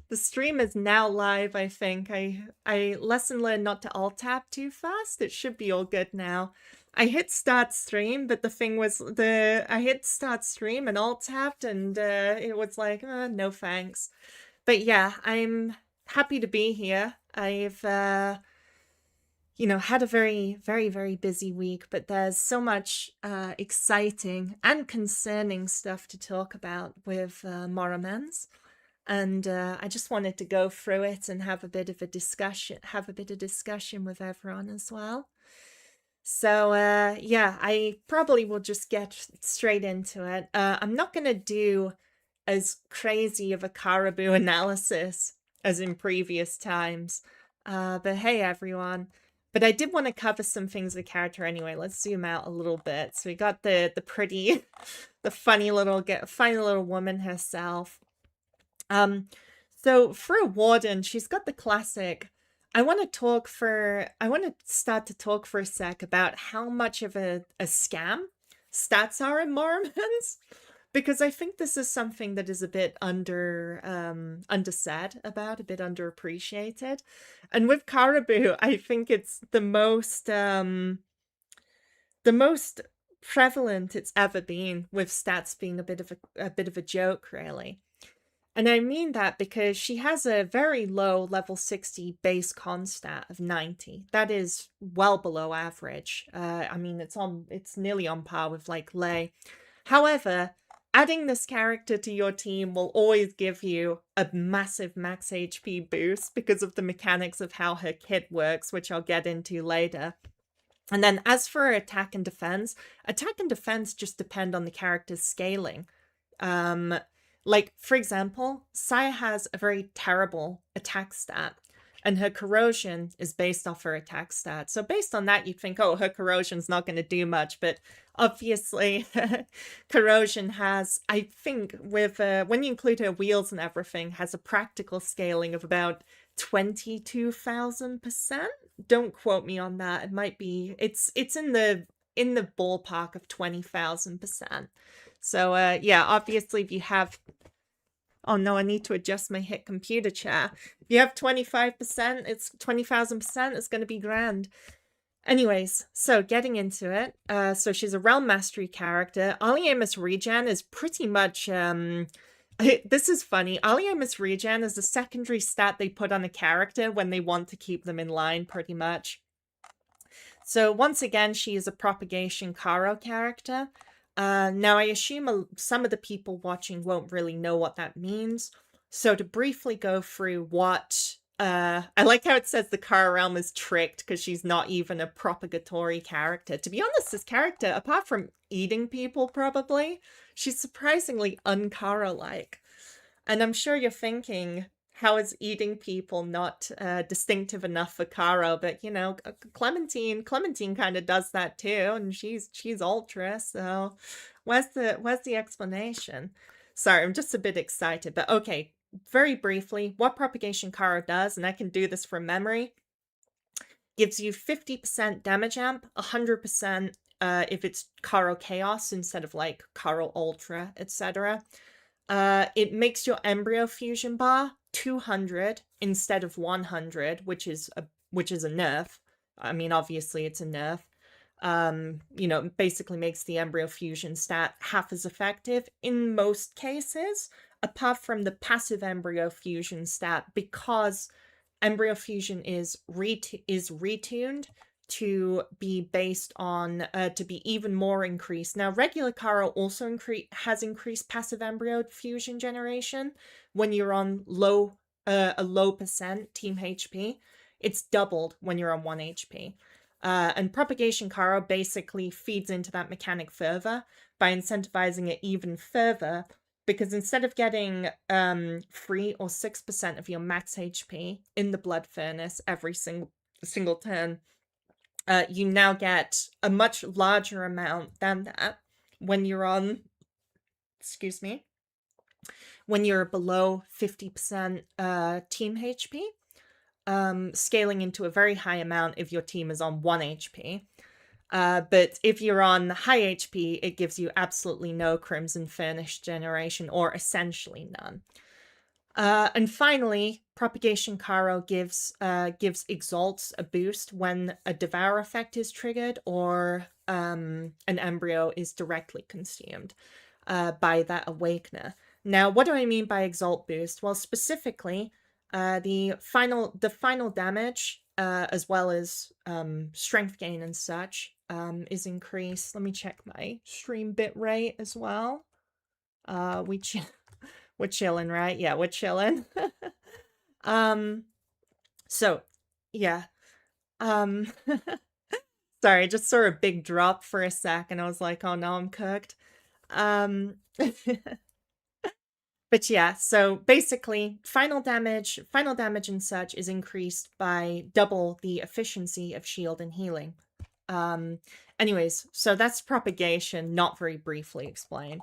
The stream is now live, I think. I lesson learned not to alt tab too fast. It should be all good now. I hit start stream, but the thing was I hit start stream and alt tapped, and it was like, no thanks. But yeah, I'm happy to be here. I've had a very busy week, but there's so much exciting and concerning stuff to talk about with Morimens. And I just wanted to go through it and have a bit of discussion with everyone as well. So yeah, I probably will just get straight into it. I'm not gonna do as crazy of a Caraboo analysis as in previous times. But hey, everyone. But I did want to cover some things with the character anyway. Let's zoom out a little bit. So we got the pretty, the funny little woman herself. So for a warden, she's got the classic. I want to start to talk for a sec about how much of a scam stats are in Morimens, because I think this is something that is a bit undersaid about, a bit underappreciated. And with Caraboo, I think it's the most prevalent it's ever been, with stats being a bit of a joke, really. And I mean that because she has a very low level 60 base con stat of 90. That is well below average. I mean, it's nearly on par with like Lei. However, adding this character to your team will always give you a massive max HP boost because of the mechanics of how her kit works, which I'll get into later. And then as for attack and defense just depend on the character's scaling. Like, for example, Saya has a very terrible attack stat, and her corrosion is based off her attack stat. So based on that, you'd think, oh, her corrosion's not going to do much. But obviously, corrosion has, I think, with when you include her wheels and everything, has a practical scaling of about 22,000%. Don't quote me on that. It might be, it's in the ballpark of 20,000%. So yeah, obviously if you have, oh no, I need to adjust my hit computer chair. If you have 25%, it's 20,000%, it's going to be grand. Anyways, so getting into it. So she's a Realm Mastery character. Aliamus Regen is pretty much, this is funny. Aliamus Regen is a secondary stat they put on a character when they want to keep them in line, pretty much. So once again, she is a Propagation Caro character. Now, I assume some of the people watching won't really know what that means. So to briefly go through what... I like how it says the Chara realm is tricked because she's not even a propagatory character. To be honest, this character, apart from eating people probably, she's surprisingly un-Chara-like. And I'm sure you're thinking, how is eating people not distinctive enough for Caro? But, you know, Clementine kind of does that too, and she's ultra, so where's the explanation? Sorry, I'm just a bit excited, but okay, very briefly, what Propagation Caro does, and I can do this from memory, gives you 50% damage amp, 100% if it's Caro Chaos instead of like Caro Ultra, etc. It makes your embryo fusion bar 200 instead of 100, which is a nerf. I mean, obviously it's a nerf. You know, basically makes the embryo fusion stat half as effective in most cases, apart from the passive embryo fusion stat, because embryo fusion is retuned to be based on to be even more increased. Now, regular Caro also has increased passive embryo fusion generation when you're on a low percent team HP. It's doubled when you're on 1 HP. And Propagation Caro basically feeds into that mechanic further by incentivizing it even further, because instead of getting 3 or 6% of your max HP in the Blood Furnace every single turn, you now get a much larger amount than that when you're on, excuse me, when you're below 50% team HP, scaling into a very high amount if your team is on 1 HP. But if you're on high HP, it gives you absolutely no Crimson Furnace generation, or essentially none. And finally, Propagation Caro gives Exalts a boost when a Devour effect is triggered or an embryo is directly consumed by that Awakener. Now, what do I mean by Exalt boost? Well, specifically, the final damage, as well as strength gain and such, is increased. Let me check my stream bitrate as well. We're chilling, right? Yeah, we're chilling. So yeah. Sorry, I just saw a big drop for a sec and I was like, oh no, I'm cooked. But yeah, so basically final damage and such is increased by double the efficiency of shield and healing. Anyways, so that's propagation, not very briefly explained.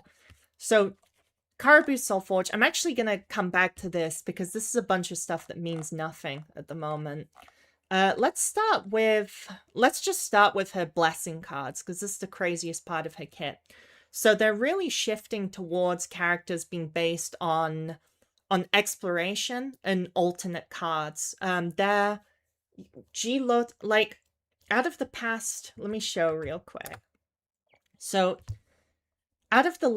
So Caraboo Soulforge, I'm actually going to come back to this because this is a bunch of stuff that means nothing at the moment. Let's just start with her blessing cards because this is the craziest part of her kit. So they're really shifting towards characters being based on exploration and alternate cards. They're like out of the past, let me show real quick. So out of all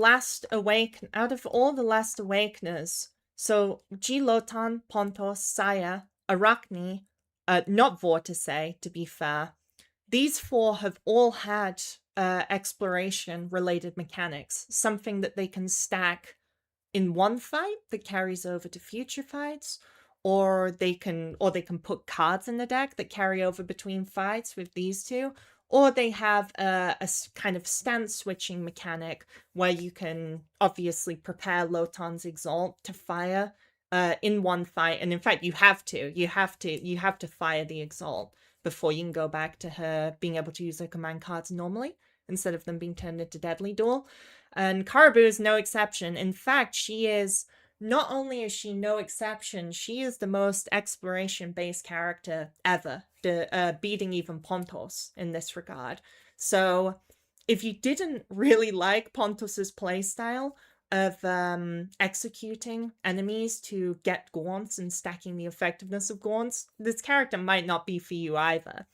the last Awakeners, so Lotan, Pontos, Saya, Arachne, not Vortice, to be fair, these four have all had exploration-related mechanics, something that they can stack in one fight that carries over to future fights, or they can put cards in the deck that carry over between fights with these two, or they have a kind of stance switching mechanic where you can obviously prepare Lotan's Exalt to fire in one fight, and in fact you have to fire the Exalt before you can go back to her being able to use her command cards normally instead of them being turned into Deadly Duel. And Caraboo is no exception. In fact, not only is she no exception, she is the most exploration-based character ever, beating even Pontos in this regard. So if you didn't really like Pontos's playstyle of executing enemies to get gaunts and stacking the effectiveness of gaunts, this character might not be for you either.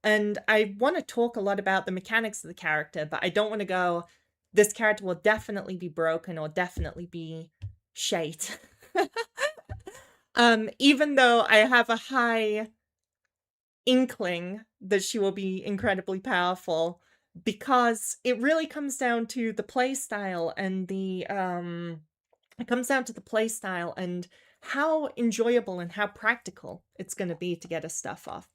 And I want to talk a lot about the mechanics of the character, but I don't want to go, this character will definitely be broken or definitely be shite. Even though I have a high inkling that she will be incredibly powerful, because it really comes down to the playstyle and how enjoyable and how practical it's going to be to get her stuff off.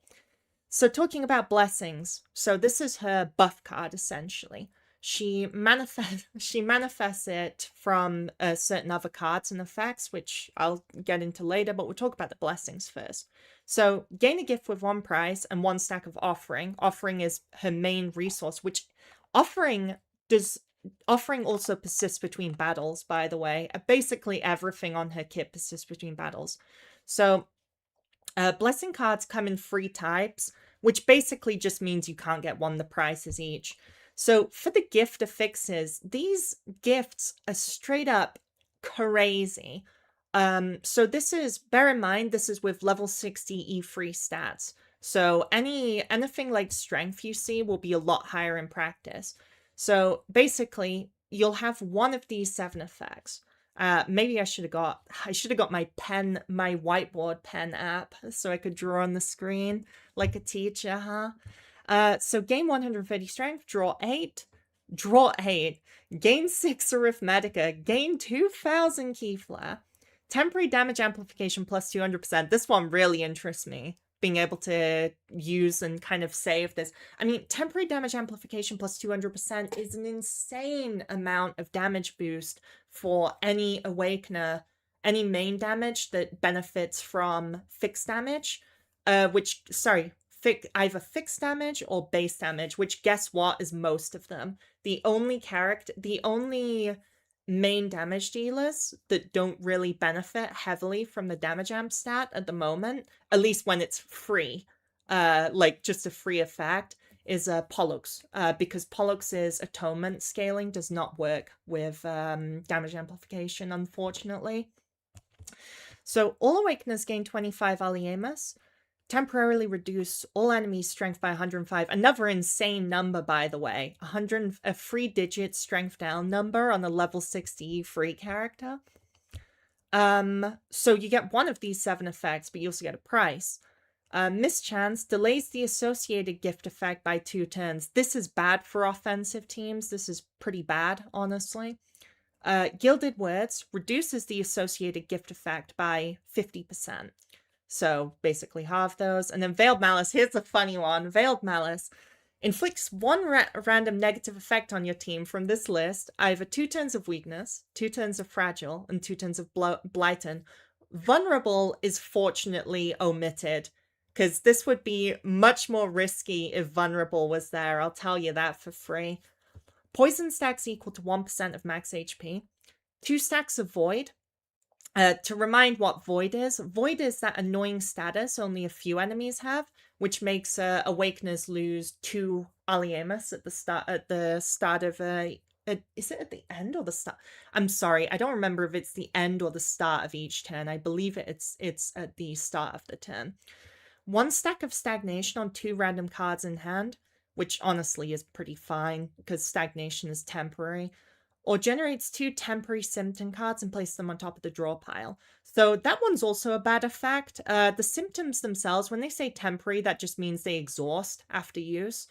So talking about blessings, so this is her buff card essentially. She manifests it from certain other cards and effects, which I'll get into later, but we'll talk about the blessings first. So gain a gift with 1 prize and 1 stack of offering. Offering is her main resource, which offering also persists between battles, by the way. Basically everything on her kit persists between battles. So blessing cards come in 3 types, which basically just means you can't get 1 the prices each. So for the gift affixes, these gifts are straight up crazy. So bear in mind, this is with level 60 E3 stats. So anything like strength you see will be a lot higher in practice. So basically, you'll have 1 of these 7 effects. Maybe I should have got my whiteboard pen app so I could draw on the screen like a teacher, huh? So gain 130 strength, draw 8, gain 6 arithmetica, gain 2000 key flare, temporary damage amplification plus 200%. This one really interests me, being able to use and kind of save this. I mean, temporary damage amplification plus 200% is an insane amount of damage boost for any Awakener, any main damage that benefits from fixed damage, either fixed damage or base damage, which guess what is most of them. The only main damage dealers that don't really benefit heavily from the damage amp stat at the moment, at least when it's free, like just a free effect, is Pollux, because Pollux's atonement scaling does not work with damage amplification, unfortunately. So all Awakeners gain 25 Aliemus, temporarily reduce all enemies' strength by 105. Another insane number, by the way. A 3-digit strength down number on a level 60 free character. So you get one of these 7 effects, but you also get a price. Mischance delays the associated gift effect by 2 turns. This is bad for offensive teams. This is pretty bad, honestly. Gilded Words reduces the associated gift effect by 50%. So basically half those. And then Veiled Malice, here's a funny one. Veiled Malice inflicts 1 random negative effect on your team from this list, either 2 turns of Weakness, 2 turns of Fragile, and 2 turns of Blighten. Vulnerable is fortunately omitted, because this would be much more risky if Vulnerable was there. I'll tell you that for free. Poison stacks equal to 1% of max HP. 2 stacks of Void. To remind what Void is that annoying status only a few enemies have, which makes Awakeners lose 2 Aliemus at the start of is it at the end or the start? I'm sorry, I don't remember if it's the end or the start of each turn. I believe it's at the start of the turn. 1 stack of Stagnation on 2 random cards in hand, which honestly is pretty fine because Stagnation is temporary. Or generates 2 temporary symptom cards and place them on top of the draw pile. So that one's also a bad effect. The symptoms themselves, when they say temporary, that just means they exhaust after use.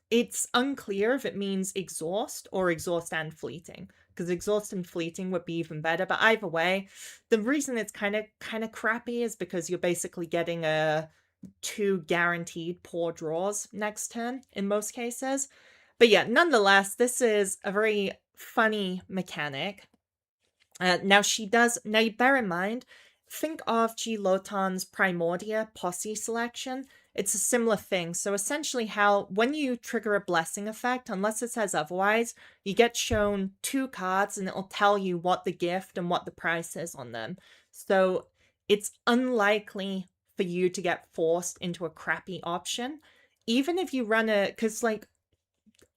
It's unclear if it means exhaust or exhaust and fleeting, because exhaust and fleeting would be even better. But either way, the reason it's kind of crappy is because you're basically getting 2 guaranteed poor draws next turn in most cases. But yeah, nonetheless, this is a very funny mechanic. Now you bear in mind, think of G. Lotan's Primordia posse selection. It's a similar thing. So essentially when you trigger a blessing effect, unless it says otherwise, you get shown 2 cards and it'll tell you what the gift and what the price is on them. So it's unlikely for you to get forced into a crappy option. Even if you run because like,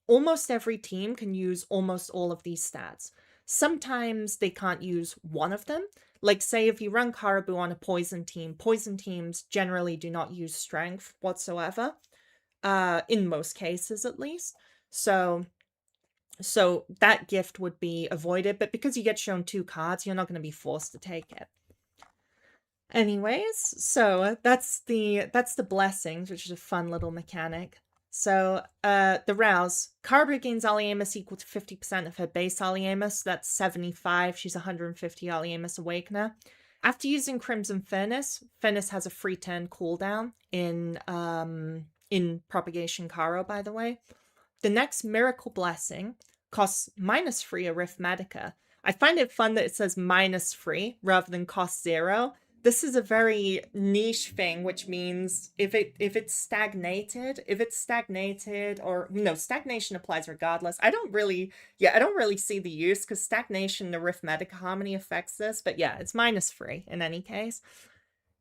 almost every team can use almost all of these stats. Sometimes they can't use one of them. Like, say, if you run Caraboo on a poison teams generally do not use strength whatsoever, in most cases at least. So that gift would be avoided, but because you get shown 2 cards, you're not going to be forced to take it. Anyways, so that's the blessings, which is a fun little mechanic. So, the Rouse. Caraboo gains Aliemus equal to 50% of her base Aliemus. That's 75. She's 150 Aliemus Awakener. After using Crimson Furnace has a free turn cooldown in Propagation Caro, by the way. The next Miracle Blessing costs -3 Arithmetica. I find it fun that it says -3 rather than cost 0. This is a very niche thing, which means if it's stagnated, or no, stagnation applies regardless. I don't really see the use because stagnation and arithmetic harmony affects this, but yeah, it's -3 in any case.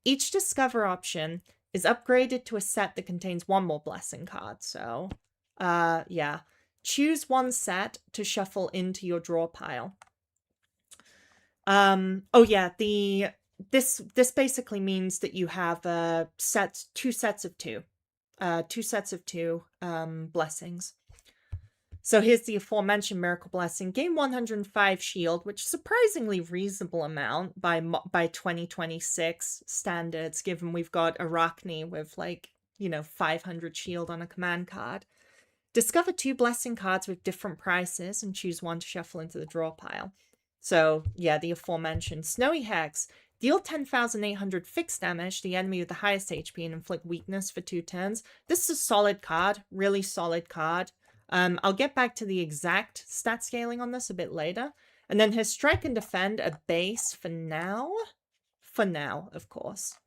Each discover option is upgraded to a set that contains 1 more blessing card. So, yeah, choose 1 set to shuffle into your draw pile. Oh yeah, This basically means that you have 2 sets of 2. 2 sets of 2 blessings. So here's the aforementioned Miracle Blessing. Gain 105 shield, which is a surprisingly reasonable amount by 2026 standards, given we've got Arachne with 500 shield on a command card. Discover 2 blessing cards with different prices and choose 1 to shuffle into the draw pile. So yeah, the aforementioned Snowy Hex. Deal 10,800 fixed damage to the enemy with the highest HP and inflict weakness for 2 turns. This is a solid card, really solid card. I'll get back to the exact stat scaling on this a bit later. And then his Strike and Defend a base for now. For now, of course.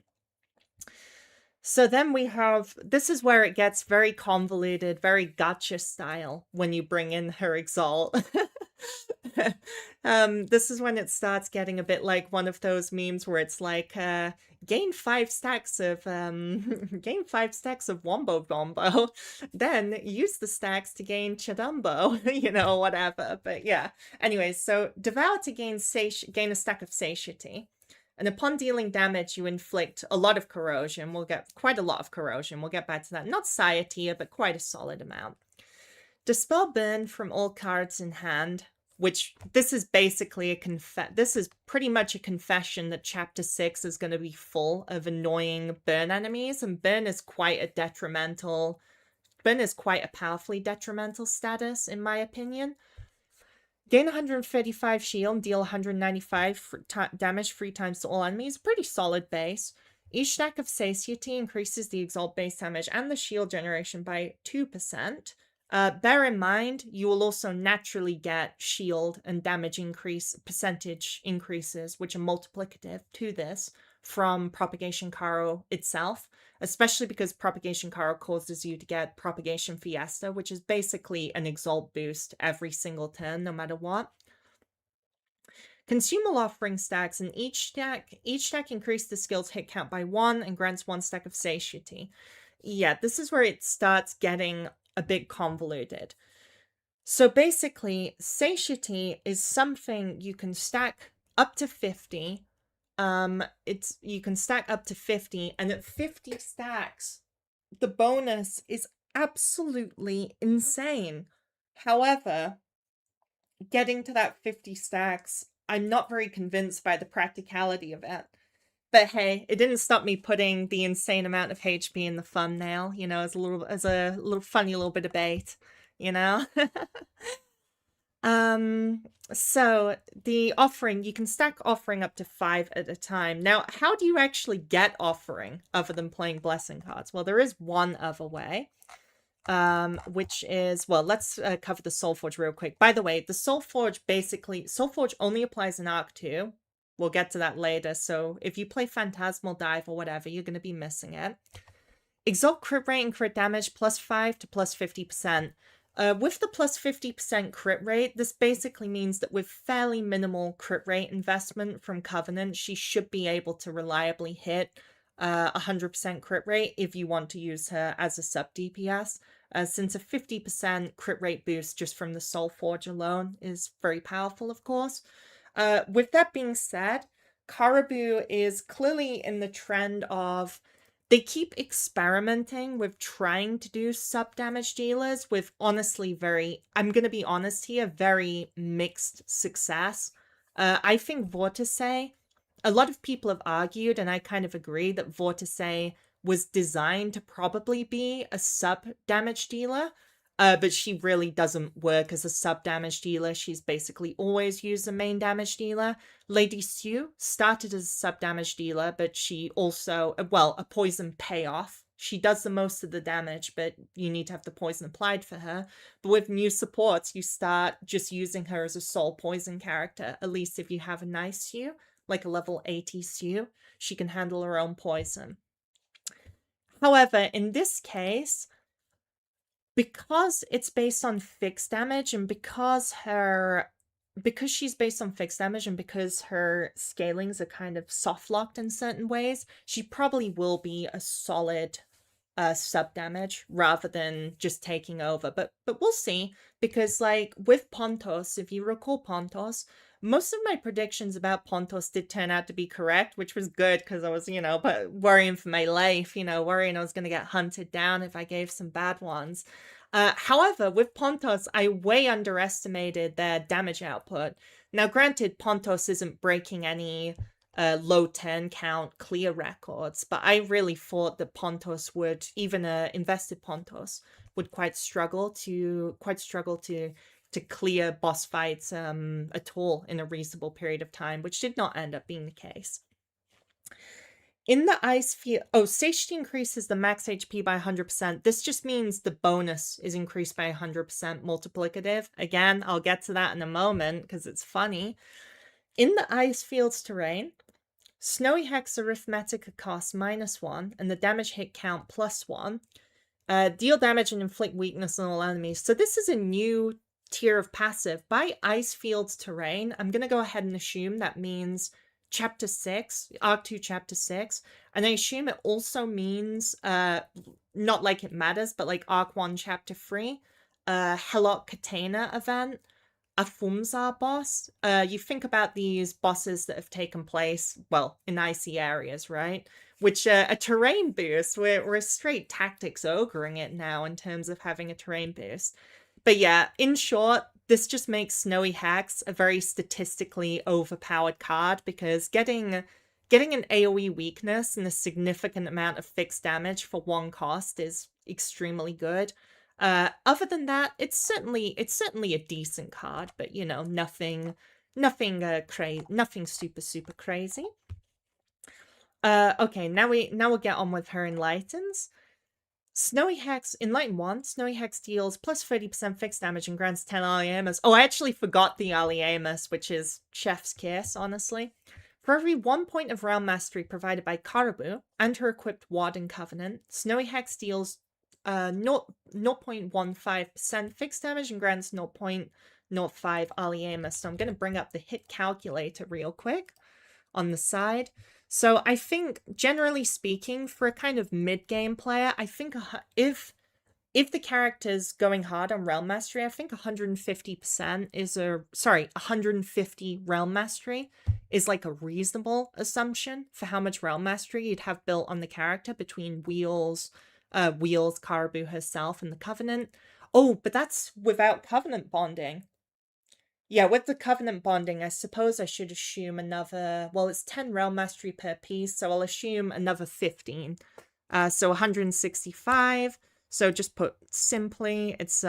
So then we have, this is where it gets very convoluted, very gacha style when you bring in her Exalt. This is when it starts getting a bit like one of those memes where it's like, gain 5 stacks of Wombo Bombo, then use the stacks to gain Chadumbo, whatever. But yeah, anyways, so Devour to gain a stack of Satiety. And upon dealing damage, you inflict a lot of corrosion. We'll get quite a lot of corrosion. We'll get back to that. Not Sire tier, but quite a solid amount. Dispel burn from all cards in hand, which this is basically this is pretty much a confession that Chapter 6 is going to be full of annoying burn enemies, and burn is quite a powerfully detrimental status, in my opinion. Gain 135 shield and deal 195 damage 3 times to all enemies. Pretty solid base. Each stack of Satiety increases the Exalt base damage and the shield generation by 2%. Bear in mind, you will also naturally get shield and damage percentage increases, which are multiplicative to this from Propagation Caro itself, especially because Propagation Caro causes you to get Propagation Fiesta, which is basically an Exalt boost every single turn, no matter what. Consumable offering stacks, and each stack increases the skill's hit count by 1 and grants 1 stack of Satiety. Yeah, this is where it starts getting a bit convoluted. So basically, Satiety is something you can stack up to 50. You can stack up to 50, and at 50 stacks, the bonus is absolutely insane. However, getting to that 50 stacks, I'm not very convinced by the practicality of it. But hey, it didn't stop me putting the insane amount of HP in the thumbnail, you know, as a little funny little bit of bait, you know? So the offering, you can stack offering up to 5 at a time. Now, how do you actually get offering other than playing blessing cards? Well, there is one other way. Which is, well, let's cover the Soulforge real quick. By the way, the Soulforge only applies in Arc 2. We'll get to that later, so if you play Phantasmal Dive or whatever, you're going to be missing it. Exalt crit rate and crit damage +5 to +50%. With the +50% crit rate, this basically means that with fairly minimal crit rate investment from Covenant, she should be able to reliably hit 100% crit rate if you want to use her as a sub DPS. Since a 50% crit rate boost just from the Soulforge alone is very powerful, of course. With that being said, Caraboo is clearly in the trend of, they keep experimenting with trying to do sub damage dealers with honestly I'm going to be honest here, very mixed success. I think Vortice, a lot of people have argued, and I kind of agree, that Vortice was designed to probably be a sub damage dealer, but she really doesn't work as a sub damage dealer. She's basically always used a main damage dealer. Lady Sue started as a sub damage dealer, but she also, well, a poison payoff. She does the most of the damage, but you need to have the poison applied for her. But with new supports, you start just using her as a soul poison character, at least if you have a nice Sue, like a level 80 Sue. She can handle her own poison. However, in this case, because it's based on fixed damage, and because she's based on fixed damage, and because her scalings are kind of soft locked in certain ways, she probably will be a solid sub damage rather than just taking over. But we'll see, because like with Pontos, if you recall Pontos, most of my predictions about Pontos did turn out to be correct, which was good, because I was, but worrying for my life, worrying I was going to get hunted down if I gave some bad ones. However, with Pontos, I way underestimated their damage output. Now, granted, Pontos isn't breaking any low turn count clear records, but I really thought that Pontos would, even invested Pontos, would quite struggle to clear boss fights at all in a reasonable period of time, which did not end up being the case. In the ice field, Satiety increases the max HP by 100%. This just means the bonus is increased by 100% multiplicative. Again, I'll get to that in a moment because it's funny. In the ice field's terrain, Snowy Hex arithmetic cost -1 and the damage hit count +1. Deal damage and inflict weakness on all enemies. So this is a new tier of passive. By ice field's terrain, I'm going to go ahead and assume that means Chapter 6, Arc 2, Chapter 6, and I assume it also means, not like it matters, but like Arc 1, Chapter 3, Helot Katana event, a Fumzar boss. You think about these bosses that have taken place, well, in icy areas, right? Which a terrain boost. We're straight tactics ogreing it now in terms of having a terrain boost. But yeah, in short, this just makes Snowy Hex a very statistically overpowered card because getting an AoE weakness and a significant amount of fixed damage for one cost is extremely good. Other than that, it's certainly a decent card, but you know, nothing super crazy. Okay, now we'll get on with her enlightens. Snowy Hex, Enlighten 1, Snowy Hex deals plus 30% fixed damage and grants 10 Aliemus. Oh, I actually forgot the Aliemus, which is chef's kiss, honestly. For every 1 point of realm mastery provided by Caraboo and her equipped Warden Covenant, Snowy Hex deals 0.15% fixed damage and grants 0.05 Aliemus. So I'm going to bring up the hit calculator real quick on the side. So I think, generally speaking, for a kind of mid-game player, I think if the character's going hard on Realm Mastery, I think 150% is 150 Realm Mastery is like a reasonable assumption for how much Realm Mastery you'd have built on the character between Wheels, Caraboo herself, and the Covenant. Oh, but that's without Covenant bonding. Yeah, with the Covenant bonding, I suppose I should assume another... Well, it's 10 Realm Mastery per piece, so I'll assume another 15. So 165. So just put simply, it's...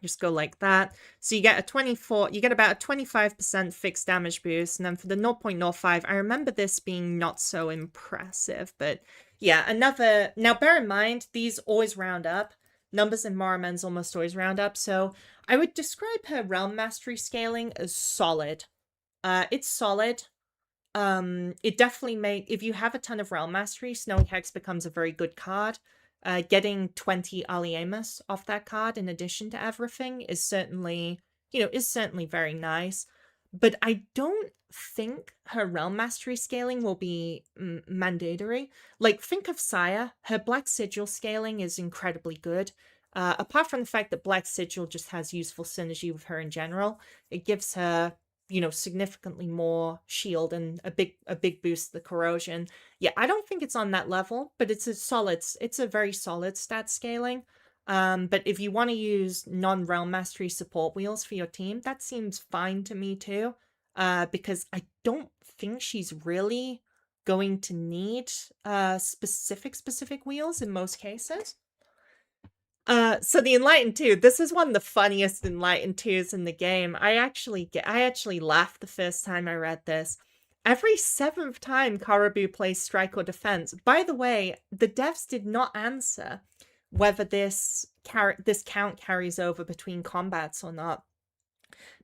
Just go like that. So you get a 24... You get about a 25% fixed damage boost, and then for the 0.05, I remember this being not so impressive, but yeah, another... Now, bear in mind, these always round up. Numbers in Morimens almost always round up, so I would describe her Realm Mastery scaling as solid. It's solid. It definitely if you have a ton of Realm Mastery, Snowy Hex becomes a very good card. Getting 20 Aliemus off that card in addition to everything is certainly, very nice. But I don't think her Realm Mastery scaling will be mandatory. Like, think of Saya. Her Black Sigil scaling is incredibly good. Apart from the fact that Black Sigil just has useful synergy with her in general, it gives her, significantly more shield and a big boost to the corrosion. Yeah, I don't think it's on that level, but it's a very solid stat scaling. But if you want to use non-Realm Mastery support wheels for your team, that seems fine to me too. Because I don't think she's really going to need specific wheels in most cases. So the Enlightened 2, this is one of the funniest Enlightened 2s in the game. I actually laughed the first time I read this. Every 7th time Caraboo plays Strike or Defense. By the way, the devs did not answer whether this count carries over between combats or not.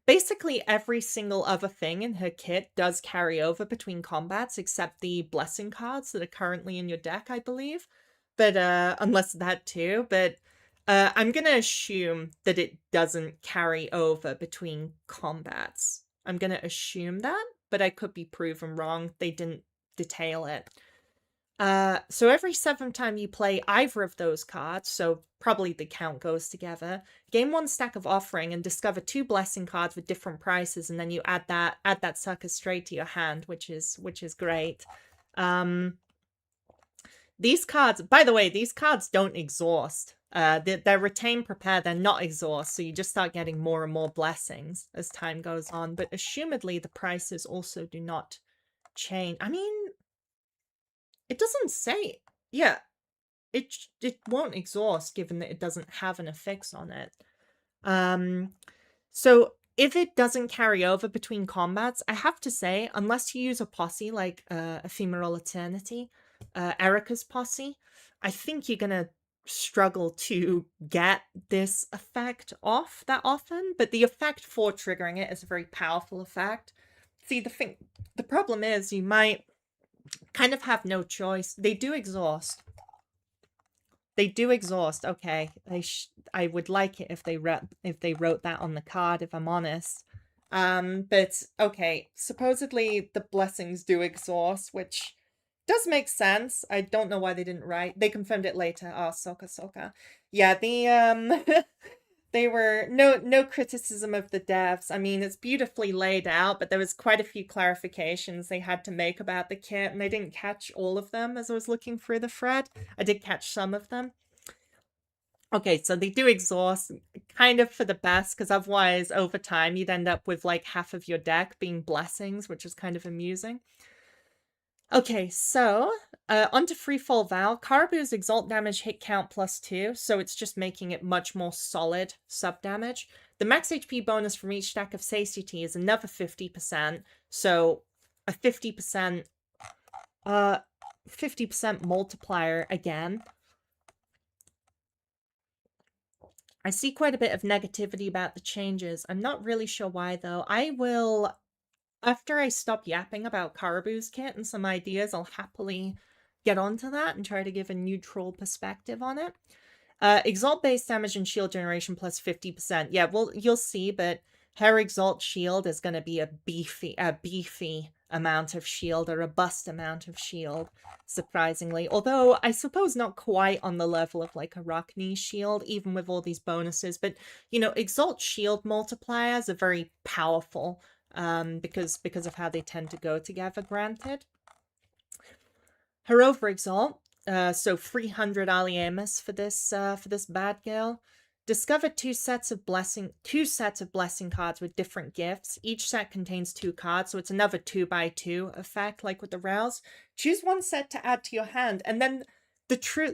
Basically, every single other thing in her kit does carry over between combats, except the blessing cards that are currently in your deck, I believe. But, unless that too. But, I'm gonna assume that it doesn't carry over between combats. I'm gonna assume that, but I could be proven wrong. They didn't detail it. So every 7th time you play either of those cards, so probably the count goes together, gain 1 stack of Offering and discover 2 blessing cards with different prices, and then you add that sucker straight to your hand, which is great. These cards, by the way, these cards don't exhaust. They're retain, prepare, they're not exhaust, so you just start getting more and more blessings as time goes on, but assumedly the prices also do not change. I mean, it doesn't say. Yeah, it won't exhaust given that it doesn't have an affix on it. So if it doesn't carry over between combats, I have to say, unless you use a posse like Ephemeral Eternity, Erica's posse, I think you're gonna struggle to get this effect off that often, but the effect for triggering it is a very powerful effect. See, the problem is you might kind of have no choice. They do exhaust. Okay, I would like it if they wrote that on the card, if I'm honest. But okay, supposedly the blessings do exhaust, which does make sense. I don't know why they didn't write. They confirmed it later. Oh, Soka. Yeah, the they were no criticism of the devs. I mean, it's beautifully laid out, but there was quite a few clarifications they had to make about the kit, and I didn't catch all of them as I was looking through the thread. I did catch some of them. Okay, so they do exhaust kind of for the best, because otherwise over time you'd end up with like half of your deck being blessings, which is kind of amusing. Okay, so onto Freefall Vow. Caraboo's exalt damage hit count +2, so it's just making it much more solid sub damage. The max HP bonus from each stack of satiety is another 50%, so a 50% multiplier again. I see quite a bit of negativity about the changes. I'm not really sure why though. I will, after I stop yapping about Caraboo's kit and some ideas, I'll happily get onto that and try to give a neutral perspective on it. Exalt base damage and shield generation plus 50%. Yeah, well, you'll see, but her exalt shield is going to be a beefy amount of shield, a robust amount of shield, surprisingly. Although, I suppose not quite on the level of like a Rockney shield, even with all these bonuses. But, you know, exalt shield multipliers are very powerful. Because of how they tend to go together, granted. Her overexalt, so 300 Aliemus for this bad girl. Discover two sets of blessing cards with different gifts. Each set contains 2 cards, so it's another 2x2 effect, like with the Rouse. Choose one set to add to your hand, and then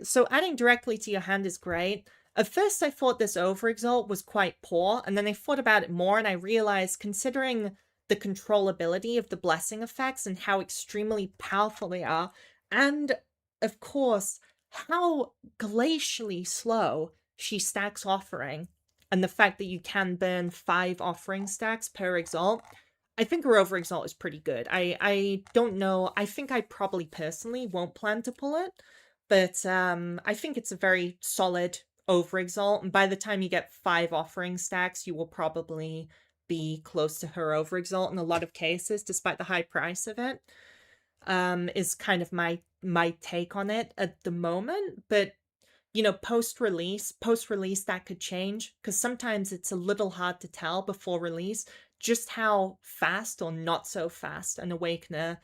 so adding directly to your hand is great. At first, I thought this overexalt was quite poor, and then I thought about it more, and I realized, considering the controllability of the blessing effects and how extremely powerful they are, and of course, how glacially slow she stacks offering, and the fact that you can burn 5 offering stacks per exalt, I think her overexalt is pretty good. I don't know. I think I probably personally won't plan to pull it, but I think it's a very solid overexalt, and by the time you get 5 offering stacks, you will probably be close to her overexalt in a lot of cases, despite the high price of it. Is kind of my take on it at the moment. But, you know, post-release that could change, because sometimes it's a little hard to tell before release just how fast or not so fast an Awakener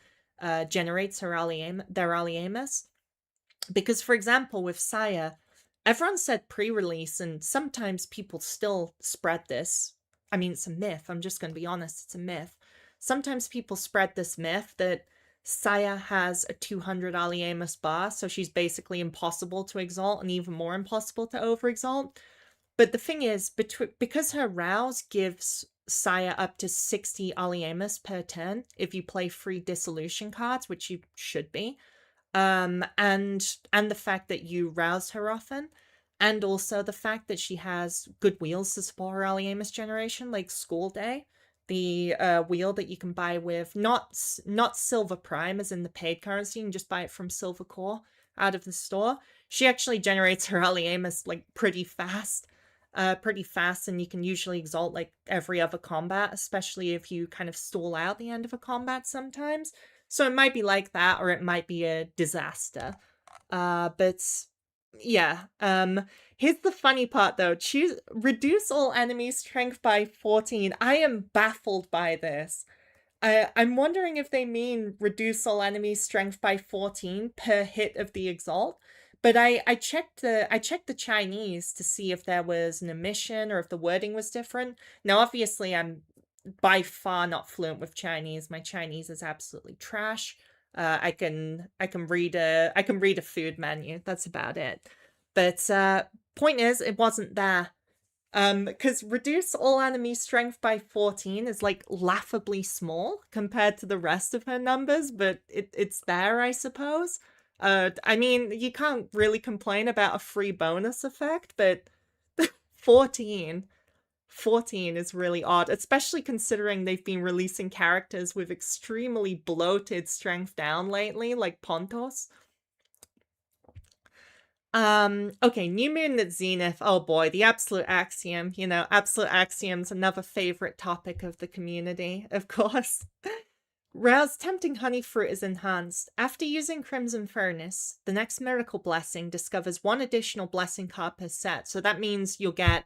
generates their Aliemus. Because, for example, with Saya, everyone said pre-release, and sometimes people still spread this. I mean, it's a myth. I'm just going to be honest. It's a myth. Sometimes people spread this myth that Saya has a 200 Aliemus bar, so she's basically impossible to exalt and even more impossible to overexalt. But the thing is, because her Rouse gives Saya up to 60 Aliemus per turn if you play free dissolution cards, which you should be, and the fact that you rouse her often, and also the fact that she has good wheels to support her Aliemus generation, like School Day, the wheel that you can buy with not Silver Prime as in the paid currency, you can just buy it from Silver Core out of the store. She actually generates her Aliemus like pretty fast, and you can usually exalt like every other combat, especially if you kind of stall out the end of a combat sometimes. So it might be like that, or it might be a disaster. But yeah. Here's the funny part though. Reduce all enemy strength by 14. I am baffled by this. I'm wondering if they mean reduce all enemy strength by 14 per hit of the exalt. But I checked the Chinese to see if there was an omission or if the wording was different. Now, obviously, I'm by far not fluent with Chinese. My Chinese is absolutely trash. I can read a food menu. That's about it. But point is, it wasn't there. Because reduce all enemy strength by 14 is like laughably small compared to the rest of her numbers, but it's there, I suppose. I mean, you can't really complain about a free bonus effect, but 14 is really odd, especially considering they've been releasing characters with extremely bloated strength down lately, like Pontos. Okay, New Moon at Zenith. Oh boy, the Absolute Axiom. You know, Absolute Axiom's another favorite topic of the community, of course. Rouse Tempting Honey Fruit is enhanced. After using Crimson Furnace, the next Miracle Blessing discovers 1 additional blessing card per set. So that means you'll get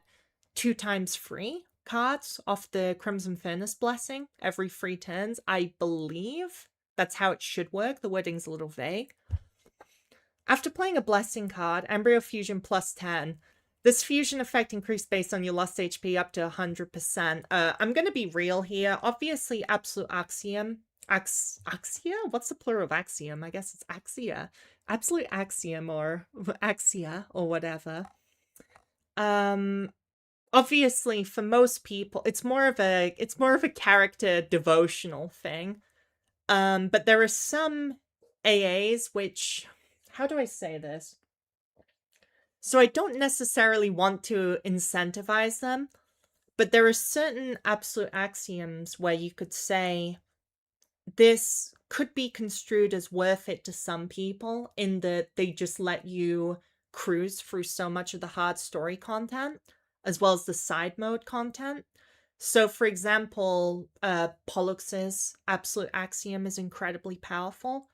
2 times free cards off the Crimson Furnace Blessing every 3 turns. I believe that's how it should work. The wording's a little vague. After playing a Blessing card, Embryo Fusion plus 10, this fusion effect increased based on your lost HP up to 100%. I'm going to be real here. Obviously, Absolute Axiom. Axia? What's the plural of Axiom? I guess it's Axia. Absolute Axiom or Axia or whatever. Obviously, for most people, it's more of a character devotional thing. But there are some AAs which, how do I say this? So I don't necessarily want to incentivize them, but there are certain absolute axioms where you could say this could be construed as worth it to some people in that they just let you cruise through so much of the hard story content as well as the side mode content. So, for example, Pollux's absolute axiom is incredibly powerful.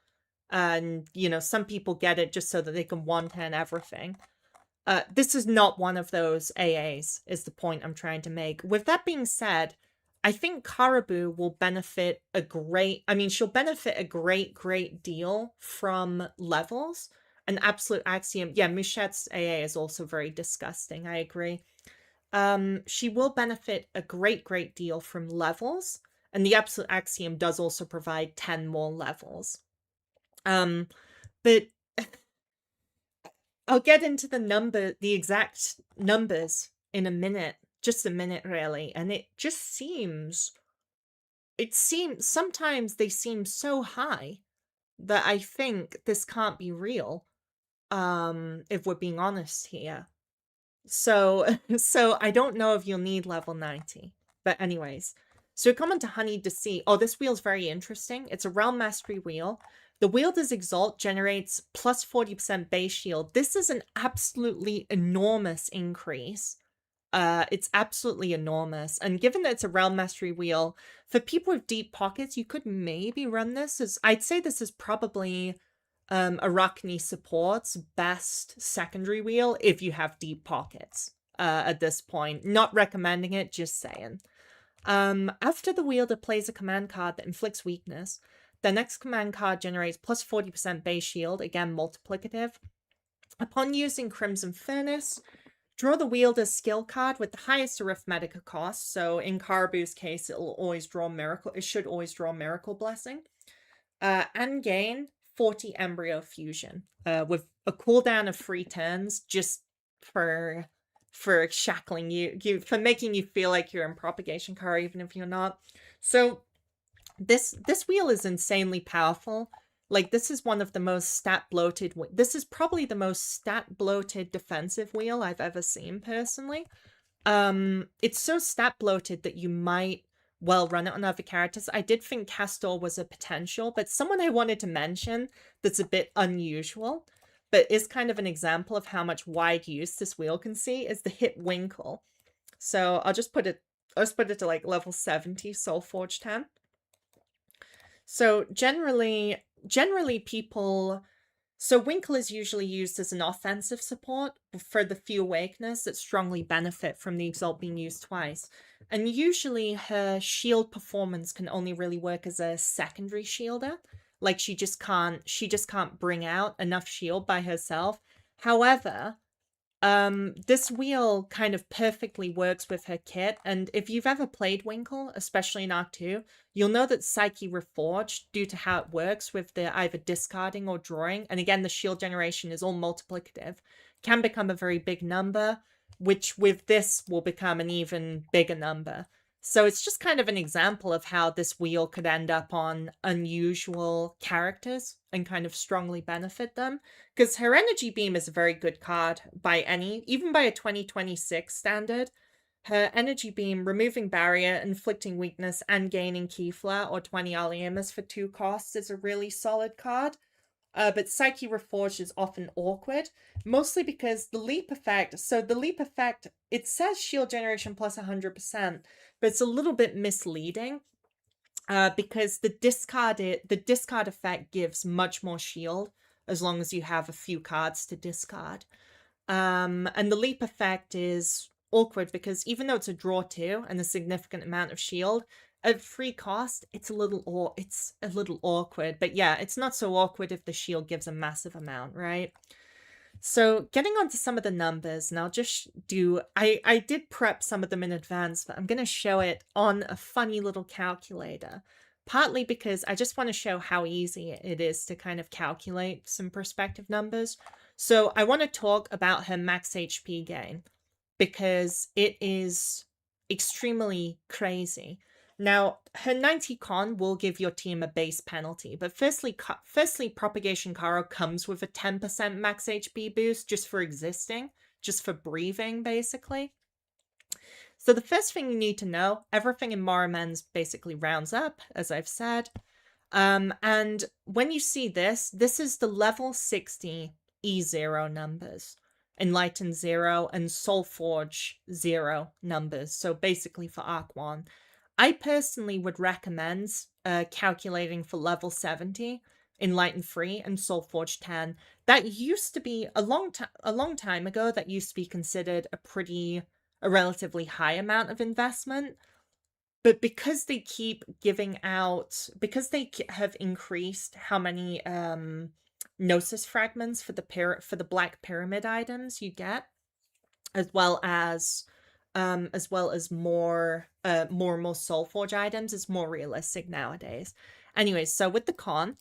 And, you know, some people get it just so that they can 110 everything. This is not one of those AAs, is the point I'm trying to make. With that being said, I think Caraboo will benefit she'll benefit a great deal from levels. An absolute axiom, yeah, Mouchette's AA is also very disgusting, I agree. She will benefit a great deal from levels, and the absolute axiom does also provide 10 more levels. But I'll get into the exact numbers in a minute, just a minute really, and it seems sometimes they seem so high that I think this can't be real, if we're being honest here. So I don't know if you'll need level 90. But anyways, so we come on to Honeyed Deceit. Oh, this wheel's very interesting. It's a Realm Mastery wheel. The Wielder's Exalt generates plus 40% base shield. This is an absolutely enormous increase. It's absolutely enormous. And given that it's a Realm Mastery wheel, for people with deep pockets, you could maybe run this as... I'd say this is probably Arachne Support's best secondary wheel if you have deep pockets at this point. Not recommending it, just saying. After the wielder plays a command card that inflicts weakness, the next command card generates plus 40% base shield, again multiplicative. Upon using Crimson Furnace, draw the wielder's skill card with the highest arithmetic cost. So in Caraboo's case, it should always draw Miracle Blessing. And gain 40 Embryo Fusion, with a cooldown of 3 turns, just for shackling you for making you feel like you're in Propagation Car, even if you're not. So this wheel is insanely powerful. Like, this is one of the most stat-bloated... This is probably the most stat-bloated defensive wheel I've ever seen, personally. It's so stat-bloated that you might well run it on other characters. I did think Castor was a potential, but someone I wanted to mention that's a bit unusual, but is kind of an example of how much wide use this wheel can see, is the Hit Winkle. So I'll just put it to like level 70 Soulforge 10. So generally people... So Winkle is usually used as an offensive support for the few awakeners that strongly benefit from the Exalt being used twice. And usually her shield performance can only really work as a secondary shielder. Like, she just can't bring out enough shield by herself. However, this wheel kind of perfectly works with her kit, and if you've ever played Winkle, especially in Arc 2, you'll know that Psyche Reforged, due to how it works with the either discarding or drawing, and again the shield generation is all multiplicative, can become a very big number, which with this will become an even bigger number. So it's just kind of an example of how this wheel could end up on unusual characters and kind of strongly benefit them. Because her Energy Beam is a very good card even by a 2026 standard. Her Energy Beam, removing barrier, inflicting weakness, and gaining Keyfla or 20 Aliemas for 2 costs is a really solid card. But Psyche Reforged is often awkward, mostly because the leap effect... So the leap effect, it says shield generation plus 100%, but it's a little bit misleading, because the discard effect gives much more shield as long as you have a few cards to discard. And the leap effect is awkward because even though it's a draw 2 and a significant amount of shield, at free cost, it's a little awkward. But yeah, it's not so awkward if the shield gives a massive amount, right? So getting onto some of the numbers, and I'll just do, I did prep some of them in advance, but I'm going to show it on a funny little calculator. Partly because I just want to show how easy it is to kind of calculate some perspective numbers. So I want to talk about her max HP gain because it is extremely crazy. Now, her 90 con will give your team a base penalty, but firstly, Propagation Caro comes with a 10% max HP boost just for existing, just for breathing, basically. So the first thing you need to know, everything in Morimens basically rounds up, as I've said. And when you see this, this is the level 60 E0 numbers. Enlightened 0 and Soulforge 0 numbers. So basically for Arc 1. I personally would recommend calculating for level 70, Enlightened 3 and Soulforge 10. That used to be a long time ago, that used to be considered a relatively high amount of investment. But because they keep giving out, because they have increased how many Gnosis fragments for the Black Pyramid items you get, as well as more and more Soulforge items, is more realistic nowadays. Anyways, so with the con,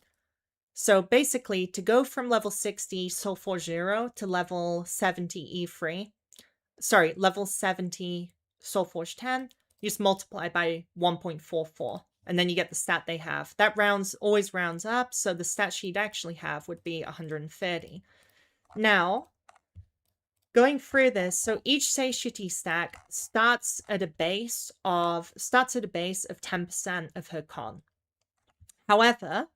so basically to go from level 60 Soulforge 0 to level 70 E3, level 70 Soulforge 10, you just multiply by 1.44, and then you get the stat they have. That always rounds up, so the stat sheet actually have would be 130. Now, going through this, so each satiety stack starts at a base of 10% of her con. However,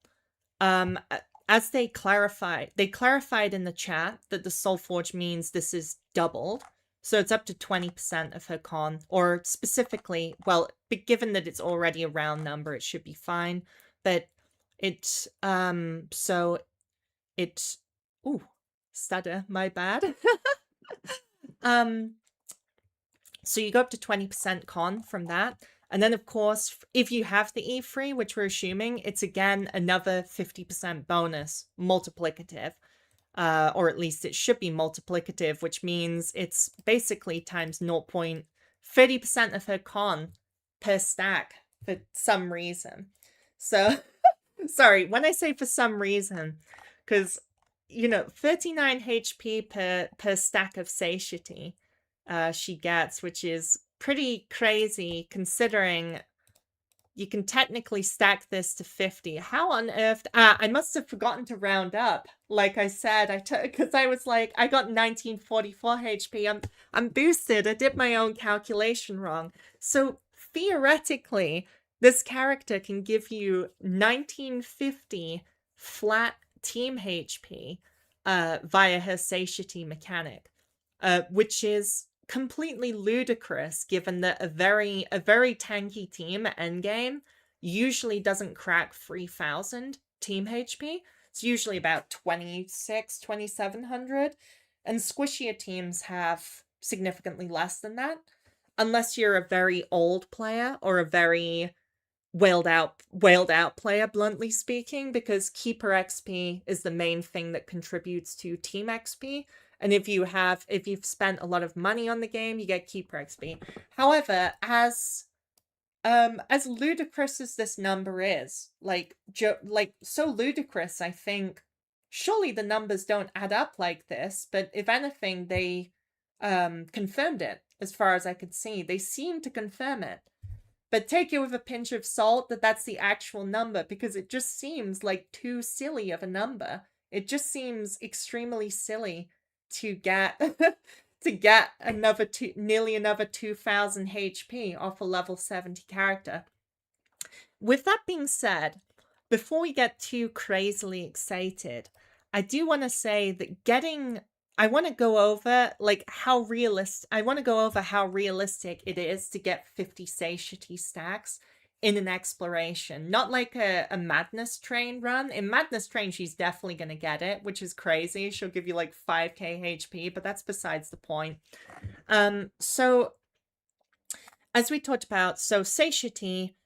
as they clarified in the chat that the Soulforge means this is doubled. So it's up to 20% of her con, or specifically, well, given that it's already a round number, it should be fine. But it's, ooh, stutter, my bad. So you go up to 20% con from that. And then, of course, if you have the E3, which we're assuming, it's again another 50% bonus, multiplicative. Or at least it should be multiplicative, which means it's basically times 0.30% of her con per stack for some reason. So, sorry, when I say for some reason, because, 39 HP per stack of satiety she gets, which is pretty crazy considering you can technically stack this to 50. How on earth? I must have forgotten to round up. Like I said, because I was like, I got 1944 HP. I'm boosted. I did my own calculation wrong. So theoretically, this character can give you 1950 flat team HP via her satiety mechanic, which is completely ludicrous given that a very tanky team at endgame usually doesn't crack 3,000 team HP. It's usually about 2,700, and squishier teams have significantly less than that, unless you're a very old player or a very wailed out player, bluntly speaking, because Keeper XP is the main thing that contributes to team XP. And if you've spent a lot of money on the game, you get Keeper XP. However, as ludicrous as this number is, so ludicrous, I think, surely the numbers don't add up like this, but if anything, they confirmed it, as far as I could see. They seem to confirm it. But take it with a pinch of salt that that's the actual number, because it just seems like too silly of a number. It just seems extremely silly to get nearly another 2,000 HP off a level 70 character. With that being said, before we get too crazily excited, I do want to say that I want to go over how realistic it is to get 50 satiety stacks in an exploration. Not like a Madness Train run. In Madness Train, she's definitely going to get it, which is crazy. She'll give you 5k HP, but that's besides the point. So as we talked about, so satiety,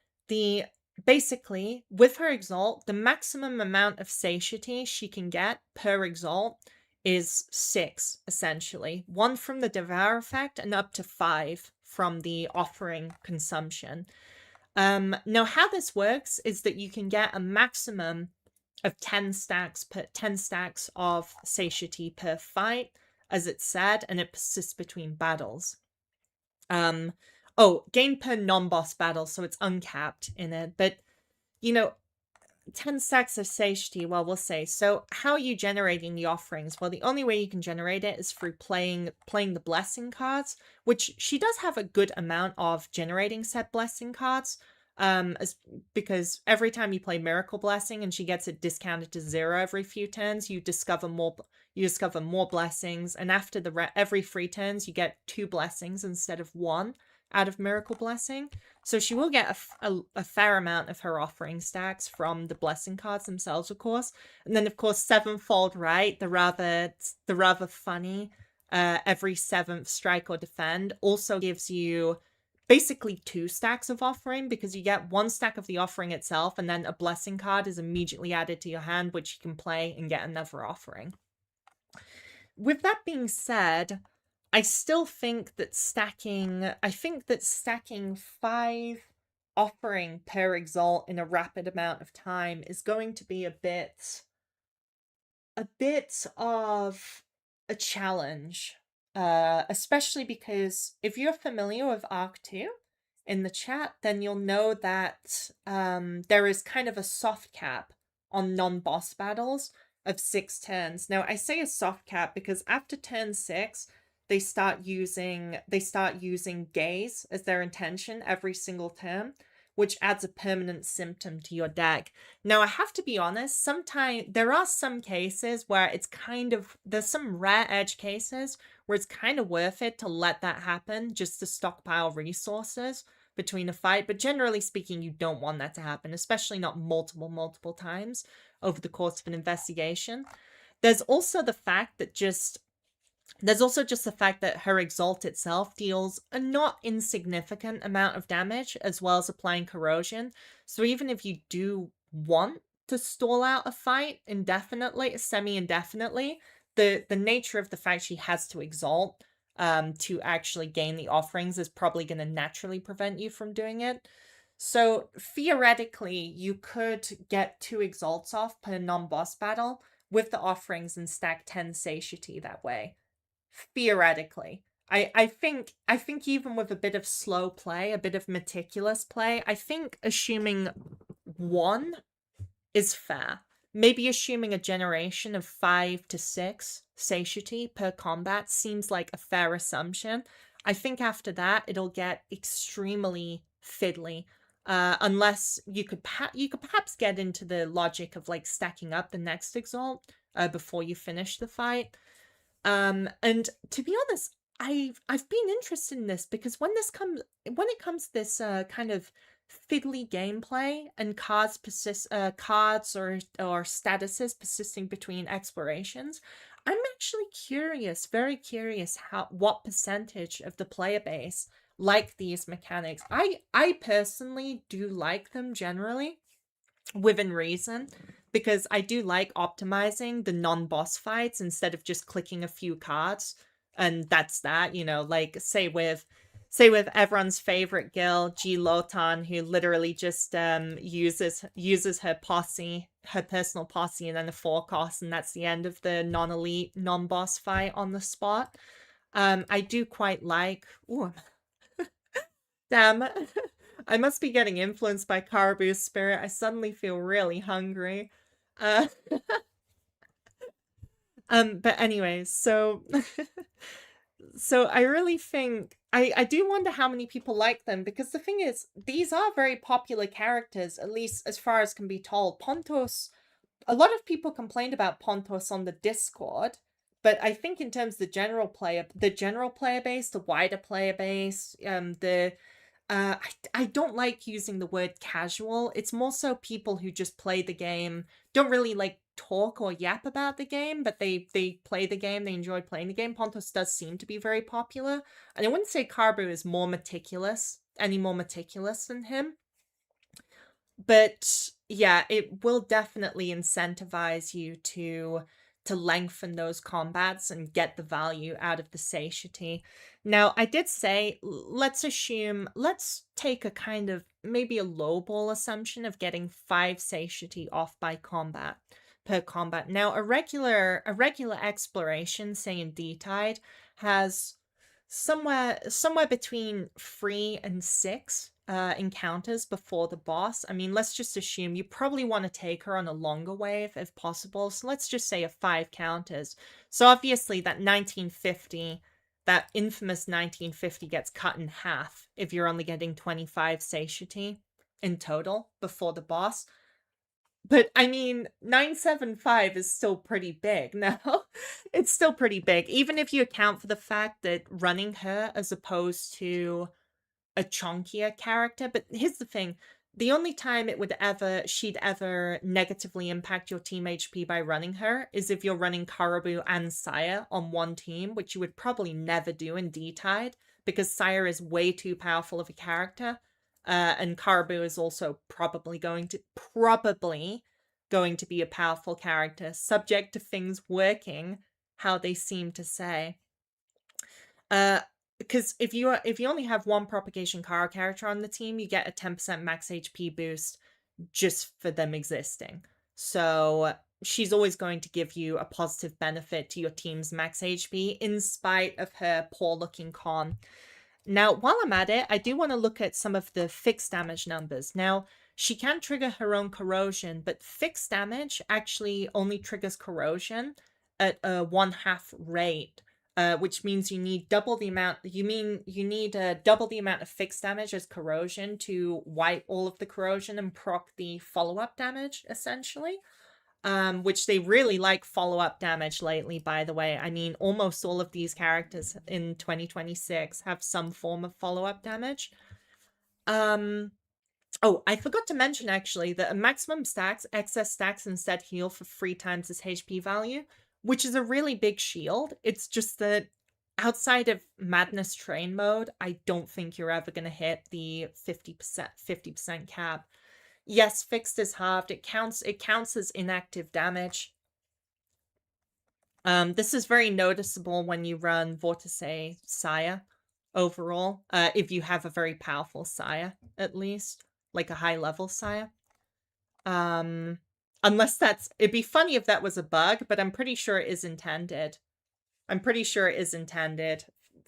basically with her exalt, the maximum amount of satiety she can get per exalt is 6, essentially. 1 from the devour effect and up to 5 from the offering consumption. Now how this works is that you can get a maximum of 10 stacks of satiety per fight, as it said, and it persists between battles. Gain per non-boss battle, so it's uncapped in it. But, 10 stacks of satiety, well, we'll say. So how are you generating the offerings? Well, the only way you can generate it is through playing the blessing cards, which she does have a good amount of generating said blessing cards. Because every time you play Miracle Blessing and she gets it discounted to 0 every few turns, you discover more blessings, and after every 3 turns you get 2 blessings instead of 1 out of Miracle Blessing. So she will get a fair amount of her offering stacks from the blessing cards themselves, of course. And then, of course, Sevenfold Right, the rather funny every 7th strike or defend, also gives you basically 2 stacks of offering, because you get 1 stack of the offering itself, and then a blessing card is immediately added to your hand, which you can play and get another offering. With that being said, I still think that stacking 5 offering per exalt in a rapid amount of time is going to be a bit of a challenge. Especially because if you're familiar with Arc 2 in the chat, then you'll know that there is kind of a soft cap on non-boss battles of 6 turns. Now, I say a soft cap because after turn 6, they start using gaze as their intention every single turn, which adds a permanent symptom to your deck. Now, I have to be honest, sometimes there are some cases where there's some rare edge cases where it's kind of worth it to let that happen just to stockpile resources between a fight. But generally speaking, you don't want that to happen, especially not multiple times over the course of an investigation. There's also just the fact that her exalt itself deals a not insignificant amount of damage, as well as applying corrosion. So even if you do want to stall out a fight semi-indefinitely, the nature of the fact she has to exalt to actually gain the offerings is probably going to naturally prevent you from doing it. So theoretically, you could get 2 exalts off per non-boss battle with the offerings and stack 10 satiety that way. Theoretically. I think even with a bit of slow play, a bit of meticulous play, I think assuming 1 is fair. Maybe assuming a generation of 5 to 6 satiety per combat seems like a fair assumption. I think after that, it'll get extremely fiddly. Unless you could perhaps get into the logic of like stacking up the next exalt before you finish the fight. And to be honest, I've been interested in this because when it comes to this kind of fiddly gameplay and cards or statuses persisting between explorations, I'm actually very curious what percentage of the player base like these mechanics. I personally do like them generally, within reason, because I do like optimizing the non-boss fights instead of just clicking a few cards and that's that, like say with everyone's favorite girl, G Lotan, who literally just uses her personal posse and then a 4-cost, and that's the end of the non-elite, non-boss fight on the spot. I do quite like... Ooh, damn. I must be getting influenced by Caraboo's spirit. I suddenly feel really hungry. But anyways, so so I really think I do wonder how many people like them, because the thing is, these are very popular characters, at least as far as can be told. Pontos, a lot of people complained about Pontos on the Discord, but I think in terms of the general player base, the wider player base, I don't like using the word casual. It's more so people who just play the game, don't really like talk or yap about the game, but they play the game, they enjoy playing the game. Pontos does seem to be very popular. And I wouldn't say Caraboo is any more meticulous than him. But yeah, it will definitely incentivize you to lengthen those combats and get the value out of the satiety. Now, I did say, let's take a kind of maybe a lowball assumption of getting 5 satiety off by combat per combat. Now, a regular exploration, say in D-Tide, has somewhere between 3 and 6 encounters before the boss. I mean, let's just assume you probably want to take her on a longer wave if possible. So let's just say 5 counters. So obviously that infamous 1950 gets cut in half if you're only getting 25 satiety in total before the boss. But I mean, 975 is still pretty big now. It's still pretty big, even if you account for the fact that running her as opposed to a chunkier character. But here's the thing. The only time she'd ever negatively impact your team HP by running her is if you're running Caraboo and Sire on one team, which you would probably never do in D-Tide, because Sire is way too powerful of a character. And Caraboo is also probably going to be a powerful character, subject to things working how they seem to say. Because if you only have one propagation Kara character on the team, you get a 10% max HP boost just for them existing. So she's always going to give you a positive benefit to your team's max HP in spite of her poor looking con. Now, while I'm at it, I do want to look at some of the fixed damage numbers. Now, she can trigger her own corrosion, but fixed damage actually only triggers corrosion at a 1/2 rate, which means you need double the amount. You need double the amount of fixed damage as corrosion to wipe all of the corrosion and proc the follow-up damage, essentially. Which they really like follow-up damage lately, by the way. I mean, almost all of these characters in 2026 have some form of follow-up damage. Oh, I forgot to mention, actually, that a maximum excess stacks instead heal for 3 times its HP value, which is a really big shield. It's just that outside of Madness Train mode, I don't think you're ever going to hit the 50% cap. Yes, fixed is halved. It counts as inactive damage. This is very noticeable when you run Vortice Sire overall. If you have a very powerful Sire, at least. Like a high level Sire. Unless it'd be funny if that was a bug, but I'm pretty sure it is intended.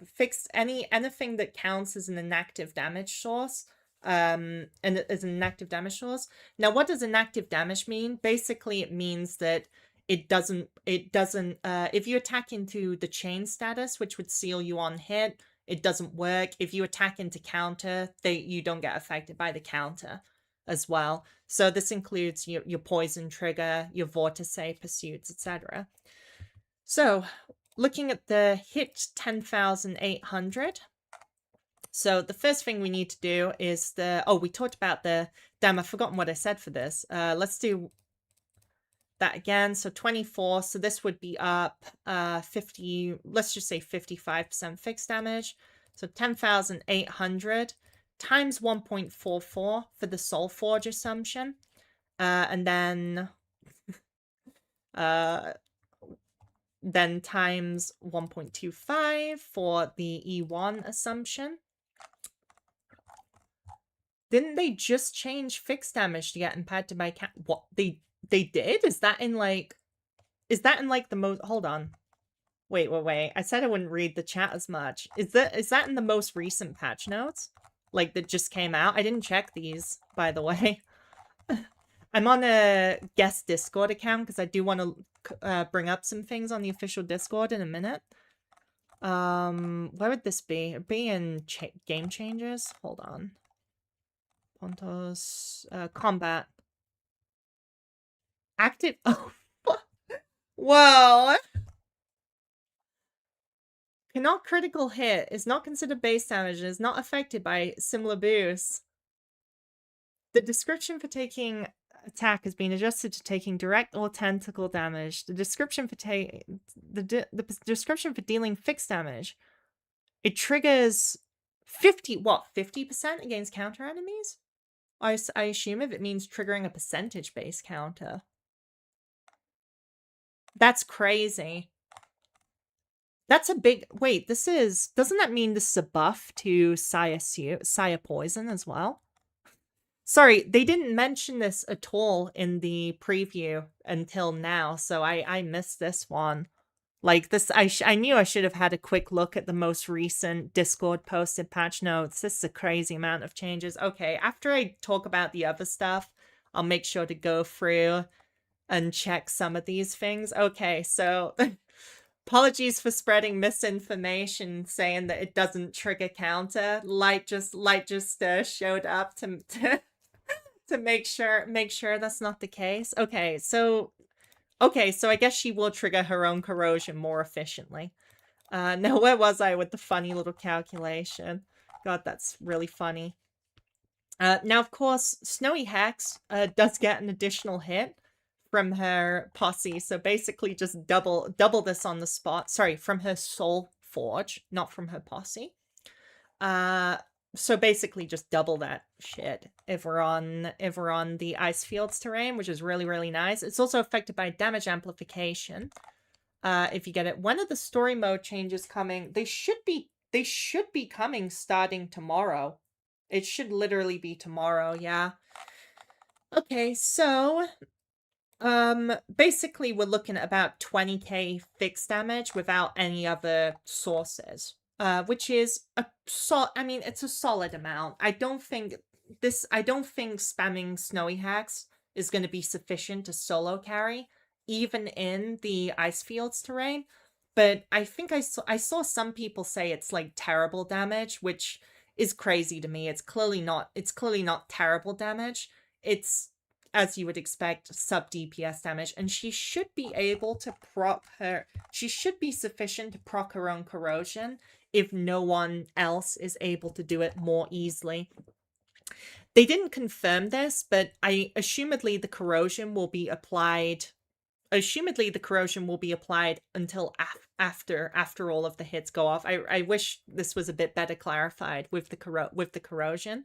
Fixed anything that counts as an inactive damage source. And as an inactive damage source. Now, what does inactive damage mean? Basically, it means that it doesn't, if you attack into the chain status, which would seal you on hit, it doesn't work. If you attack into counter, you don't get affected by the counter as well. So this includes your poison trigger, your vortice pursuits, etc. So, looking at the hit 10,800. So the first thing we need to do is we talked about damn, I've forgotten what I said for this. Let's do that again. So 24, so this would be up 50, let's just say 55% fixed damage. So 10,800 times 1.44 for the Soulforge assumption. And then times 1.25 for the E1 assumption. Didn't they just change fixed damage to get impacted by what they did? Is that in like the most, hold on. Wait. I said I wouldn't read the chat as much. Is that in the most recent patch notes? Like that just came out? I didn't check these, by the way. I'm on a guest Discord account because I do want to bring up some things on the official Discord in a minute. Where would this be? It'd be in game changes. Hold on. Pontos, combat. Active. Oh, whoa. Cannot critical hit. Is not considered base damage and is not affected by similar boosts. The description for taking attack has been adjusted to taking direct or tentacle damage. The description for the description for dealing fixed damage. It triggers 50% against counter enemies? I assume if it means triggering a percentage-based counter. That's crazy. That's a big... Wait, this is... Doesn't that mean this is a buff to Sire Poison as well? Sorry, they didn't mention this at all in the preview until now, so I missed this one. Like, this, I knew I should have had a quick look at the most recent Discord posted patch notes. This is a crazy amount of changes. Okay, after I talk about the other stuff, I'll make sure to go through and check some of these things. Okay, so apologies for spreading misinformation saying that it doesn't trigger counter. Light just showed up to to make sure that's not the case. Okay, so I guess she will trigger her own corrosion more efficiently. Now, where was I with the funny little calculation? God, that's really funny. Now, of course, Snowy Hex does get an additional hit from her posse, so basically just double this on the spot. Sorry, from her Soulforge, not from her posse. So basically just double that shit if we're on the ice fields terrain, which is really, really nice. It's also affected by damage amplification. If you get it. When are the story mode changes coming? They should be coming starting tomorrow. It should literally be tomorrow, yeah. Okay, so basically we're looking at about 20k fixed damage without any other sources. Which is it's a solid amount. I don't think spamming Snowy Hex is going to be sufficient to solo carry, even in the ice fields terrain. But I think I saw some people say it's like terrible damage, which is crazy to me. It's clearly not terrible damage. It's, as you would expect, sub DPS damage, and she should be able to she should be sufficient to proc her own corrosion if no one else is able to do it more easily. They didn't confirm this, but assumedly the corrosion will be applied until after all of the hits go off. I wish this was a bit better clarified with the corrosion.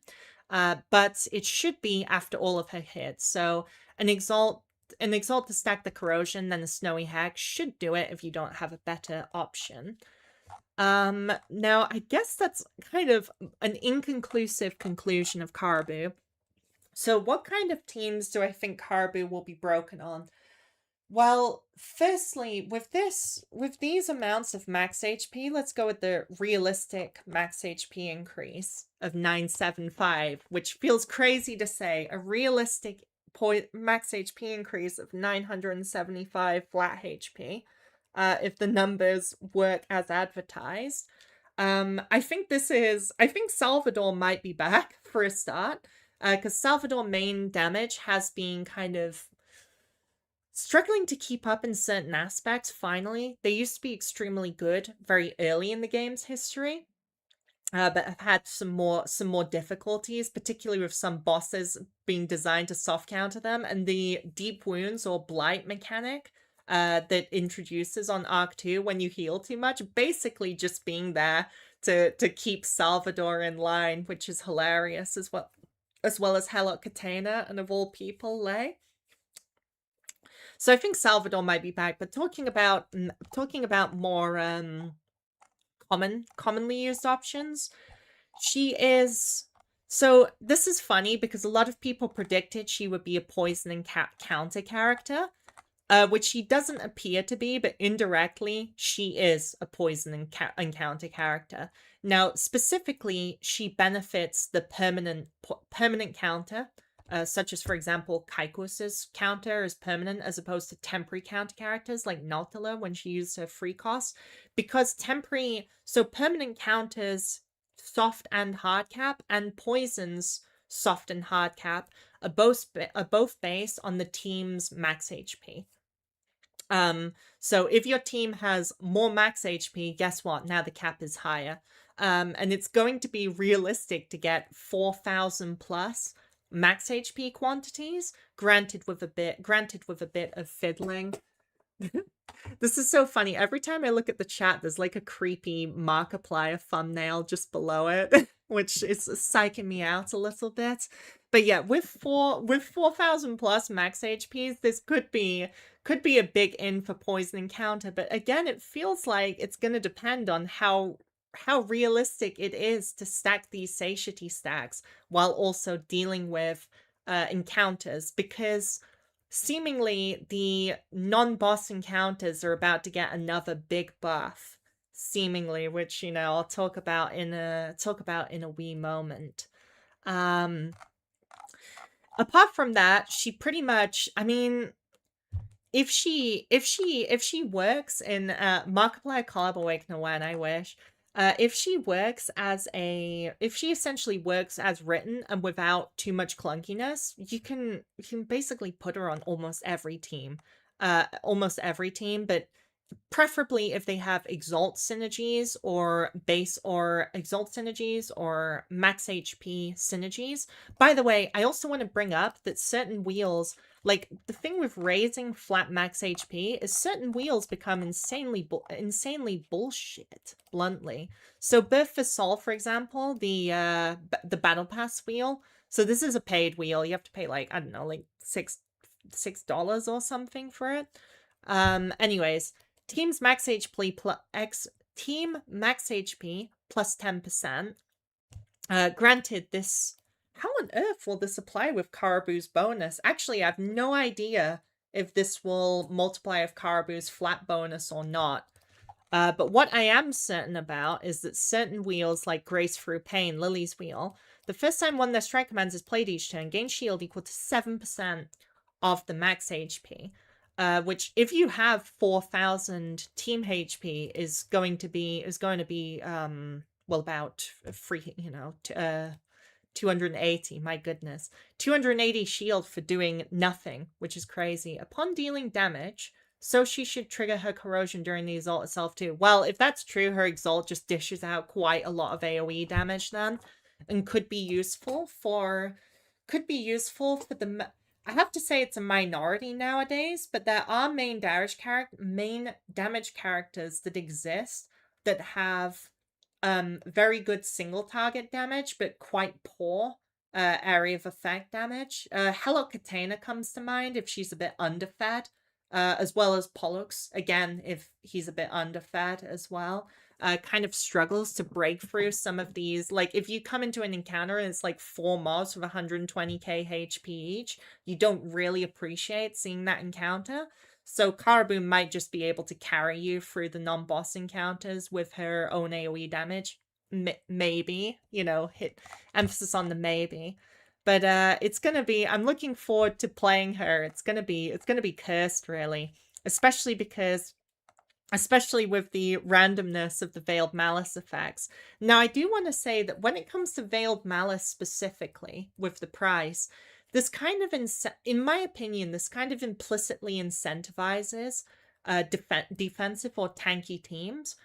But it should be after all of her hits. So an exalt to stack the corrosion, then the Snowy Hex should do it if you don't have a better option. Now I guess that's kind of an inconclusive conclusion of Caraboo. So what kind of teams do I think Caraboo will be broken on? Well, firstly, with these amounts of max HP, let's go with the realistic max HP increase of 975, which feels crazy to say. A realistic max HP increase of 975 flat HP, if the numbers work as advertised. I think Salvador might be back for a start, because Salvador main damage has been kind of struggling to keep up in certain aspects, finally. They used to be extremely good very early in the game's history, but have had some more difficulties, particularly with some bosses being designed to soft counter them, and the deep wounds or blight mechanic that introduces on Arc 2 when you heal too much, basically just being there to keep Salvador in line, which is hilarious, as well as Hello Katana and of all people, Lei. So I think Salvador might be back, but talking about more commonly used options, she is... So this is funny because a lot of people predicted she would be a poison and counter character, which she doesn't appear to be, but indirectly she is a poison and counter character. Now, specifically, she benefits the permanent counter, such as, for example, Kaikos's counter is permanent as opposed to temporary counter characters like Nautila when she used her free cost. Because permanent counters, soft and hard cap, and poisons, soft and hard cap, are both based on the team's max HP. So if your team has more max HP, guess what? Now the cap is higher. And it's going to be realistic to get 4,000 plus max HP quantities, granted with a bit of fiddling. This is so funny. Every time I look at the chat, there's like a creepy Markiplier thumbnail just below it, which is psyching me out a little bit. But yeah, with 4,000 plus max HPs, this could be a big in for poison encounter. But again, it feels like it's going to depend on how realistic it is to stack these satiety stacks while also dealing with encounters, because seemingly the non-boss encounters are about to get another big buff, seemingly, which, you know, I'll talk about in a wee moment. Apart from that, she pretty much, I mean, if she works in Markiplier Collab Awakener when I wish, if she essentially works as written and without too much clunkiness, you can basically put her on almost every team. But preferably if they have Exalt synergies or base or Exalt synergies or max HP synergies. By the way, I also want to bring up that certain wheels, like the thing with raising flat max HP is certain wheels become insanely bullshit, bluntly. So Birth for Soul, for example, the Battle Pass wheel. So this is a paid wheel. You have to pay like, I don't know, like $6 or something for it. Anyways, team max HP plus 10%. Granted, this, how on earth will this apply with Caraboo's bonus? Actually, I have no idea if this will multiply with Caraboo's flat bonus or not. But what I am certain about is that certain wheels, like Grace Through Pain, Lily's wheel, the first time one of their strike commands is played each turn, gain shield equal to 7% of the max HP. Which, if you have 4,000 team HP, is going to be well, about 280. My goodness, 280 shield for doing nothing, which is crazy. Upon dealing damage, so she should trigger her corrosion during the exalt itself too. Well, if that's true, her exalt just dishes out quite a lot of AoE damage then, and could be useful for the. I have to say it's a minority nowadays, but there are main damage characters that exist that have very good single target damage, but quite poor area of effect damage. Hello Katana comes to mind if she's a bit underfed, as well as Pollux, again, if he's a bit underfed as well. Kind of struggles to break through some of these. Like, if you come into an encounter and it's like 4 mobs with 120k HP each, you don't really appreciate seeing that encounter. So Caraboo might just be able to carry you through the non-boss encounters with her own AoE damage. Maybe, hit emphasis on the maybe. But it's gonna be, I'm looking forward to playing her. It's gonna be cursed, really. Especially with the randomness of the Veiled Malice effects. Now, I do want to say that when it comes to Veiled Malice specifically, with the price, this kind of, in my opinion, this kind of implicitly incentivizes defensive or tanky teams.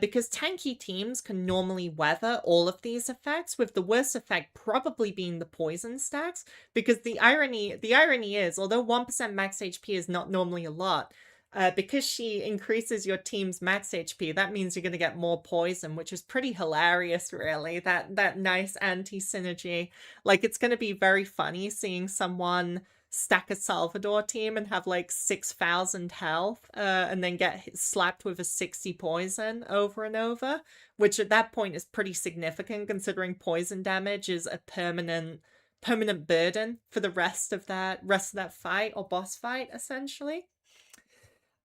Because tanky teams can normally weather all of these effects, with the worst effect probably being the poison stacks. Because the irony is, although 1% max HP is not normally a lot, because she increases your team's max HP, that means you're going to get more poison, which is pretty hilarious, really. That nice anti-synergy. Like, it's going to be very funny seeing someone stack a Salvador team and have like 6,000 health, and then get slapped with a 60 poison over and over, which at that point is pretty significant, considering poison damage is a permanent burden for the rest of that fight or boss fight, essentially.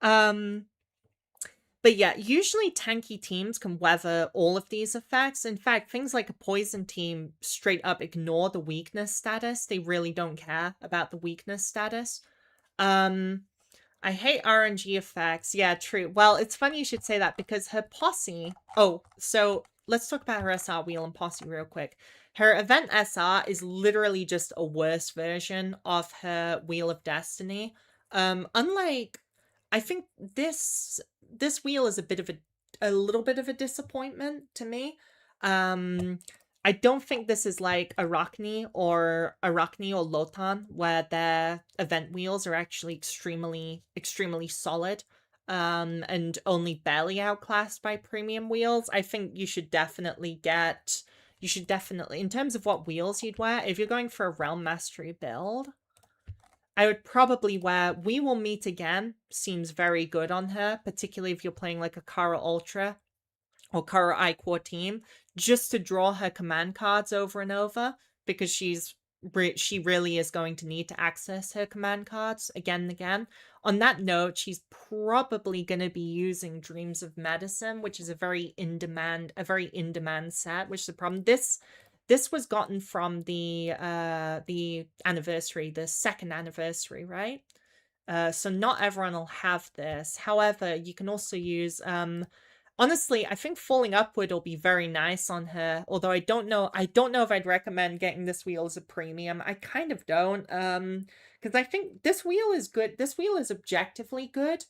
But yeah, usually tanky teams can weather all of these effects. In fact, things like a poison team straight up ignore the weakness status. They really don't care about the weakness status. I hate RNG effects. Yeah, true. Well, it's funny you should say that, because her posse... Oh, so let's talk about her SR wheel and posse real quick. Her event SR is literally just a worse version of her Wheel of Destiny. Unlike... I think this wheel is a little bit of a disappointment to me. I don't think this is like Arachne or Lotan, where their event wheels are actually extremely solid, and only barely outclassed by premium wheels. I think you should definitely in terms of what wheels you'd wear, if you're going for a Realm Mastery build, I would probably wear We Will Meet Again. Seems very good on her, particularly if you're playing like a Kara Ultra or Kara iQuar team, just to draw her command cards over and over, because she really is going to need to access her command cards again and again. On that note, she's probably going to be using Dreams of Medicine, which is a very in demand set, which is the problem. This was gotten from the anniversary, the second anniversary, right? So not everyone will have this. However, you can also use honestly, I think Falling Upward will be very nice on her. Although I don't know if I'd recommend getting this wheel as a premium. I kind of don't. Because I think this wheel is good. This wheel is objectively good,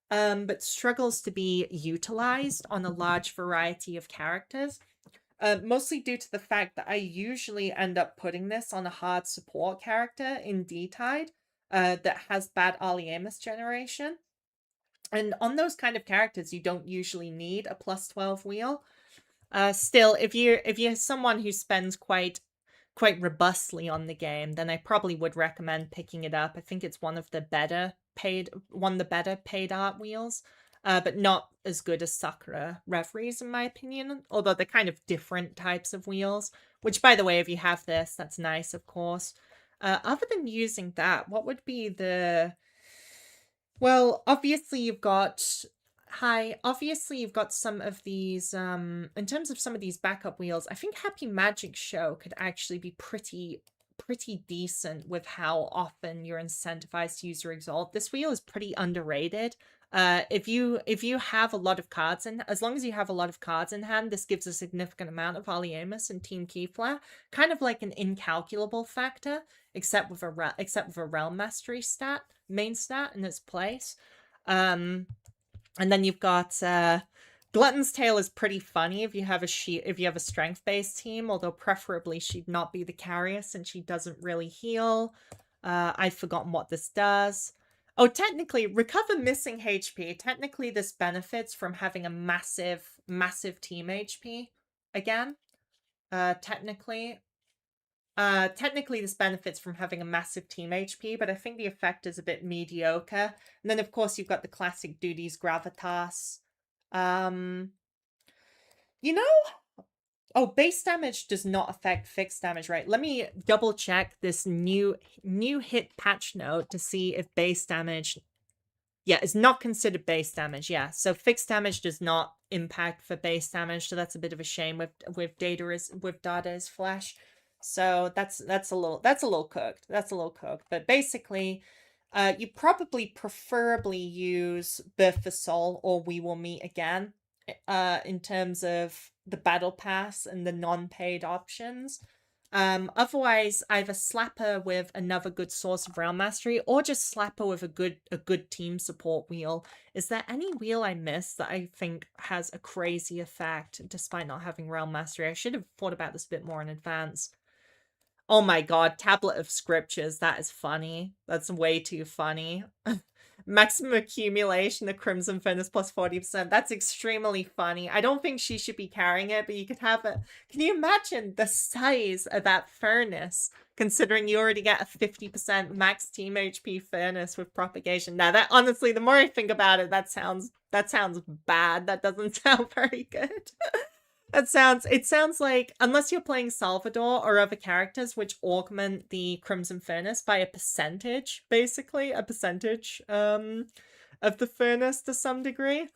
but struggles to be utilized on a large variety of characters. Mostly due to the fact that I usually end up putting this on a hard support character in D-Tide that has bad Aliemus generation. And on those kind of characters, you don't usually need a plus 12 wheel. Still, if you're someone who spends quite robustly on the game, then I probably would recommend picking it up. I think it's one of the better paid art wheels, but not as good as Sakura Reveries in my opinion. Although they're kind of different types of wheels. Which, by the way, if you have this, that's nice, of course. Other than using that, what would be the... Well, obviously you've got some of these in terms of some of these backup wheels, I think Happy Magic Show could actually be pretty decent with how often you're incentivized to use your Exalt. This wheel is pretty underrated. If you have a lot of cards as long as you have a lot of cards in hand, this gives a significant amount of Aliemus and Team Keyflare, kind of like an incalculable factor, except with a Realm Mastery main stat in its place. And then you've got Glutton's Tale is pretty funny if you have a strength-based team, although preferably she'd not be the carrier since she doesn't really heal. I've forgotten what this does. Oh, technically, recover missing HP. Technically, this benefits from having a massive team HP again. Technically, this benefits from having a massive team HP, but I think the effect is a bit mediocre. And then, of course, you've got the classic Duties Gravitas. You know... Oh, base damage does not affect fixed damage, right? Let me double check this new hit patch note to see if base damage... Yeah, it's not considered base damage, yeah. So fixed damage does not impact for base damage, so that's a bit of a shame with Data's Flash. So that's a little cooked. But basically, you probably preferably use Birth for Soul or We Will Meet Again in terms of the battle pass and the non-paid options. Otherwise, either slap her with another good source of Realm Mastery, or just slap her with a good team support wheel. Is there any wheel I missed that I think has a crazy effect despite not having Realm Mastery? I should have thought about this a bit more in advance. Oh my god, Tablet of Scriptures, that is funny. That's way too funny. Maximum accumulation of Crimson Furnace plus 40%. That's extremely funny. I don't think she should be carrying it, but you could have it. Can you imagine the size of that furnace, considering you already get a 50% max team HP furnace with propagation? Now, that honestly, the more I think about it, that sounds bad. That doesn't sound very good. It sounds like, unless you're playing Salvador or other characters which augment the Crimson Furnace by a percentage, basically, a percentage of the furnace to some degree,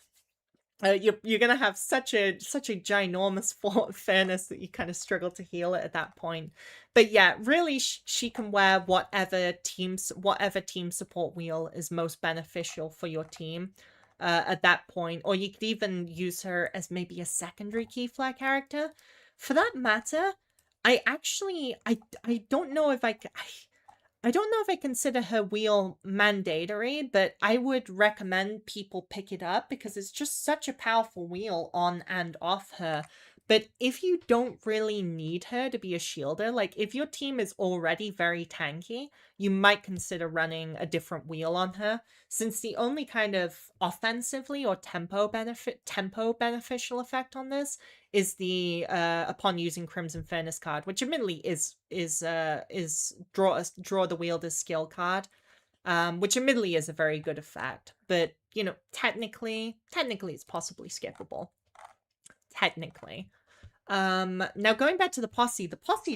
you're gonna have such a ginormous furnace that you kind of struggle to heal it at that point. But yeah, really, she can wear whatever team support wheel is most beneficial for your team. At that point, or you could even use her as maybe a secondary Keyflare character. For that matter, I don't know if I don't know if I consider her wheel mandatory, but I would recommend people pick it up because it's just such a powerful wheel on and off her. But if you don't really need her to be a shielder, like if your team is already very tanky, you might consider running a different wheel on her, since the only kind of offensively or tempo beneficial effect on this is the upon using Crimson Furnace card, which admittedly is draw the wielder's skill card, which admittedly is a very good effect, but you know, technically it's possibly skippable. Technically. Now going back to the posse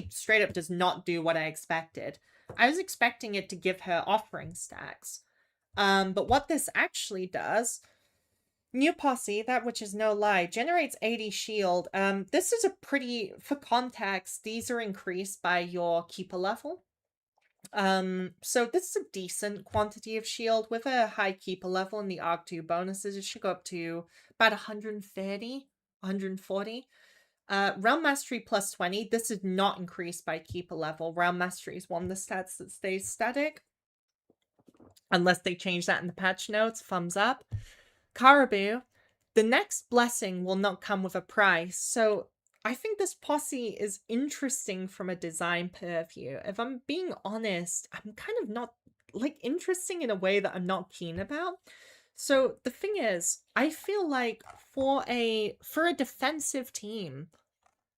straight up does not do what I expected. I was expecting it to give her offering stacks. But what this actually does, new posse, that which is no lie, generates 80 shield. This is a pretty, for context, these are increased by your keeper level. So this is a decent quantity of shield with a high keeper level and the ARC2 bonuses. It should go up to about 130, 140. Realm Mastery plus 20. This is not increased by keeper level. Realm Mastery is one of the stats that stays static. Unless they change that in the patch notes. Thumbs up. Caraboo. The next blessing will not come with a price. So I think this posse is interesting from a design purview. If I'm being honest, I'm kind of not, like, interesting in a way that I'm not keen about. So the thing is, I feel like for a defensive team,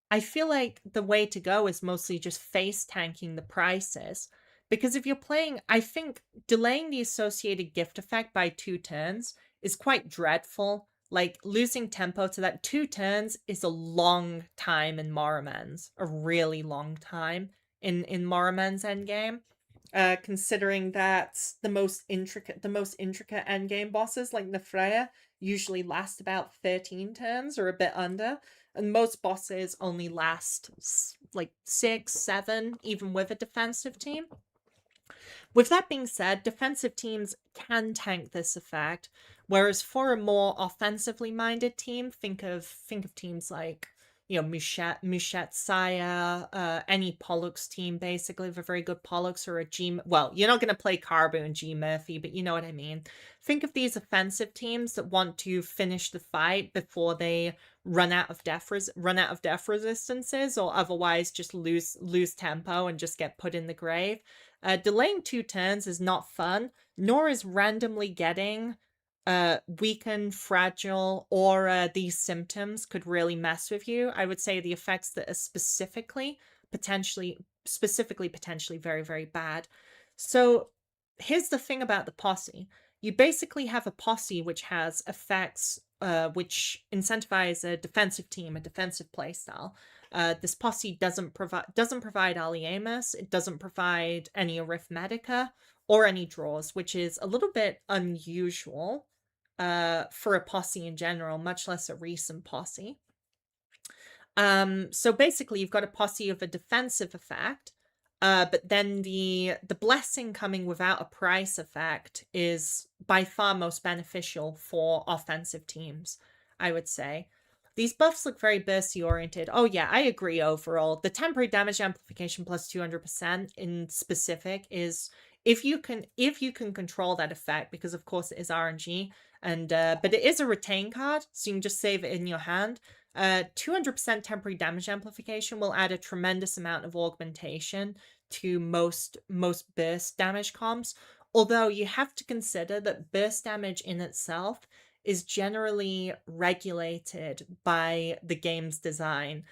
I feel like the way to go is mostly just face tanking the prices. Because if you're playing, I think delaying the associated gift effect by 2 turns is quite dreadful. Like, losing tempo to that 2 turns is a long time in Morimens. A really long time in Morimens endgame. Considering that the most intricate endgame bosses, like Nefreya, usually last about 13 turns or a bit under. And most bosses only last like 6, 7, even with a defensive team. With that being said, defensive teams can tank this effect, whereas for a more offensively minded team, think of teams like, you know, Mushet Saya, any Pollux team, basically, with a very good Pollux or a G... Well, you're not going to play Caraboo and G Murphy, but you know what I mean. Think of these offensive teams that want to finish the fight before they run out of death resistances, or otherwise just lose tempo and just get put in the grave. Delaying 2 turns is not fun, nor is randomly getting weaken, fragile, or these symptoms could really mess with you. I would say the effects that are specifically potentially very, very bad. So here's the thing about the posse. You basically have a posse which has effects which incentivize a defensive team, a defensive playstyle. This posse doesn't provide Aliemus, it doesn't provide any Arithmetica or any draws, which is a little bit unusual for a posse in general, much less a recent posse. So basically you've got a posse of a defensive effect, but then the blessing coming without a price effect is by far most beneficial for offensive teams, I would say. These buffs look very bursty oriented. Oh yeah, I agree overall. The temporary damage amplification plus 200% in specific is, if you can control that effect, because of course it is RNG, and but it is a retain card, so you can just save it in your hand. 200% temporary damage amplification will add a tremendous amount of augmentation to most burst damage comps, although you have to consider that burst damage in itself is generally regulated by the game's design.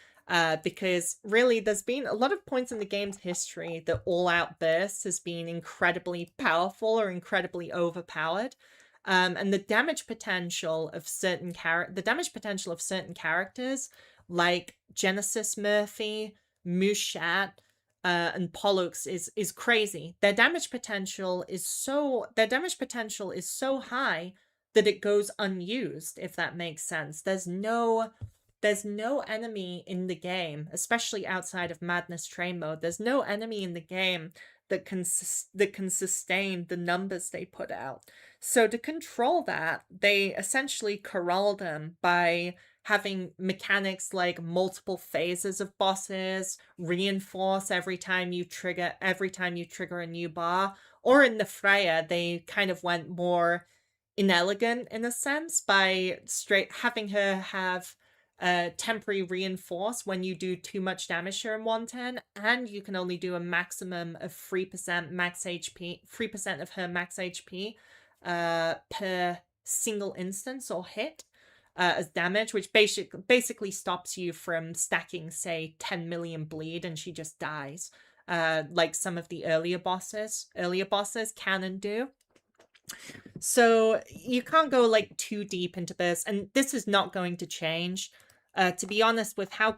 Because really there's been a lot of points in the game's history that all-out burst has been incredibly powerful or incredibly overpowered. And the damage potential of certain characters like Genesis Murphy, Mushat, and Pollux is crazy. Their damage potential is so high that it goes unused, if that makes sense. There's no enemy in the game, especially outside of Madness Train mode. There's no enemy in the game that can sustain the numbers they put out. So to control that, they essentially corral them by having mechanics like multiple phases of bosses, reinforce every time you trigger a new bar, or in the Freya, they kind of went more inelegant in a sense by having her have temporary reinforce when you do too much damage to her in one turn, and you can only do a maximum of 3% max HP, 3% of her max HP per single instance or hit as damage, which basically stops you from stacking, say, 10 million bleed and she just dies, like some of the earlier bosses can and do. So you can't go like too deep into this, and this is not going to change. To be honest, with how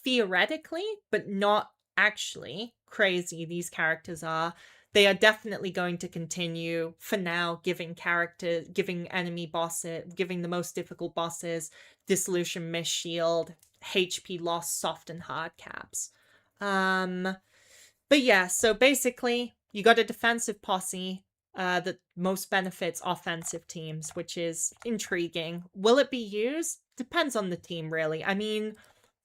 theoretically, but not actually crazy these characters are, they are definitely going to continue for now, giving enemy bosses, giving the most difficult bosses dissolution, miss, shield, HP loss, soft and hard caps. But yeah, so basically you got a defensive posse that most benefits offensive teams, which is intriguing. Will it be used? Depends on the team, really. I mean,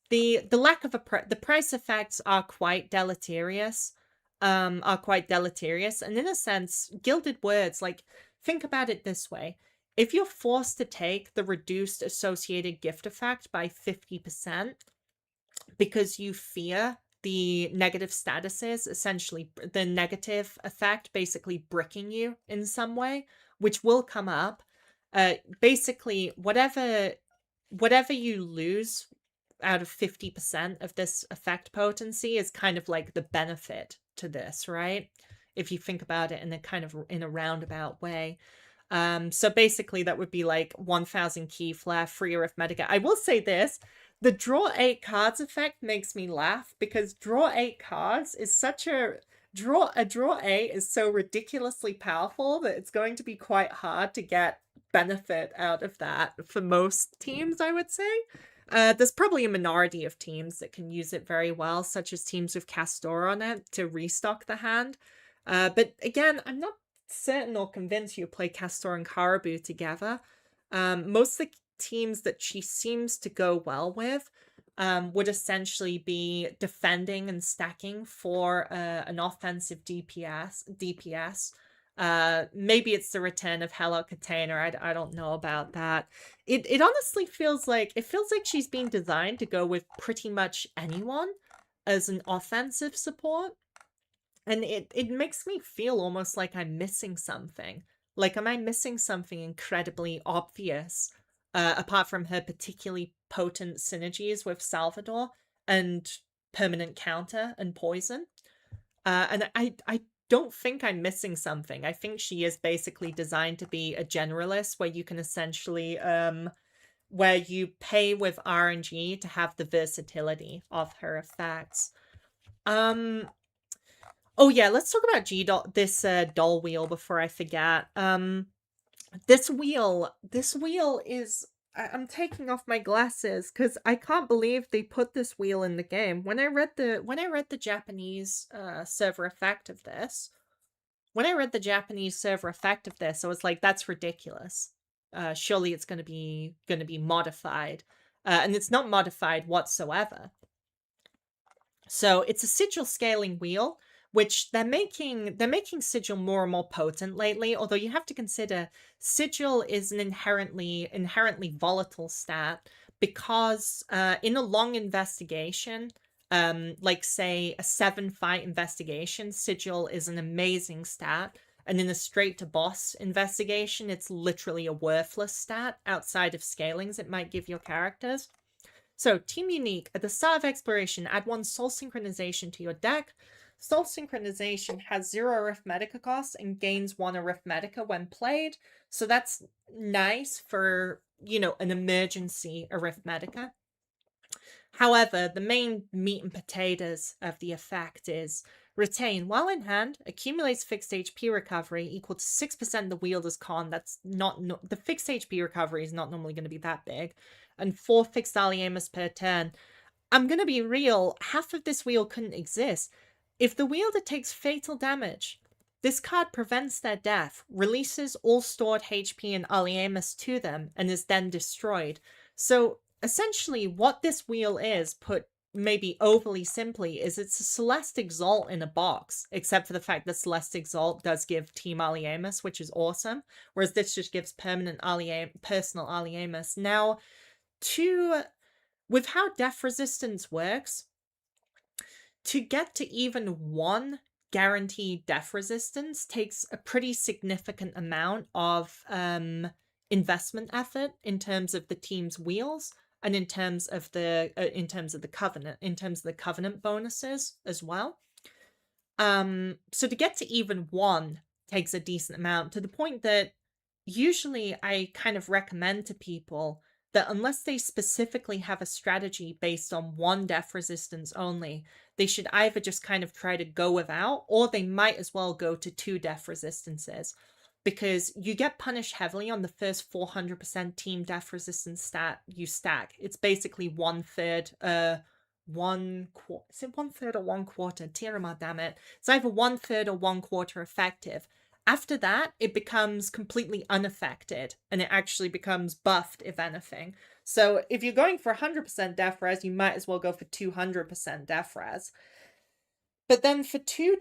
the lack of the price effects are quite deleterious. And in a sense, Gilded Words, like, think about it this way. If you're forced to take the reduced associated gift effect by 50% because you fear the negative statuses, essentially the negative effect basically bricking you in some way, which will come up. Basically, whatever you lose out of 50% of this effect potency is kind of like the benefit to this, right? If you think about it in a roundabout way. So basically that would be like 1000 key flare, free arithmetica. I will say this, the draw 8 cards effect makes me laugh because draw 8 cards is such a draw 8 is so ridiculously powerful that it's going to be quite hard to get benefit out of that for most teams, I would say. There's probably a minority of teams that can use it very well, such as teams with Castor on it to restock the hand. But again, I'm not certain or convinced you play Castor and Caraboo together. Most of the teams that she seems to go well with would essentially be defending and stacking for an offensive DPS. Maybe it's the return of Hello Container. I don't know about that. It honestly feels like she's been designed to go with pretty much anyone as an offensive support. And it makes me feel almost like I'm missing something. Like, am I missing something incredibly obvious, apart from her particularly potent synergies with Salvador and permanent counter and poison? And I don't think I'm missing something. I think she is basically designed to be a generalist where you can essentially, where you pay with RNG to have the versatility of her effects. Oh yeah, let's talk about this doll wheel before I forget. This wheel is, I'm taking off my glasses because I can't believe they put this wheel in the game. When I read the Japanese server effect of this, I was like, that's ridiculous. Surely it's gonna be modified, and it's not modified whatsoever. So it's a sigil scaling wheel, which they're making sigil more and more potent lately, although you have to consider sigil is an inherently volatile stat because in a long investigation, like say a 7-fight investigation, sigil is an amazing stat, and in a straight to boss investigation, it's literally a worthless stat outside of scalings it might give your characters. So, Team Unique, at the start of exploration, add 1 Soul Synchronization to your deck. Soul Synchronization has 0 Arithmetica cost and gains 1 Arithmetica when played. So that's nice for, an emergency Arithmetica. However, the main meat and potatoes of the effect is retain while in hand, accumulates fixed HP recovery equal to 6% of the wielder's con. That's not, the fixed HP recovery is not normally going to be that big. And 4 fixed Aliemus per turn. I'm going to be real, half of this wheel couldn't exist. If the wielder takes fatal damage, this card prevents their death, releases all stored HP and Aliemus to them, and is then destroyed. So essentially what this wheel is, put maybe overly simply, is it's a Celeste Exalt in a box, except for the fact that Celeste Exalt does give Team Aliemus, which is awesome, whereas this just gives permanent personal Aliemus. Now, with how def resistance works, to get to even 1 guaranteed def resistance takes a pretty significant amount of investment effort in terms of the team's wheels and in terms of the covenant bonuses as well. So to get to even 1 takes a decent amount, to the point that usually I kind of recommend to people that unless they specifically have a strategy based on 1 def resistance only, they should either just kind of try to go without, or they might as well go to 2 def resistances, because you get punished heavily on the first 400% team def resistance stat you stack. It's basically 1/3, is it 1/3 or 1/4? Tirama, damn it. It's either 1/3 or 1/4 effective. After that, it becomes completely unaffected, and it actually becomes buffed, if anything. So if you're going for 100% def res, you might as well go for 200% def res. But then for 2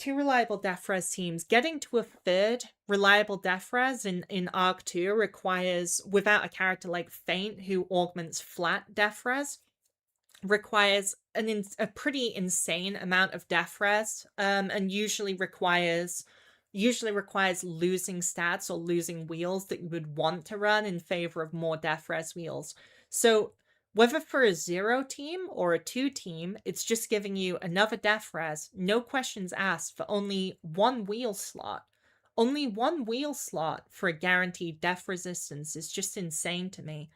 reliable def res teams, getting to a 3rd reliable def res in Arc 2 requires, without a character like Feint, who augments flat def res, requires a pretty insane amount of def res, and usually requires losing stats or losing wheels that you would want to run in favor of more def res wheels. So whether for a 0 team or a 2 team, it's just giving you another def res, no questions asked, for only 1 wheel slot. Only 1 wheel slot for a guaranteed def resistance is just insane to me.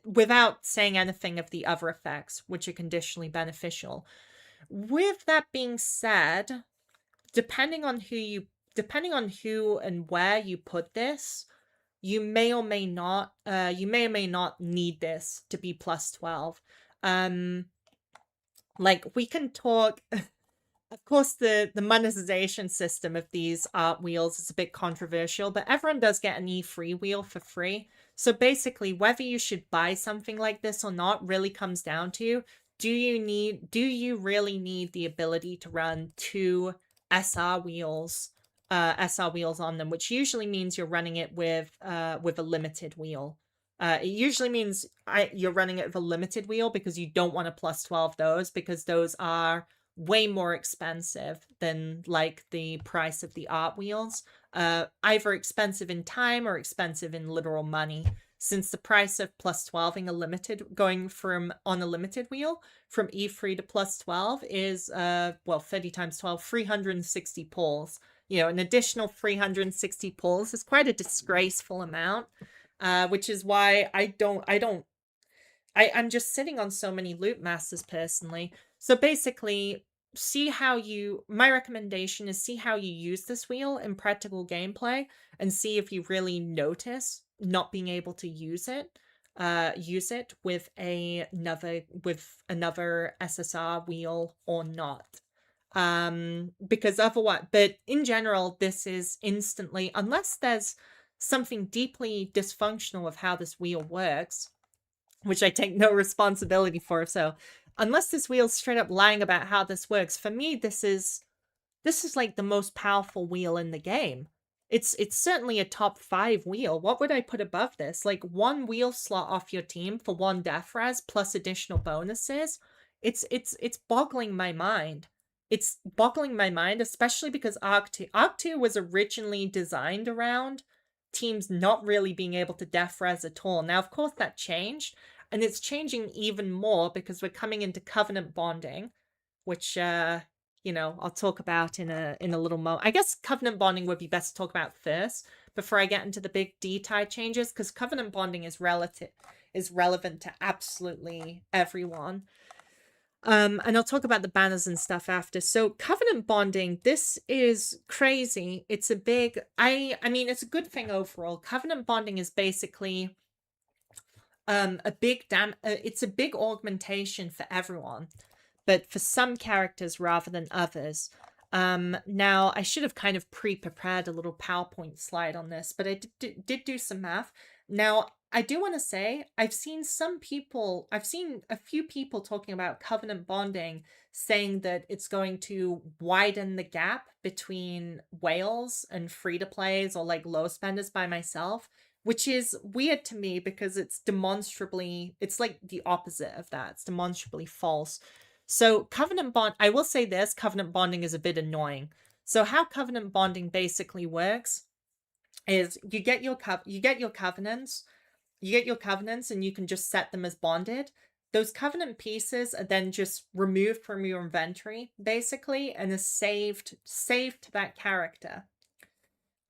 Without saying anything of the other effects, which are conditionally beneficial. With that being said, depending on who and where you put this, you may or may not need this to be plus 12. Like, we can talk. Of course, the monetization system of these art wheels is a bit controversial, but everyone does get an E3 wheel for free. So basically, whether you should buy something like this or not really comes down to, do you really need the ability to run 2 SR wheels on them, which usually means you're running it with a limited wheel. It usually means you're running it with a limited wheel because you don't want to plus 12 those, because those are way more expensive than like the price of the art wheels. Either expensive in time or expensive in literal money, since the price of plus 12ing going from on a limited wheel from E3 to plus 12 is 30 times 12, 360 pulls. An additional 360 pulls is quite a disgraceful amount, which is why I'm just sitting on so many loot masters personally. So basically, my recommendation is see how you use this wheel in practical gameplay, and see if you really notice not being able to use it with another SSR wheel or not. Because otherwise, but in general, this is instantly, unless there's something deeply dysfunctional of how this wheel works, which I take no responsibility for. So unless this wheel's straight up lying about how this works, for me, this is like the most powerful wheel in the game. It's certainly a top 5 wheel. What would I put above this? Like 1 wheel slot off your team for 1 def res plus additional bonuses. It's boggling my mind. It's boggling my mind, especially because Arc 2 was originally designed around teams not really being able to def res at all. Now, of course, that changed, and it's changing even more because we're coming into covenant bonding, which I'll talk about in a little moment. I guess covenant bonding would be best to talk about first before I get into the big D-tide changes, because covenant bonding is relevant to absolutely everyone. And I'll talk about the banners and stuff after. So covenant bonding, this is crazy. It's a big, it's a good thing overall. Covenant bonding is basically it's a big augmentation for everyone, but for some characters rather than others. Now, I should have kind of pre-prepared a little PowerPoint slide on this, but I did do some math. Now, I do want to say, I've seen a few people talking about covenant bonding, saying that it's going to widen the gap between whales and free-to-plays or like low spenders by myself, which is weird to me because it's like the opposite of that. It's demonstrably false. So covenant bond, I will say this, covenant bonding is a bit annoying. So how covenant bonding basically works is you get your covenants, and you can just set them as bonded. Those covenant pieces are then just removed from your inventory, basically, and is saved to that character.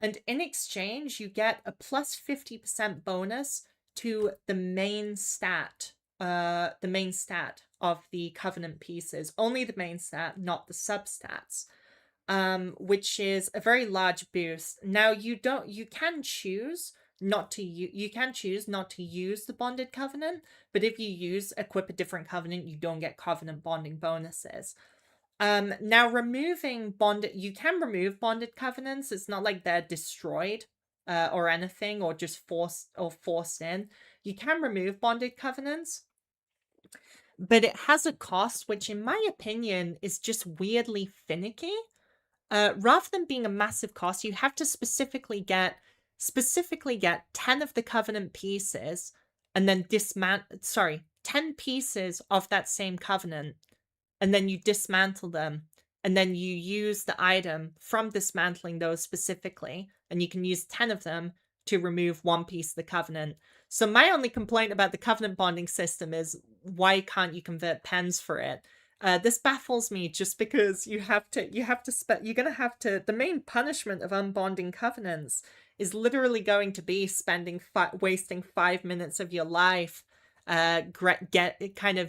And in exchange, you get a plus 50% bonus to the main stat of the covenant pieces. Only the main stat, not the substats. Which is a very large boost. Now you can choose not to use the bonded covenant, but if you equip a different covenant, you don't get covenant bonding bonuses. Now you can remove bonded covenants. It's not like they're destroyed or anything, or just forced in. You can remove bonded covenants, but it has a cost, which in my opinion is just weirdly finicky. Rather than being a massive cost, you have to specifically get 10 of the covenant pieces, and then 10 pieces of that same covenant, and then you dismantle them, and then you use the item from dismantling those specifically, and you can use 10 of them to remove one piece of the covenant. So my only complaint about the covenant bonding system is, why can't you convert pens for it? This baffles me, just because the main punishment of unbonding covenants is literally going to be wasting 5 minutes of your life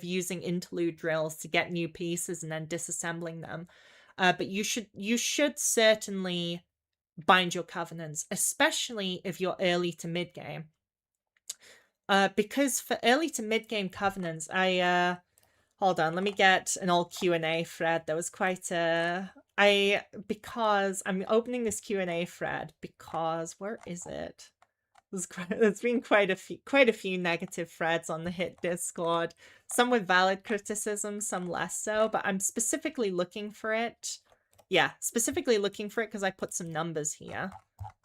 using interlude drills to get new pieces and then disassembling them. But you should certainly bind your covenants, especially if you're early to mid game. Because for early to mid game covenants, hold on, let me get an old Q&A thread. That was because I'm opening this Q&A thread because, where is it? There's been quite a few negative threads on the Hit Discord. Some with valid criticism, some less so, but I'm specifically looking for it. Yeah, specifically looking for it because I put some numbers here.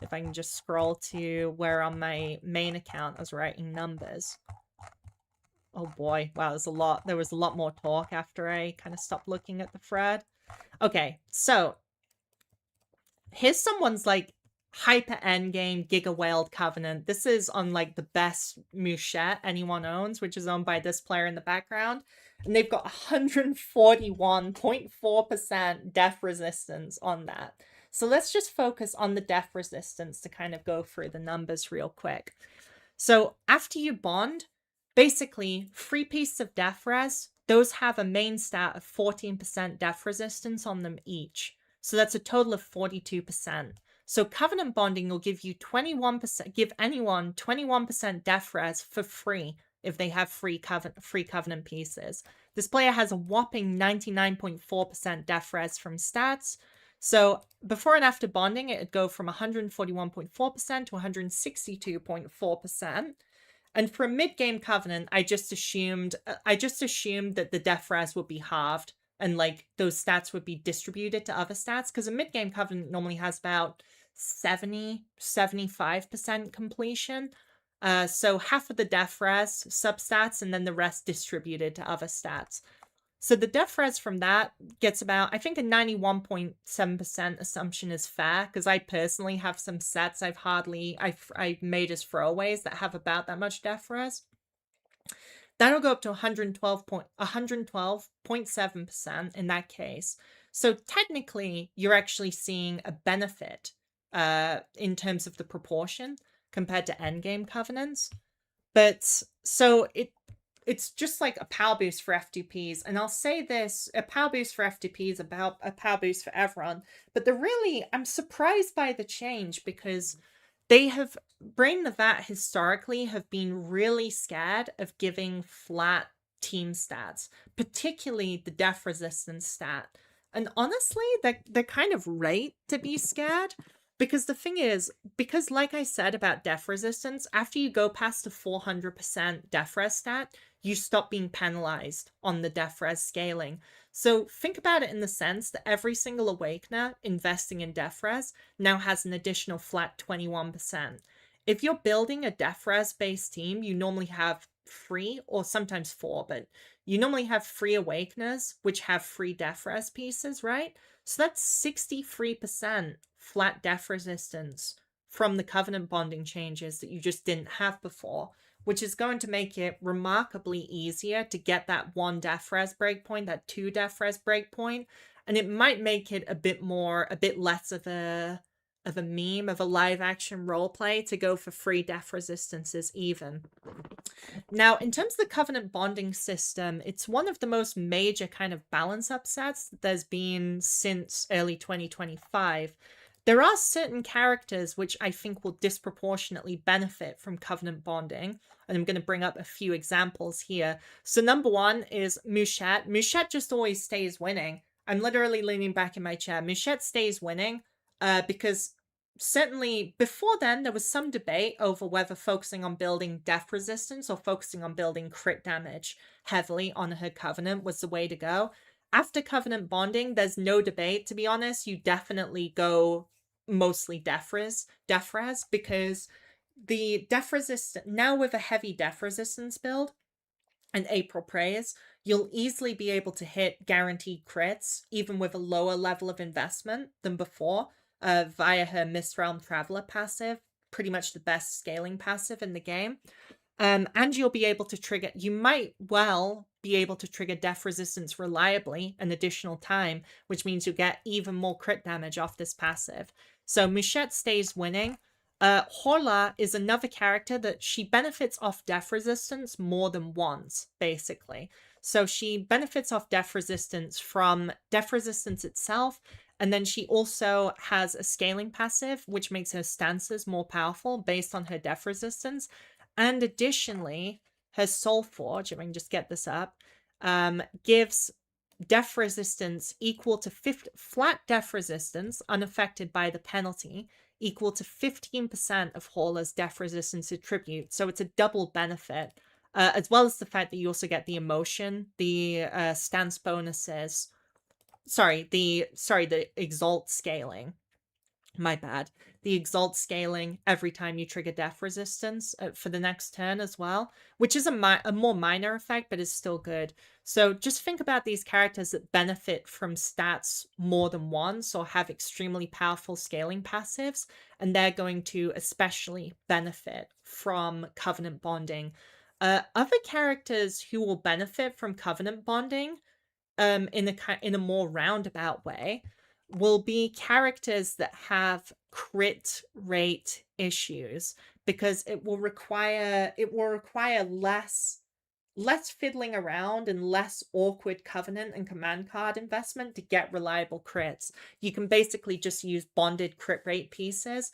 If I can just scroll to where on my main account I was writing numbers. Oh boy, wow, there was a lot more talk after I kind of stopped looking at the thread. Okay, so here's someone's like hyper endgame Giga Whaled Covenant. This is on like the best Mouchette anyone owns, which is owned by this player in the background. And they've got 141.4% death resistance on that. So let's just focus on the death resistance to kind of go through the numbers real quick. So after you bond, basically 3 pieces of death res, those have a main stat of 14% death resistance on them each. So that's a total of 42%. So covenant bonding will give anyone 21% death res for free if they have free covenant pieces. This player has a whopping 99.4% death res from stats. So before and after bonding, it would go from 141.4% to 162.4%. And for a mid-game covenant, I just assumed that the death res would be halved and like those stats would be distributed to other stats, because a mid-game covenant normally has about 75% completion. So half of the death res substats and then the rest distributed to other stats. So the death res from that gets about, I think a 91.7% assumption is fair, because I personally have some sets I've made as throwaways that have about that much death res. That'll go up to 112.7% in that case. So technically, you're actually seeing a benefit in terms of the proportion compared to endgame covenants. But so it's just like a power boost for F2Ps. And I'll say this, a power boost for F2Ps is about a power boost for everyone. But I'm surprised by the change, because Brain the Vat historically have been really scared of giving flat team stats, particularly the death resistance stat. And honestly, they're kind of right to be scared. Because the thing is, like I said about death resistance, after you go past the 400% death res stat, you stop being penalized on the death res scaling. So think about it in the sense that every single Awakener investing in death res now has an additional flat 21%. if you're building a def res based team, you normally have 3 or sometimes 4, but you normally have 3 awakeners, which have 3 def res pieces, right? So that's 63% flat def resistance from the covenant bonding changes that you just didn't have before, which is going to make it remarkably easier to get that 1 def res breakpoint, that 2 def res breakpoint, and it might make it a bit less of a meme, of a live action roleplay to go for 3 def resistances even. Now, in terms of the covenant bonding system, it's one of the most major kind of balance upsets that there's been since early 2025. There are certain characters which I think will disproportionately benefit from covenant bonding, and I'm going to bring up a few examples here. So number 1 is Mouchette. Mouchette just always stays winning. I'm literally leaning back in my chair. Mouchette stays winning because certainly before then there was some debate over whether focusing on building def resistance or focusing on building crit damage heavily on her covenant was the way to go. After covenant bonding, there's no debate, to be honest. You definitely go mostly def res, because the def resistance, now with a heavy def resistance build and April Praise, you'll easily be able to hit guaranteed crits even with a lower level of investment than before, via her Mistrealm Traveler passive, pretty much the best scaling passive in the game. And you'll be able to trigger, you might well be able to trigger def resistance reliably an additional time, which means you'll get even more crit damage off this passive. So Mouchette stays winning. Horla is another character that she benefits off def resistance more than once, basically. So she benefits off def resistance from def resistance itself, and then she also has a scaling passive, which makes her stances more powerful based on her def resistance. And additionally, her Soulforge, if I can just get this up, gives def resistance equal to flat def resistance, unaffected by the penalty, equal to 15% of Horla's def resistance attribute. So it's a double benefit, as well as the fact that you also get the emotion, the stance bonuses. The exalt scaling. My bad. The exalt scaling every time you trigger def resistance for the next turn as well, which is a more minor effect, but is still good. So just think about these characters that benefit from stats more than once or have extremely powerful scaling passives, and they're going to especially benefit from covenant bonding. Other characters who will benefit from covenant bonding in a more roundabout way will be characters that have crit rate issues, because it will require less fiddling around and less awkward covenant and command card investment to get reliable crits. You can basically just use bonded crit rate pieces,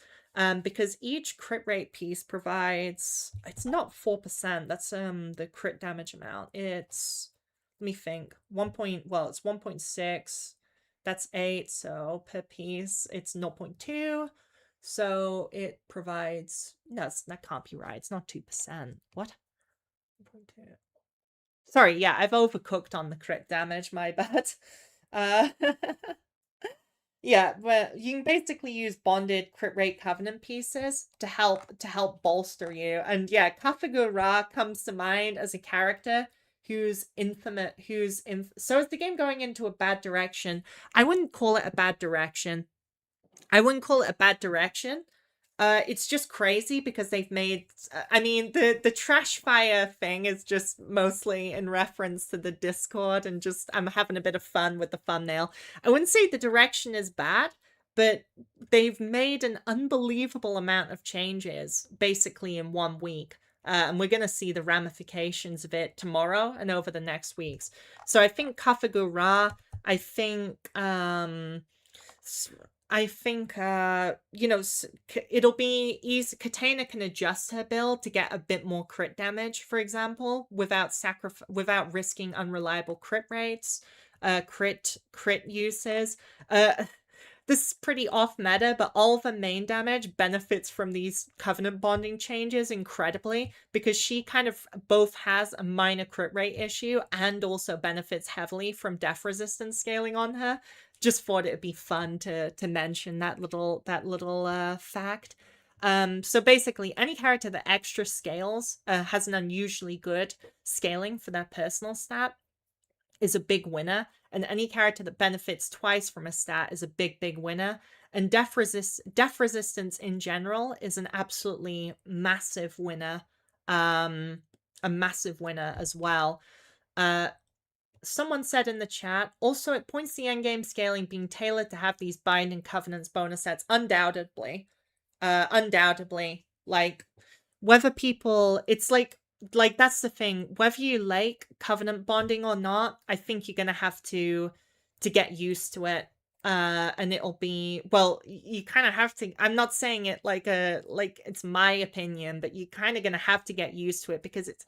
because each crit rate piece provides, it's not 4%, that's the crit damage amount. It's, let me think, it's 1.6. That's 8, so per piece, it's 0.2. So it provides, no, that can't be right. It's not 2%. What? 1.2. Sorry, yeah, I've overcooked on the crit damage, my bad. Yeah, but you can basically use bonded crit rate covenant pieces to help bolster you. And yeah, Kafagu Ra comes to mind as a character who's infamous, so is the game going into a bad direction? I wouldn't call it a bad direction. It's just crazy because they've made, I mean, the trash fire thing is just mostly in reference to the Discord, and just I'm having a bit of fun with the thumbnail. I wouldn't say the direction is bad, but they've made an unbelievable amount of changes basically in 1 week. And we're going to see the ramifications of it tomorrow and over the next weeks. So I think Kafagu Ra, I think it'll be easy. Katana can adjust her build to get a bit more crit damage, for example, without risking unreliable crit rates, crit uses. This is pretty off meta, but all of her main damage benefits from these covenant bonding changes incredibly, because she kind of both has a minor crit rate issue and also benefits heavily from def resistance scaling on her. Just thought it would be fun to mention that little fact. So basically, any character that extra scales has an unusually good scaling for their personal stat is a big winner, and any character that benefits twice from a stat is a big winner. And death resistance in general is an absolutely massive winner, a massive winner as well. Someone said in the chat, also it points to the endgame scaling being tailored to have these bind and covenants bonus sets. Undoubtedly. Undoubtedly. Like, whether people, it's like that's the thing. Whether you like covenant bonding or not, I think you're gonna have to get used to it. And it'll be, well, you kind of have to. I'm not saying it like it's my opinion, but you kind of gonna have to get used to it because it's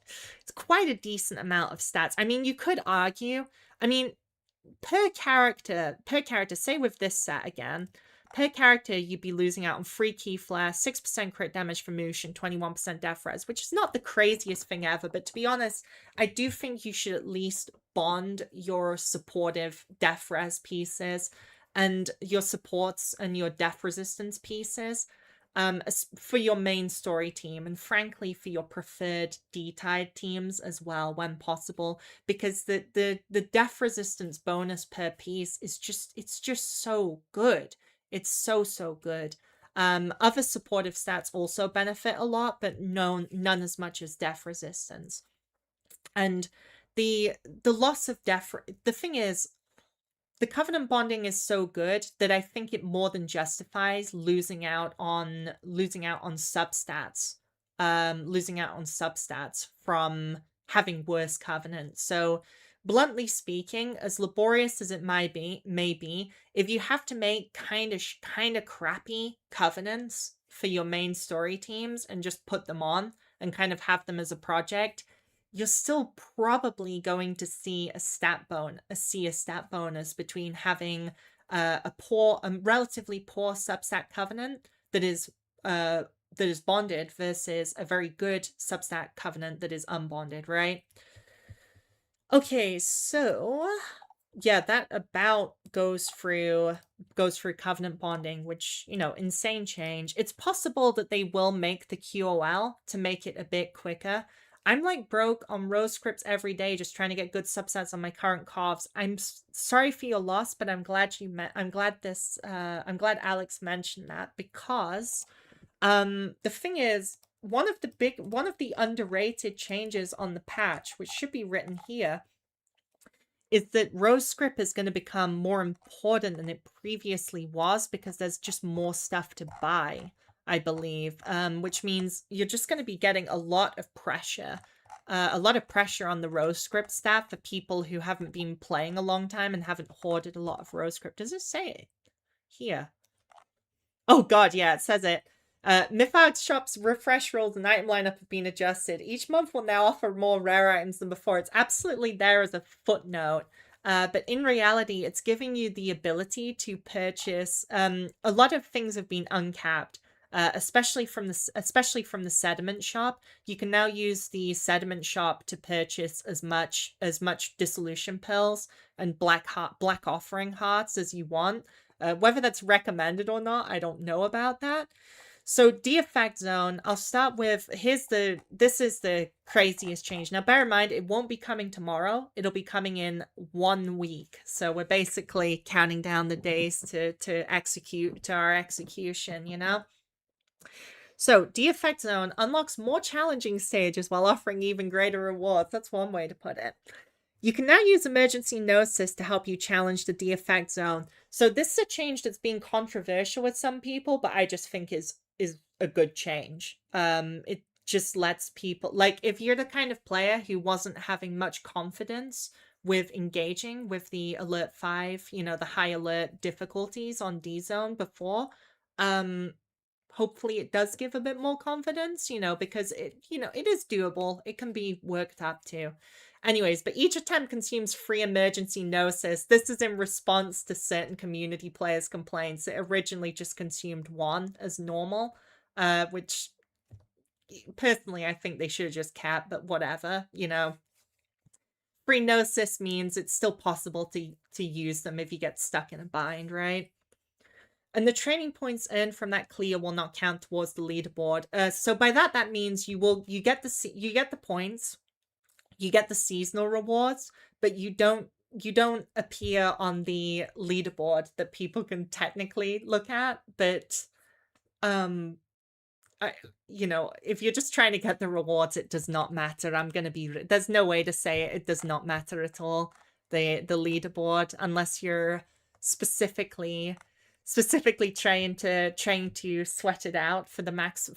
quite a decent amount of stats. I mean, you could argue. I mean, per character, say with this set again, per character, you'd be losing out on 3 key flare, 6% crit damage for Moosh, and 21% death res, which is not the craziest thing ever, but to be honest, I do think you should at least bond your supportive death res pieces and your supports and your death resistance pieces for your main story team, and frankly for your preferred D-Tide teams as well when possible, because the death resistance bonus per piece is just so good. It's so good. Other supportive stats also benefit a lot, but none as much as death resistance. And the loss of death, the thing is, the covenant bonding is so good that I think it more than justifies losing out on substats, from having worse covenants. So, bluntly speaking, as laborious as it may be, if you have to make kind of crappy covenants for your main story teams and just put them on and kind of have them as a project, you're still probably going to see a stat bonus between having a relatively poor substat covenant that is bonded versus a very good substat covenant that is unbonded, right? Okay, so yeah, that about goes through covenant bonding, which, insane change. It's possible that they will make the QOL to make it a bit quicker. I'm like broke on rose scripts every day, just trying to get good subsets on my current carves. I'm sorry for your loss, but I'm glad I'm glad Alex mentioned that, because the thing is, one of the underrated changes on the patch, which should be written here, is that rose script is going to become more important than it previously was, because there's just more stuff to buy, I believe, which means you're just going to be getting a lot of pressure on the rose script staff for people who haven't been playing a long time and haven't hoarded a lot of rose script. Does it say it here? Oh god, yeah, it says it. Mythard's shop's refresh rules and item lineup have been adjusted. Each month will now offer more rare items than before. It's absolutely there as a footnote. But in reality, it's giving you the ability to purchase. A lot of things have been uncapped, especially from the sediment shop. You can now use the sediment shop to purchase as much dissolution pearls and black offering hearts as you want. Whether that's recommended or not, I don't know about that. So de-effect zone, I'll start with, this is the craziest change. Now bear in mind, it won't be coming tomorrow. It'll be coming in 1 week. So we're basically counting down the days to our execution, So de-effect zone unlocks more challenging stages while offering even greater rewards. That's one way to put it. You can now use emergency gnosis to help you challenge the de-effect zone. So this is a change that's been controversial with some people, but I just think is a good change. It just lets people, like, if you're the kind of player who wasn't having much confidence with engaging with the alert 5, the high alert difficulties on D-Zone before, hopefully it does give a bit more confidence, because it is doable. It can be worked up to. Anyways, but each attempt consumes 3 emergency gnosis. This is in response to certain community players' complaints. It originally just consumed 1 as normal, which personally I think they should have just capped, but whatever, 3 gnosis means it's still possible to use them if you get stuck in a bind, right? And the training points earned from that clear will not count towards the leaderboard. So by that means you get the points, you get the seasonal rewards, but you don't appear on the leaderboard that people can technically look at. But if you're just trying to get the rewards, it does not matter. There's no way to say it does not matter at all, the leaderboard, unless you're specifically trying to sweat it out for the max,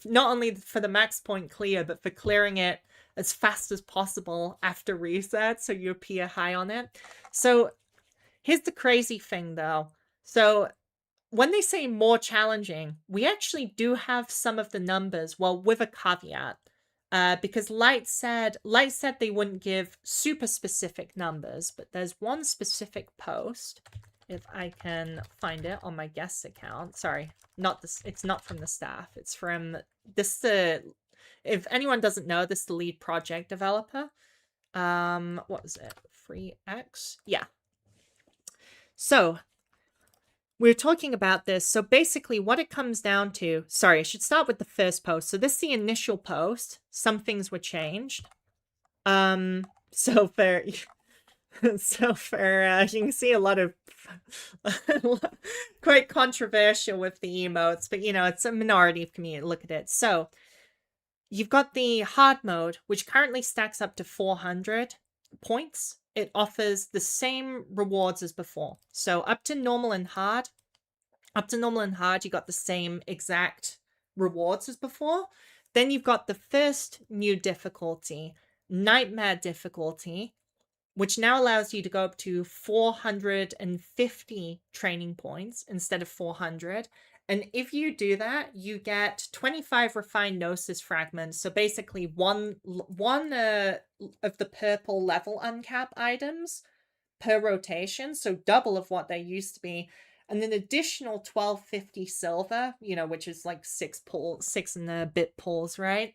not only for the max point clear, but for clearing it as fast as possible after reset so you appear high on it. So here's the crazy thing though. So when they say more challenging, we actually do have some of the numbers, well, with a caveat. Because Light said they wouldn't give super specific numbers, but there's one specific post, if I can find it on my guest account. Sorry, not this. It's not from the staff. It's from this. If anyone doesn't know, this is the lead project developer. What was it? FreeX? Yeah. So we're talking about this. So basically what it comes down to, sorry, I should start with the first post. So this is the initial post. Some things were changed. So for you can see a lot of quite controversial with the emotes, but it's a minority of community. Look at it. So you've got the hard mode, which currently stacks up to 400 points. It offers the same rewards as before. So up to normal and hard, you got the same exact rewards as before. Then you've got the first new difficulty, Nightmare difficulty, which now allows you to go up to 450 training points instead of 400. And if you do that, you get 25 refined gnosis fragments. So basically one of the purple level uncap items per rotation. So double of what they used to be. And an additional 1250 silver, which is like 6 and a bit pulls, right?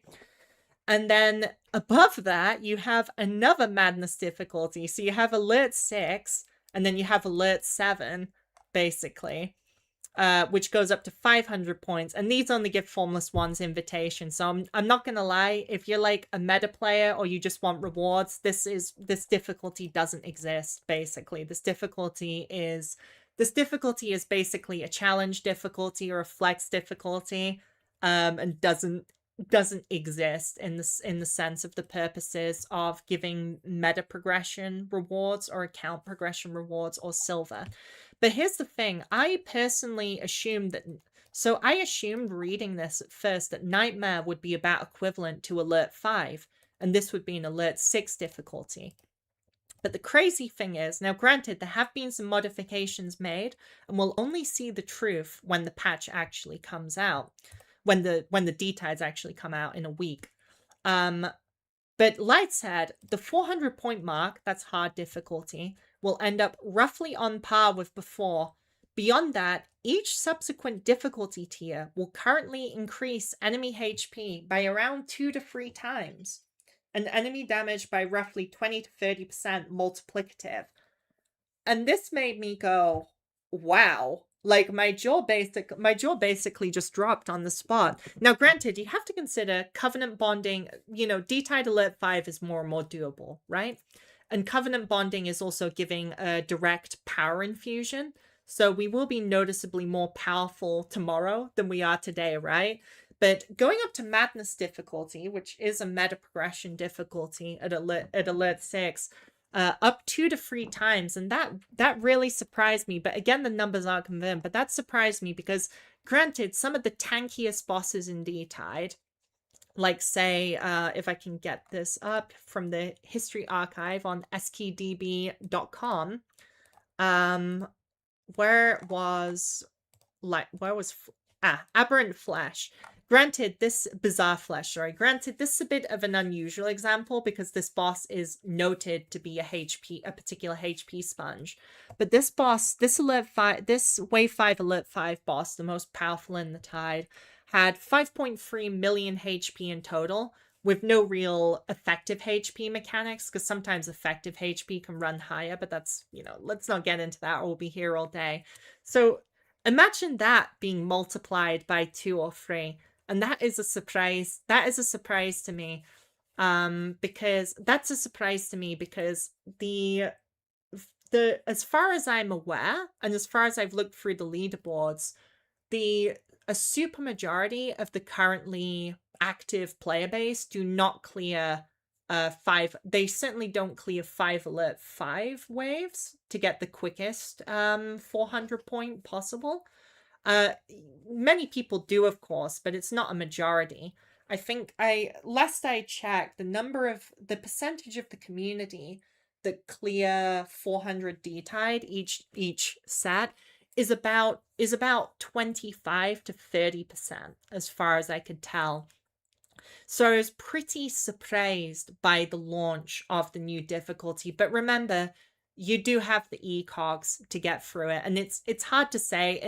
And then above that, you have another madness difficulty. So you have alert 6, and then you have alert 7, basically, which goes up to 500 points. And these only give Formless One's invitation. So I'm not going to lie, if you're like a meta player or you just want rewards, this difficulty doesn't exist, basically. This difficulty is basically a challenge difficulty or a flex difficulty, and doesn't exist in the sense of the purposes of giving meta progression rewards or account progression rewards or silver. But here's the thing, I personally assumed reading this at first that Nightmare would be about equivalent to alert 5, and this would be an alert 6 difficulty. But the crazy thing is, now granted, there have been some modifications made, and we'll only see the truth when the patch actually comes out, when the details actually come out in a week. But Light said the 400 point mark, that's hard difficulty, will end up roughly on par with before. Beyond that, each subsequent difficulty tier will currently increase enemy HP by around 2 to 3 times, and enemy damage by roughly 20 to 30% multiplicative. And this made me go, wow. Like, my jaw basically just dropped on the spot. Now, granted, you have to consider Covenant bonding, D-Tide Alert 5 is more and more doable, right? And Covenant bonding is also giving a direct power infusion. So we will be noticeably more powerful tomorrow than we are today, right? But going up to Madness difficulty, which is a meta progression difficulty at Alert 6, up 2 to 3 times, and that really surprised me. But again, the numbers aren't confirmed, but that surprised me because, granted, some of the tankiest bosses in D-Tide, like say, if I can get this up from the history archive on skdb.com, where was Aberrant Flesh. Granted, this Bizarre Flesh, sorry. Granted, this is a bit of an unusual example because this boss is noted to be a particular HP sponge. But this boss, this Wave 5 Alert 5 boss, the most powerful in the Tide, had 5.3 million HP in total, with no real effective HP mechanics, because sometimes effective HP can run higher, but that's, let's not get into that or we'll be here all day. So Imagine that being multiplied by 2 or 3. And that is a surprise. That is a surprise to me. Because that's a surprise to me because the as far as I'm aware, and as far as I've looked through the leaderboards, a super majority of the currently active player base do not clear 5. They certainly don't clear 5 alert 5 waves to get the quickest 400 point possible. Uh, Many people do, of course, but it's not a majority. I think last I checked, the percentage of the community that clear 400 D-Tide each set is about 25 to 30%, as far as I could tell. So I was pretty surprised by the launch of the new difficulty. But remember, you do have the ecogs to get through it, and it's hard to say.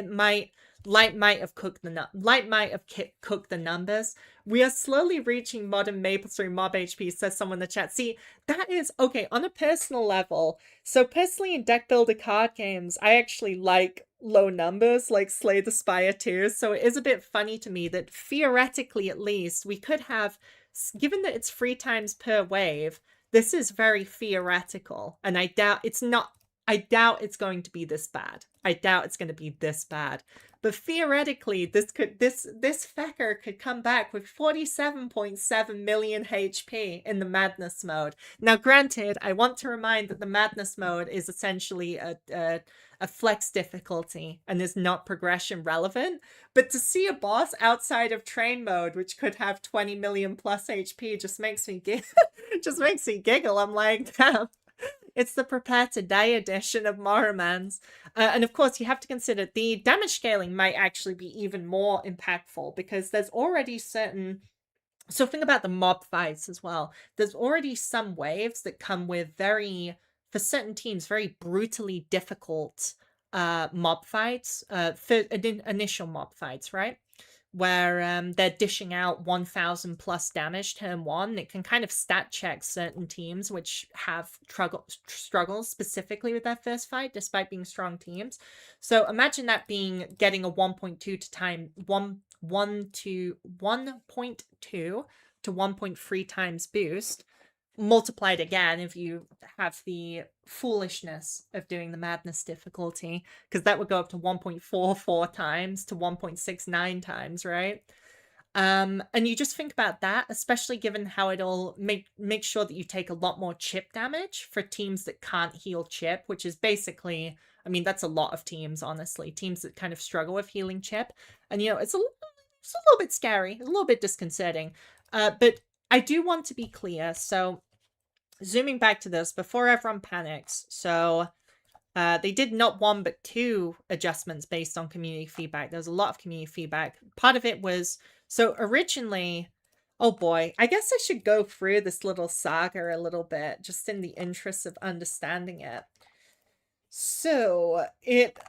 Light might have cooked the numbers. We are slowly reaching modern Maple3 mob HP, says someone in the chat. See, that is okay on a personal level. So personally, in deck builder card games, I actually like low numbers, like Slay the Spire 2. So it is a bit funny to me that theoretically, at least, we could have, given that it's 3 times per wave, this is very theoretical, and I doubt it's going to be this bad. I doubt it's going to be this bad. But theoretically, this fecker could come back with 47.7 million HP in the Madness mode. Now, granted, I want to remind that the Madness mode is essentially a flex difficulty and is not progression relevant. But to see a boss outside of train mode, which could have 20 million plus HP, just makes me giggle. I'm like, damn. It's the Prepare to Die edition of Morimens. And of course, you have to consider the damage scaling might actually be even more impactful because there's already certain. So think about the mob fights as well. There's already some waves that come with for certain teams, very brutally difficult mob fights, initial mob fights, right? Where they're dishing out 1000 plus damage turn 1. It can kind of stat check certain teams which have struggles specifically with their first fight despite being strong teams. So imagine that getting a 1.2 to time 1.2 to 1.3 times boost, multiplied again if you have the foolishness of doing the Madness difficulty, because that would go up to 1.44 times to 1.69 times, right? And you just think about that, especially given how it'll make sure that you take a lot more chip damage for teams that can't heal chip, which is basically, I mean, that's a lot of teams, honestly. Teams that kind of struggle with healing chip. And, it's a little bit scary, a little bit disconcerting. But I do want to be clear. So zooming back to this before everyone panics. So they did not 1 but 2 adjustments based on community feedback. There's a lot of community feedback. Part of it was, so originally, oh boy, I guess I should go through this little saga a little bit just in the interest of understanding it. So it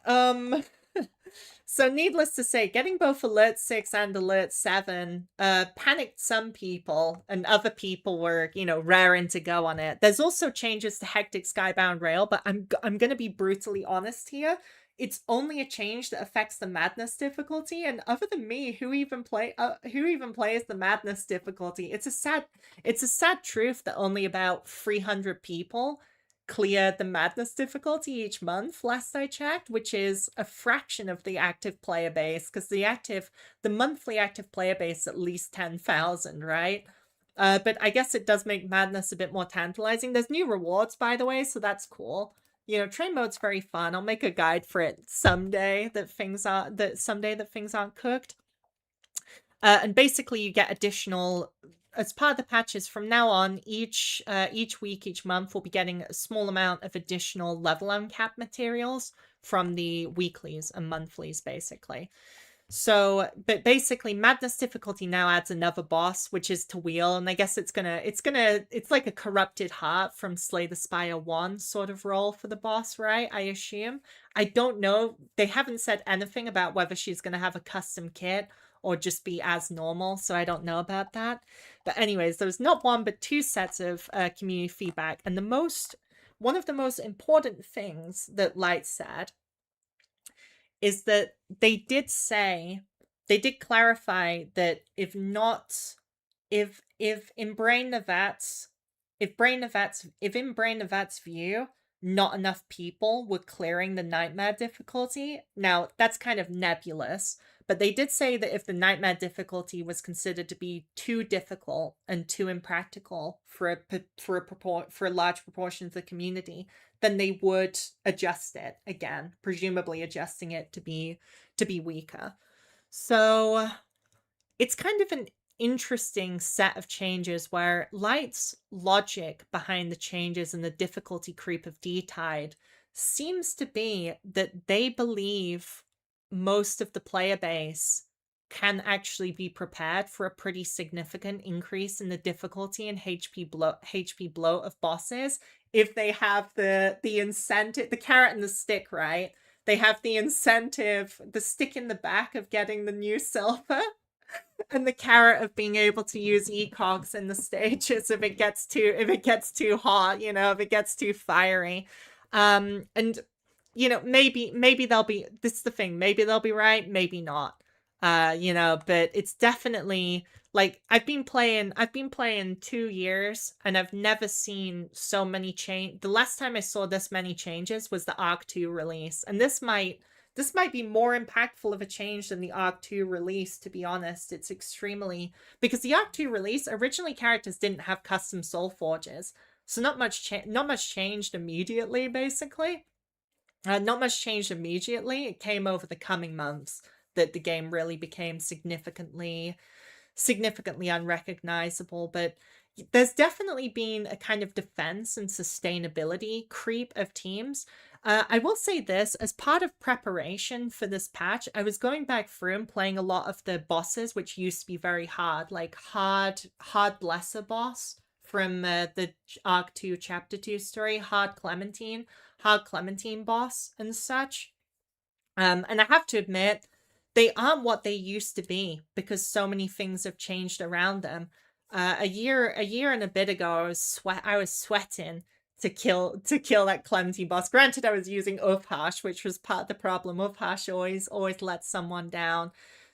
so needless to say, getting both Alert 6 and Alert 7 panicked some people, and other people were, raring to go on it. There's also changes to Hectic Skybound Rail, but I'm going to be brutally honest here. It's only a change that affects the Madness difficulty, and other than me, who even plays the Madness difficulty? It's a sad truth that only about 300 people clear the Madness difficulty each month, last I checked, which is a fraction of the active player base, because the monthly active player base is at least 10,000, right? But I guess it does make Madness a bit more tantalizing. There's new rewards, by the way, so that's cool. Train mode's very fun. I'll make a guide for it someday that things aren't cooked. And basically you get additional, as part of the patches from now on, each week, each month, we'll be getting a small amount of additional level uncapped materials from the weeklies and monthlies, basically. So, but basically Madness difficulty now adds another boss, which is to wheel, and I guess it's like a corrupted heart from Slay the Spire 1 sort of role for the boss, right? I assume. I don't know. They haven't said anything about whether she's gonna have a custom kit or just be as normal, so I don't know about that. But anyways, there's not 1 but 2 sets of community feedback, and one of the most important things that Light said is that they did clarify that if in Brain Navat's view, not enough people were clearing the nightmare difficulty. Now, that's kind of nebulous, but they did say that if the nightmare difficulty was considered to be too difficult and too impractical for a large proportion of the community, then they would adjust it again, presumably adjusting it to be weaker. So it's kind of an interesting set of changes where Light's logic behind the changes and the difficulty creep of D-Tide seems to be that they believe most of the player base can actually be prepared for a pretty significant increase in the difficulty and HP blow of bosses if they have the incentive, the carrot and the stick, right? They have the incentive, the stick in the back of getting the new silver, and the carrot of being able to use ecogs in the stages if it gets too hot, if it gets too fiery. And maybe they'll be, this is the thing, maybe they'll be right, maybe not. But it's definitely like I've been playing 2 years and I've never seen so many change. The last time I saw this many changes was the Arc 2 release, and this might be more impactful of a change than the Arc 2 release, to be honest. It's extremely, because the Arc 2 release, originally characters didn't have custom Soulforges, so not much changed immediately, basically. Not much changed immediately. It came over the coming months that the game really became significantly unrecognizable, but there's definitely been a kind of defense and sustainability creep of teams. I will say this, as part of preparation for this patch, I was going back through and playing a lot of the bosses, which used to be very hard, like hard Blesser boss from the Arc 2 Chapter 2 story, hard Clementine boss and such. And I have to admit, they aren't what they used to be because so many things have changed around them. A year and a bit ago, I was sweating to kill that Clementine boss. Granted, I was using Ufhash, which was part of the problem. Ufhash always lets someone down.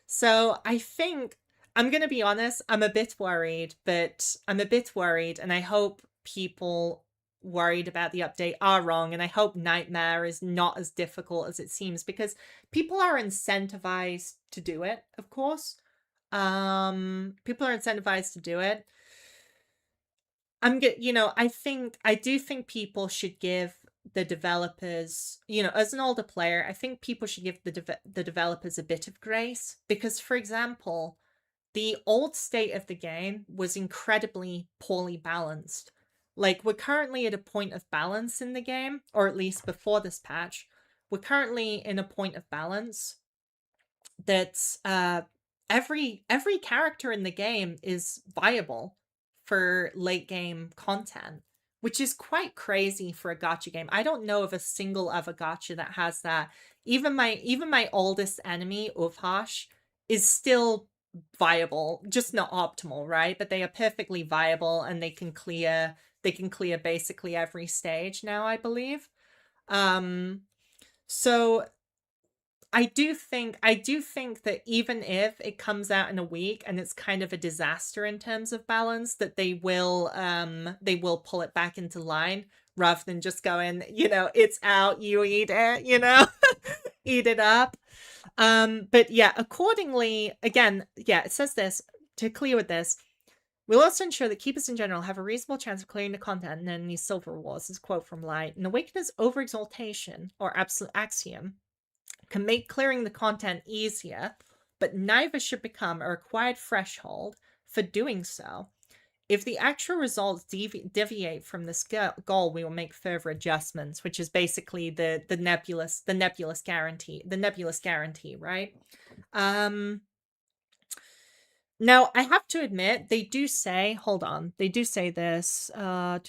So I think, I'm going to be honest, I'm a bit worried, and I hope people worried about the update are wrong, and I hope Nightmare is not as difficult as it seems, because people are incentivized to do it, of course. People are incentivized to do it. I do think people should give the developers, as an older player, I think people should give the developers a bit of grace, because, for example, the old state of the game was incredibly poorly balanced. Like, we're currently at a point of balance in the game, or at least before this patch, we're currently in a point of balance that's every character in the game is viable for late game content, which is quite crazy for a gacha game. I don't know of a single other gacha that has that. Even my oldest enemy, Ufhash, is still viable, just not optimal, right? But they are perfectly viable, and they can clear basically every stage now, I believe. So I do think that even if it comes out in a week and it's kind of a disaster in terms of balance, that they will pull it back into line, rather than just going, it's out, you eat it, eat it up. But yeah, accordingly, again, yeah, it says this, to clear with this, we'll also ensure that keepers in general have a reasonable chance of clearing the content and any silver rewards. This is a quote from Light. An Awakener's overexaltation, or absolute axiom, can make clearing the content easier, but neither should become a required threshold for doing so. If the actual results deviate from this goal, we will make further adjustments, which is basically the nebulous guarantee, right? Now, I have to admit, they do say, hold on, they do say this, where's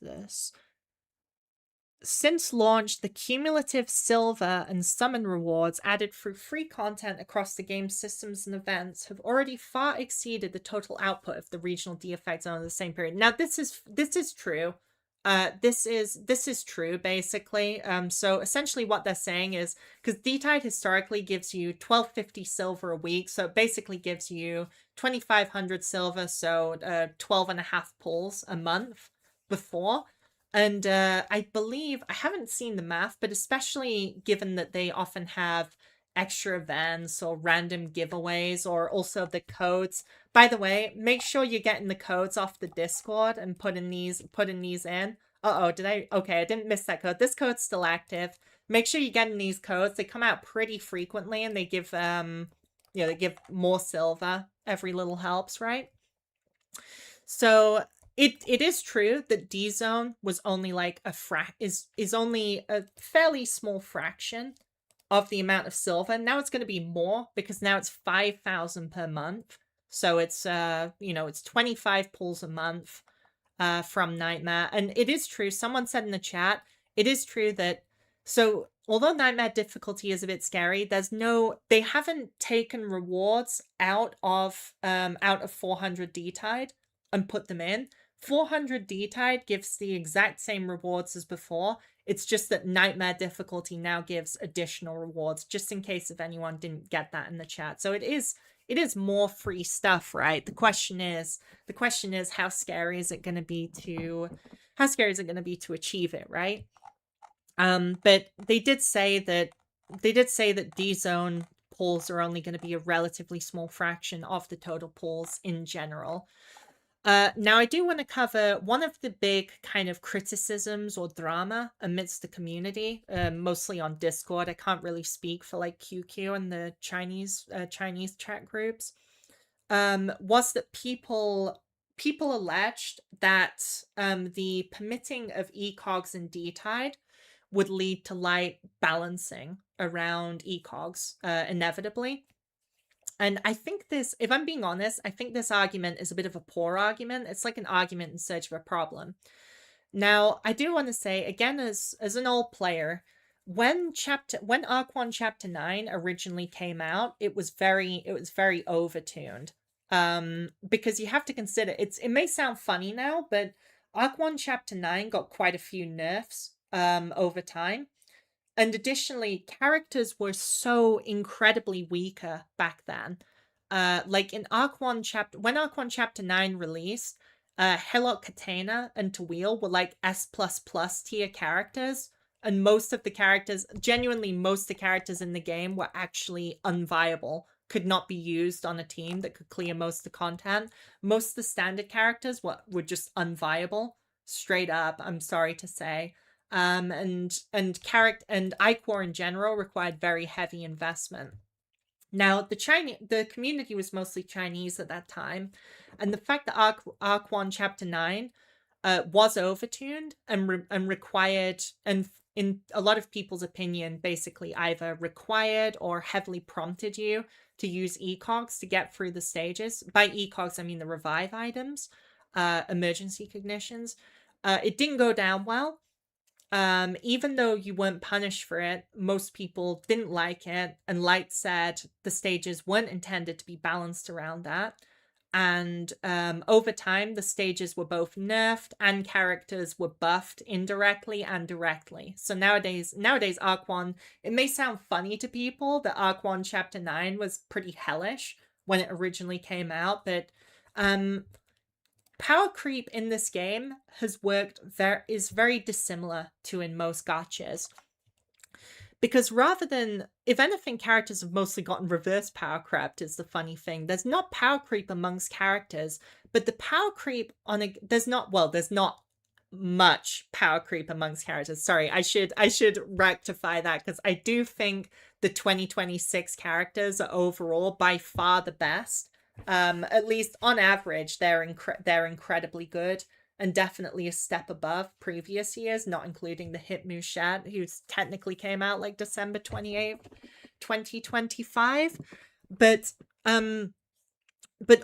this? Since launch, the cumulative silver and summon rewards added through free content across the game's systems and events have already far exceeded the total output of the regional DFX zone in the same period. Now, this is true. This is true, basically. So essentially what they're saying is, because D-Tide historically gives you 1250 silver a week, so it basically gives you 2500 silver, so 12 and a half pulls a month before. And I believe, I haven't seen the math, but especially given that they often have extra events or random giveaways, or also the codes. By the way, make sure you're getting the codes off the Discord and putting these in. Okay, I didn't miss that code. This code's still active. Make sure you're getting these codes. They come out pretty frequently, and they give they give more silver. Every little helps, right? So it is true that D Zone was only like is only a fairly small fraction of the amount of silver. Now it's going to be more, because now it's 5,000 per month. So it's it's 25 pulls a month from Nightmare. And it is true, someone said in the chat, it is true that, so although Nightmare difficulty is a bit scary, they haven't taken rewards out of 400 D-Tide and put them in. 400 D-Tide gives the exact same rewards as before. It's just that Nightmare difficulty now gives additional rewards, just in case if anyone didn't get that in the chat. So it is more free stuff, right? The question is how scary is it going to be to achieve it, right? But they did say that D-Zone pulls are only going to be a relatively small fraction of the total pulls in general. Now, I do want to cover one of the big kind of criticisms or drama amidst the community, mostly on Discord. I can't really speak for like QQ and the Chinese chat groups. Was that people alleged that the permitting of ecogs and D-Tide would lead to light balancing around ecogs inevitably. And I think this, if I'm being honest, I think this argument is a bit of a poor argument. It's like an argument in search of a problem. Now, I do want to say, again, as an old player, when Arc 1 Chapter 9 originally came out, it was very overtuned. Because you have to consider, it may sound funny now, but Arc 1 Chapter 9 got quite a few nerfs over time. And additionally, characters were so incredibly weaker back then. Like in Arc 1 Chapter... When Arc 1 Chapter 9 released, Helot Katana and Tawil were like S++ tier characters. And most of the characters... Genuinely, most of the characters in the game were actually unviable. Could not be used on a team that could clear most of the content. Most of the standard characters were just unviable. Straight up, I'm sorry to say. And Iquor in general required very heavy investment. Now, the community was mostly Chinese at that time, and the fact that Arc 1 Chapter 9 was overtuned and required, and in a lot of people's opinion, basically either required or heavily prompted you to use ecogs to get through the stages. By ecogs, I mean the revive items, emergency cognitions. It didn't go down well. Even though you weren't punished for it, most people didn't like it, and Light said the stages weren't intended to be balanced around that. And over time, the stages were both nerfed and characters were buffed indirectly and directly. So nowadays Arc 1, it may sound funny to people that Arc 1 Chapter 9 was pretty hellish when it originally came out, but power creep in this game is very dissimilar to in most gachas. Because rather than, if anything, characters have mostly gotten reverse power crept is the funny thing. There's not power creep amongst characters, but the power creep there's not much power creep amongst characters. Sorry, I should rectify that, because I do think the 2026 characters are overall by far the best. At least on average, they're incredibly good, and definitely a step above previous years, not including the Hitmu Shat, who's technically came out like December 28th, 2025. But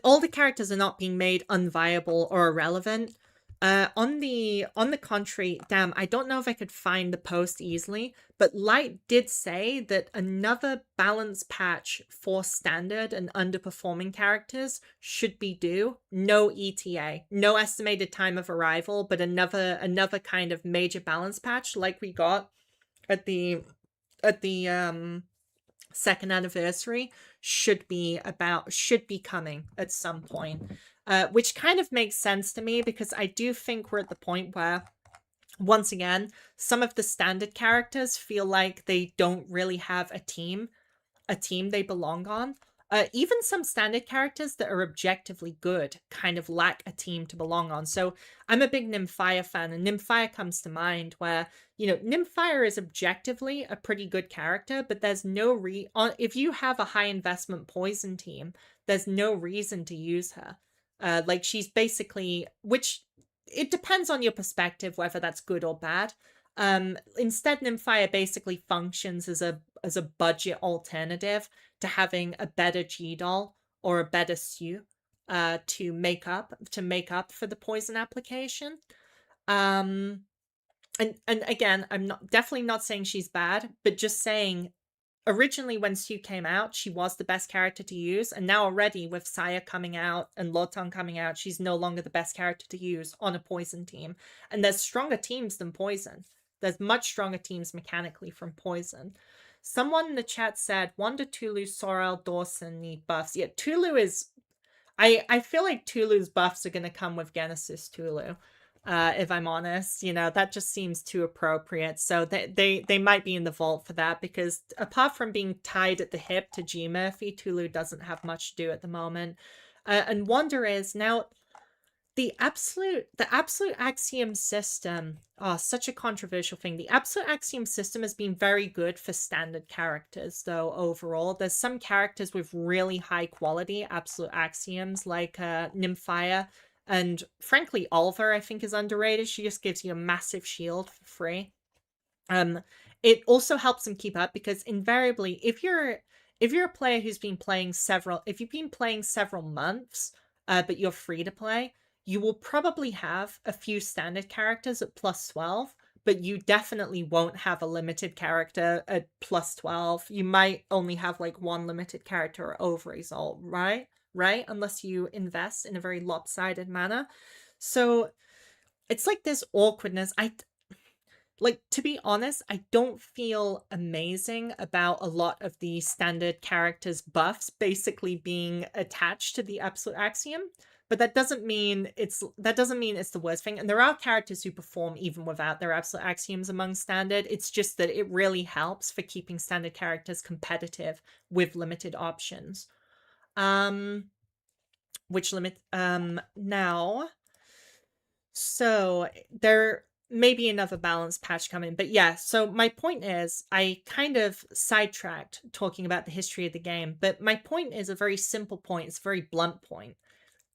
all the characters are not being made unviable or irrelevant. On the contrary, damn, I don't know if I could find the post easily, but Light did say that another balance patch for standard and underperforming characters should be due. No ETA, no estimated time of arrival, but another kind of major balance patch like we got at the second anniversary should be coming at some point. Which kind of makes sense to me because I do think we're at the point where, once again, some of the standard characters feel like they don't really have a team they belong on. Even some standard characters that are objectively good kind of lack a team to belong on. So I'm a big Nymphia fan, and Nymphia comes to mind where, Nymphia is objectively a pretty good character, but there's no if you have a high investment poison team, there's no reason to use her. Like she's basically, which it depends on your perspective whether that's good or bad. Instead, Nymphia basically functions as a budget alternative to having a better G-Doll or a better Sue to make up for the poison application. And again, I'm definitely not saying she's bad, but just saying originally when Sue came out, she was the best character to use, and now already with Saya coming out and Lotan coming out, she's no longer the best character to use on a poison team. And there's stronger teams than poison. There's much stronger teams mechanically from poison. Someone in the chat said, Wanda, Tulu, Sorel, Dawson need buffs. Yeah, Tulu is... I feel like Tulu's buffs are going to come with Genesis Tulu. If I'm honest, that just seems too appropriate. So they might be in the vault for that, because apart from being tied at the hip to G Murphy, Tulu doesn't have much to do at the moment. And Wonder is now... The absolute axiom system, such a controversial thing. The absolute axiom system has been very good for standard characters, though, overall. There's some characters with really high quality absolute axioms, like Nymphia, and frankly, Oliver, I think, is underrated. She just gives you a massive shield for free. It also helps them keep up, because invariably, if you're a player who's been playing several months, but you're free to play, you will probably have a few standard characters at plus 12, but you definitely won't have a limited character at plus 12. You might only have like one limited character over result, right? Unless you invest in a very lopsided manner. So it's like this awkwardness. To be honest, I don't feel amazing about a lot of the standard characters' buffs basically being attached to the absolute axiom. But that doesn't mean it's the worst thing. And there are characters who perform even without their absolute axioms among standard. It's just that it really helps for keeping standard characters competitive with limited options. Which limit now. So there may be another balance patch coming, but yeah, so my point is, I kind of sidetracked talking about the history of the game, but my point is a very simple point. It's a very blunt point.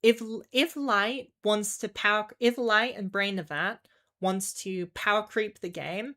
If Light and Brain of that wants to power creep the game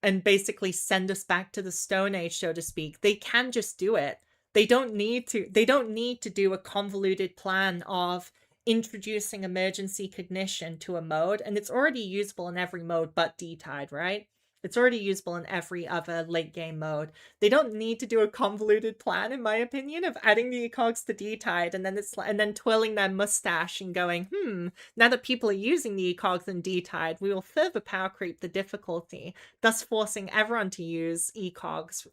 and basically send us back to the Stone Age, so to speak, they can just do it. They don't need to do a convoluted plan of introducing emergency cognition to a mode, and it's already usable in every mode but D-Tide, right? It's already usable in every other late game mode. They don't need to do a convoluted plan, in my opinion, of adding the ecogs to D-Tide and then twirling their mustache and going, now that people are using the ecogs in D-Tide, we will further power creep the difficulty, thus forcing everyone to use ecogs,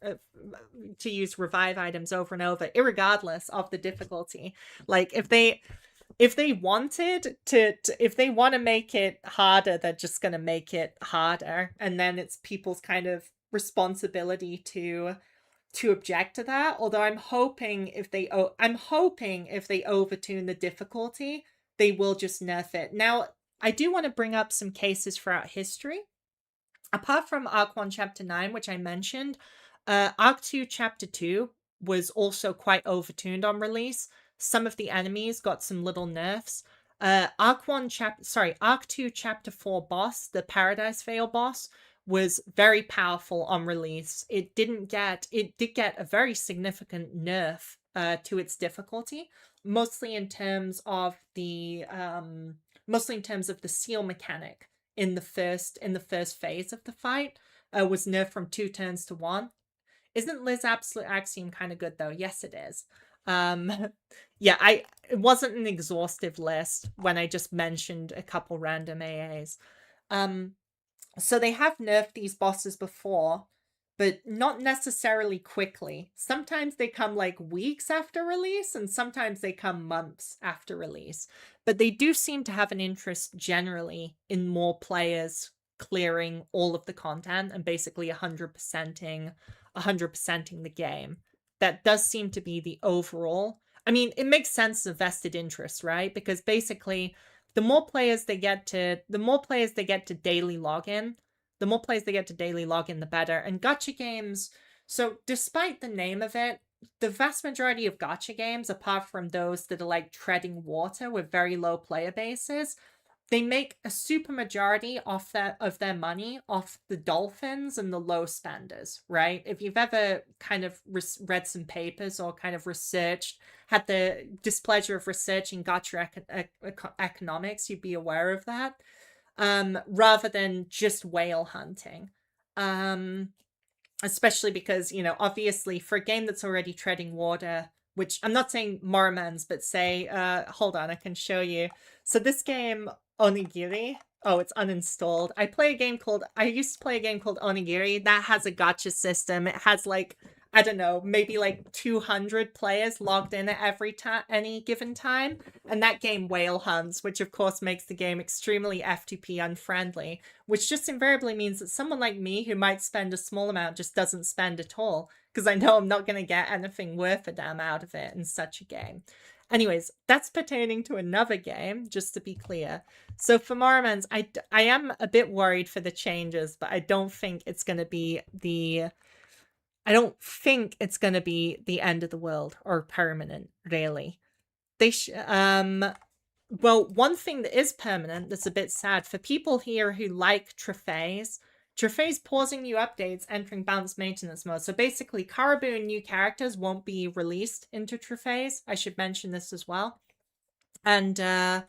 to use revive items over and over, irregardless of the difficulty. Like, if they want to make it harder, they're just going to make it harder. And then it's people's kind of responsibility to object to that. Although I'm hoping if they overtune the difficulty, they will just nerf it. Now, I do want to bring up some cases throughout history. Apart from Arc 1 Chapter 9, which I mentioned, Arc 2 Chapter 2 was also quite overtuned on release. Some of the enemies got some little nerfs. Arc 2 Chapter 4 boss, the Paradise Veil boss, was very powerful on release. It did get a very significant nerf to its difficulty. mostly in terms of the seal mechanic in the first phase of the fight, was nerfed from 2 turns to 1. Isn't Liz Absolute Axiom kind of good though? Yes, it is. Yeah, it wasn't an exhaustive list when I just mentioned a couple random AAs. So they have nerfed these bosses before, but not necessarily quickly. Sometimes they come like weeks after release, and sometimes they come months after release. But they do seem to have an interest generally in more players clearing all of the content and basically 100%ing the game. That does seem to be the overall. I mean, it makes sense of vested interest, right? Because basically the more players they get to daily login, the better. And gacha games, so despite the name of it, the vast majority of gacha games, apart from those that are like treading water with very low player bases, they make a super majority of their money off the dolphins and the low spenders, right? If you've ever kind of read some papers or kind of had the displeasure of researching gacha economics, you'd be aware of that. Rather than just whale hunting. Especially because, obviously for a game that's already treading water, which I'm not saying Morimens, but say, hold on, I can show you. So this game, Onigiri, it's uninstalled. I used to play a game called Onigiri that has a gacha system. It has like, I don't know, maybe like 200 players logged in at any given time. And that game whale hunts, which of course makes the game extremely F2P unfriendly, which just invariably means that someone like me who might spend a small amount just doesn't spend at all, because I know I'm not going to get anything worth a damn out of it in such a game. Anyways, that's pertaining to another game, just to be clear. So for Morimens, I am a bit worried for the changes, but I don't think it's going to be the end of the world or permanent, really. Well, one thing that is permanent that's a bit sad for people here who like Trophies pausing new updates, entering balanced maintenance mode. So basically, Caraboo and new characters won't be released into Trophies. I should mention this as well. And the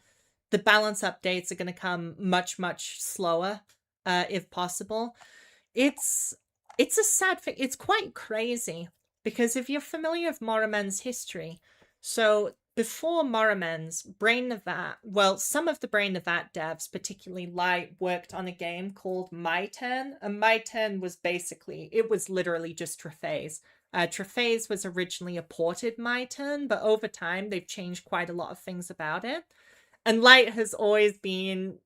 balance updates are going to come much, much slower, if possible. It's a sad thing. It's quite crazy, because if you're familiar with Morimens' history, so before Morimens, some of the Brain of That devs, particularly Light, worked on a game called My Turn. And My Turn was literally just Trophies. Trophies was originally a ported My Turn, but over time they've changed quite a lot of things about it. And Light has always been,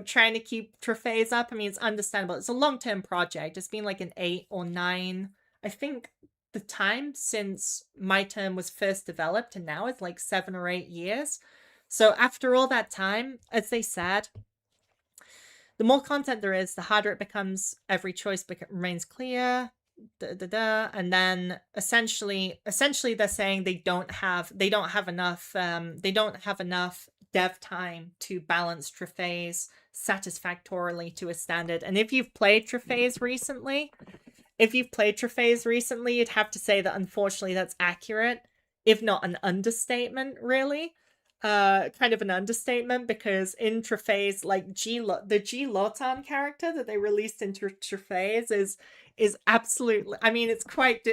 trying to keep Trophies up. I mean, it's understandable. It's a long-term project. It's been like an 8 or 9, I think the time since My Turn was first developed, and now it's like 7 or 8 years. So after all that time, as they said, the more content there is, the harder it becomes. Every choice remains clear. And then essentially they're saying they don't have enough dev time to balance Trophies satisfactorily to a standard. And if you've played Trophies recently, you'd have to say that unfortunately that's accurate, if not an understatement, really. Kind of an understatement, because in Trophies, like the G Lotan character that they released into Trophies is absolutely, I mean, it's quite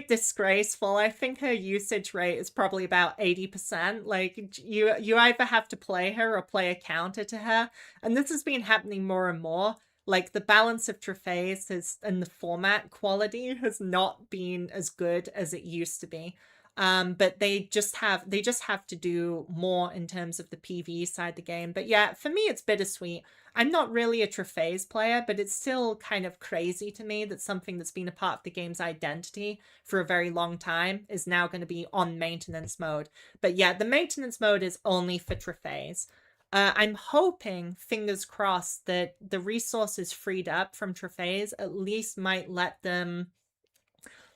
disgraceful. I think her usage rate is probably about 80%. Like, you either have to play her or play a counter to her, and this has been happening more and more. Like, the balance of Trophies and the format quality has not been as good as it used to be. But they just have to do more in terms of the PvE side of the game. But yeah, for me, it's bittersweet. I'm not really a Trophies player, but it's still kind of crazy to me that something that's been a part of the game's identity for a very long time is now going to be on maintenance mode. But yeah, the maintenance mode is only for Trophies. I'm hoping, fingers crossed, that the resources freed up from Trophies at least might let them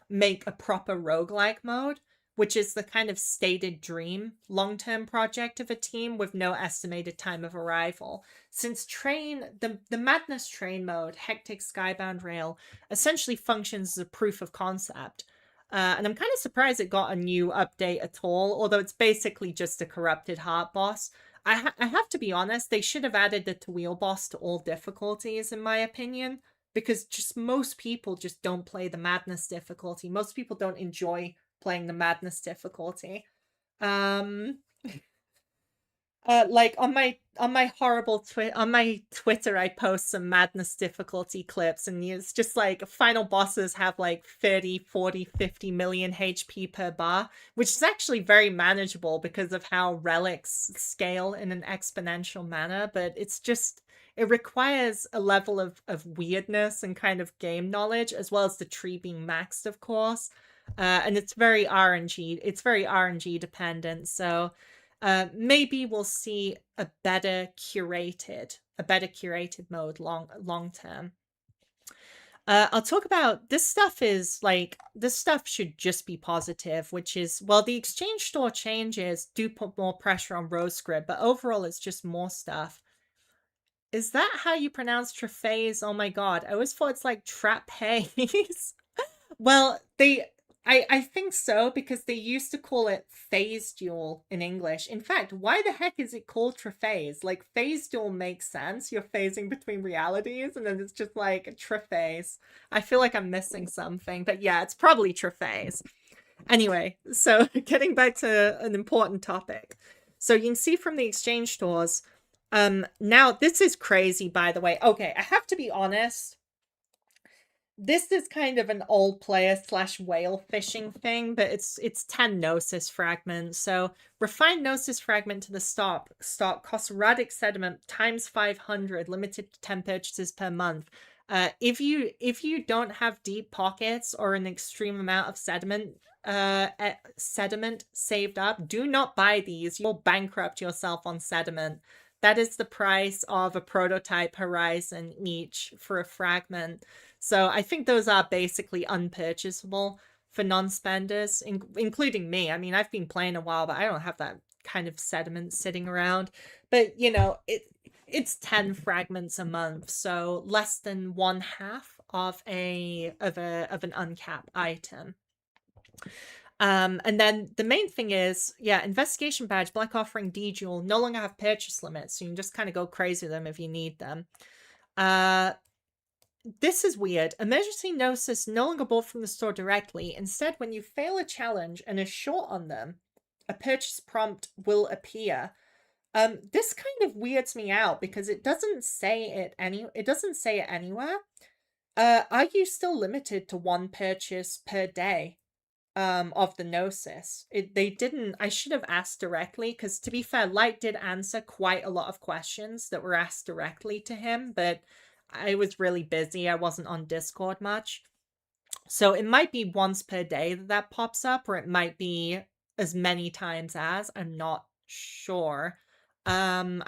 make a proper roguelike mode, which is the kind of stated dream long-term project of a team with no estimated time of arrival. Since the Madness Train mode, Hectic Skybound Rail, essentially functions as a proof of concept. And I'm kind of surprised it got a new update at all, although it's basically just a corrupted heart boss. I have to be honest, they should have added the wheel boss to all difficulties, in my opinion, because just most people just don't play the madness difficulty. Most people don't enjoy playing the madness difficulty. Um, like on my horrible on my Twitter, I post some madness difficulty clips, and it's just like final bosses have like 30, 40, 50 million HP per bar, which is actually very manageable because of how relics scale in an exponential manner, but it's just it requires a level of weirdness and kind of game knowledge, as well as the tree being maxed, of course. And it's very RNG. It's very RNG dependent. So maybe we'll see a better curated mode long term. I'll talk about this stuff this stuff should just be positive, which is, well, the exchange store changes do put more pressure on Rosegrid, but overall it's just more stuff. Is that how you pronounce trapeze? Oh my god, I always thought it's like trapeze. Well, I think so, because they used to call it phase duel in English. In fact, why the heck is it called traphase? Like, phase duel makes sense. You're phasing between realities, and then it's just like traphase. I feel like I'm missing something, but yeah, it's probably traphase. Anyway, so getting back to an important topic. So you can see from the exchange stores, now this is crazy, by the way. Okay, I have to be honest. This is kind of an old player / whale fishing thing, but it's 10 Gnosis fragments. So refined Gnosis fragment to the stock costs Radic sediment times 500, limited to 10 purchases per month. If you don't have deep pockets or an extreme amount of sediment saved up, do not buy these. You'll bankrupt yourself on sediment. That is the price of a prototype Horizon each for a fragment. So I think those are basically unpurchasable for non-spenders, including me. I mean, I've been playing a while, but I don't have that kind of sediment sitting around. But, you know, it's 10 fragments a month, so less than 1/2 of an uncapped item. And then the main thing is, yeah, investigation badge, Black Offering, D-Jewel no longer have purchase limits, so you can just kind of go crazy with them if you need them. This is weird. Emergency Gnosis no longer bought from the store directly. Instead, when you fail a challenge and are short on them, a purchase prompt will appear. This kind of weirds me out because it doesn't say it anywhere. Are you still limited to 1 purchase per day of the Gnosis? They didn't. I should have asked directly, because to be fair, Light did answer quite a lot of questions that were asked directly to him, but I was really busy. I wasn't on Discord much. So it might be once per day that pops up, or it might be as many times as. I'm not sure. In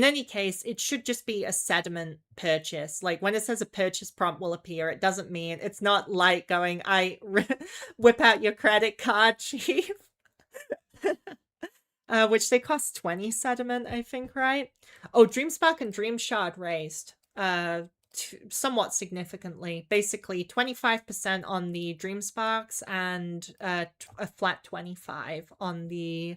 any case, it should just be a sediment purchase. Like, when it says a purchase prompt will appear, it doesn't mean, it's not like going, whip out your credit card, chief. Which they cost 20 sediment, I think, right? Oh, Dreamspark and Dream Shard raised somewhat significantly. Basically, 25% on the Dreamsparks and a flat 25 on the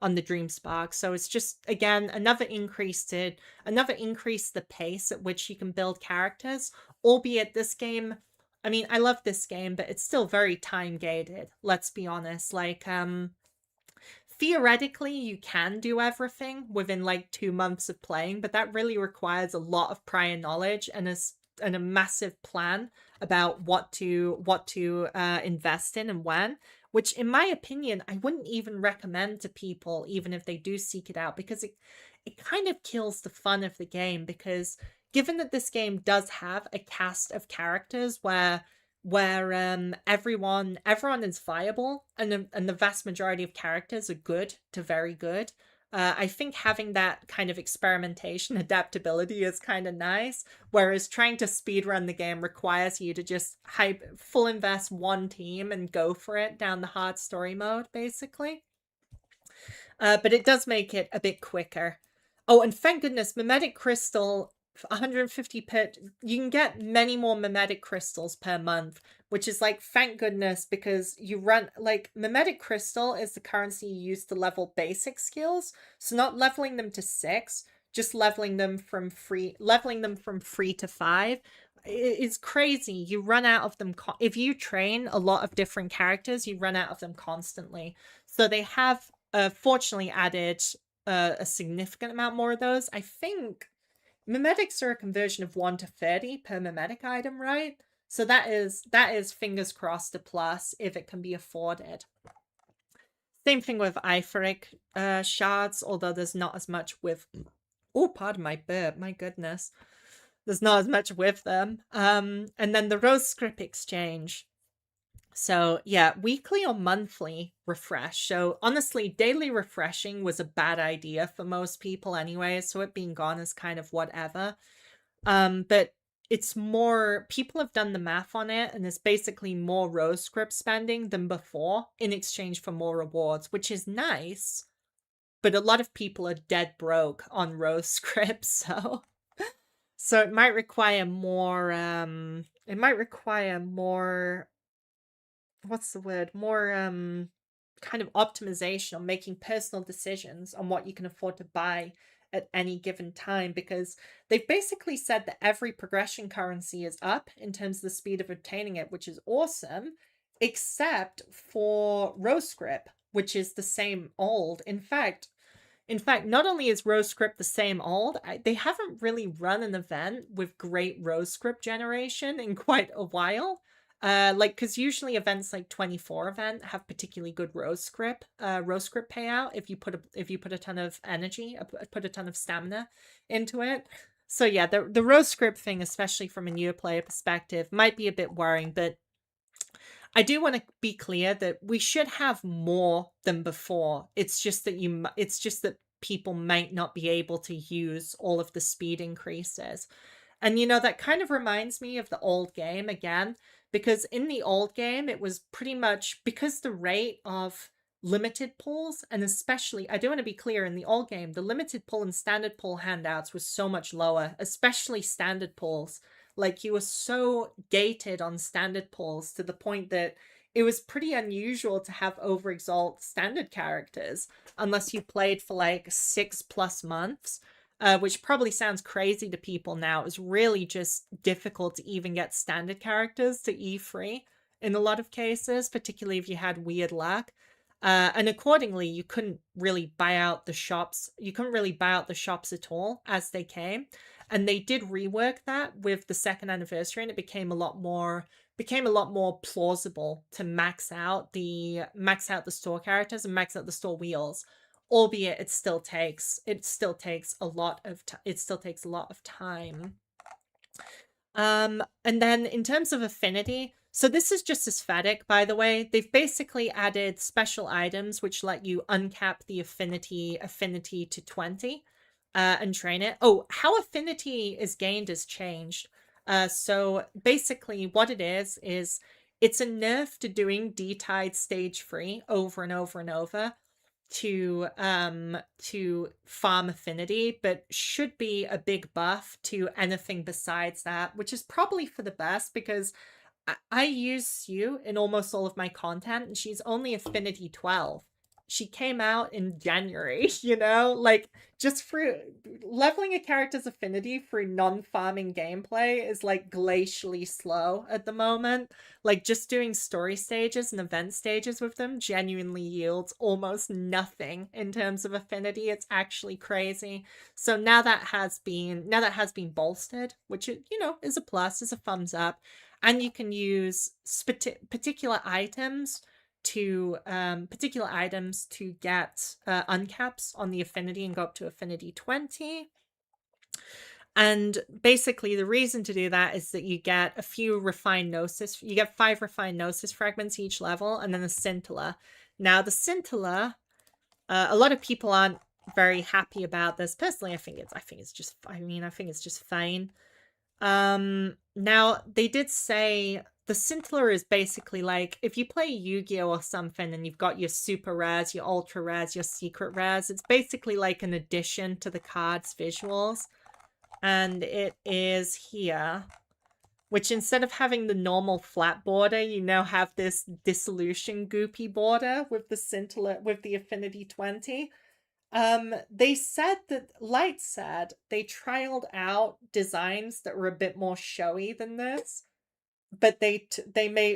Dreamspark. So it's just, again, another increase the pace at which you can build characters. Albeit this game, I mean, I love this game, but it's still very time gated. Let's be honest. Like, theoretically, you can do everything within like 2 months of playing, but that really requires a lot of prior knowledge and a massive plan about what to invest in and when. Which, in my opinion, I wouldn't even recommend to people, even if they do seek it out, because it kind of kills the fun of the game. Because given that this game does have a cast of characters where everyone is viable, and the vast majority of characters are good to very good. I think having that kind of experimentation, adaptability is kind of nice, whereas trying to speedrun the game requires you to just full invest one team and go for it down the hard story mode, basically. But it does make it a bit quicker. Oh, and thank goodness, Mimetic Crystal 150 per, you can get many more mimetic crystals per month, which is like, thank goodness, because you run, like, mimetic crystal is the currency you use to level basic skills. So not leveling them to 6, just leveling them from 3 to 5 is crazy. You run out of them. If you train a lot of different characters, you run out of them constantly. So they have fortunately added a significant amount more of those. I think mimetics are a conversion of 1 to 30 per mimetic item, right? So that is fingers crossed a plus if it can be afforded. Same thing with Iphoric shards, although there's not as much with... Oh, pardon my burp, my goodness. There's not as much with them. And then the Rose Script Exchange. So yeah, weekly or monthly refresh. So honestly, daily refreshing was a bad idea for most people anyway, so it being gone is kind of whatever. But it's more, people have done the math on it, and it's basically more Rose Script spending than before in exchange for more rewards, which is nice, but a lot of people are dead broke on Rose Script, so it might require more what's the word? More kind of optimization on making personal decisions on what you can afford to buy at any given time, because they've basically said that every progression currency is up in terms of the speed of obtaining it, which is awesome, except for Rose Script, which is the same old. In fact, not only is Rose Script the same old, they haven't really run an event with great Rose Script generation in quite a while. Like, because usually events like 24 event have particularly good Rose Script payout if you put a ton of energy, put a ton of stamina into it. So yeah, the Rose Script thing, especially from a newer player perspective, might be a bit worrying, but I do want to be clear that we should have more than before. It's just that people might not be able to use all of the speed increases. And that kind of reminds me of the old game again, because in the old game, it was pretty much because the rate of limited pulls, and especially, I do want to be clear, in the old game, the limited pull and standard pull handouts was so much lower, especially standard pulls. Like, you were so gated on standard pulls to the point that it was pretty unusual to have overexalt standard characters unless you played for like 6+ months. Which probably sounds crazy to people now. It was really just difficult to even get standard characters to E3 in a lot of cases, particularly if you had weird luck. And accordingly, you couldn't really buy out the shops. You couldn't really buy out the shops at all as they came. And they did rework that with the 2nd anniversary, and it became a lot more plausible to max out the store characters and max out the store wheels. Albeit it still takes a lot of time. And then in terms of affinity, so this is just aesthetic, by the way. They've basically added special items which let you uncap the affinity to 20 and train it. Oh, how affinity is gained has changed. So basically what it is it's a nerf to doing D-Tide stage 3 over and over and over to farm affinity, but should be a big buff to anything besides that, which is probably for the best, because I use Sue in almost all of my content, and she's only affinity 12. She came out in January, like, just for leveling a character's affinity for non-farming gameplay is like glacially slow at the moment. Like, just doing story stages and event stages with them genuinely yields almost nothing in terms of affinity. It's actually crazy. So now that has been bolstered, which is a plus, is a thumbs up, and you can use particular items to get uncaps on the affinity and go up to affinity 20. And basically the reason to do that is that you get a few refined gnosis. You get 5 refined gnosis fragments each level, and then a scintilla. Now the scintilla, a lot of people aren't very happy about this. Personally, I think it's just fine. Now they did say the scintilla is basically like if you play Yu-Gi-Oh or something and you've got your super rares, your ultra rares, your secret rares, it's basically like an addition to the card's visuals. and it is here, which instead of having the normal flat border, you now have this dissolution goopy border with the scintilla with the affinity 20. They said that Light said they trialed out designs that were a bit more showy than this, but they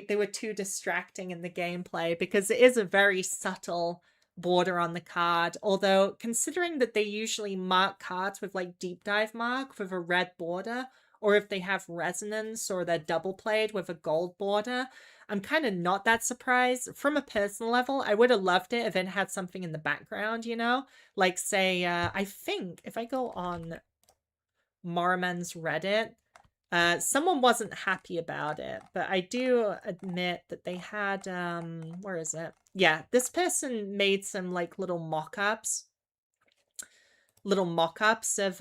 were too distracting in the gameplay because it is a very subtle border on the card. Although considering that they usually mark cards with like deep dive mark with a red border, or if they have resonance or they're double played with a gold border, I'm kind of not that surprised. From a personal level, I would have loved it if it had something in the background, you know? Like say, I think if I go on Morimens Reddit, someone wasn't happy about it, but I do admit that they had, where is it? Yeah, this person made some like little mock-ups of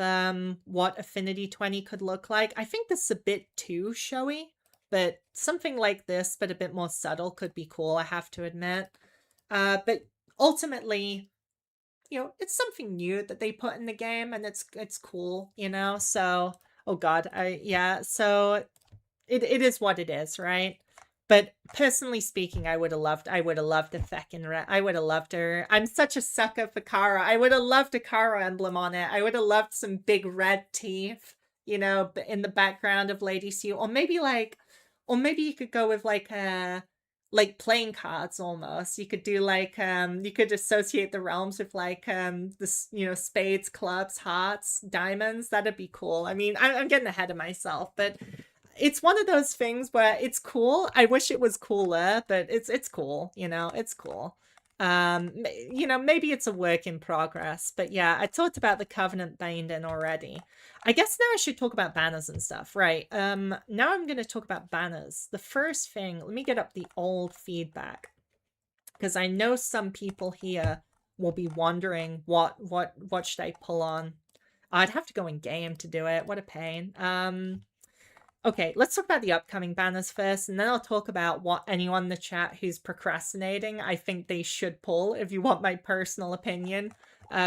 what Affinity 20 could look like. I think this is a bit too showy, but something like this, but a bit more subtle, could be cool, I have to admit. But ultimately, you know, it's something new that they put in the game, and it's cool, you know. So, oh god, so it is what it is, right? But personally speaking, I would have loved a feckin' I would have loved her. I'm such a sucker for Kara. I would have loved a Kara emblem on it. I would have loved some big red teeth, you know, in the background of Lady Sue. Or maybe you could go with like playing cards almost. You could do like you could associate the realms with like this, you know, spades, clubs, hearts, diamonds. That'd be cool. I mean, I'm getting ahead of myself, but it's one of those things where it's cool. I wish it was cooler, but it's cool, you know, it's cool. You know, maybe it's a work in progress, but yeah, I talked about the Covenant binding already. I guess now I should talk about banners and stuff, right? Now I'm going to talk about banners. The first thing, let me get up the old feedback, because I know some people here will be wondering what should I pull on. I'd have to go in game to do it. What a pain. Okay, let's talk about the upcoming banners first, and then I'll talk about what anyone in the chat who's procrastinating I think they should pull, if you want my personal opinion,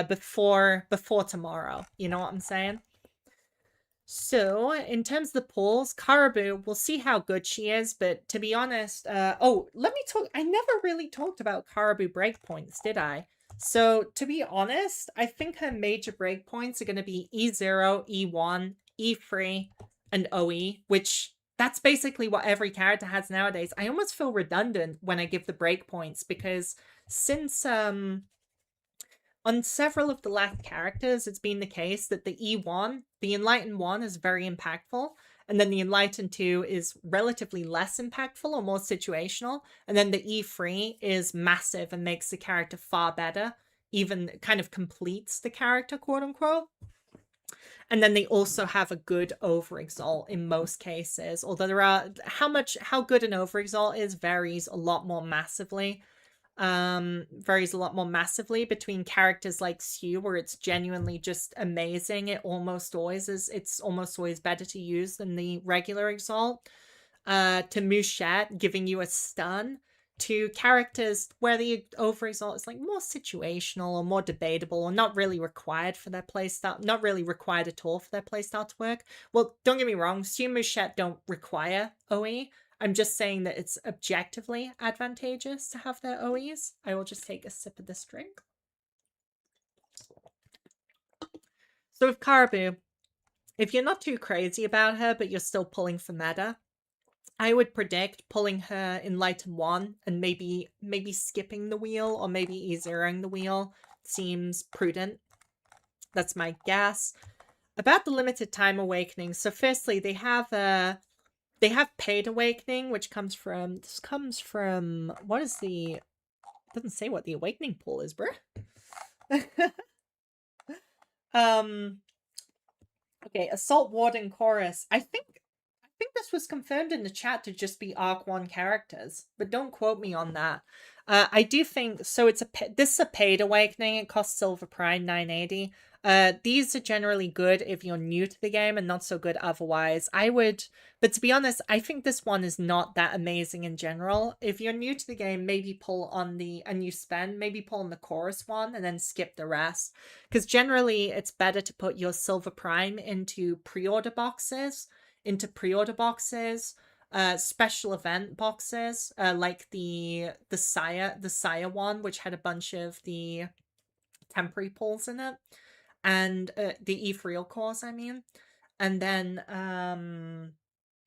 before tomorrow. You know what I'm saying? So, in terms of the pulls, Caraboo, we'll see how good she is, but to be honest, oh, let me talk. I never really talked about Caraboo breakpoints, did I? So, to be honest, I think her major breakpoints are going to be E0, E1, E3, and OE, which that's basically what every character has nowadays. I almost feel redundant when I give the breakpoints because since on several of the last characters, it's been the case that the E1, the Enlightened 1 is very impactful, and then the Enlightened 2 is relatively less impactful or more situational, and then the E3 is massive and makes the character far better, even kind of completes the character, quote unquote. And then they also have a good overexalt in most cases, although there are how good an overexalt is varies a lot more massively between characters like Sue, where it's genuinely just amazing. It's almost always better to use than the regular exalt, to Mouchette giving you a stun, to characters where the overexalt is like more situational or more debatable or not really required for their playstyle, not really required at all for their playstyle to work. Well, don't get me wrong, Sue and Mouchette don't require OE. I'm just saying that it's objectively advantageous to have their OEs. I will just take a sip of this drink. So with Caraboo, if you're not too crazy about her, but you're still pulling for meta, I would predict pulling her in Enlightened 1 and maybe skipping the wheel or maybe E0ing the wheel seems prudent. That's my guess. About the limited time awakening. So firstly, they have paid awakening, which comes from what is the, it doesn't say what the awakening pool is, bruh. Okay, Assault Warden Chorus. I think think this was confirmed in the chat to just be Arc 1 characters, but don't quote me on that. I do think so. This is a paid awakening. It costs Silver Prime 980. These are generally good if you're new to the game and not so good otherwise. But to be honest, I think this one is not that amazing in general. If you're new to the game, maybe pull on maybe pull on the chorus one and then skip the rest. Because generally, it's better to put your Silver Prime into pre-order boxes, special event boxes, like the Sire one, which had a bunch of the temporary pulls in it, and the ethereal cores, I mean, and then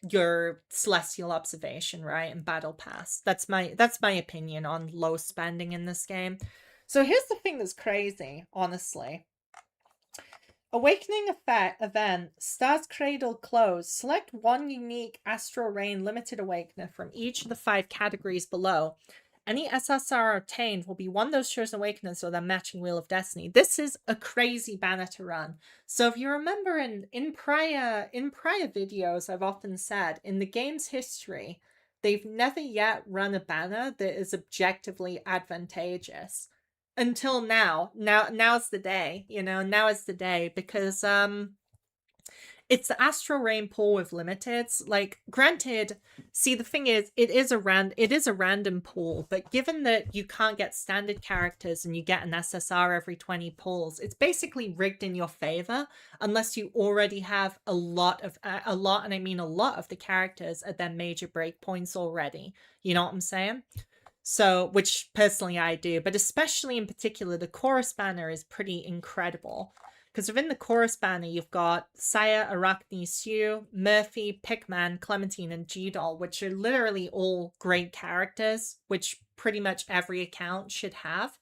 your celestial observation, right, and battle pass. That's my opinion on low spending in this game. So here's the thing that's crazy, honestly. Awakening event, Stars Cradle close. Select one unique Astral Rain limited awakener from each of the 5 categories below. Any SSR obtained will be one of those chosen awakeners or their matching Wheel of Destiny. This is a crazy banner to run. So if you remember in prior videos, I've often said in the game's history, they've never yet run a banner that is objectively advantageous. Until now's the day, now is the day, because it's the Astral Rain pool with limiteds. Like, granted, see, the thing is, it is a random pool, but given that you can't get standard characters and you get an SSR every 20 pulls, it's basically rigged in your favor unless you already have a lot of the characters at their major breakpoints already. You know what I'm saying? So, which personally I do, but especially in particular, the chorus banner is pretty incredible. Because within the chorus banner, you've got Saya, Arachne, Sue, Murphy, Pickman, Clementine, and G-Doll, which are literally all great characters, which pretty much every account should have,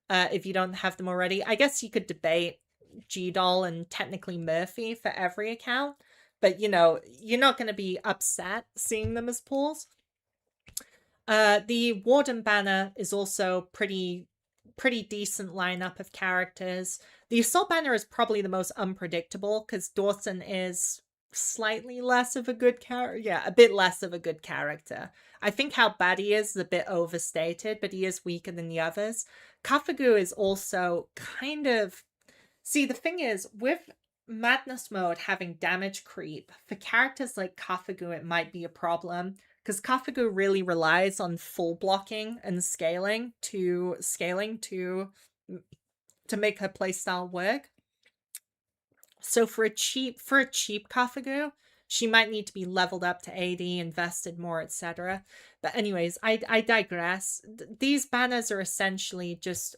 if you don't have them already. I guess you could debate G-Doll and technically Murphy for every account, but, you're not going to be upset seeing them as pools. The Warden banner is also pretty decent lineup of characters. The Assault banner is probably the most unpredictable because Dawson is slightly less of a good character. Yeah, a bit less of a good character. I think how bad he is a bit overstated, but he is weaker than the others. Kafagu is also kind of... See, the thing is, with Madness Mode having damage creep, for characters like Kafagu, it might be a problem. Because Kafagu really relies on full blocking and scaling to make her playstyle work. So for a cheap Kafagu, she might need to be leveled up to 80, invested more, etc. But anyways, I digress. These banners are essentially just...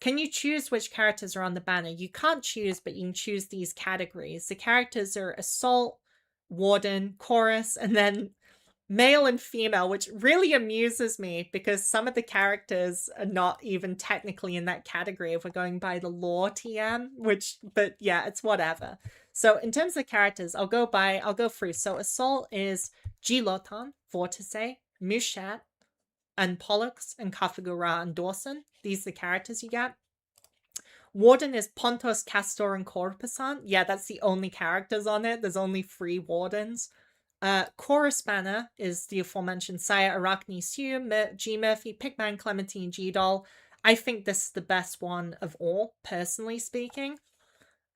Can you choose which characters are on the banner? You can't choose, but you can choose these categories. The characters are Assault, Warden, Chorus, and then male and female, which really amuses me because some of the characters are not even technically in that category if we're going by the lore TM, but yeah, it's whatever. So in terms of characters, I'll go through. So Assault is Giloton, Vortice, Mushat, and Pollux, and Kafagura, and Dawson. These are the characters you get. Warden is Pontos, Castor, and Corpusant. Yeah, that's the only characters on it. There's only 3 Wardens. Chorus banner is the aforementioned Saya, Arachne, Sue, G Murphy, Pickman, Clementine, G-Doll. I think this is the best one of all, personally speaking.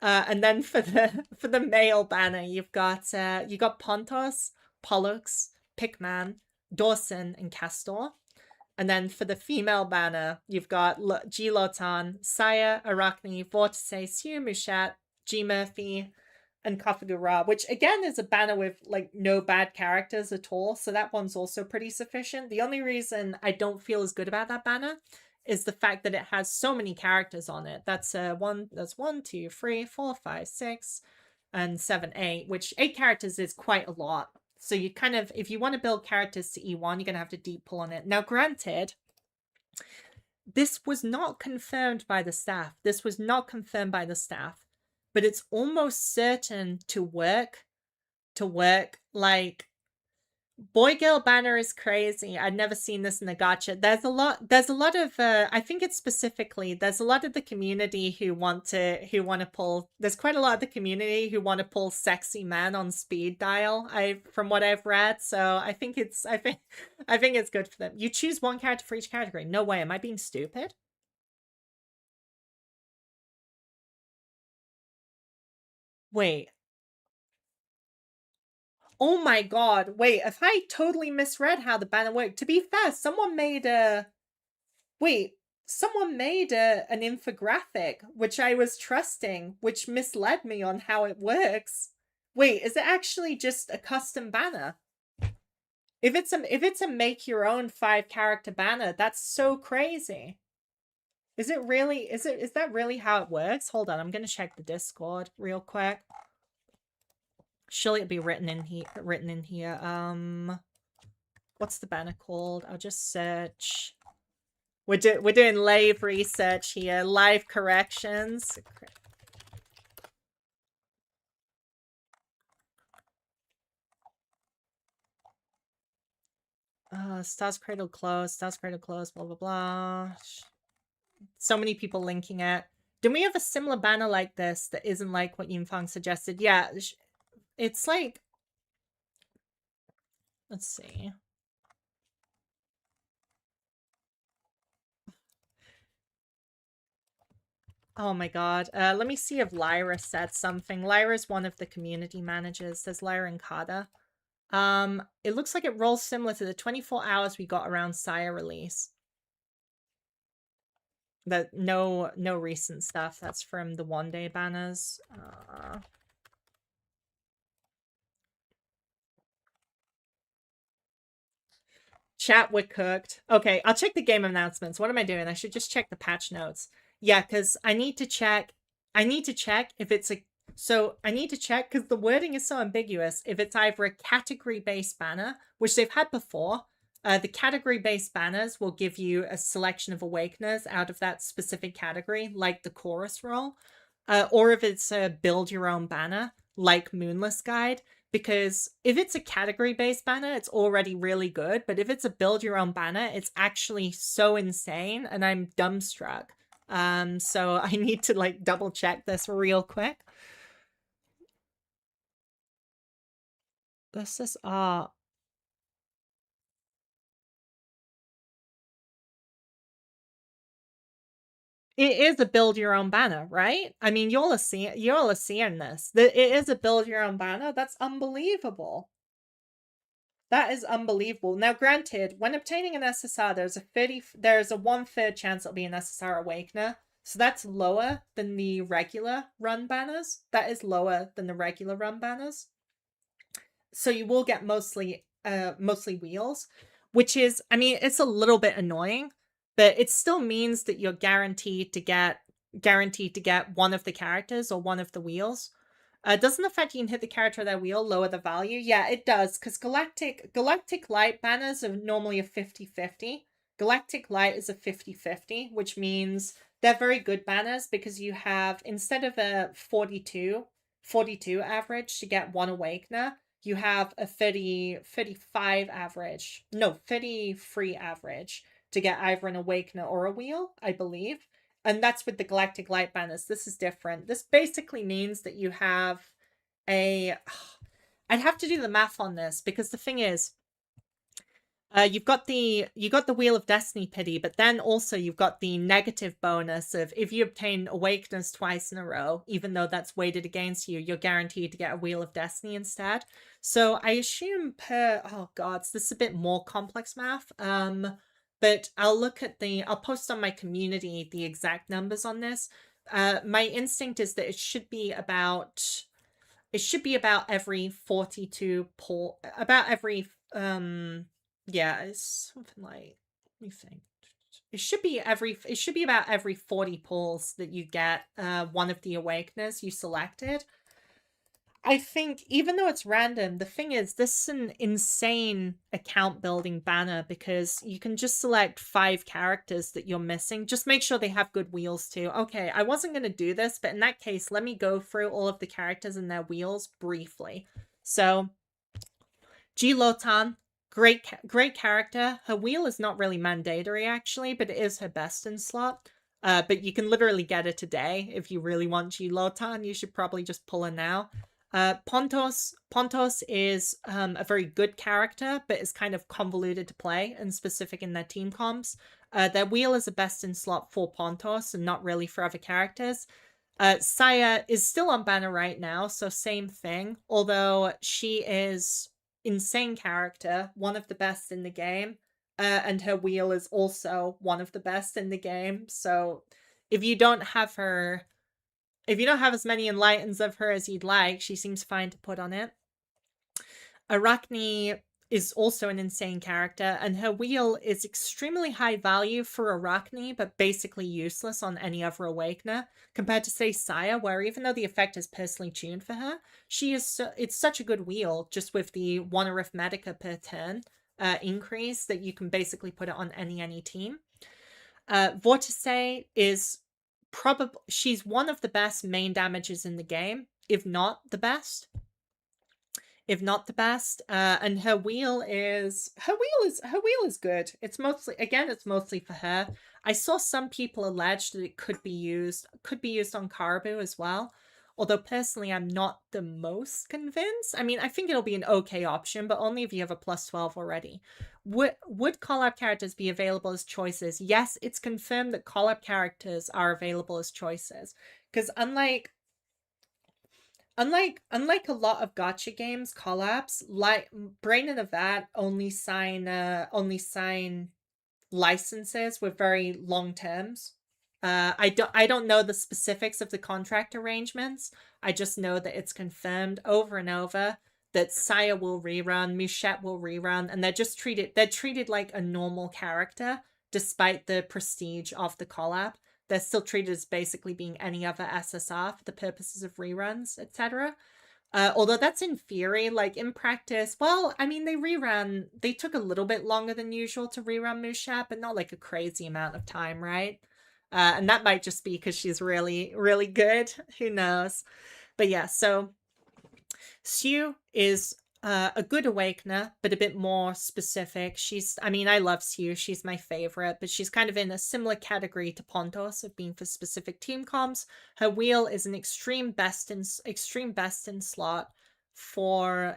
And then for the male banner, you got Pontos, Pollux, Pickman, Dawson, and Castor. And then for the female banner, you've got G-Lotan, Saya, Arachne, Vortice, Sue, Mushat, G Murphy, and Kafagura, which again is a banner with like no bad characters at all, so that one's also pretty sufficient. The only reason I don't feel as good about that banner is the fact that it has so many characters on it. That's 1, 2, 3, 4, 5, 6, and 7, 8, which 8 characters is quite a lot. So you kind of, if you want to build characters to E1, you're gonna have to deep pull on it. Now, granted, this was not confirmed by the staff. But it's almost certain to work like Boy girl banner is crazy. I'd never seen this in a gacha. There's a lot of I think it's specifically there's a lot of the community who want to pull there's quite a lot of the community who want to pull sexy man on speed dial. I from what I've read. So I think it's good for them. You choose one character for each category. No way. Am I being stupid? Wait. Oh my god. Wait, if I totally misread how the banner worked. To be fair, someone made a wait, someone made an infographic which I was trusting, which misled me on how it works. Wait, is it actually just a custom banner? If it's a make your own 5-character banner, that's so crazy. Is that really how it works? Hold on, I'm gonna check the Discord real quick. Surely it'll be written in here. What's the banner called? I'll just search. We're doing live research here, live corrections. Stars Cradle close, blah blah blah. So many people linking it. Do we have a similar banner like this that isn't like what Yinfang suggested? Yeah, it's like, let's see. Oh my god. Let me see if Lyra said something. Lyra's one of the community managers. There's Lyra and Kada. It looks like it rolls similar to the 24 hours we got around Sire release. That no recent stuff. That's from the one-day banners. Chat, we're cooked. Okay, I'll check the game announcements. What am I doing? I should just check the patch notes. Yeah, because I need to check if it's a so I need to check because the wording is so ambiguous. If it's either a category-based banner, which they've had before, the category-based banners will give you a selection of awakeners out of that specific category, like the chorus role, or if it's a build-your-own banner, like Moonless Guide. Because if it's a category-based banner, it's already really good. But if it's a build-your-own banner, it's actually so insane, and I'm dumbstruck. So I need to like double check this real quick. This is it is a build your own banner, right? I mean, you'll see this. It is a build your own banner. That's unbelievable. That is unbelievable. Now, granted, when obtaining an SSR, there's a 1/3 chance it'll be an SSR Awakener. So that's lower than the regular run banners. That is lower than the regular run banners. So you will get mostly wheels, which is, I mean, it's a little bit annoying, but it still means that you're guaranteed to get one of the characters or one of the wheels. Doesn't the fact you can hit the character of their wheel lower the value? Yeah, it does, because Galactic Light banners are normally a 50-50. Galactic Light is a 50-50, which means they're very good banners because you have, instead of a 42 average to get one Awakener, you have a 35 average. No, 33 average to get either an Awakener or a wheel, I believe. And that's with the Galactic Light banners. This is different. This basically means that you have a... I'd have to do the math on this, because the thing is, you got the Wheel of Destiny pity, but then also you've got the negative bonus of if you obtain Awakeners twice in a row, even though that's weighted against you, you're guaranteed to get a Wheel of Destiny instead. So I assume oh god, this is a bit more complex math. But I'll post on my community the exact numbers on this. My instinct is that it should be about every 42 pull, about every yeah, it's something like, let me think. It should be about every 40 pulls that you get one of the Awakeners you selected. I think, even though it's random, the thing is, this is an insane account building banner because you can just select 5 characters that you're missing. Just make sure they have good wheels too. Okay, I wasn't going to do this, but in that case, let me go through all of the characters and their wheels briefly. So, G Lotan, great character. Her wheel is not really mandatory, actually, but it is her best in slot. But you can literally get it today if you really want G-Lotan. You should probably just pull her now. Pontos is a very good character, but is kind of convoluted to play and specific in their team comps. Their wheel is a best in slot for Pontos and not really for other characters. Saya is still on banner right now, so same thing. Although she is insane character, one of the best in the game. And her wheel is also one of the best in the game. So if you don't have as many enlightens of her as you'd like, she seems fine to put on it. Arachne is also an insane character, and her wheel is extremely high value for Arachne, but basically useless on any other Awakener, compared to, say, Saya, where even though the effect is personally tuned for her, it's such a good wheel, just with the 1 Arithmetica per turn increase, that you can basically put it on any team. Vortice is she's one of the best main damages in the game, if not the best. And her wheel is good. It's mostly for her. I saw some people allege that it could be used on Caraboo as well. Although personally I'm not the most convinced. I mean, I think it'll be an okay option, but only if you have a +12 already. Would call-up characters be available as choices? Yes, it's confirmed that call-up characters are available as choices. Because unlike a lot of gacha games collabs, like Brain and Avad only sign licenses with very long terms. I don't know the specifics of the contract arrangements. I just know that it's confirmed over and over that Saya will rerun, Mushet will rerun, and they're treated like a normal character despite the prestige of the collab. They're still treated as basically being any other SSR for the purposes of reruns, etc. Although that's in theory, like in practice, well, I mean, they took a little bit longer than usual to rerun Mushat, but not like a crazy amount of time, right? And that might just be because she's really, really good. Who knows? But yeah, so Sue is a good Awakener, but a bit more specific. I love Sue. She's my favorite, but she's kind of in a similar category to Pontos of being for specific team comps. Her wheel is an extreme best in slot for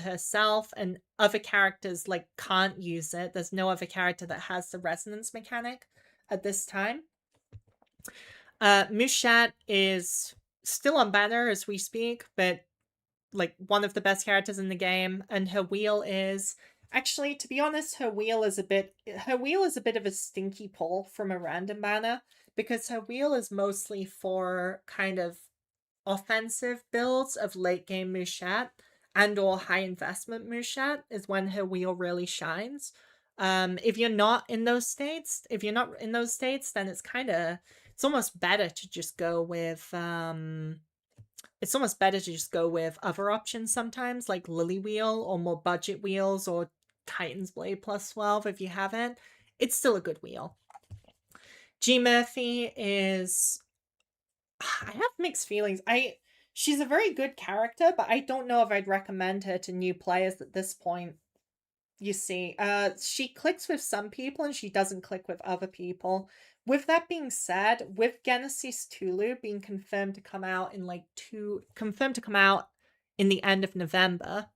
herself, and other characters like can't use it. There's no other character that has the resonance mechanic at this time. Mushat is still on banner as we speak, but like one of the best characters in the game, and her wheel is actually, to be honest, her wheel is a bit of a stinky pull from a random banner, because her wheel is mostly for kind of offensive builds of late game Mushat and or high investment Mushat is when her wheel really shines. If you're not in those states, then it's almost better to just go with other options sometimes, like Lily Wheel or more budget wheels or Titan's Blade +12 if you haven't. It's still a good wheel. G Murphy is... I have mixed feelings. She's a very good character, but I don't know if I'd recommend her to new players at this point. You see, she clicks with some people and she doesn't click with other people. With that being said, with Genesis Tulu being confirmed to come out in the end of November,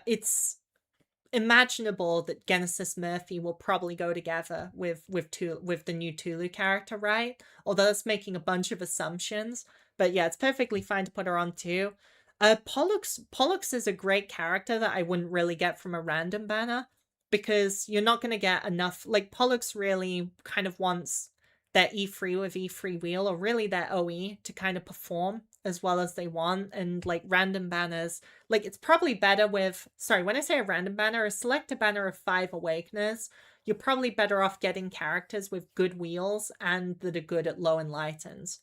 it's imaginable that Genesis Murphy will probably go together with the new Tulu character, right? Although that's making a bunch of assumptions. But yeah, it's perfectly fine to put her on too. Pollux is a great character that I wouldn't really get from a random banner, because you're not going to get enough. Like, Pollux really kind of wants their E3 with E3 wheel, or really their OE, to kind of perform as well as they want. And like random banners, like it's probably better with, sorry, when I say a random banner, a Selector banner of 5 Awakeners, you're probably better off getting characters with good wheels and that are good at low enlightens.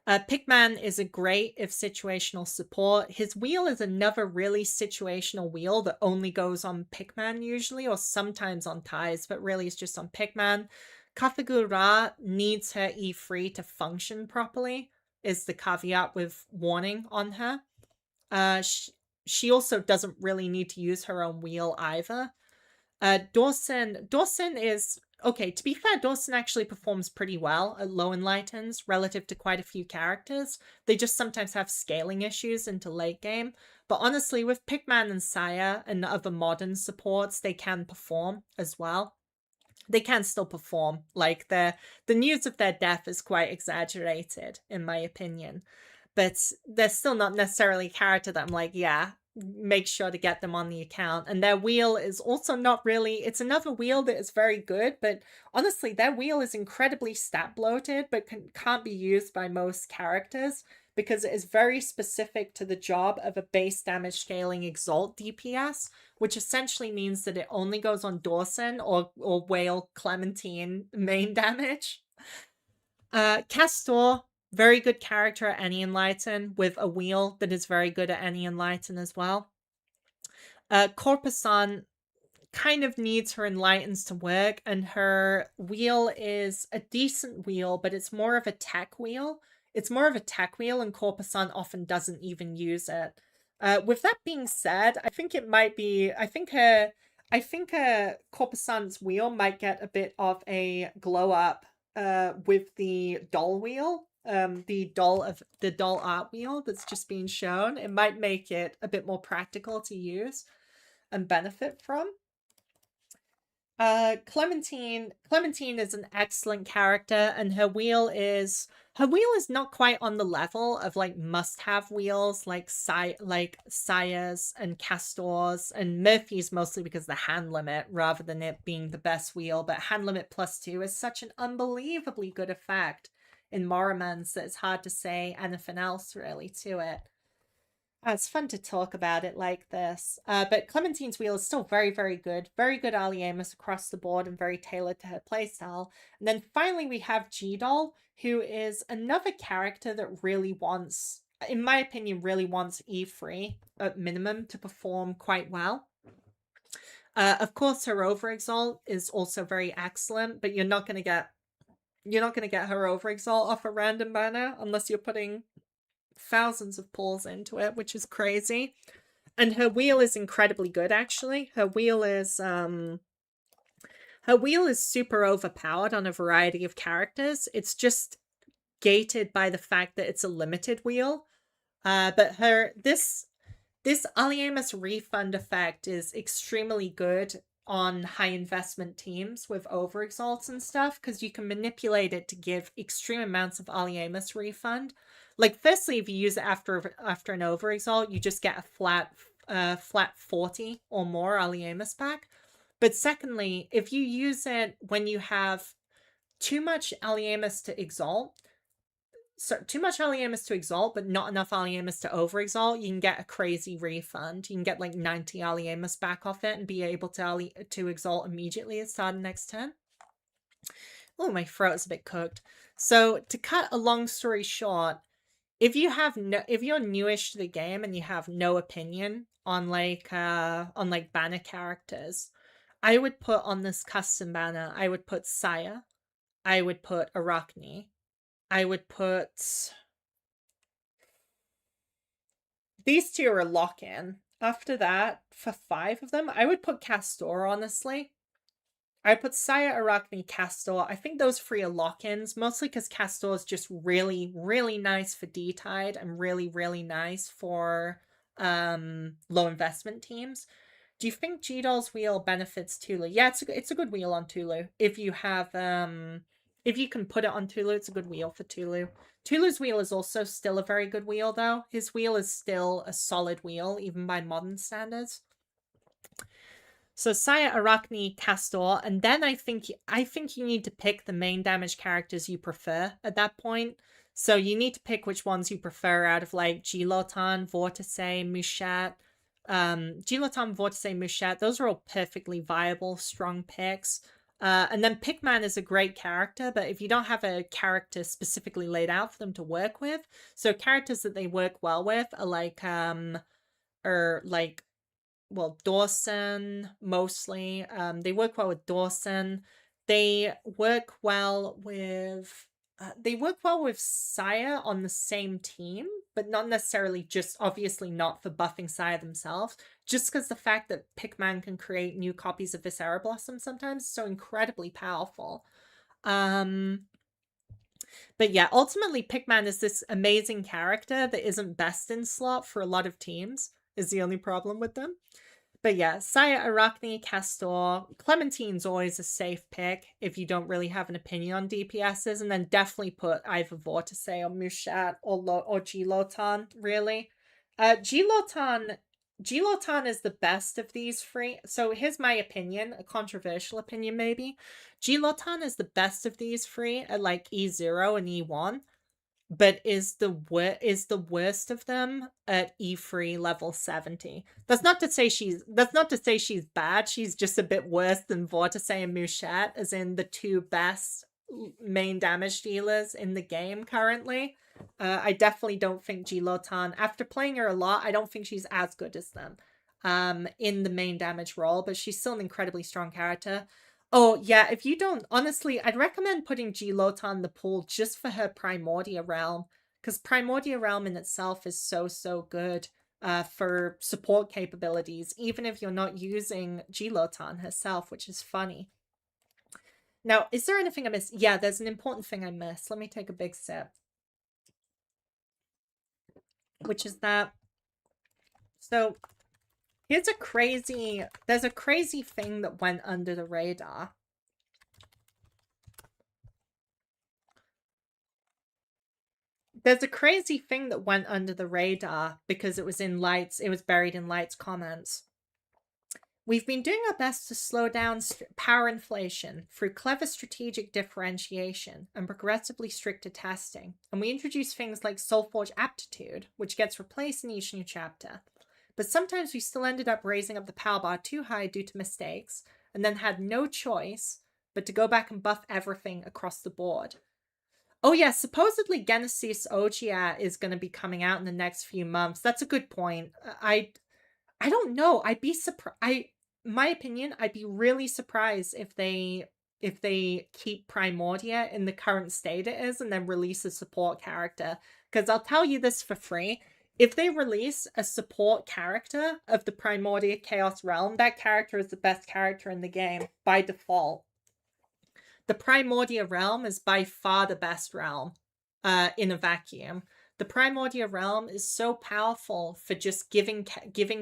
Pigman is a great if situational support. His wheel is another really situational wheel that only goes on Pigman usually, or sometimes on ties, but really it's just on Pigman. Kathagura needs her E3 to function properly, is the caveat with warning on her. she also doesn't really need to use her own wheel either. Dawson is okay. To be fair, Dawson actually performs pretty well at low enlightens relative to quite a few characters. They just sometimes have scaling issues into late game. But honestly, with Pigman and Saya and other modern supports, they can perform as well. They can still perform. Like the news of their death is quite exaggerated, in my opinion. But they're still not necessarily a character that I'm like, yeah, make sure to get them on the account. And their wheel is also not really, it's another wheel that is very good, but honestly, their wheel is incredibly stat bloated, but can't be used by most characters because it is very specific to the job of a base damage scaling exalt DPS, which essentially means that it only goes on Dawson or Whale Clementine main damage. Castor, very good character at any enlighten, with a wheel that is very good at any enlighten as well. Corpusant kind of needs her enlightens to work, and her wheel is a decent wheel, but it's more of a tech wheel. It's more of a tech wheel, and Corpusant often doesn't even use it. With that being said, I think it might be. I think Corpusant's wheel might get a bit of a glow up with the doll wheel, the doll art wheel that's just being shown. It might make it a bit more practical to use and benefit from. Clementine is an excellent character, and her wheel is not quite on the level of like must-have wheels like Saya's and Castor's and Murphy's, mostly because of the hand limit rather than it being the best wheel. But hand limit +2 is such an unbelievably good effect in Morimens that it's hard to say anything else really to it. It's fun to talk about it like this. But Clementine's wheel is still very, very good. Very good Aliemus across the board and very tailored to her playstyle. And then finally we have G-Doll, who is another character that really wants, in my opinion, really wants E3 at minimum to perform quite well. Of course, her Overexalt is also very excellent, but you're not going to get her Overexalt off a random banner unless you're putting thousands of pulls into it, which is crazy. And her wheel is incredibly good, actually. Her wheel is super overpowered on a variety of characters. It's just gated by the fact that it's a limited wheel. But this Aliemus refund effect is extremely good on high investment teams with overexalts and stuff, because you can manipulate it to give extreme amounts of Aliemus refund. Like, firstly, if you use it after an overexalt, you just get a flat 40 or more Aliemus back. But secondly, if you use it when you have too much Aliemus to exalt, too much Aliemus to exalt, but not enough Aliemus to overexalt, you can get a crazy refund. You can get like 90 Aliemus back off it and be able to exalt immediately at start of next turn. Oh, my throat is a bit cooked. So to cut a long story short, if you're newish to the game and you have no opinion on like banner characters, I would put on this custom banner, I would put Saya, I would put Arachne, I would put these two are a lock-in. After that, for 5 of them, I would put Castor, honestly. I put Saya, Arachne, Castor. I think those 3 are lock-ins, mostly because Castor is just really, really nice for D-Tide and really, really nice for low investment teams. Do you think G-Doll's wheel benefits Tulu? Yeah, it's a good wheel on Tulu. If you have if you can put it on Tulu, it's a good wheel for Tulu. Tulu's wheel is also still a very good wheel, though. His wheel is still a solid wheel, even by modern standards. So Saya, Arachne, Castor, and then I think you need to pick the main damage characters you prefer at that point. So you need to pick which ones you prefer out of like Gilotan, Vortice, Mushat. Gilotan, Vortice, Mushat, those are all perfectly viable, strong picks. And then Pigman is a great character, but if you don't have a character specifically laid out for them to work with, so characters that they work well with are like Dawson, mostly. They work well with Dawson. They work well with Saya on the same team, but not necessarily just, obviously not for buffing Saya themselves, just because the fact that Pickman can create new copies of Viscera Blossom sometimes is so incredibly powerful. But yeah, ultimately Pickman is this amazing character that isn't best in slot for a lot of teams, is the only problem with them. But yeah, Saya, Arachne, Castor, Clementine's always a safe pick if you don't really have an opinion on DPSs, and then definitely put either Vortice or Mushat or G-Lotan, really. G-Lotan is the best of these three. So here's my opinion, a controversial opinion maybe. G-Lotan is the best of these three at like E0 and E1, but is the worst of them at E3 level 70. That's not to say she's bad. She's just a bit worse than Vortice and Mushat, as in the two best main damage dealers in the game currently. I definitely don't think G-Lotan, after playing her a lot, I don't think she's as good as them in the main damage role, but she's still an incredibly strong character. Oh, yeah, if you don't, honestly, I'd recommend putting G-Lotan in the pool just for her Primordia Realm, because Primordia Realm in itself is so good for support capabilities, even if you're not using G-Lotan herself, which is funny. Now, is there anything I missed? Yeah, there's an important thing I missed. Let me take a big sip. Which is that, so there's a crazy thing that went under the radar. There's a crazy thing that went under the radar because it was buried in Light's comments. We've been doing our best to slow down power inflation through clever strategic differentiation and progressively stricter testing, and we introduce things like Soulforge aptitude, which gets replaced in each new chapter. But sometimes we still ended up raising up the power bar too high due to mistakes, and then had no choice but to go back and buff everything across the board. Oh yeah, supposedly Genesis Ogia is going to be coming out in the next few months. That's a good point. I don't know. I'd be surprised. My opinion, I'd be really surprised if they keep Primordia in the current state it is and then release a support character. Because I'll tell you this for free. If they release a support character of the Primordia Chaos Realm, that character is the best character in the game by default. The Primordia Realm is by far the best realm in a vacuum. The Primordia Realm is so powerful for just giving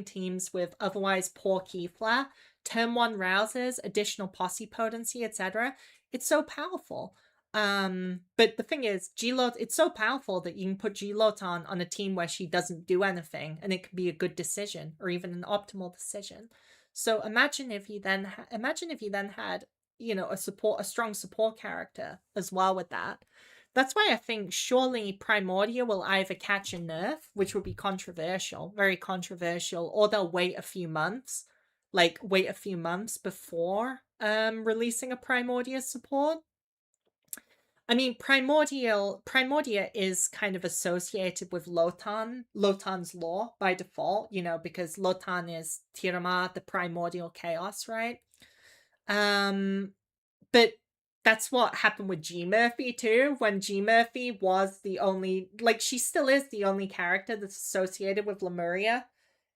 teams with otherwise poor Keyflare turn 1 rouses, additional posse potency, etc. It's so powerful. But the thing is, it's so powerful that you can put G-Lotan on a team where she doesn't do anything, and it can be a good decision or even an optimal decision. So imagine if you then had, you know, a strong support character as well with that. That's why I think surely Primordia will either catch a nerf, which would be controversial, very controversial, or they'll wait a few months before releasing a Primordia support. I mean, Primordia is kind of associated with Lotan's law by default, you know, because Lotan is Tirama, the primordial chaos, right? But that's what happened with G Murphy too, when G Murphy was the only, like, she still is the only character that's associated with Lemuria,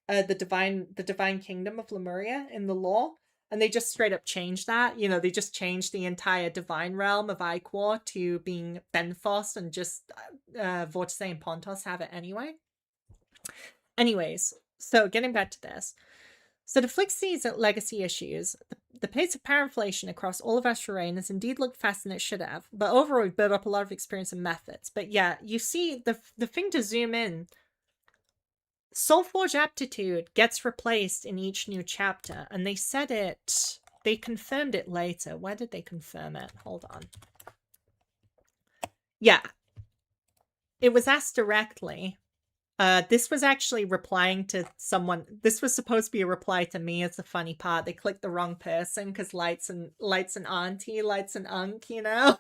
the divine kingdom of Lemuria in the lore, and they just straight up changed that. You know, they just changed the entire divine realm of Iquor to being Benthos, and just Vortice and Pontos have it anyway. Anyways, so getting back to this. So to fix these legacy issues, the pace of power inflation across all of our terrain has indeed looked faster than it should have, but overall we've built up a lot of experience and methods. But yeah, you see, the thing to zoom in, Soulforge aptitude gets replaced in each new chapter, and they confirmed it later. Where did they confirm it? Hold on. Yeah. It was asked directly. This was actually replying to someone. This was supposed to be a reply to me as the funny part. They clicked the wrong person because Light's an auntie, Light's an unk, you know?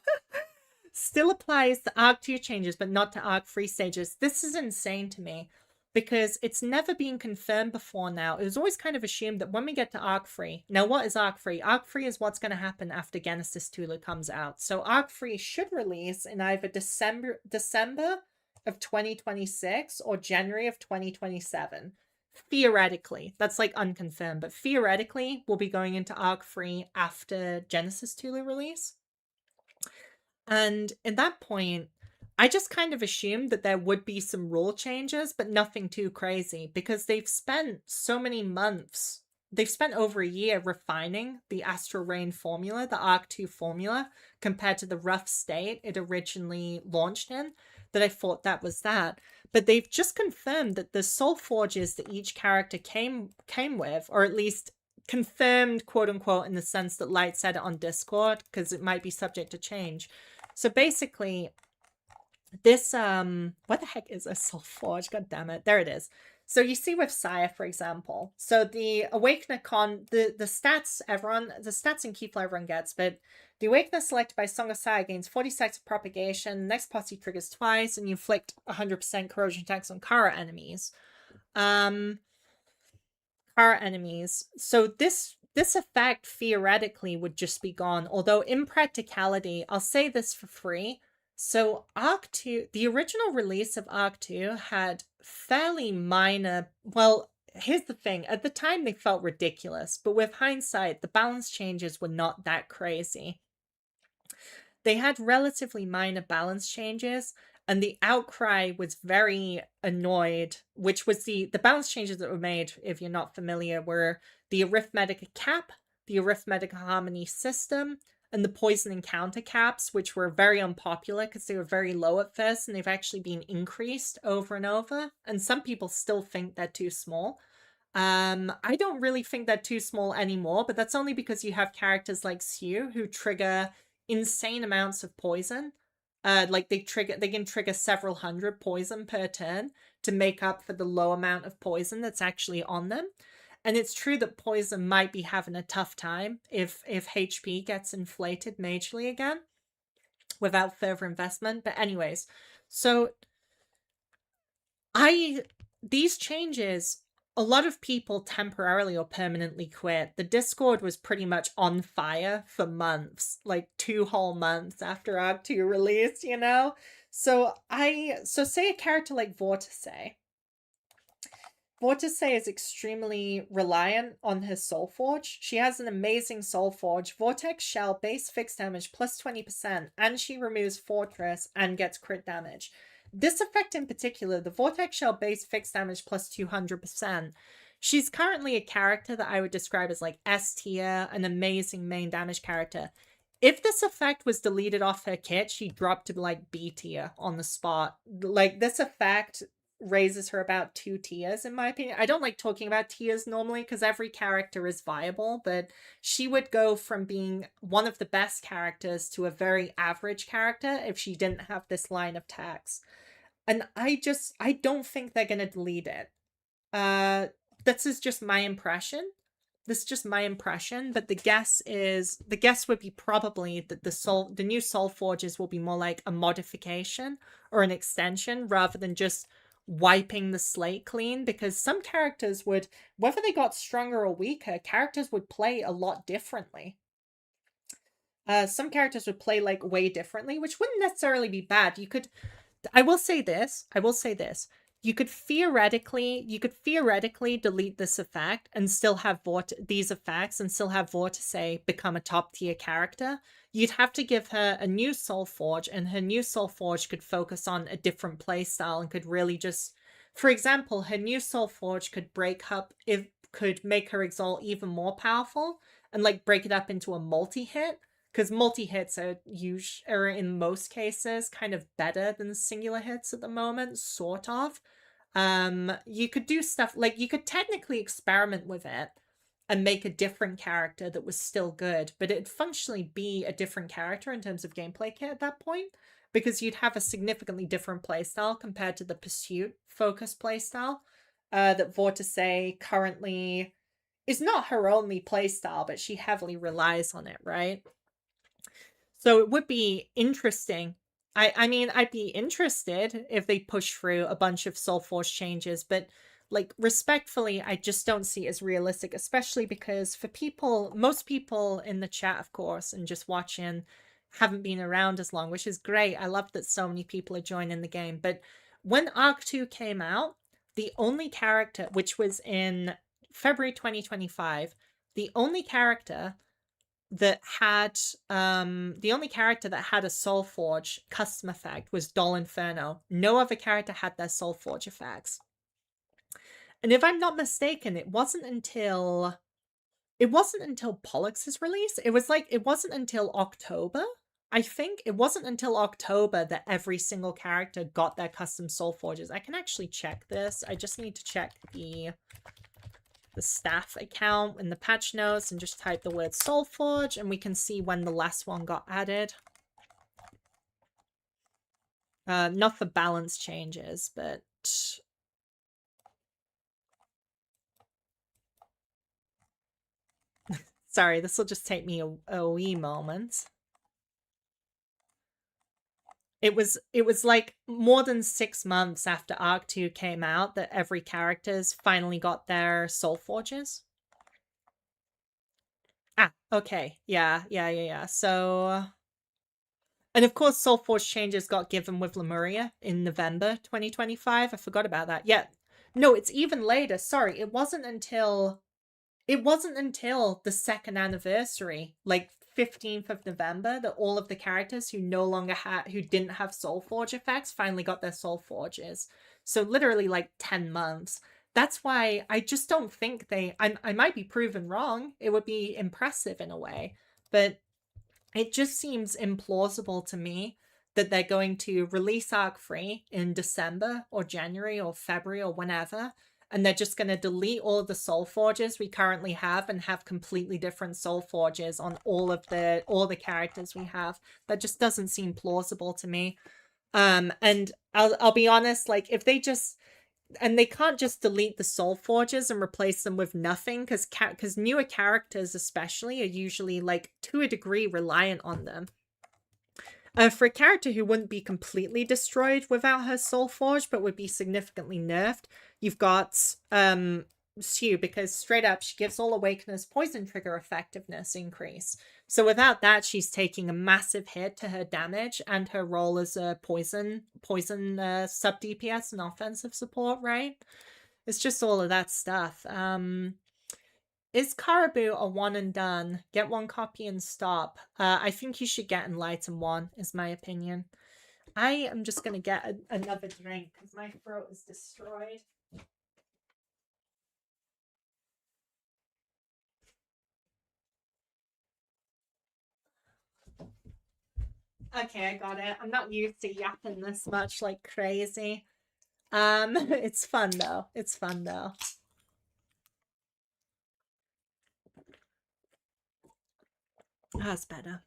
Still applies to Arc 2 changes, but not to Arc 3 stages. This is insane to me because it's never been confirmed before now. It was always kind of assumed that when we get to Arc 3... Now, what is Arc 3? Arc 3 is what's going to happen after Genesis Tula comes out. So Arc 3 should release in either December of 2026 or January of 2027. Theoretically, that's like unconfirmed, but theoretically, we'll be going into Arc 3 after Genesis Tulu release. And at that point, I just kind of assumed that there would be some rule changes, but nothing too crazy, because they've spent so many months. They've spent over a year refining the Astral Rain formula, the Arc 2 formula, compared to the rough state it originally launched in, that I thought that was that. But they've just confirmed that the Soulforges that each character came with, or at least confirmed, quote unquote, in the sense that Light said it on Discord, because it might be subject to change. So basically, this what the heck is a Soulforge? God damn it. There it is. So you see with Saya, for example. So the Awakener the stats the stats in Keyflow everyone gets, but the Awakener selected by Song of Saya gains 40 seconds of propagation, next posse triggers twice, and you inflict 100% corrosion attacks on Kara enemies. So this effect theoretically would just be gone, although in practicality, I'll say this for free. So Arc 2, the original release of Arc 2 had fairly minor, well, here's the thing, at the time they felt ridiculous, but with hindsight, the balance changes were not that crazy. They had relatively minor balance changes, and the outcry was very annoyed, which was the balance changes that were made, if you're not familiar, were the arithmetic cap, the arithmetic harmony system, and the poison encounter caps, which were very unpopular because they were very low at first, and they've actually been increased over and over. And some people still think they're too small. I don't really think they're too small anymore, but that's only because you have characters like Sue who trigger insane amounts of poison. Like they can trigger several hundred poison per turn to make up for the low amount of poison that's actually on them. And it's true that poison might be having a tough time if HP gets inflated majorly again without further investment. But anyways, so these changes, a lot of people temporarily or permanently quit. The Discord was pretty much on fire for months, like 2 whole months after Arc 2 release, you know? So say a character like Vortice. Vortice is extremely reliant on her Soulforge. She has an amazing Soulforge. Vortex Shell base fixed damage plus 20%, and she removes Fortress and gets crit damage. This effect in particular, the Vortex Shell base fixed damage plus 200%. She's currently a character that I would describe as like S tier, an amazing main damage character. If this effect was deleted off her kit, she'd drop to like B tier on the spot. Like, this effect raises her about 2 tiers, in my opinion. I don't like talking about tiers normally because every character is viable, but she would go from being one of the best characters to a very average character if she didn't have this line of text. And I don't think they're gonna delete it. This is just my impression. But the guess would be probably that the new Soulforges will be more like a modification or an extension rather than just wiping the slate clean, because some characters would, whether they got stronger or weaker, characters would play a lot differently. Some characters would play like way differently, which wouldn't necessarily be bad. I will say this. You could theoretically delete this effect and still have these effects and still have Vortice become a top tier character. You'd have to give her a new Soulforge, and her new Soulforge could focus on a different playstyle and could really just, for example, her new Soulforge could make her Exalt even more powerful and like break it up into a multi-hit. Because multi-hits are in most cases kind of better than singular hits at the moment, sort of. You could do stuff, like you could technically experiment with it and make a different character that was still good, but it'd functionally be a different character in terms of gameplay kit at that point, because you'd have a significantly different playstyle compared to the pursuit-focused playstyle that Vortice currently is not her only playstyle, but she heavily relies on it, right? So it would be interesting. I mean, I'd be interested if they push through a bunch of Soulforge changes, but like respectfully, I just don't see it as realistic, especially because most people in the chat, of course, and just watching haven't been around as long, which is great. I love that so many people are joining the game, but When Arc 2 came out, the only character, which was in February 2025, the only character that had a Soulforge custom effect was Doll Inferno. No other character had their Soulforge effects. And if I'm not mistaken, it wasn't until Pollux's release. It wasn't until October. I think it wasn't until October that every single character got their custom Soulforges. I can actually check this. I just need to check the staff account in the patch notes and just type the word Soulforge, and we can see when the last one got added. Not for balance changes, but sorry, this will just take me a wee moment. It was like more than 6 months after Arc 2 came out that every character's finally got their Soulforges. Ah, okay. Yeah. So, and of course, Soulforge changes got given with Lemuria in November 2025. I forgot about that. Yeah. No, it's even later. Sorry, it wasn't until the second anniversary, like 15th of November, that all of the characters who didn't have Soulforge effects finally got their Soulforges. So literally like 10 months. That's why I just don't think I might be proven wrong. It would be impressive in a way, but it just seems implausible to me that they're going to release Arc 3 in December or January or February or whenever, and they're just going to delete all of the Soulforges we currently have and have completely different Soulforges on all the characters we have. That just doesn't seem plausible to me. And I'll be honest, like, if they just, and they can't just delete the Soulforges and replace them with nothing, because newer characters especially are usually, like, to a degree reliant on them. For a character who wouldn't be completely destroyed without her Soulforge, but would be significantly nerfed, you've got Sue, because straight up she gives all Awakeners poison trigger effectiveness increase. So without that, she's taking a massive hit to her damage and her role as a poison sub DPS and offensive support, right? It's just all of that stuff. Is Caraboo a one and done? Get one copy and stop. I think you should get Enlighten 1, is my opinion. I am just going to get another drink because my throat is destroyed. Okay, I got it. I'm not used to yapping this much like crazy. It's fun though. It's fun though. That's better.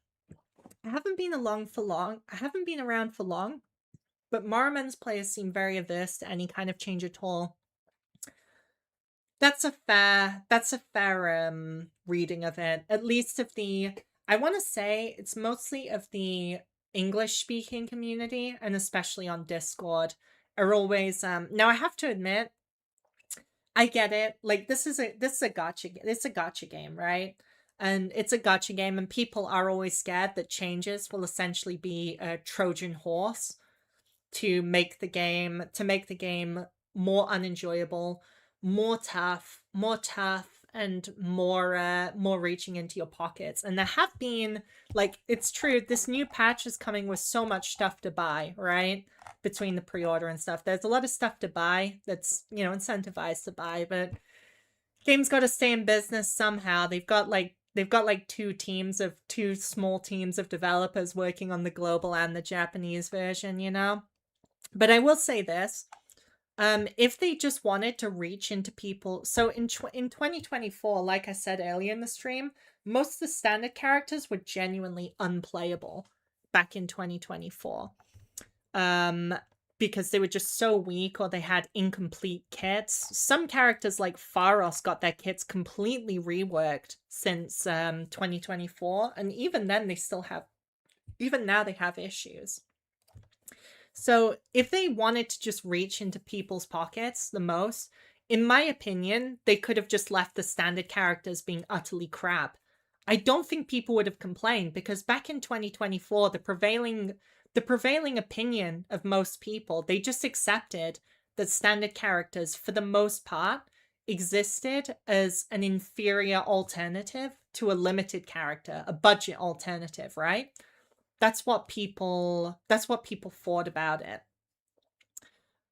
I haven't been around for long, but Morimens players seem very averse to any kind of change at all. That's a fair reading of it. At least of I want to say it's mostly of the English speaking community, and especially on Discord, are always now I have to admit, I get it. Like, this is a gacha game, right? And it's a gacha game, and people are always scared that changes will essentially be a Trojan horse to make the game more unenjoyable, more tough, and more reaching into your pockets. And there have been, like, it's true, this new patch is coming with so much stuff to buy, right? Between the pre-order and stuff, there's a lot of stuff to buy that's, incentivized to buy, but game's got to stay in business somehow. They've got two small teams of developers working on the global and the Japanese version, But I will say this, if they just wanted to reach into people, so in 2024, like I said earlier in the stream, most of the standard characters were genuinely unplayable back in 2024. Because they were just so weak, or they had incomplete kits. Some characters like Pharos got their kits completely reworked since 2024, and even then even now they have issues. So if they wanted to just reach into people's pockets the most, in my opinion, they could have just left the standard characters being utterly crap. I don't think people would have complained, because back in 2024, the prevailing the prevailing opinion of most people, they just accepted that standard characters, for the most part, existed as an inferior alternative to a limited character, a budget alternative, right? That's what people thought about it.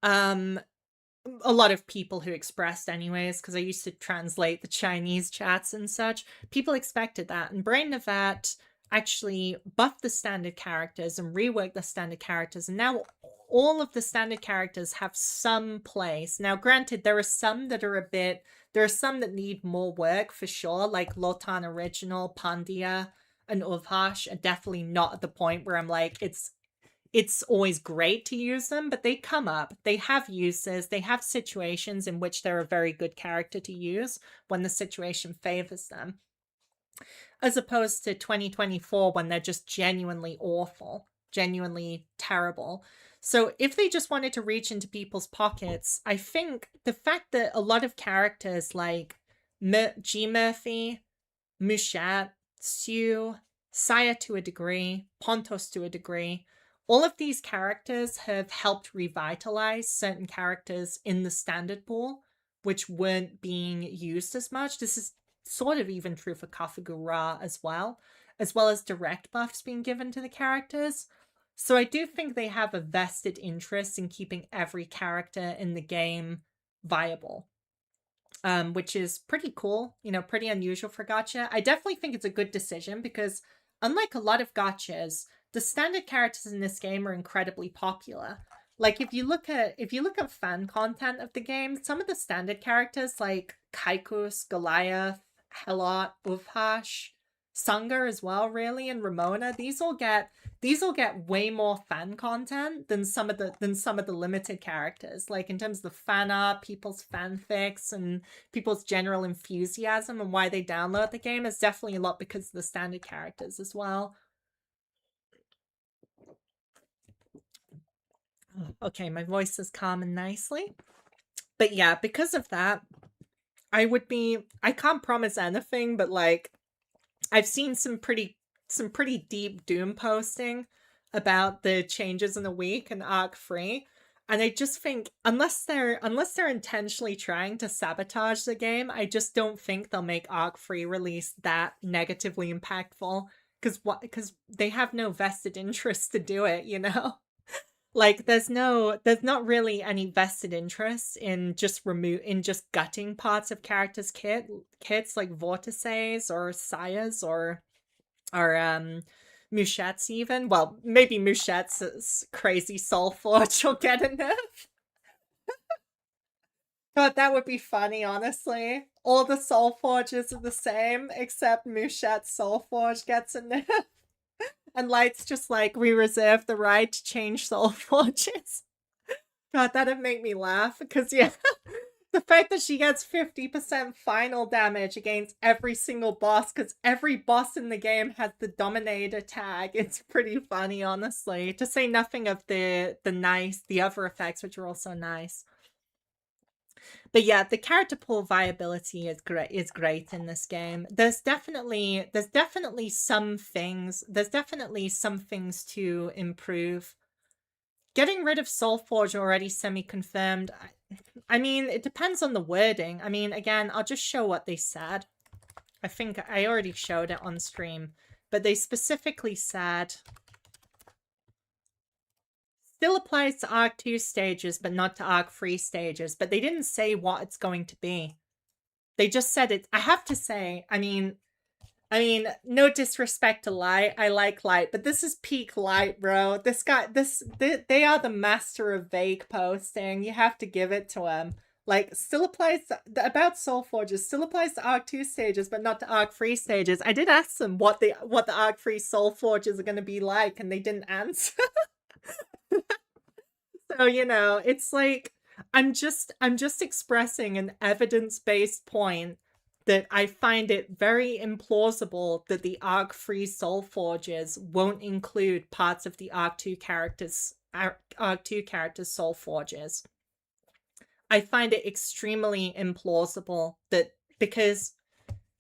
A lot of people who expressed anyways, because I used to translate the Chinese chats and such, people expected that. And Brain Navat actually buffed the standard characters and reworked the standard characters. And now all of the standard characters have some place. Now, granted, there are some that need more work for sure, like Lotan Original, Pandya, and Uvhash are definitely not at the point where I'm like, it's always great to use them, but they come up. They have uses. They have situations in which they're a very good character to use when the situation favors them. As opposed to 2024 when they're just genuinely awful, genuinely terrible. So if they just wanted to reach into people's pockets, I think the fact that a lot of characters like G. Murphy, Mushat, Sue, Saya to a degree, Pontos to a degree, all of these characters have helped revitalize certain characters in the standard pool, which weren't being used as much. This is sort of even true for Kafugu Ra as well as direct buffs being given to the characters. So I do think they have a vested interest in keeping every character in the game viable. Which is pretty cool, pretty unusual for gacha. I definitely think it's a good decision because unlike a lot of gachas, the standard characters in this game are incredibly popular. Like if you look at fan content of the game, some of the standard characters like Kaikus, Goliath, Helot, Uvhash, Sangha as well, really, and Ramona, these all get way more fan content than some of the limited characters. Like in terms of the fan art, people's fanfics, and people's general enthusiasm and why they download the game is definitely a lot because of the standard characters as well. Okay, my voice is calming nicely. But yeah, because of that, I can't promise anything, but like I've seen some pretty deep doom posting about the changes in the week and Arc Free. And I just think unless they're intentionally trying to sabotage the game, I just don't think they'll make Arc Free release that negatively impactful. Because they have no vested interest to do it, Like there's not really any vested interest in just gutting parts of characters' kits like Vortices or Sayas or Mushat's even. Well, maybe Mushat's crazy Soulforge will get a nerf. God, that would be funny, honestly. All the Soulforges are the same, except Mushat's Soulforge gets a nerf. And Light's just like, we reserve the right to change Soulforges. God, that'd make me laugh, because yeah, the fact that she gets 50% final damage against every single boss, because every boss in the game has the Dominator tag, it's pretty funny, honestly. To say nothing of the other effects, which are also nice. But yeah, the character pool viability is great in this game. There's definitely some things to improve. Getting rid of Soulforge already semi-confirmed. I mean, it depends on the wording. I mean, again, I'll just show what they said. I think I already showed it on stream, but they specifically said still applies to Arc 2 stages, but not to Arc 3 stages. But they didn't say what it's going to be. They just said it. I have to say, I mean, no disrespect to Light. I like Light, but this is peak Light, bro. They are the master of vague posting. You have to give it to them. Like, still applies to, about Soulforges, still applies to Arc 2 stages, but not to Arc 3 stages. I did ask them what the Arc 3 Soulforges are going to be like, and they didn't answer. So, it's like, I'm just expressing an evidence-based point that I find it very implausible that the Arc 3 Soulforges won't include parts of the Arc 2 characters' Soulforges. I find it extremely implausible because,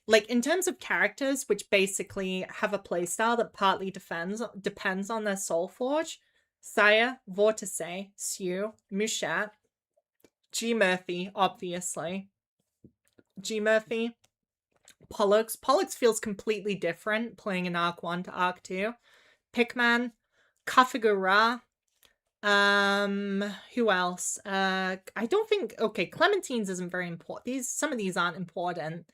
like, in terms of characters, which basically have a playstyle that partly depends on their Soulforge, Saya, Vortice, Sue, Mushat, G. Murphy, obviously. G. Murphy. Pollux. Pollux feels completely different playing in Arc 1 to Arc 2. Pickman. Kafigura. Who else? I don't think, okay, Clementines isn't very important. Some of these aren't important.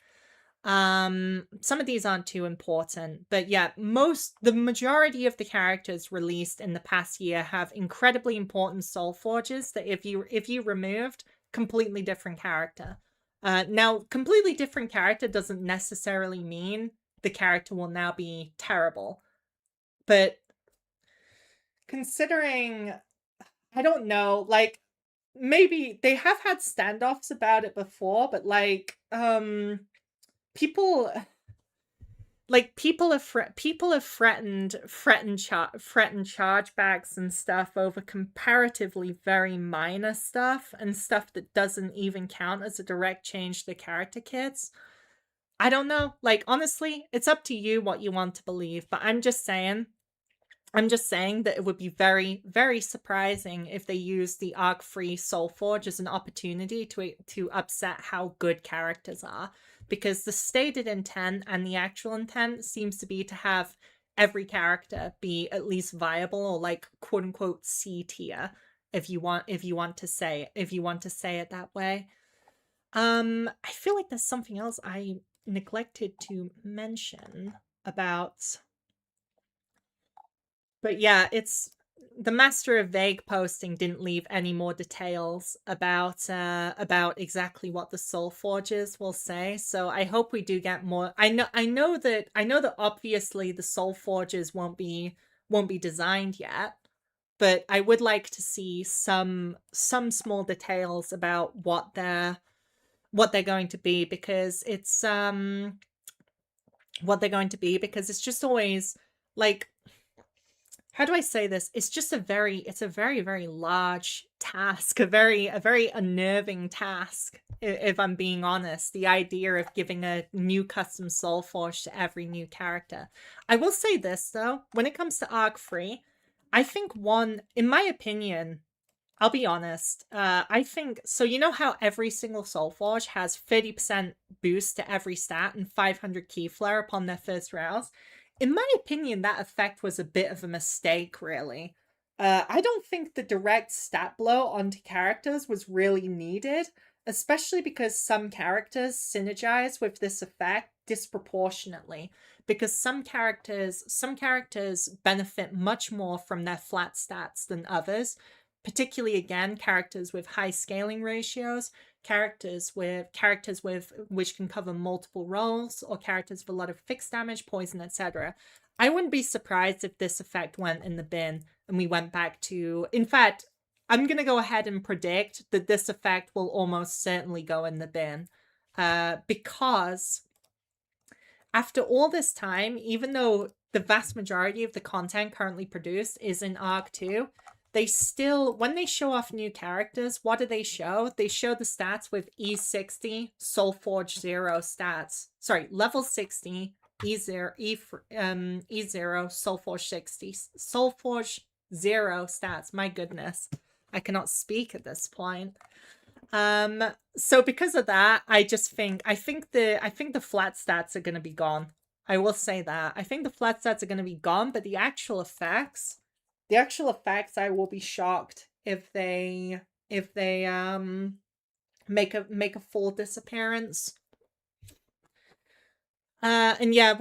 Some of these aren't too important, but yeah, the majority of the characters released in the past year have incredibly important Soulforges that if you removed, completely different character. Now, completely different character doesn't necessarily mean the character will now be terrible, but considering, I don't know, like, maybe they have had standoffs about it before, but like, people have threatened chargebacks and stuff over comparatively very minor stuff and stuff that doesn't even count as a direct change to the character kits. I don't know. Like, honestly, it's up to you what you want to believe, but I'm just saying that it would be very, very surprising if they used the arc-free Soulforge as an opportunity to upset how good characters are. Because the stated intent and the actual intent seems to be to have every character be at least viable or like quote unquote C tier, if you want to say it that way. I feel like there's something else I neglected to mention about. But yeah, it's the Master of Vague posting didn't leave any more details about exactly what the Soulforges will say. So I hope we do get more. I know that obviously the Soulforges won't be designed yet, but I would like to see some small details about what they're going to be, because it's just always like, how do I say this? It's just a very, very large task, a very unnerving task, if I'm being honest. The idea of giving a new custom Soulforge to every new character. I will say this though, when it comes to Arc 3, I think in my opinion, I'll be honest, I think, so you know how every single Soulforge has 30% boost to every stat and 500 key flare upon their first rouse? In my opinion, that effect was a bit of a mistake, really. I don't think the direct stat blow onto characters was really needed, especially because some characters synergize with this effect disproportionately, because some characters benefit much more from their flat stats than others, particularly again characters with high scaling ratios, characters with which can cover multiple roles, or characters with a lot of fixed damage, poison, etc. I wouldn't be surprised if this effect went in the bin and we went back to, in fact, I'm going to go ahead and predict that this effect will almost certainly go in the bin, because after all this time, even though the vast majority of the content currently produced is in Arc 2, they still, when they show off new characters, what do they show? They show the stats with E60 Soulforge 0 stats. Sorry, level 60 E0 Soulforge 60 Soulforge 0 stats. My goodness, I cannot speak at this point. So because of that, I think the flat stats are going to be gone. I will say that. I think the flat stats are going to be gone, but the actual effects, I will be shocked if they make a full disappearance. And yeah,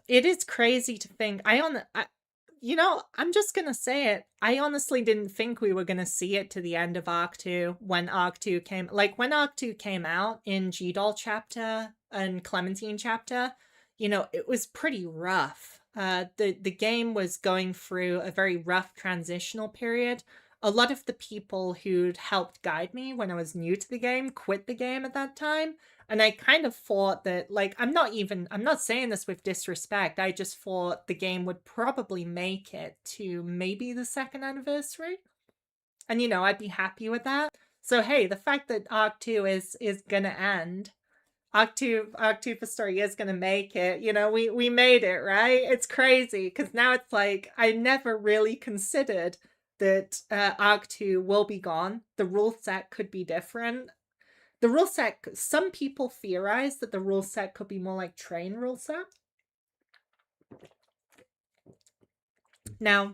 it is crazy to think. I'm just gonna say it. I honestly didn't think we were gonna see it to the end of Arc 2 when Arc 2 came. Like, when Arc 2 came out in G-Doll chapter and Clementine chapter, it was pretty rough. The game was going through a very rough transitional period. A lot of the people who'd helped guide me when I was new to the game quit the game at that time. And I kind of thought that, like, I'm not saying this with disrespect. I just thought the game would probably make it to maybe the 2nd anniversary. And, I'd be happy with that. So, hey, the fact that Arc 2 is gonna end, Arc 2 for story is gonna make it, we made it, right? It's crazy, because now it's like, I never really considered that Arc 2 will be gone. The rule set could be different. The rule set, some people theorize that the rule set could be more like Train rule set. Now,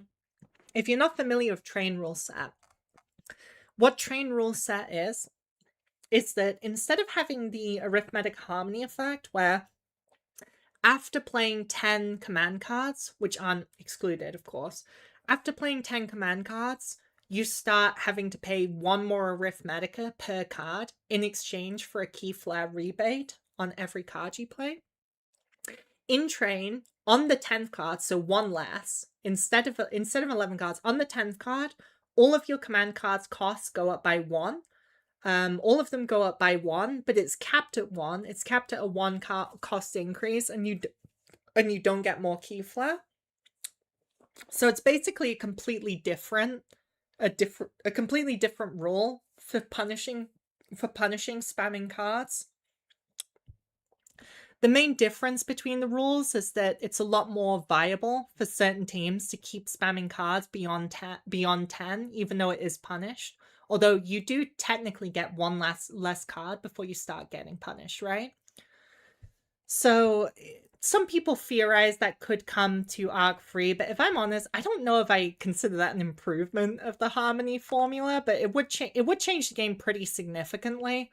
if you're not familiar with Train rule set, what Train rule set is that instead of having the arithmetic harmony effect, where after playing 10 command cards, which aren't excluded, of course, after playing 10 command cards, you start having to pay 1 more arithmetica per card in exchange for a key flare rebate on every card you play. In Train, on the 10th card, so 1 less, instead of 11 cards, on the 10th card, all of your command cards costs go up by 1. All of them go up by 1, but it's capped at 1. It's capped at a 1 cost increase, and you don't get more key flare. So it's basically a completely different rule for punishing spamming cards. The main difference between the rules is that it's a lot more viable for certain teams to keep spamming cards beyond 10, even though it is punished. Although you do technically get 1 less card before you start getting punished, right? So some people theorize that could come to Arc 3, but if I'm honest, I don't know if I consider that an improvement of the harmony formula, but it would change the game pretty significantly.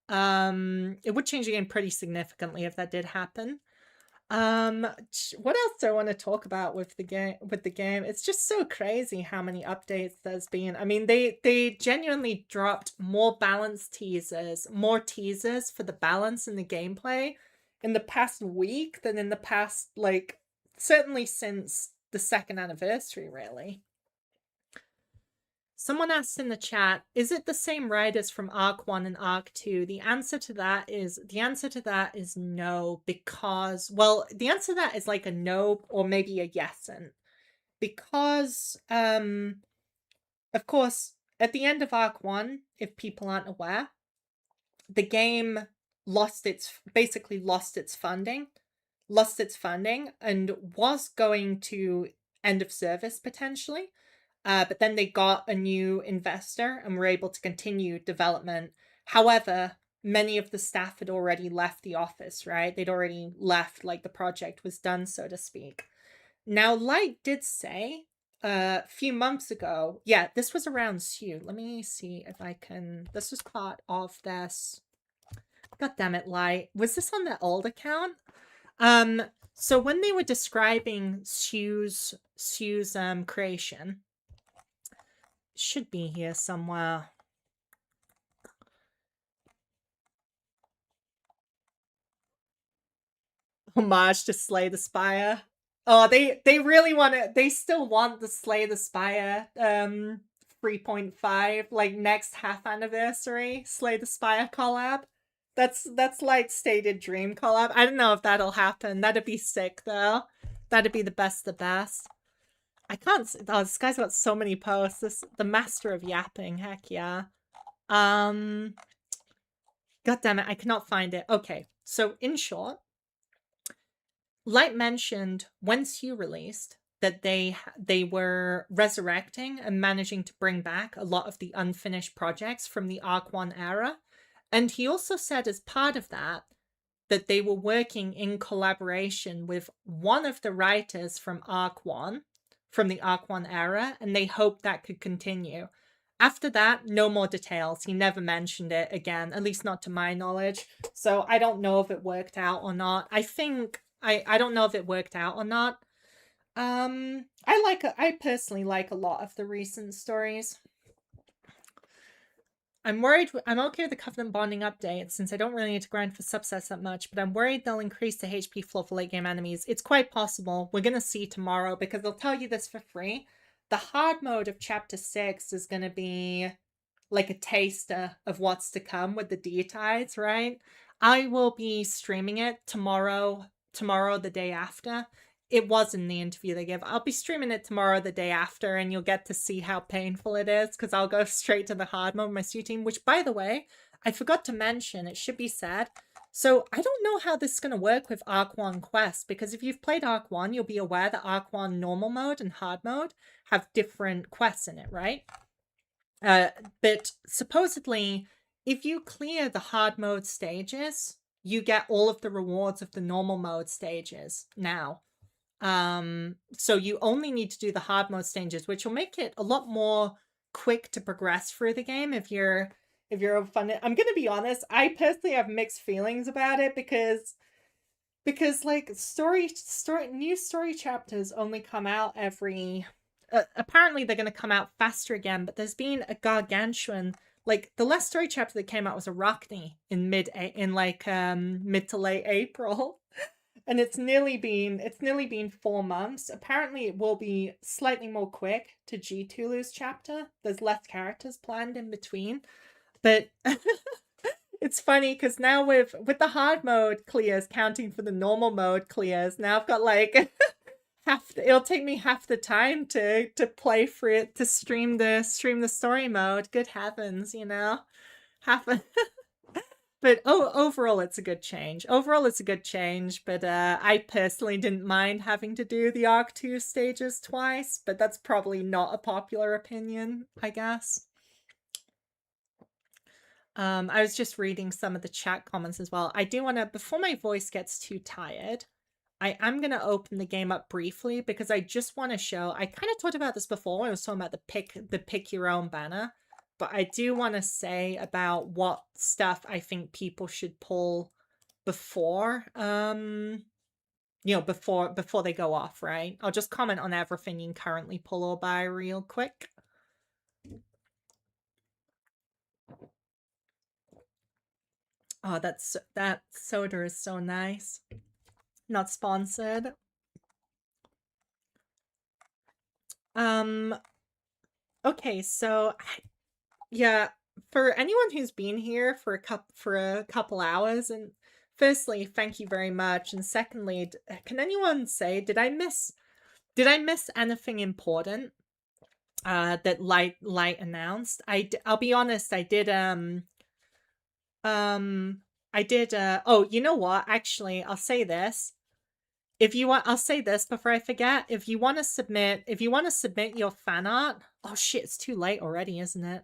It would change the game pretty significantly if that did happen. What else do I want to talk about with the game? It's just so crazy how many updates there's been. I mean, they genuinely dropped more more teasers for the balance in the gameplay in the past week than in the past, like, certainly since the 2nd anniversary, really. Someone asked in the chat, is it the same writers from Arc 1 and Arc 2? The answer to that is no, because, well, the answer to that is like a no or maybe a yes-and. Because, of course, at the end of Arc 1, if people aren't aware, the game basically lost its funding and was going to end of service potentially. But then they got a new investor and were able to continue development. However, many of the staff had already left the office, right? They'd already left, like the project was done, so to speak. Now, Light did say a few months ago, yeah, this was around Sue. Let me see if I can, this was part of this. God damn it, Light. Was this on the old account? So when they were describing Sue's creation, should be here somewhere. Homage to Slay the Spire. Oh, they really want it. They still want the Slay the Spire 3.5, like next half anniversary Slay the Spire collab. That's like stated dream collab. I don't know if that'll happen. That'd be sick though. That'd be the best of the best. I can't. Oh, this guy's got so many posts. The master of yapping. Heck yeah. God damn it, I cannot find it. Okay, so in short, Light mentioned when Sue released that they were resurrecting and managing to bring back a lot of the unfinished projects from the Arc 1 era. And he also said as part of that they were working in collaboration with one of the writers from Arc 1, from the Arc 1 era, and they hoped that could continue. After that, no more details. He never mentioned it again, at least not to my knowledge. So I don't know if it worked out or not. I don't know if it worked out or not. I personally like a lot of the recent stories. I'm okay with the Covenant Bonding update, since I don't really need to grind for subsets that much, but I'm worried they'll increase the HP floor for late game enemies. It's quite possible. We're gonna see tomorrow, because they'll tell you this for free. The hard mode of Chapter 6 is gonna be like a taster of what's to come with the D-Tides, right? I will be streaming it tomorrow, the day after. It was in the interview they gave. I'll be streaming it tomorrow, the day after, and you'll get to see how painful it is, because I'll go straight to the hard mode with my Sue team, which, by the way, I forgot to mention, it should be said, So I don't know how this is going to work with Arc 1 Quest, because if you've played Arc 1, you'll be aware that Arc 1 normal mode and hard mode have different quests in it, right? But supposedly, if you clear the hard mode stages, you get all of the rewards of the normal mode stages now. So you only need to do the hard mode stages, which will make it a lot more quick to progress through the game if you're fun. I'm gonna be honest, I personally have mixed feelings about it because like new story chapters only come out every apparently they're going to come out faster again, but there's been a gargantuan, like the last story chapter that came out was Arachne in mid to late April. And it's nearly been 4 months. Apparently it will be slightly more quick to G Tulu's chapter. There's less characters planned in between. But it's funny because now with the hard mode clears counting for the normal mode clears, now I've got like it'll take me half the time to play for it, to stream the story mode. Good heavens, you know. But overall it's a good change. But I personally didn't mind having to do the Arc 2 stages twice, but that's probably not a popular opinion, I guess. I was just reading some of the chat comments as well. I do want to, before my voice gets too tired, I am going to open the game up briefly because I just want to show, I kind of talked about this before when I was talking about the pick your own banner, but I do want to say about what stuff I think people should pull before, before they go off, right? I'll just comment on everything you can currently pull or buy real quick. Oh, that soda is so nice. Not sponsored. Okay, so yeah, for anyone who's been here for a couple hours, and firstly, thank you very much, and secondly, can anyone say did I miss anything important that Light announced? I'll be honest, I did oh, you know what? Actually, I'll say this. I'll say this before I forget. If you want to submit your fan art, oh shit, it's too late already, isn't it?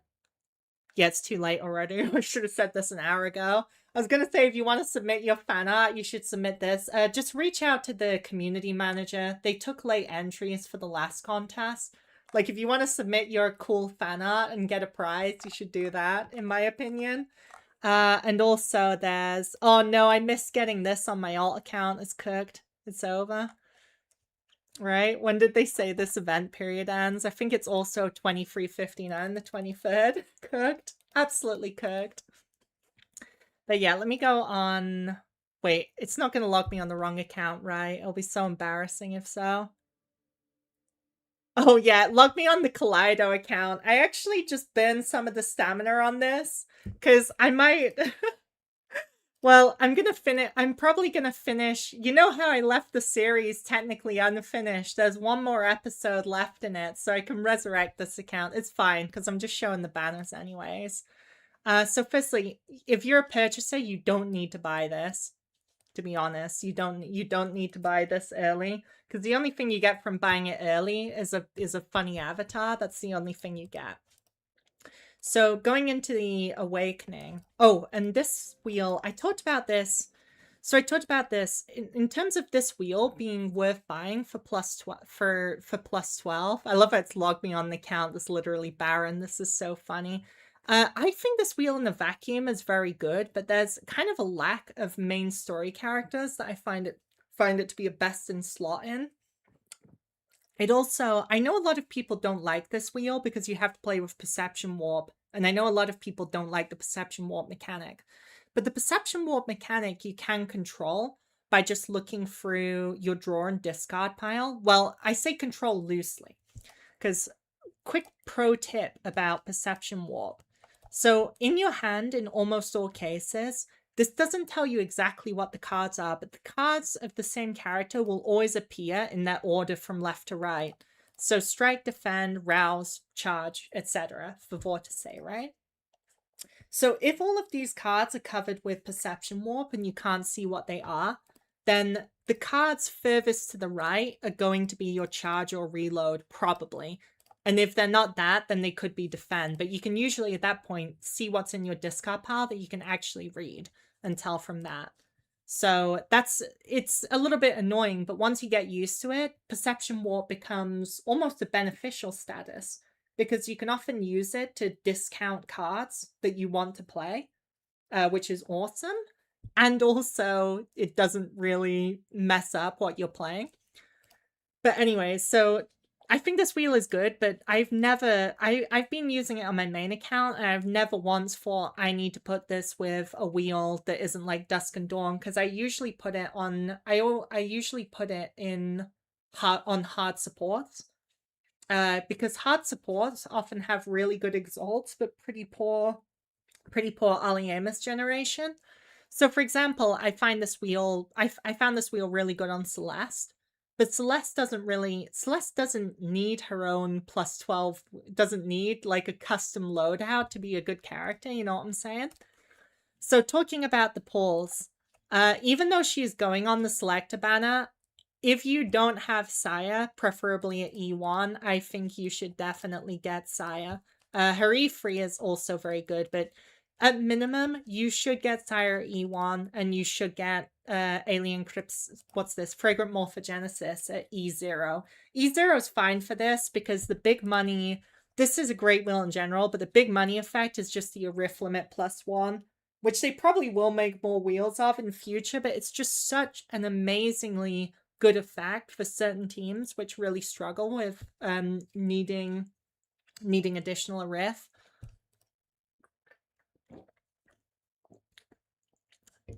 Yeah, it's too late already. I should have said this an hour ago. I was gonna say if you want to submit your fan art, you should submit this. Just reach out to the community manager. They took late entries for the last contest. Like, if you want to submit your cool fan art and get a prize, you should do that, in my opinion. And also there's, oh no, I missed getting this on my alt account. It's cooked. It's over. Right? When did they say this event period ends? I think it's also 23:59, the 23rd. Cooked. Absolutely cooked. But yeah, let me go on. Wait, it's not going to log me on the wrong account, right? It'll be so embarrassing if so. Oh yeah, log me on the Kaleido account. I actually just burned some of the stamina on this because I might... Well, I'm probably gonna finish. You know how I left the series technically unfinished? There's one more episode left in it, so I can resurrect this account. It's fine, because I'm just showing the banners anyways. So firstly, if you're a purchaser, you don't need to buy this. To be honest, you don't need to buy this early, because the only thing you get from buying it early is a funny avatar. That's the only thing you get. So going into the Awakening. Oh, and this wheel, I talked about this. So I talked about this in terms of this wheel being worth buying for plus 12 for plus 12. I love how it's logged me on the account. This literally Baron. This is so funny. I think this wheel in a vacuum is very good, but there's kind of a lack of main story characters that I find it to be a best in slot in. It also, I know a lot of people don't like this wheel because you have to play with Perception Warp, and I know a lot of people don't like the Perception Warp mechanic. But the Perception Warp mechanic you can control by just looking through your draw and discard pile. Well, I say control loosely, because quick pro tip about Perception Warp. So in your hand, in almost all cases, this doesn't tell you exactly what the cards are, but the cards of the same character will always appear in that order from left to right. So strike, defend, rouse, charge, etc. for Vortice, right? So if all of these cards are covered with Perception Warp and you can't see what they are, then the cards furthest to the right are going to be your charge or reload, probably. And if they're not that, then they could be defend. But you can usually at that point see what's in your discard pile that you can actually read and tell from that. So it's a little bit annoying, but once you get used to it, Perception Warp becomes almost a beneficial status because you can often use it to discount cards that you want to play, which is awesome. And also, it doesn't really mess up what you're playing. But anyway, so I think this wheel is good, but I've been using it on my main account, and I've never once thought I need to put this with a wheel that isn't like Dusk and Dawn, because I usually put it on, I usually put it in hard supports. Because hard supports often have really good exalts, but pretty poor Alliamus generation. So, for example, I find this wheel. I found this wheel really good on Celeste, but Celeste doesn't need her own +12. Doesn't need like a custom loadout to be a good character. You know what I'm saying? So, talking about the pulls, even though she's going on the Selector banner, if you don't have Saya, preferably at E1, I think you should definitely get Saya. Her E3 is also very good, but at minimum, you should get Saya at E1, and you should get Alien Crypts, Fragrant Morphogenesis at E0. E0 is fine for this because the big money, this is a great wheel in general, but the big money effect is just the Arif limit +1, which they probably will make more wheels of in future, but it's just such an amazingly good effect for certain teams which really struggle with needing additional Arif.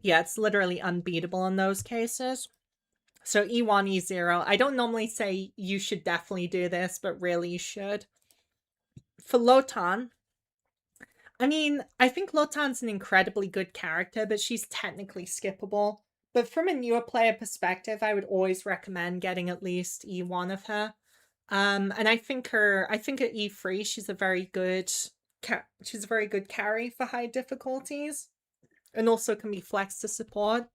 Yeah, it's literally unbeatable in those cases. So E1, E0. I don't normally say you should definitely do this, but really you should. For Lotan, I mean, I think Lotan's an incredibly good character, but she's technically skippable. But from a newer player perspective, I would always recommend getting at least E1 of her. And I think at E3 she's a very good carry for high difficulties, and also can be flexed to support.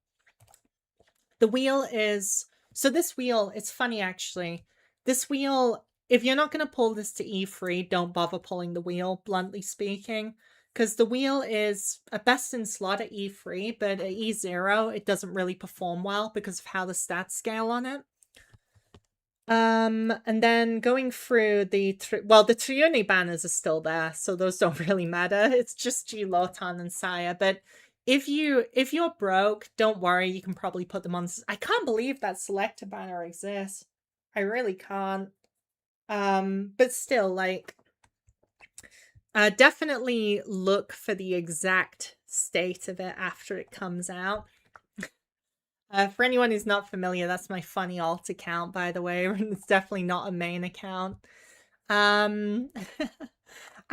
The wheel is this wheel. It's funny actually. This wheel, if you're not going to pull this to E3, don't bother pulling the wheel. Bluntly speaking. Because the wheel is a best in slot at E3, but at E0, it doesn't really perform well because of how the stats scale on it. And then going through the Triune banners are still there, so those don't really matter. It's just G, Lotan, and Saya. But if you're broke, don't worry, you can probably put them on. I can't believe that Selector banner exists. I really can't. But still, like, definitely look for the exact state of it after it comes out. For anyone who's not familiar, that's my funny alt account, by the way. It's definitely not a main account. I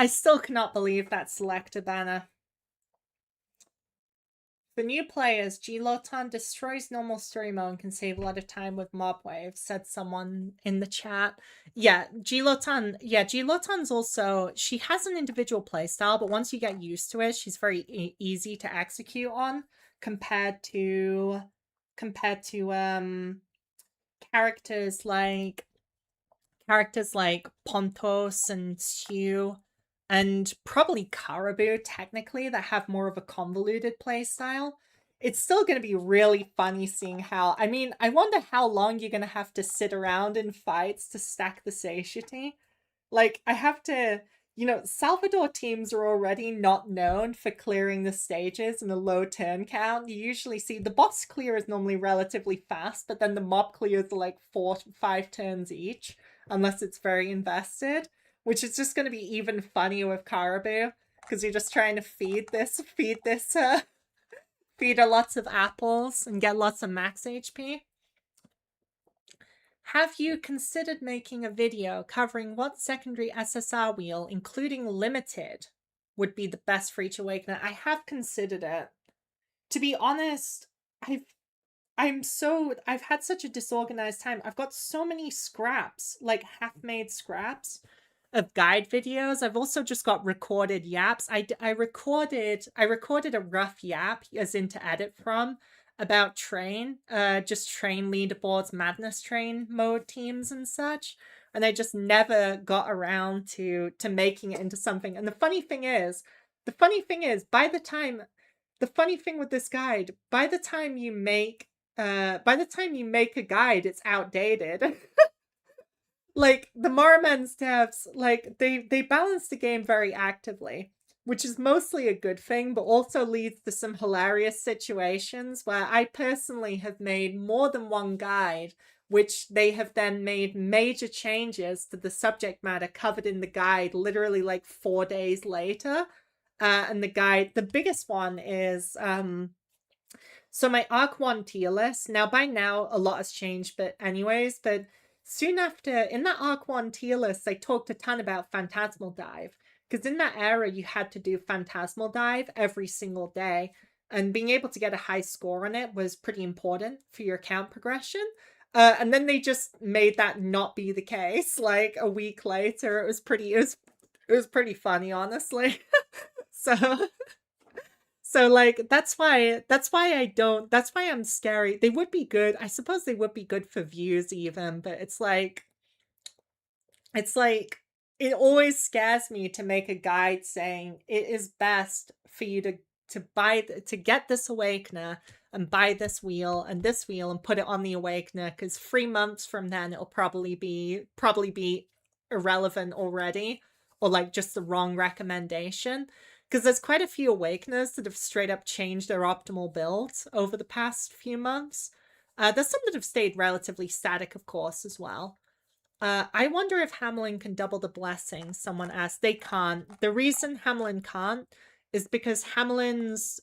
still cannot believe that Selector banner. For new players, G-Lotan destroys normal story mode and can save a lot of time with mob waves, said someone in the chat. Yeah, G-Lotan's also, she has an individual playstyle, but once you get used to it, she's very easy to execute on compared to characters like Pontos and Sue and probably Caraboo, technically, that have more of a convoluted playstyle. It's still going to be really funny seeing how, I mean, I wonder how long you're going to have to sit around in fights to stack the satiety. Like, I have to, Salvador teams are already not known for clearing the stages in a low turn count. You usually see the boss clear is normally relatively fast, but then the mob clears are like 4 to 5 turns each, unless it's very invested, which is just going to be even funnier with Caraboo, because you're just trying to feed her lots of apples and get lots of max HP. Have you considered making a video covering what secondary SSR wheel, including limited, would be the best for each awakener? I have considered it. To be honest, I've had such a disorganized time. I've got so many scraps, like half-made scraps, of guide videos. I've also just got recorded yaps. I recorded a rough yap, as in to edit from, about train, just train leaderboards, madness train mode teams and such. And I just never got around to making it into something. And the funny thing is, by the time the funny thing with this guide, by the time you make a guide, it's outdated. Like the Morimens devs, like they balance the game very actively, which is mostly a good thing, but also leads to some hilarious situations where I personally have made more than one guide, which they have then made major changes to the subject matter covered in the guide literally like 4 days later. And the biggest one is so my Arc 1 tier list, now by now a lot has changed, but soon after, in that Arc 1 tier list, I talked a ton about Phantasmal Dive. Because in that era, you had to do Phantasmal Dive every single day. And being able to get a high score on it was pretty important for your account progression. And then they just made that not be the case. Like a week later, it was pretty funny, honestly. So like that's why I'm scary. They would be good. I suppose they would be good for views even, but it's like it always scares me to make a guide saying it is best for you to get this awakener and buy this wheel and put it on the awakener, because 3 months from then it'll probably be irrelevant already, or like just the wrong recommendation. Because there's quite a few awakeners that have straight up changed their optimal build over the past few months. There's some that have stayed relatively static, of course, as well. I wonder if Hamelin can double the blessings, someone asked. They can't. The reason Hamelin can't is because Hamelin's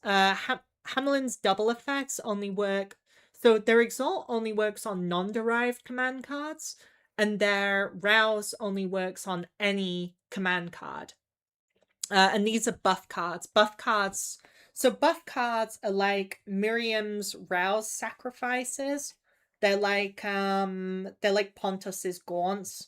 double effects only work. So their Exalt only works on non-derived command cards, and their Rouse only works on any command card. And these are buff cards. So buff cards are like Miriam's Rouse sacrifices. They're like Pontos's gaunts.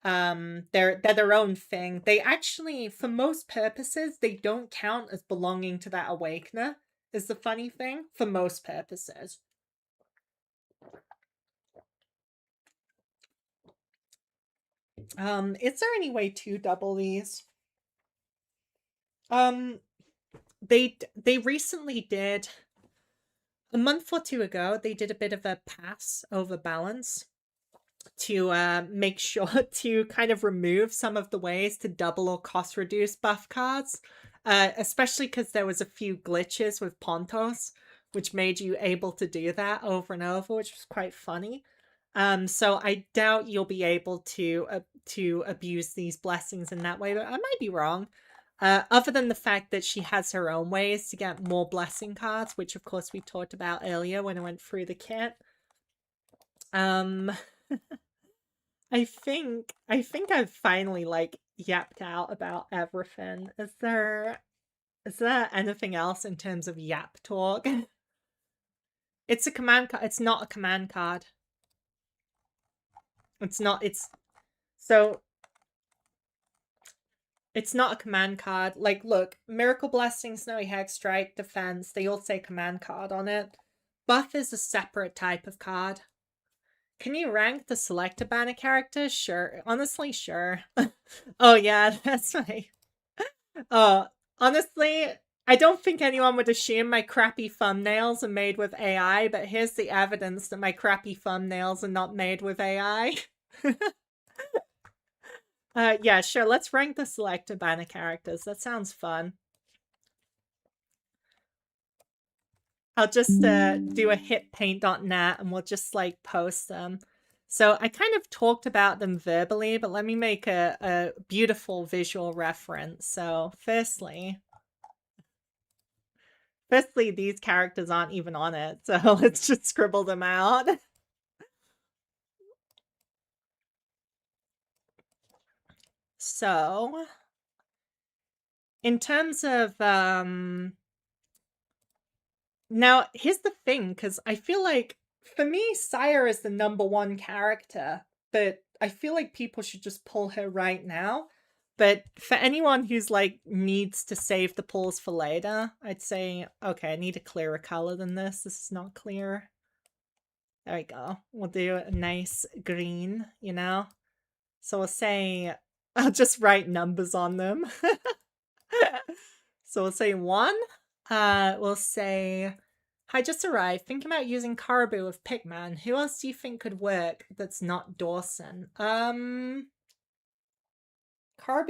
They're their own thing. They actually, for most purposes, they don't count as belonging to that awakener, is the funny thing, for most purposes. Is there any way to double these? They recently did, a month or two ago, they did a bit of a pass over balance to make sure to kind of remove some of the ways to double or cost reduce buff cards, especially because there was a few glitches with Pontos, which made you able to do that over and over, which was quite funny. So I doubt you'll be able to abuse these blessings in that way, but I might be wrong. Other than the fact that she has her own ways to get more blessing cards, which of course we talked about earlier when I went through the kit. I think I've finally like yapped out about everything. Is there anything else in terms of yap talk? It's a command card. It's not a command card. It's not a command card. Like, look, Miracle Blessing, Snowy Hex, Strike, Defense, they all say command card on it. Buff is a separate type of card. Can you rank the Selector banner character? Sure. Honestly, sure. Oh, yeah, that's right. Oh, honestly, I don't think anyone would assume my crappy thumbnails are made with AI, but here's the evidence that my crappy thumbnails are not made with AI. Yeah, sure. Let's rank the Selector banner characters. That sounds fun. I'll just do a hitpaint.net and we'll just like post them. So I kind of talked about them verbally, but let me make a beautiful visual reference. So firstly, these characters aren't even on it. So let's just scribble them out. So in terms of now here's the thing, because I feel like for me Sire is the #1 character, but I feel like people should just pull her right now. But for anyone who's like needs to save the pulls for later, I'd say, okay, I need a clearer color than this. This is not clear. There we go. We'll do a nice green, you know? So we'll say, I'll just write numbers on them. So we'll say 1. We'll say, I just arrived. Think about using Caraboo with Pigman. Who else do you think could work that's not Dawson? Caraboo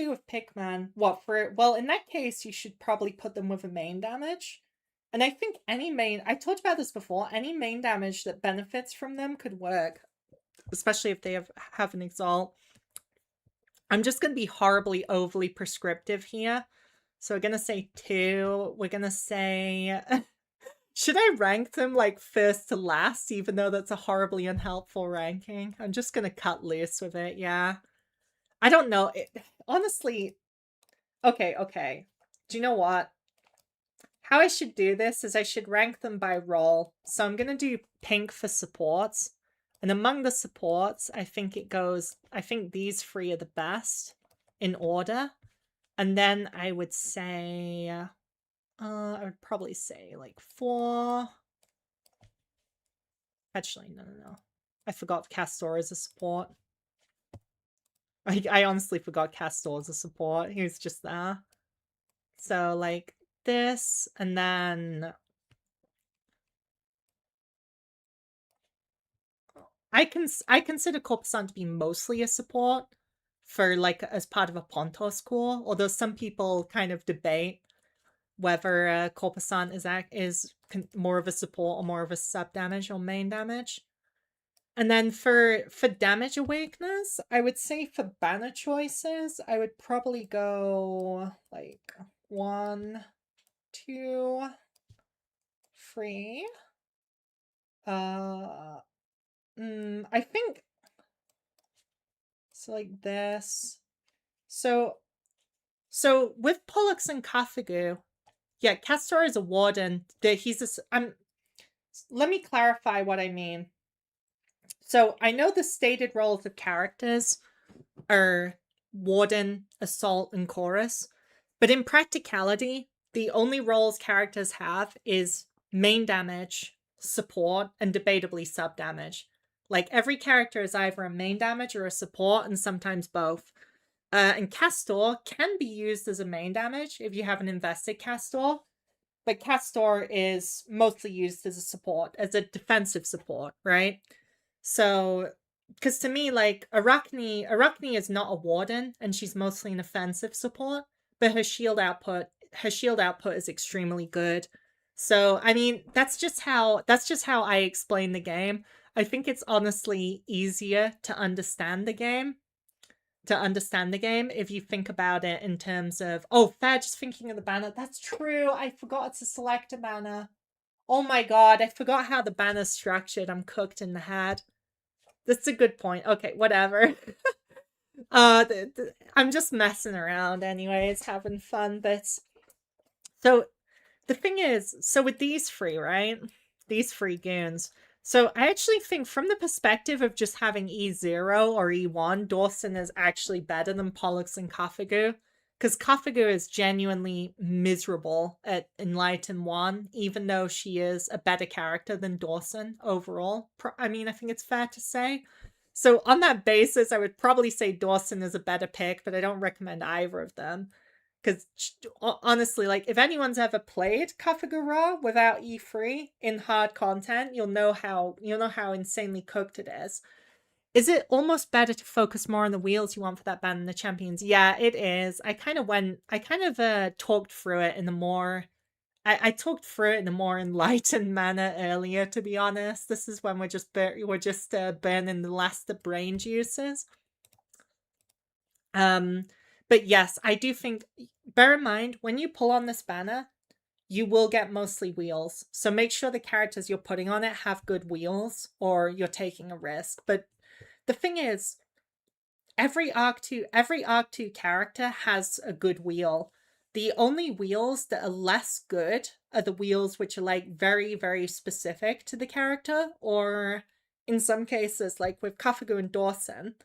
with Pigman. What for? Well, in that case, you should probably put them with a main damage. And I think any main, I talked about this before, any main damage that benefits from them could work. Especially if they have an exalt. I'm just going to be horribly overly prescriptive here. So we're going to say 2. We're going to say... Should I rank them like first to last, even though that's a horribly unhelpful ranking? I'm just going to cut loose with it, yeah. I don't know. Honestly... Okay. Do you know what? How I should do this is I should rank them by role. So I'm going to do pink for supports. And among the supports, I think these 3 are the best in order. And then I would say, I would probably say like 4. Actually, no. I forgot Castor as a support. I honestly forgot Castor as a support. He was just there. So like this, and then I consider Corpusant to be mostly a support for like as part of a Pontos core, although some people kind of debate whether Corpusant is more of a support or more of a sub damage or main damage. And then for damage awakeners, I would say for banner choices, I would probably go like 1, 2, 3. I think so, like this. So with Pollux and Kafagu, yeah, Castor is a warden. Let me clarify what I mean. So I know the stated roles of characters are warden, assault, and chorus, but in practicality, the only roles characters have is main damage, support, and debatably sub damage. Like every character is either a main damage or a support, and sometimes both. And Castor can be used as a main damage if you have an invested Castor, but Castor is mostly used as a support, as a defensive support, right? So, because to me, like, Arachne is not a warden, and she's mostly an offensive support, but her shield output is extremely good. So, I mean, that's just how I explain the game. I think it's honestly easier to understand the game. If you think about it in terms of, oh, fair, just thinking of the banner. That's true. I forgot it's a Selector banner. Oh my god, I forgot how the banner's structured. I'm cooked in the head. That's a good point. Okay, whatever. I'm just messing around anyways, having fun. But so the thing is, so with these 3, right? These 3 goons. So I actually think from the perspective of just having E0 or E1, Dawson is actually better than Pollux and Kafagu. Because Kafagu is genuinely miserable at Enlighten 1, even though she is a better character than Dawson overall. I mean, I think it's fair to say. So on that basis, I would probably say Dawson is a better pick, but I don't recommend either of them. Because honestly, like, if anyone's ever played Kafagu Raw without E3 in hard content, you'll know how insanely cooked it is. Is it almost better to focus more on the wheels you want for that band than the champions? Yeah, it is. I kind of talked through it in the more... I talked through it in a more enlightened manner earlier, to be honest. This is when we're just burning the last of brain juices. But yes, I do think... Bear in mind, when you pull on this banner, you will get mostly wheels. So make sure the characters you're putting on it have good wheels, or you're taking a risk. But the thing is, every Arc 2 character has a good wheel. The only wheels that are less good are the wheels which are like very, very specific to the character, or in some cases, like with Kafagu and Dawson,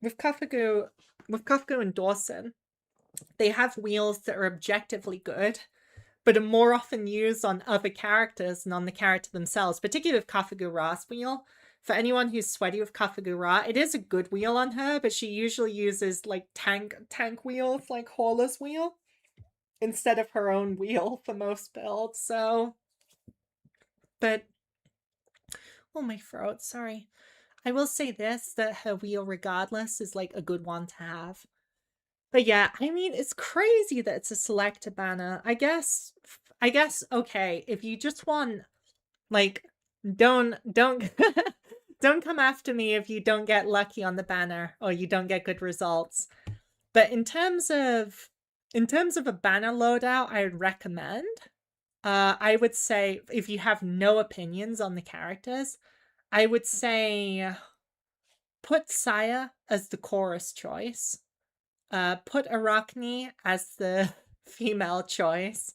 with Kafagoo and Dawson, they have wheels that are objectively good, but are more often used on other characters than on the character themselves, particularly with Kafagoo Ra's wheel. For anyone who's sweaty with Kafagoo Ra, it is a good wheel on her, but she usually uses like tank wheels, like Hola's wheel, instead of her own wheel for most builds. So, but oh, my throat, sorry. I will say this, that her wheel regardless is like a good one to have. But yeah, I mean, it's crazy that it's a Selector banner. I guess okay, if you just want, like, don't don't come after me if you don't get lucky on the banner or you don't get good results. But in terms of a banner loadout, I would recommend, I would say, if you have no opinions on the characters, I would say put Saya as the chorus choice. Put Arachne as the female choice.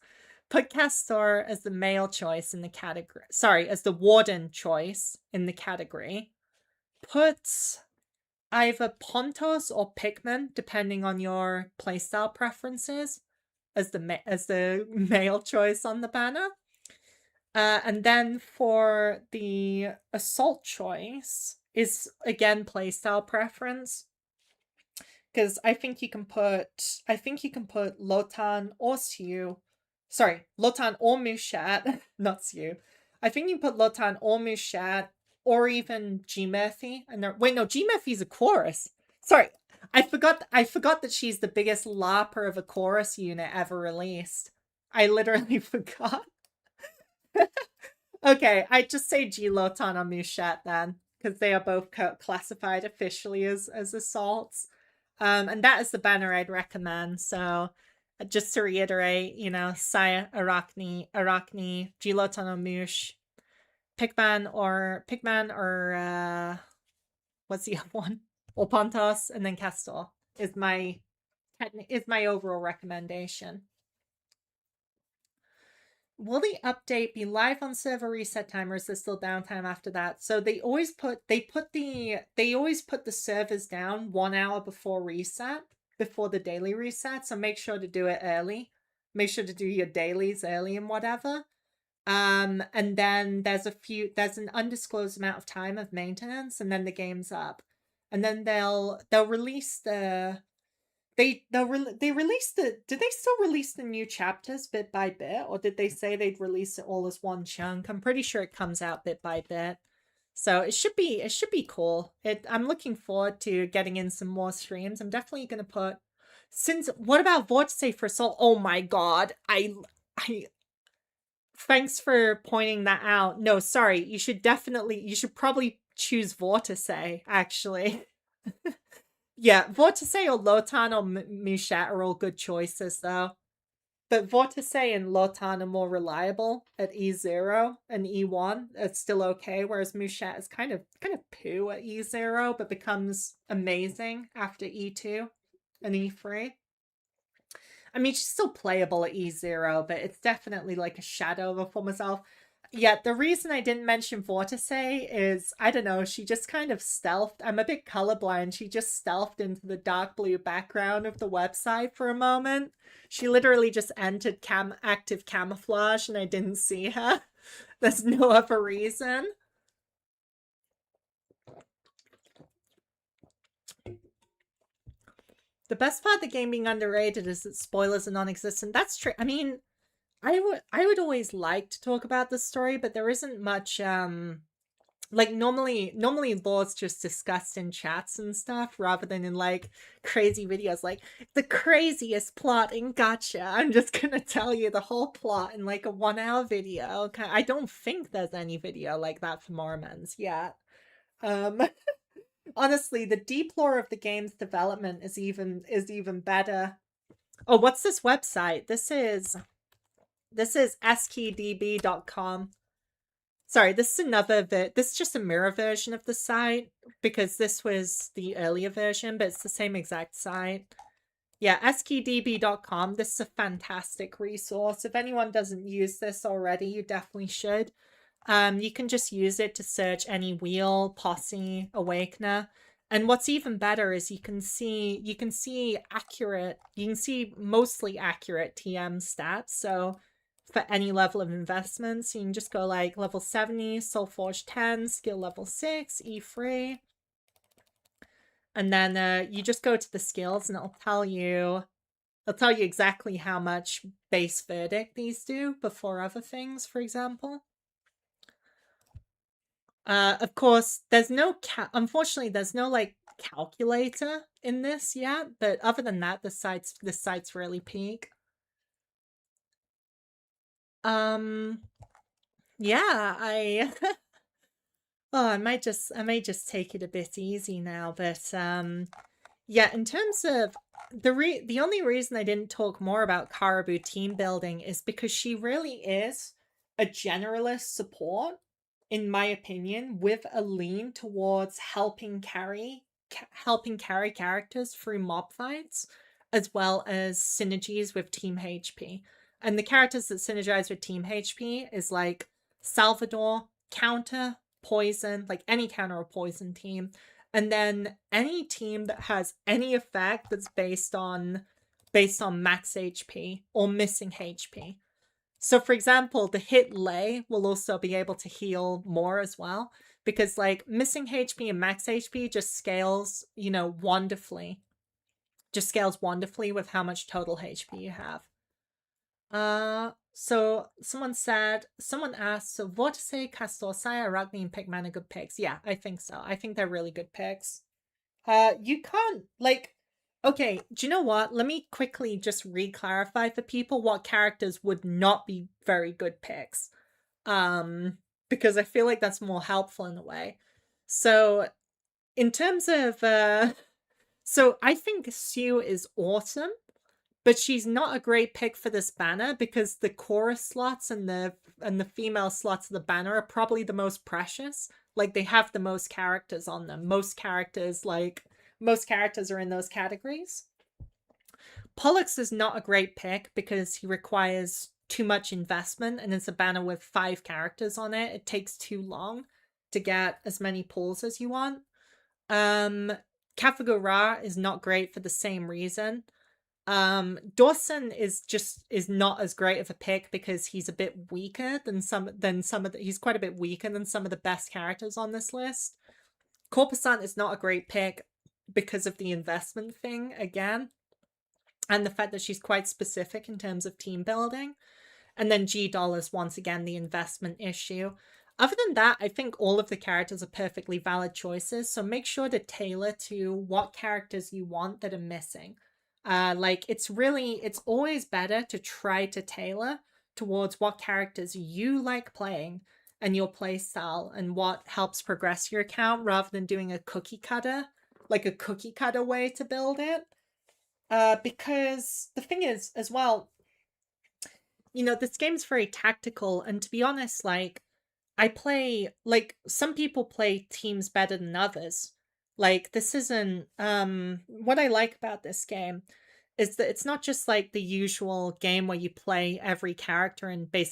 Put Castor as the male choice in the category. Sorry, as the warden choice in the category. Put either Pontos or Pikmin, depending on your playstyle preferences, as the male choice on the banner. And then for the assault choice is again playstyle preference. Because I think you can put Lotan or Siu. Sorry, Lotan or Mushat, not Siu. I think you can put Lotan or Mushat, or even G Murphy. And wait, no, G Murphy's a chorus. Sorry, I forgot that she's the biggest LARPer of a chorus unit ever released. I literally forgot. Okay, I'd just say G Lotan or Mushat then, because they are both classified officially as assaults. And that is the banner I'd recommend. So just to reiterate, you know, Saya, Arachne, Gilotan or Mush, Pikman or what's the other one? Or Pontos, and then Castor is my overall recommendation. Will the update be live on server reset time, or is there still downtime after that? So they always put the servers down 1 hour before reset, before the daily reset. So make sure to do it early. Make sure to do your dailies early and whatever. And then there's an undisclosed amount of time of maintenance, and then the game's up. And then they'll release the did they still release the new chapters bit by bit, or did they say they'd release it all as one chunk? I'm pretty sure it comes out bit by bit. So it should be cool. I'm looking forward to getting in some more streams. I'm definitely going to put, what about Vortice for Assault? Oh my god. I thanks for pointing that out. No, sorry. You should probably choose Vortice, actually. Yeah, Vortice or Lotan or Mushat are all good choices, though. But Vortice and Lotan are more reliable at E0 and E1. It's still okay, whereas Mushat is kind of poo at E0, but becomes amazing after E2 and E3. I mean, she's still playable at E0, but it's definitely like a shadow of a former self. Yeah, the reason I didn't mention Vortice is, I don't know, she just kind of stealthed. I'm a bit colorblind. She just stealthed into the dark blue background of the website for a moment. She literally just entered active camouflage and I didn't see her. There's no other reason. The best part of the game being underrated is that spoilers are non-existent. That's true. I mean, I would always like to talk about the story, but there isn't much like normally lore's just discussed in chats and stuff rather than in like crazy videos, like the craziest plot in gacha. I'm just gonna tell you the whole plot in like a 1 hour video. Okay, I don't think there's any video like that for Morimens yet. Honestly, the deep lore of the game's development is even better. Oh, what's this website? This is skdb.com. Sorry, this is just a mirror version of the site, because this was the earlier version, but it's the same exact site. Yeah, skdb.com. This is a fantastic resource. If anyone doesn't use this already, you definitely should. You can just use it to search any wheel, posse, awakener, And what's even better is you can see mostly accurate TM stats. So for any level of investments, you can just go like level 70, Soulforge 10, skill level 6, E3. And then you just go to the skills and it'll tell you exactly how much base verdict these do before other things, for example. Of course, unfortunately, there's no like calculator in this yet, but other than that, the site's really peak. Yeah, I might just take it a bit easy now, but yeah, in terms of the only reason I didn't talk more about Caraboo team building is because she really is a generalist support, in my opinion, with a lean towards helping carry characters through mob fights, as well as synergies with team HP. And the characters that synergize with team HP is like Salvador, counter, poison, like any counter or poison team. And then any team that has any effect that's based on max HP or missing HP. So for example, the hit lay will also be able to heal more as well, because like missing HP and max HP just scales, wonderfully. Just scales wonderfully with how much total HP you have. So someone asked, so Vortice, Castor, Saya, Ragni, and Pigman are good picks. Yeah, I think so. I think they're really good picks. You can't, like, okay, do you know what? Let me quickly just re-clarify for people what characters would not be very good picks. Because I feel like that's more helpful in a way. So, in terms of, so I think Sue is awesome, but she's not a great pick for this banner because the chorus slots and the female slots of the banner are probably the most precious. Like, they have the most characters on them. Most characters are in those categories. Pollux is not a great pick because he requires too much investment, and it's a banner with 5 characters on it. It takes too long to get as many pulls as you want. Kafagura is not great for the same reason. Dawson is not as great of a pick because he's a bit weaker than some of the, he's quite a bit weaker than some of the best characters on this list. Corpusant is not a great pick because of the investment thing again, and the fact that she's quite specific in terms of team building. And then G-Doll is once again the investment issue. Other than that, I think all of the characters are perfectly valid choices, so make sure to tailor to what characters you want that are missing. Like, it's always better to try to tailor towards what characters you like playing and your play style and what helps progress your account, rather than doing a cookie cutter way to build it. Because the thing is, as well, this game's very tactical, and to be honest, like, some people play teams better than others. Like, this isn't, what I like about this game is that it's not just like the usual game where you play every character in where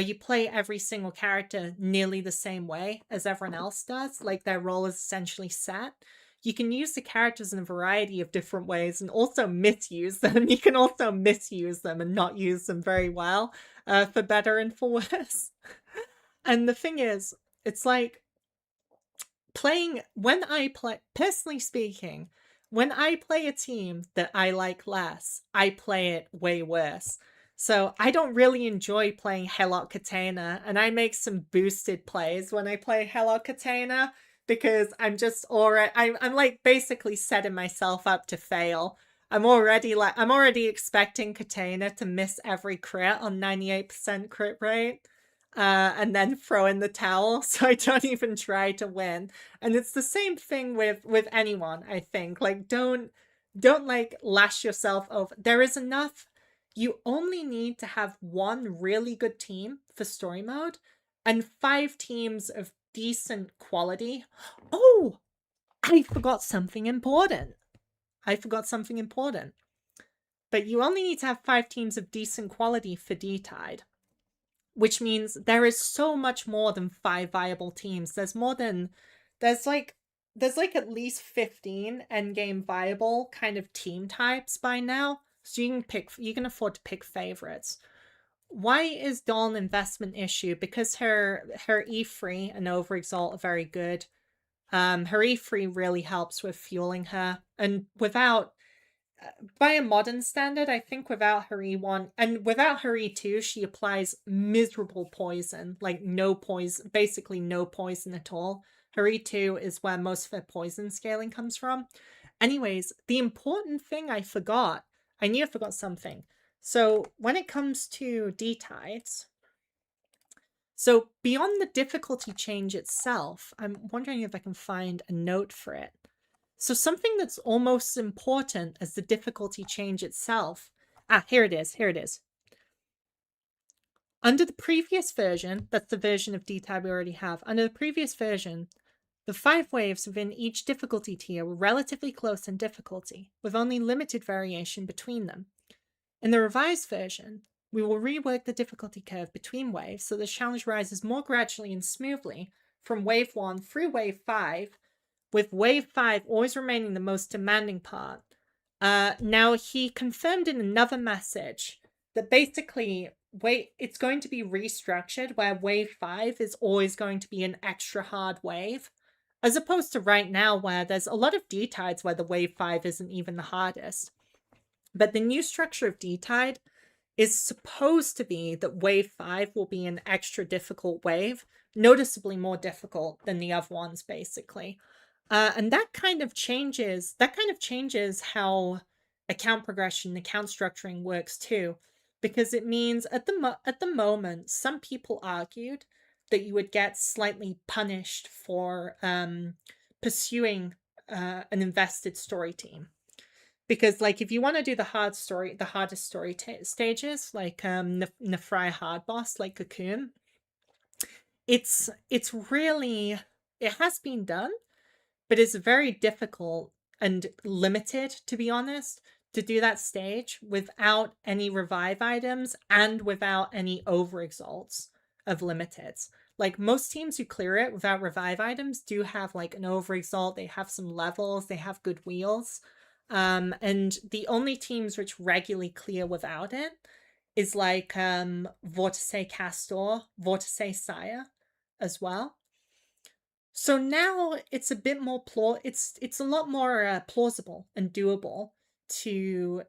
you play every single character nearly the same way as everyone else does. Like, their role is essentially set. You can use the characters in a variety of different ways and also misuse them. You can also misuse them and not use them very well, for better and for worse. And the thing is, it's like, personally speaking, when I play a team that I like less, I play it way worse. So I don't really enjoy playing Helot Katana, and I make some boosted plays when I play Helot Katana, because I'm like basically setting myself up to fail. I'm already expecting Katana to miss every crit on 98% crit rate, and then throw in the towel, so I don't even try to win. And it's the same thing with anyone, I think. Like, don't like lash yourself over. There is enough. You only need to have one really good team for story mode and 5 teams of decent quality. Oh, I forgot something important. But you only need to have 5 teams of decent quality for D-Tide. which means there is so much more than 5 viable teams. There's like at least 15 endgame viable kind of team types by now. So you can afford to pick favorites. Why is Dawn an investment issue? Because her E3 and Overexalt are very good. Her E3 really helps with fueling her, and without, by a modern standard, I think without her E1 and without her E2, she applies miserable poison, like no poison, basically no poison at all. Her E2 is where most of her poison scaling comes from. Anyways, the important thing I knew I forgot something. So when it comes to D-Tides, so beyond the difficulty change itself, I'm wondering if I can find a note for it. So something that's almost as important as the difficulty change itself. Here it is. Under the previous version, that's the version of D-Tab we already have. Under the previous version, the 5 waves within each difficulty tier were relatively close in difficulty, with only limited variation between them. In the revised version, we will rework the difficulty curve between waves so the challenge rises more gradually and smoothly from wave 1 through wave 5, with wave 5 always remaining the most demanding part. Now, he confirmed in another message that basically it's going to be restructured where wave 5 is always going to be an extra hard wave, as opposed to right now where there's a lot of D-Tides where the wave 5 isn't even the hardest. But the new structure of D-Tide is supposed to be that wave 5 will be an extra difficult wave, noticeably more difficult than the other ones, basically. And that kind of changes how account progression, account structuring works too, because it means at the moment, some people argued that you would get slightly punished for pursuing an invested story team. Because, like, if you want to do the hardest story stages, like Nefria hard boss, like Cocoon, it's really, it has been done, but it's very difficult and limited, to be honest, to do that stage without any revive items and without any overexalts of limiteds. Like, most teams who clear it without revive items do have like an overexalt, they have some levels, they have good wheels. And the only teams which regularly clear without it is like Vortice Castor, Vortice Sire as well. So now it's a bit more it's a lot more plausible and doable to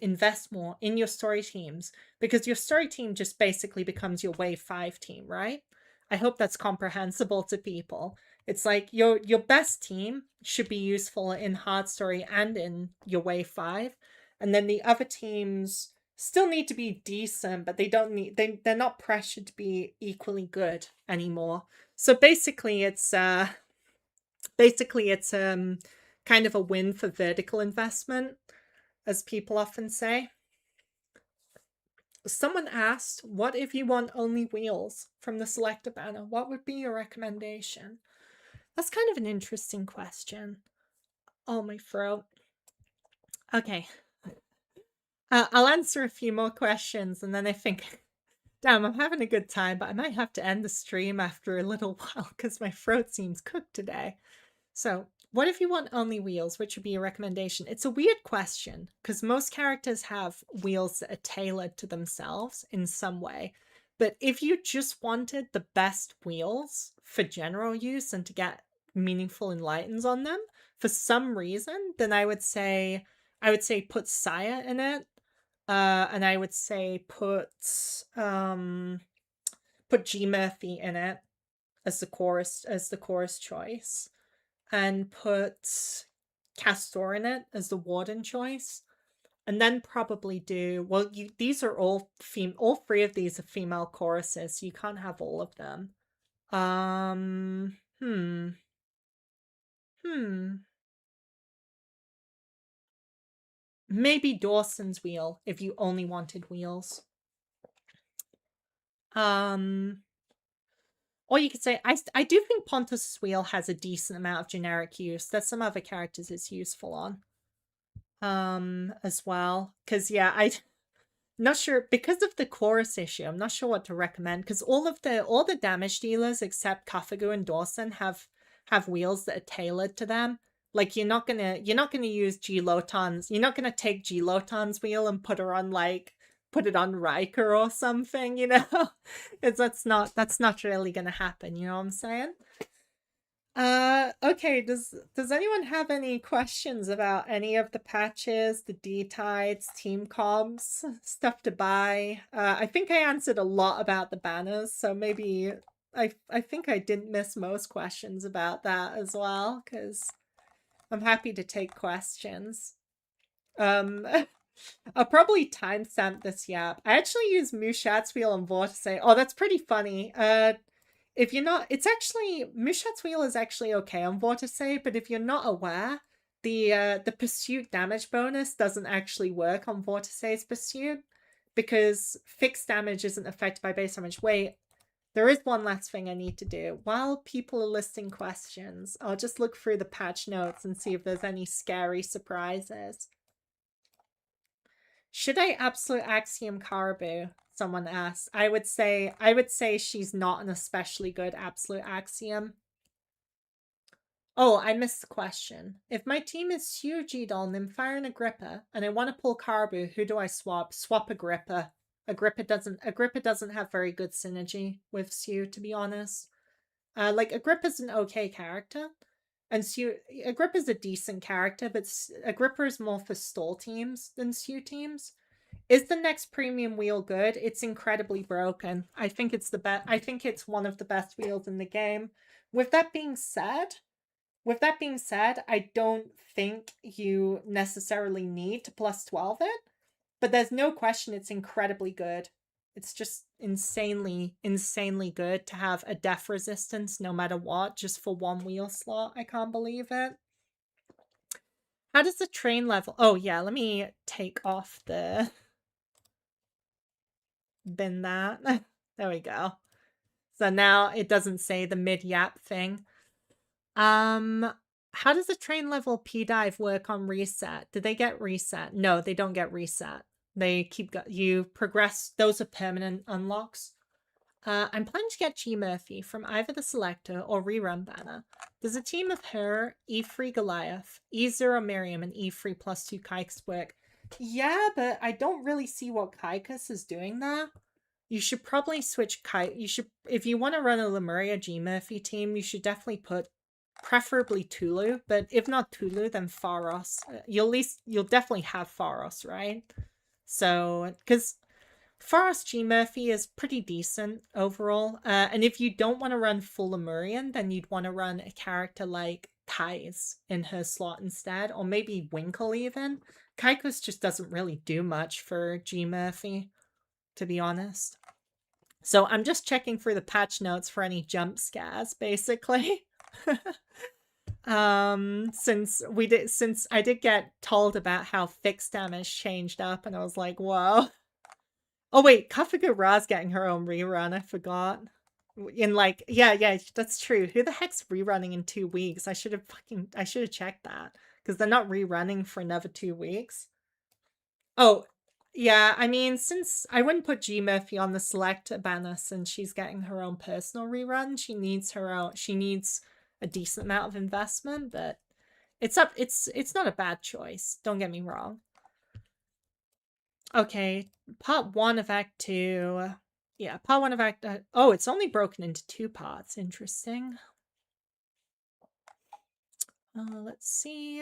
invest more in your story teams, because your story team just basically becomes your wave 5 team, right? I hope that's comprehensible to people. It's like your best team should be useful in hard story and in your wave 5, and then the other teams still need to be decent, but they're not pressured to be equally good anymore. So basically it's kind of a win for vertical investment, as people often say. Someone asked, what if you want only wheels from the Selector banner? What would be your recommendation? That's kind of an interesting question. Oh, my throat. Okay. I'll answer a few more questions and then I think, damn, I'm having a good time, but I might have to end the stream after a little while because my throat seems cooked today. So, what if you want only wheels? Which would be your recommendation? It's a weird question because most characters have wheels that are tailored to themselves in some way. But if you just wanted the best wheels for general use and to get meaningful enlightens on them for some reason, then I would say put Saya in it. And I would say put G Murphy in it as the chorus choice, and put Castor in it as the warden choice, and then probably do, well, these are all 3 of these are female choruses, so you can't have all of them. Maybe Dawson's wheel if you only wanted wheels. Or you could say, I do think Pontus' wheel has a decent amount of generic use. There's some other characters it's useful on. As well. Because, yeah, Not sure because of the chorus issue. I'm not sure what to recommend because all the damage dealers except Kafagu and Dawson have wheels that are tailored to them. Like you're not gonna use G Lotan's. You're not gonna take G Lotan's wheel and put it on Riker or something. You know, that's not really gonna happen. You know what I'm saying? Okay, does anyone have any questions about any of the patches, the D-tides, team comps, stuff to buy? I think I answered a lot about the banners, so maybe I think I didn't miss most questions about that as well, because I'm happy to take questions. I'll probably timestamp this yap. I actually use Mushat's wheel on Vortice. Oh, that's pretty funny. If you're not, it's actually Mushat's wheel is actually okay on Vortice, but if you're not aware, the pursuit damage bonus doesn't actually work on Vortice's pursuit because fixed damage isn't affected by base damage. Wait, there is one last thing I need to do. While people are listing questions, I'll just look through the patch notes and see if there's any scary surprises. Should I absolute axiom Caraboo? Someone asked. I would say she's not an especially good absolute axiom. Oh, I missed the question. If my team is Sue, G-Doll, Nympphire, and Agrippa, and I want to pull Caraboo, who do I swap? Swap Agrippa. Agrippa doesn't have very good synergy with Sue, to be honest. Like Agrippa's an okay character, and Sue Agrippa's a decent character, but Agrippa is more for stall teams than Sue teams. Is the next premium wheel good? It's incredibly broken. I think it's the best. I think it's one of the best wheels in the game. With that being said, I don't think you necessarily need to plus 12 it, but there's no question it's incredibly good. It's just insanely good to have a death resistance no matter what, just for one wheel slot. I can't believe it. How does the train level? Oh yeah, let me take off the bin that. There we go. So now it doesn't say the mid-yap thing. How does the train level P-dive work on reset? Do they get reset? No, they don't get reset. They keep you progress. Those are permanent unlocks. I'm planning to get G Murphy from either the Selector or Rerun banner. Does a team of her, E3 Goliath, E0 Miriam, and E3 +2 Kikes work? Yeah, but I don't really see what Kaikus is doing there. You should probably switch Kite. You should, if you want to run a Lemuria G Murphy team, you should definitely put preferably Tulu, but if not Tulu, then Pharos. You'll definitely have Pharos, right? So, because Pharos G Murphy is pretty decent overall. And if you don't want to run full Lemurian, then you'd want to run a character like Kai's in her slot instead, or maybe Winkle even. Kaikus just doesn't really do much for G Murphy, to be honest. So I'm just checking through the patch notes for any jump scares, basically. Since I did get told about how fixed damage changed up, and I was like, whoa. Oh wait, Kafaga Ra's getting her own rerun. I forgot. In like, yeah, that's true. Who the heck's rerunning in 2 weeks? I should have checked that because they're not rerunning for another 2 weeks. Oh, yeah. I mean, since I wouldn't put G Murphy on the Selector banner since she's getting her own personal rerun, she needs a decent amount of investment, but it's not a bad choice. Don't get me wrong. Okay, part 1 of Act 2. Yeah, part 1 of Act... oh, it's only broken into 2 parts. Interesting. Let's see.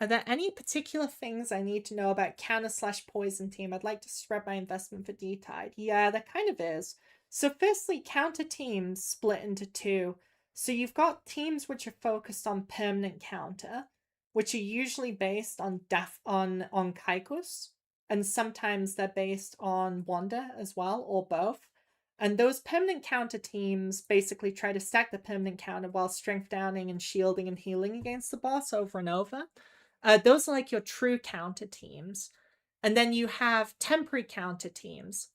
Are there any particular things I need to know about counter/poison team? I'd like to spread my investment for D-Tide. Yeah, there kind of is. So firstly, counter teams split into 2. So you've got teams which are focused on permanent counter, which are usually based on Kaikus, and sometimes they're based on Wanda as well, or both. And those permanent counter teams basically try to stack the permanent counter while strength downing and shielding and healing against the boss over and over. Those are like your true counter teams. And then you have temporary counter teams.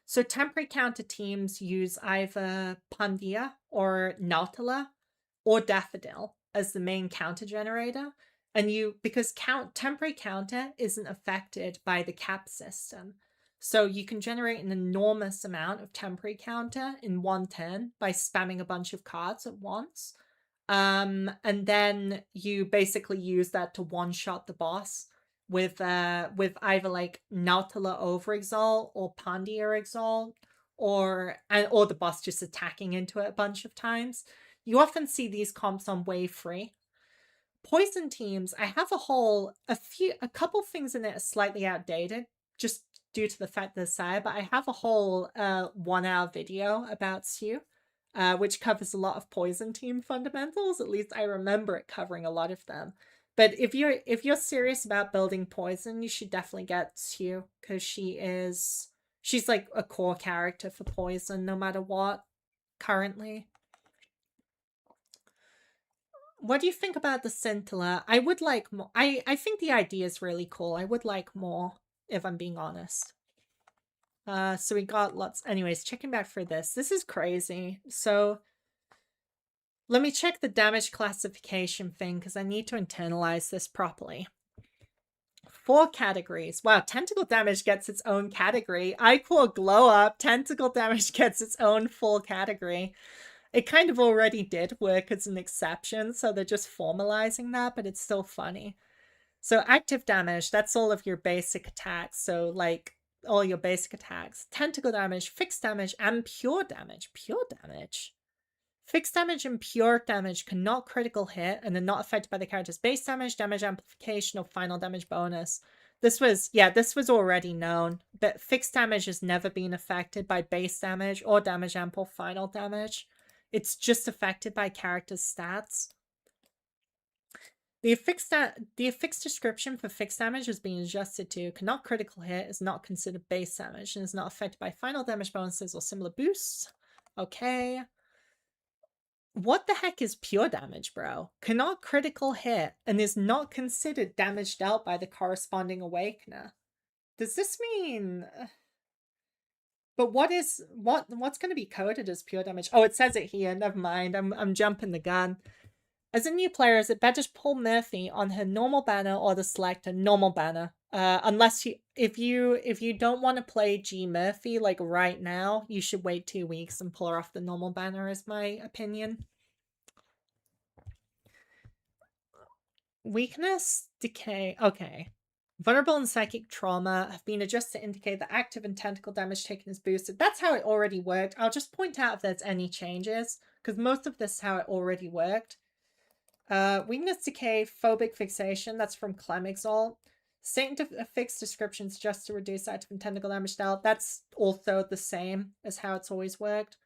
So temporary counter teams use either Pandia or Nautila or Daffodil as the main counter generator. And because temporary counter isn't affected by the cap system. So you can generate an enormous amount of temporary counter in one turn by spamming a bunch of cards at once. And then you basically use that to one-shot the boss with either like Nautila Overexalt or Pandia Exalt, or the boss just attacking into it a bunch of times. You often see these comps on Wave 3. Poison teams, I have a couple things in it are slightly outdated, just due to the fact that they're but I have a whole 1 hour video about Sue, which covers a lot of poison team fundamentals. At least I remember it covering a lot of them. But if you're serious about building poison, you should definitely get Sue, because she's like a core character for poison no matter what currently. What do you think about the Scintilla? I would like more. I think the idea is really cool. I would like more, if I'm being honest. So we got lots. Anyways, checking back for this. This is crazy. So let me check the damage classification thing, because I need to internalize this properly. 4 categories. Wow, tentacle damage gets its own category. iQual glow up. Tentacle damage gets its own full category. It kind of already did work as an exception, so they're just formalizing that, but it's still funny. So active damage, that's all of your basic attacks. So like all your basic attacks. Tentacle damage, fixed damage, and pure damage. Pure damage. Fixed damage and pure damage cannot critical hit and are not affected by the character's base damage, damage amplification, or final damage bonus. This was already known, but fixed damage has never been affected by base damage or damage amp or final damage. It's just affected by character's stats. The affixed description for fixed damage is being adjusted to cannot critical hit, is not considered base damage, and is not affected by final damage bonuses or similar boosts. Okay. What the heck is pure damage, bro? Cannot critical hit and is not considered damage dealt by the corresponding awakener. Does this mean... But what's going to be coded as pure damage? Oh, it says it here. Never mind. I'm jumping the gun. As a new player, is it better to pull Murphy on her normal banner or the Selector normal banner? Unless if you don't want to play G Murphy like right now, you should wait 2 weeks and pull her off the normal banner, is my opinion. Weakness, decay. Okay. Vulnerable and psychic trauma have been adjusted to indicate that active and tentacle damage taken is boosted. That's how it already worked. I'll just point out if there's any changes, because most of this is how it already worked. Weakness, decay, phobic fixation. That's from Clemexalt. Saint fixed descriptions just to reduce active and tentacle damage dealt. That's also the same as how it's always worked.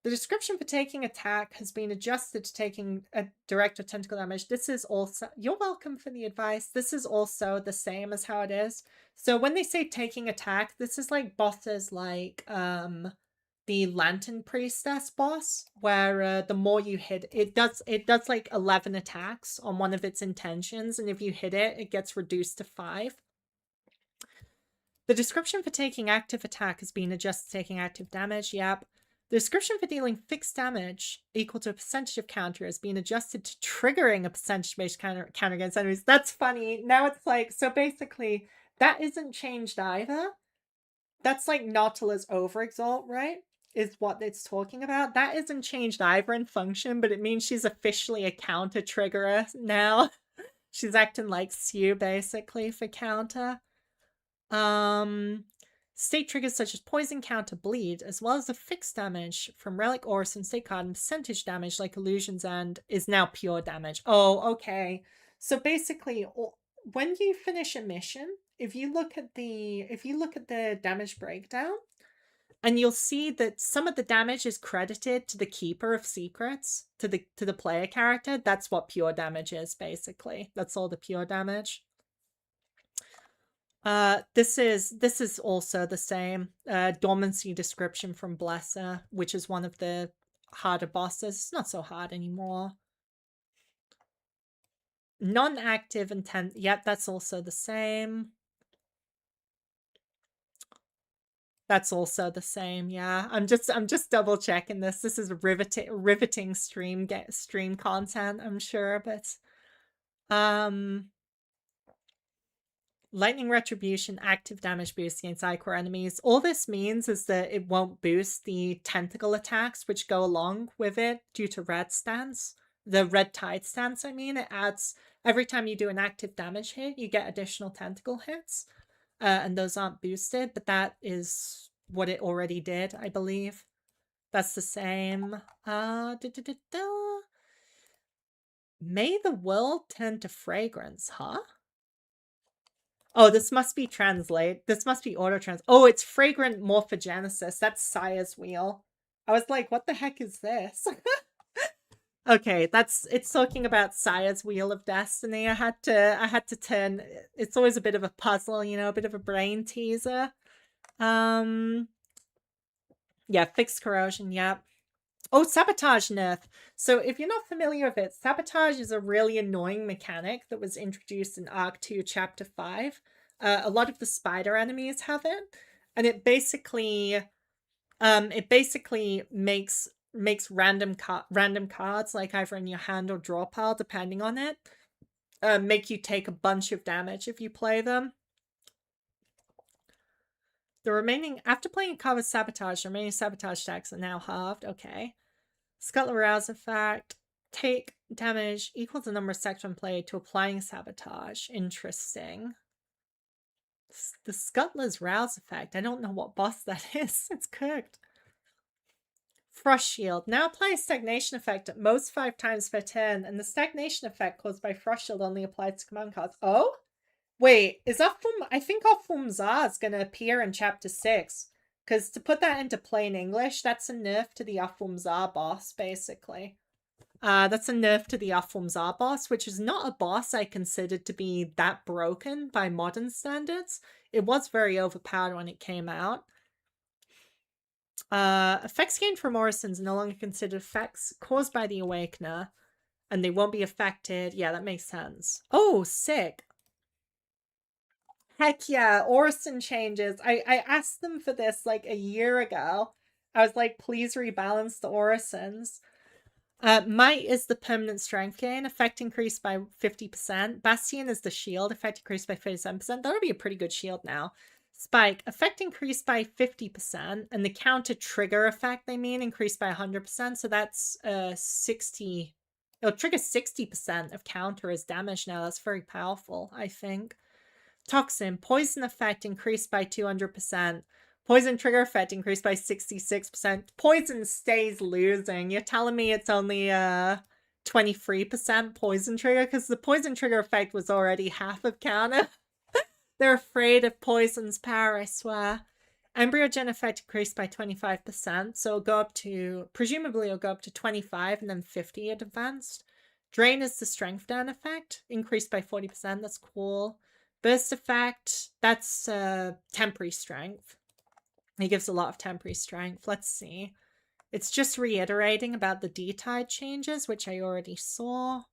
The description for taking attack has been adjusted to taking a direct or tentacle damage. This is also... You're welcome for the advice. This is also the same as how it is. So when they say taking attack, this is like bosses like the Lantern Priestess boss, where the more you hit... It does like 11 attacks on one of its intentions, and if you hit it, it gets reduced to 5. The description for taking active attack has been adjusted to taking active damage. Yep. The description for dealing fixed damage equal to a percentage of counter has been adjusted to triggering a percentage-based counter against enemies. That's funny. Now it's like, so basically, that isn't changed either. That's like Nautila's Overexalt, right? Is what it's talking about. That isn't changed either in function, but it means she's officially a counter triggerer now. She's acting like Sue, basically, for counter. State triggers such as poison, counter, bleed, as well as the fixed damage from relic, auras, and state card, and percentage damage like illusions and is now pure damage. Oh, okay. So basically, when you finish a mission, if you look at the damage breakdown, and you'll see that some of the damage is credited to the Keeper of Secrets, to the player character. That's what pure damage is, basically. That's all the pure damage. This is also the same. Dormancy description from Blesser, which is one of the harder bosses. It's not so hard anymore. Non-active intent. Yep, that's also the same. That's also the same. Yeah, I'm just double checking this. This is riveting stream content, I'm sure, but Lightning Retribution, active damage boost against Ichor enemies. All this means is that it won't boost the tentacle attacks which go along with it due to red stance. The red tide stance, I mean. It adds, every time you do an active damage hit, you get additional tentacle hits. And those aren't boosted, but that is what it already did, I believe. That's the same. May the world turn to fragrance, huh? Oh, this must be translate. This must be auto-trans. Oh, it's fragrant morphogenesis. That's Sire's wheel. I was like, what the heck is this? Okay, it's talking about Sire's Wheel of Destiny. I had to turn. It's always a bit of a puzzle, you know, a bit of a brain teaser. Yeah, fixed corrosion, yeah. Oh, sabotage nerf. So if you're not familiar with it, sabotage is a really annoying mechanic that was introduced in Arc 2, Chapter 5. A lot of the spider enemies have it, and it basically makes random cards, like either in your hand or draw pile, depending on it, make you take a bunch of damage if you play them. The remaining, after playing a card with sabotage, the remaining sabotage stacks are now halved. Okay. Scuttler Rouse effect. Take damage equal to the number of section played to applying sabotage. Interesting. The Scuttler's Rouse effect. I don't know what boss that is. It's cooked. Frost Shield. Now apply a stagnation effect at most 5 times per turn, and the stagnation effect caused by Frost Shield only applies to command cards. Oh? Wait, is Afum? I think Afum Zar is going to appear in Chapter 6. Because to put that into plain English, that's a nerf to the Afum Zar boss, basically. That's a nerf to the Afum Zar boss, which is not a boss I considered to be that broken by modern standards. It was very overpowered when it came out. Effects gained from Morimens no longer considered effects caused by the Awakener, and they won't be affected. Yeah, that makes sense. Oh, sick. Heck yeah, Orison changes. I asked them for this like a year ago. I was like, please rebalance the Orisons. Might is the permanent strength gain, effect increased by 50%. Bastion is the shield, effect increased by 37%. That'll be a pretty good shield now. Spike, effect increased by 50%, and the counter trigger effect, they mean, increased by 100%. So that's 60. It'll trigger 60% of counter as damage now. That's very powerful, I think. Toxin, poison effect increased by 200%. Poison trigger effect increased by 66%. Poison stays losing. You're telling me it's only 23% poison trigger? Because the poison trigger effect was already half of counter. They're afraid of poison's power, I swear. Embryogen effect increased by 25%. So it'll go up to, presumably it'll go up to 25 and then 50 at advanced. Drain is the strength down effect. Increased by 40%. That's cool. Burst effect, that's temporary strength. He gives a lot of temporary strength. Let's see. It's just reiterating about the D-tide changes, which I already saw.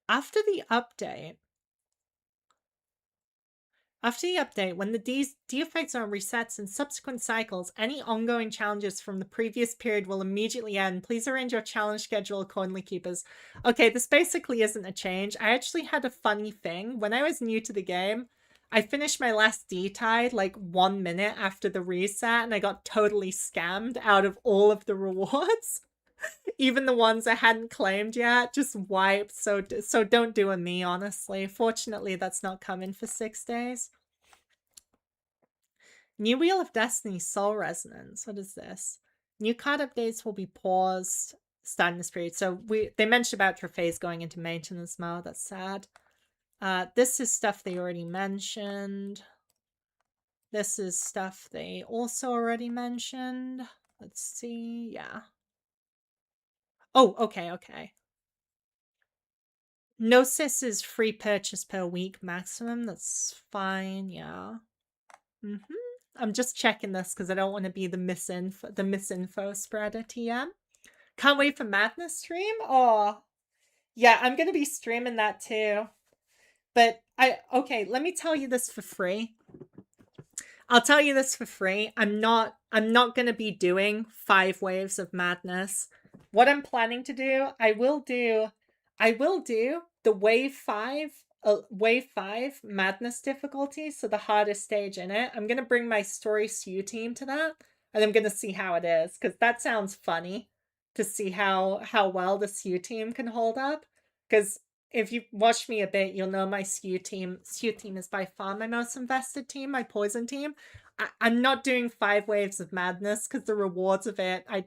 After the update, when the D effects are resets in subsequent cycles, any ongoing challenges from the previous period will immediately end. Please arrange your challenge schedule accordingly, keepers. Okay, this basically isn't a change. I actually had a funny thing. When I was new to the game, I finished my last D-tide like 1 minute after the reset, and I got totally scammed out of all of the rewards. Even the ones I hadn't claimed yet, just wiped. So don't do a me, honestly. Fortunately, that's not coming for 6 days. New Wheel of Destiny Soul Resonance. What is this? New card updates will be paused starting this period. So they mentioned about Trophies going into maintenance mode. That's sad. This is stuff they already mentioned. This is stuff they also already mentioned. Let's see. Yeah. Oh, okay. Gnosis is free purchase per week maximum. That's fine. Yeah. I'm just checking this because I don't want to be the misinfo spreader TM. Can't wait for Madness stream. Oh, yeah, I'm gonna be streaming that too. But okay, let me tell you this for free. I'll tell you this for free. I'm not gonna be doing 5 waves of Madness. what I'm planning to do, I will do the wave 5 madness difficulty, so the hardest stage in it. I'm gonna bring my story SEW team to that, and I'm gonna see how it is, because that sounds funny to see how well the SEW team can hold up. Because if you watch me a bit, you'll know my SEW team is by far my most invested team, my poison team. I'm not doing 5 waves of madness because the rewards of it, I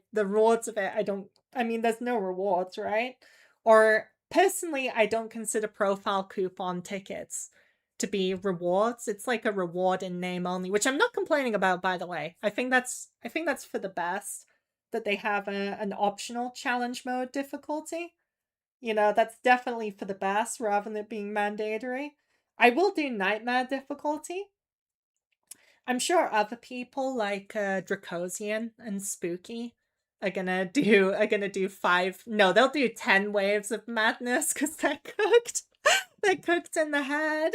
don't, I mean, there's no rewards, right? Or personally, I don't consider profile coupon tickets to be rewards. It's like a reward in name only, which I'm not complaining about, by the way. I think that's for the best that they have an optional challenge mode difficulty. You know, that's definitely for the best rather than it being mandatory. I will do nightmare difficulty. I'm sure other people like Dracosian and Spooky are gonna do 5. No, they'll do 10 waves of madness because they're cooked. They're cooked in the head.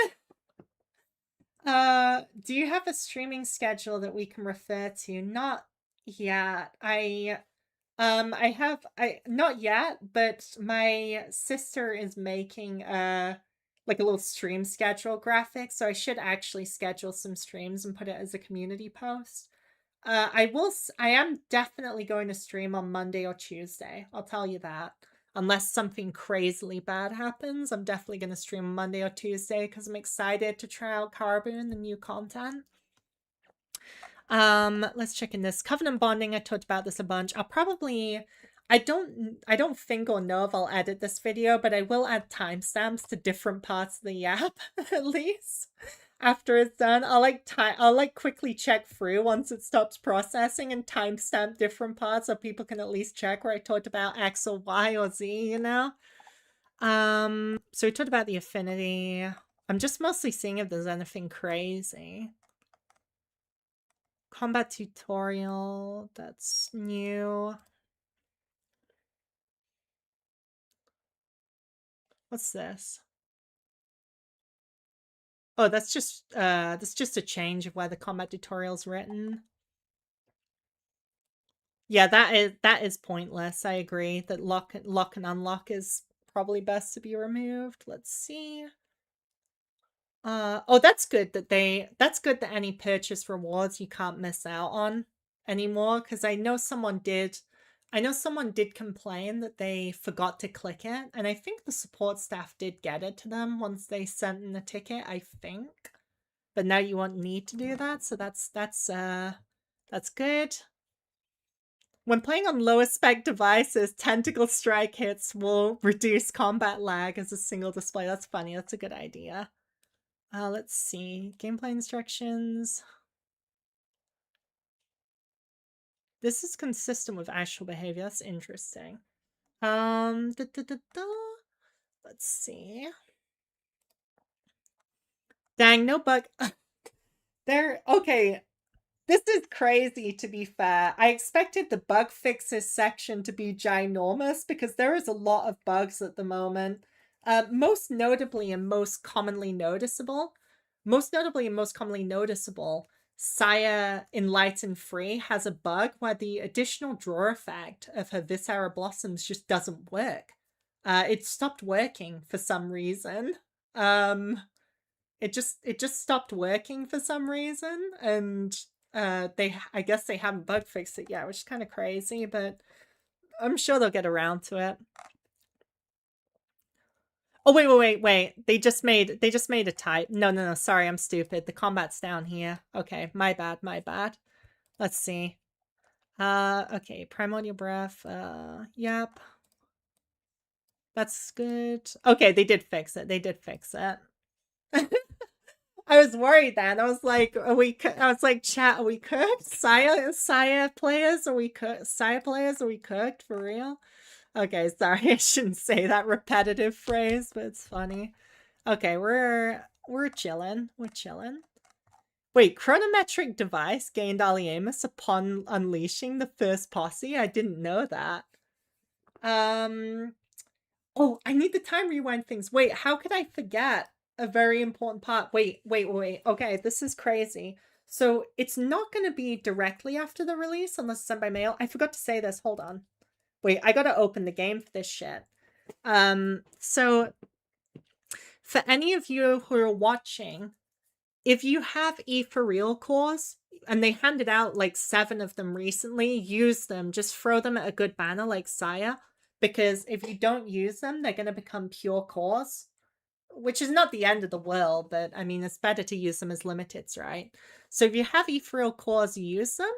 Do you have a streaming schedule that we can refer to? Not yet. I not yet, but my sister is making like a little stream schedule graphic, so I should actually schedule some streams and put it as a community post. I am definitely going to stream on Monday or Tuesday. I'll tell you that. Unless something crazily bad happens, I'm definitely going to stream on Monday or Tuesday because I'm excited to try out Caraboo and the new content. Let's check in this Covenant bonding. I talked about this a bunch. I'll probably, I don't think or know if I'll edit this video, but I will add timestamps to different parts of the Yap at least. After it's done, I'll like quickly check through once it stops processing and timestamp different parts so people can at least check where I talked about X or Y or Z, you know? So we talked about the affinity. I'm just mostly seeing if there's anything crazy. Combat tutorial, that's new. What's this? Oh, that's just a change of where the combat tutorial's written. Yeah, that is pointless. I agree that lock and unlock is probably best to be removed. Let's see. Oh, that's good that any purchase rewards you can't miss out on anymore, because I know someone did complain that they forgot to click it, and I think the support staff did get it to them once they sent in the ticket, I think. But now you won't need to do that, so that's good. When playing on lower spec devices, tentacle strike hits will reduce combat lag as a single display. That's funny. That's a good idea. Let's see. Gameplay instructions. This is consistent with actual behavior. That's interesting. Let's see. Dang, no bug. There. Okay. This is crazy, to be fair. I expected the bug fixes section to be ginormous because there is a lot of bugs at the moment. Most notably and most commonly noticeable, Saya Enlighten Free has a bug where the additional draw effect of her Viscera Blossoms just doesn't work. It stopped working for some reason. It just stopped working for some reason, and I guess they haven't bug fixed it yet, which is kind of crazy, but I'm sure they'll get around to it. Oh, wait. They just made a type. No, sorry, I'm stupid. The combat's down here. Okay, my bad. Let's see. Okay, Primordial Breath. Yep. That's good. Okay, they did fix it. I was worried then. I was like, chat, are we cooked? Saya players, are we cooked? Saya players, are we cooked for real? Okay, sorry, I shouldn't say that repetitive phrase, but it's funny. Okay, we're chilling. Wait, chronometric device gained Aliemus upon unleashing the first posse? I didn't know that. Oh, I need the time rewind things. Wait, how could I forget a very important part? Wait. Okay, this is crazy. So it's not going to be directly after the release unless it's sent by mail. I forgot to say this. Hold on. Wait, I gotta open the game for this shit. So for any of you who are watching, if you have ethereal cores, and they handed out like 7 of them recently, use them. Just throw them at a good banner like Saya, because if you don't use them, they're going to become pure cores, which is not the end of the world, but I mean, it's better to use them as limiteds, right? So if you have ethereal cores, use them.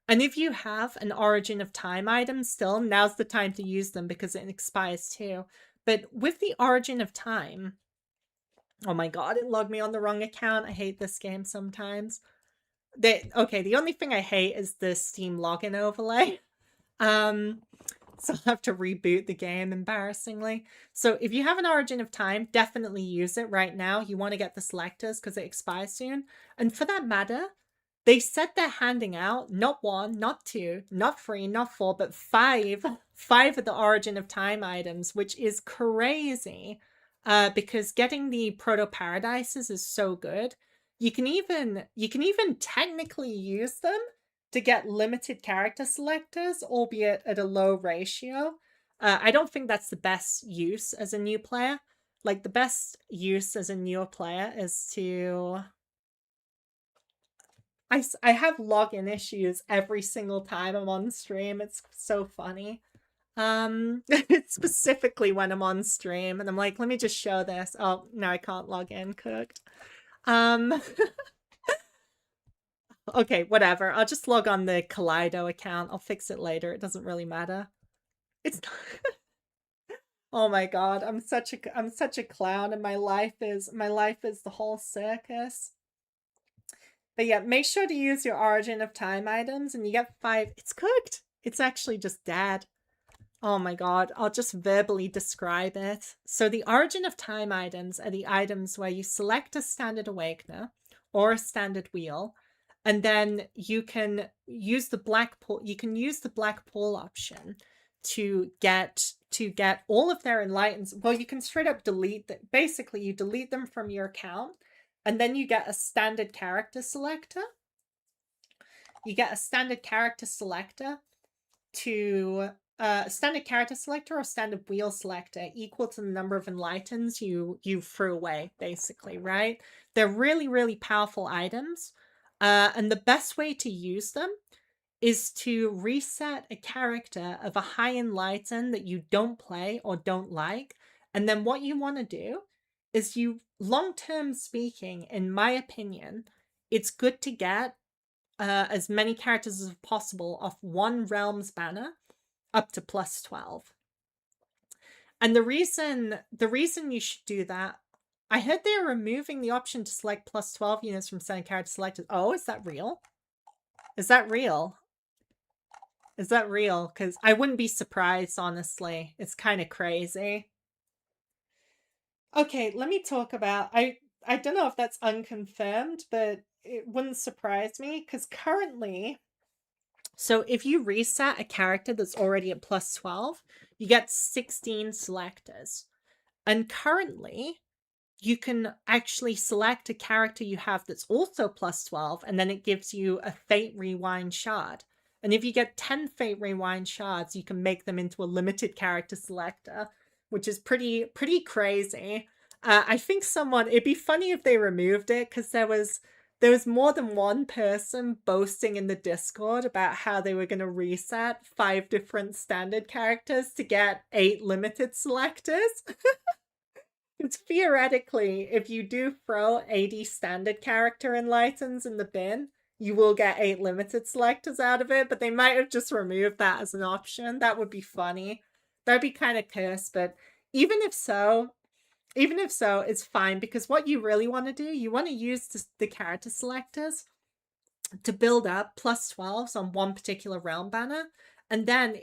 And if you have an Origin of Time item still, now's the time to use them because it expires too. But with the Origin of Time, oh my god, it logged me on the wrong account. I hate this game sometimes. Okay, the only thing I hate is the Steam login overlay. So I'll have to reboot the game, embarrassingly. So if you have an Origin of Time, definitely use it right now. You want to get the Selectors because it expires soon. And for that matter, they said they're handing out not 1, not 2, not 3, not 4, but 5 of the Origin of Time items, which is crazy. Because getting the Proto Paradises is so good. You can even technically use them to get limited character selectors, albeit at a low ratio. I don't think that's the best use as a new player. Like, the best use as a newer player is to... I have login issues every single time I'm on stream. It's so funny. Specifically when I'm on stream and I'm like, let me just show this. Oh, no, I can't log in. Cooked. Okay, whatever. I'll just log on the Kaleido account. I'll fix it later. It doesn't really matter. It's oh my god, I'm such a clown, and my life is the whole circus. But yeah, make sure to use your Origin of Time items, and you get 5. It's cooked. It's actually just dead. Oh my god, I'll just verbally describe it. So the Origin of Time items are the items where you select a standard Awakener or a standard wheel, and then you can use the black pool. You can use the black pool option to get all of their enlightens. Well, you can straight up delete them. Basically, you delete them from your account, and then you get a standard character selector. You get a standard character selector to standard character selector or standard wheel selector equal to the number of enlightens you threw away, basically, right? They're really, really powerful items. And the best way to use them is to reset a character of a high enlighten that you don't play or don't like. And then what you want to do is long-term speaking, in my opinion, it's good to get as many characters as possible off one realm's banner up to plus 12. And the reason you should do that, I heard they're removing the option to select plus 12 units from standard character selected. Oh, is that real? Is that real? Is that real? Because I wouldn't be surprised, honestly. It's kind of crazy. Okay, let me talk about... I don't know if that's unconfirmed, but it wouldn't surprise me, because currently... So if you reset a character that's already at plus 12, you get 16 selectors. And currently, you can actually select a character you have that's also plus 12, and then it gives you a Fate Rewind shard. And if you get 10 Fate Rewind shards, you can make them into a limited character selector, which is pretty crazy. I think it'd be funny if they removed it, because there was more than one person boasting in the Discord about how they were going to reset 5 different standard characters to get 8 limited selectors. It's theoretically, if you do throw 80 standard character enlightens in the bin, you will get 8 limited selectors out of it, but they might have just removed that as an option. That would be funny. That'd be kind of cursed, but even if so, it's fine, because what you really want to do, you want to use the character selectors to build up plus 12s on one particular realm banner. And then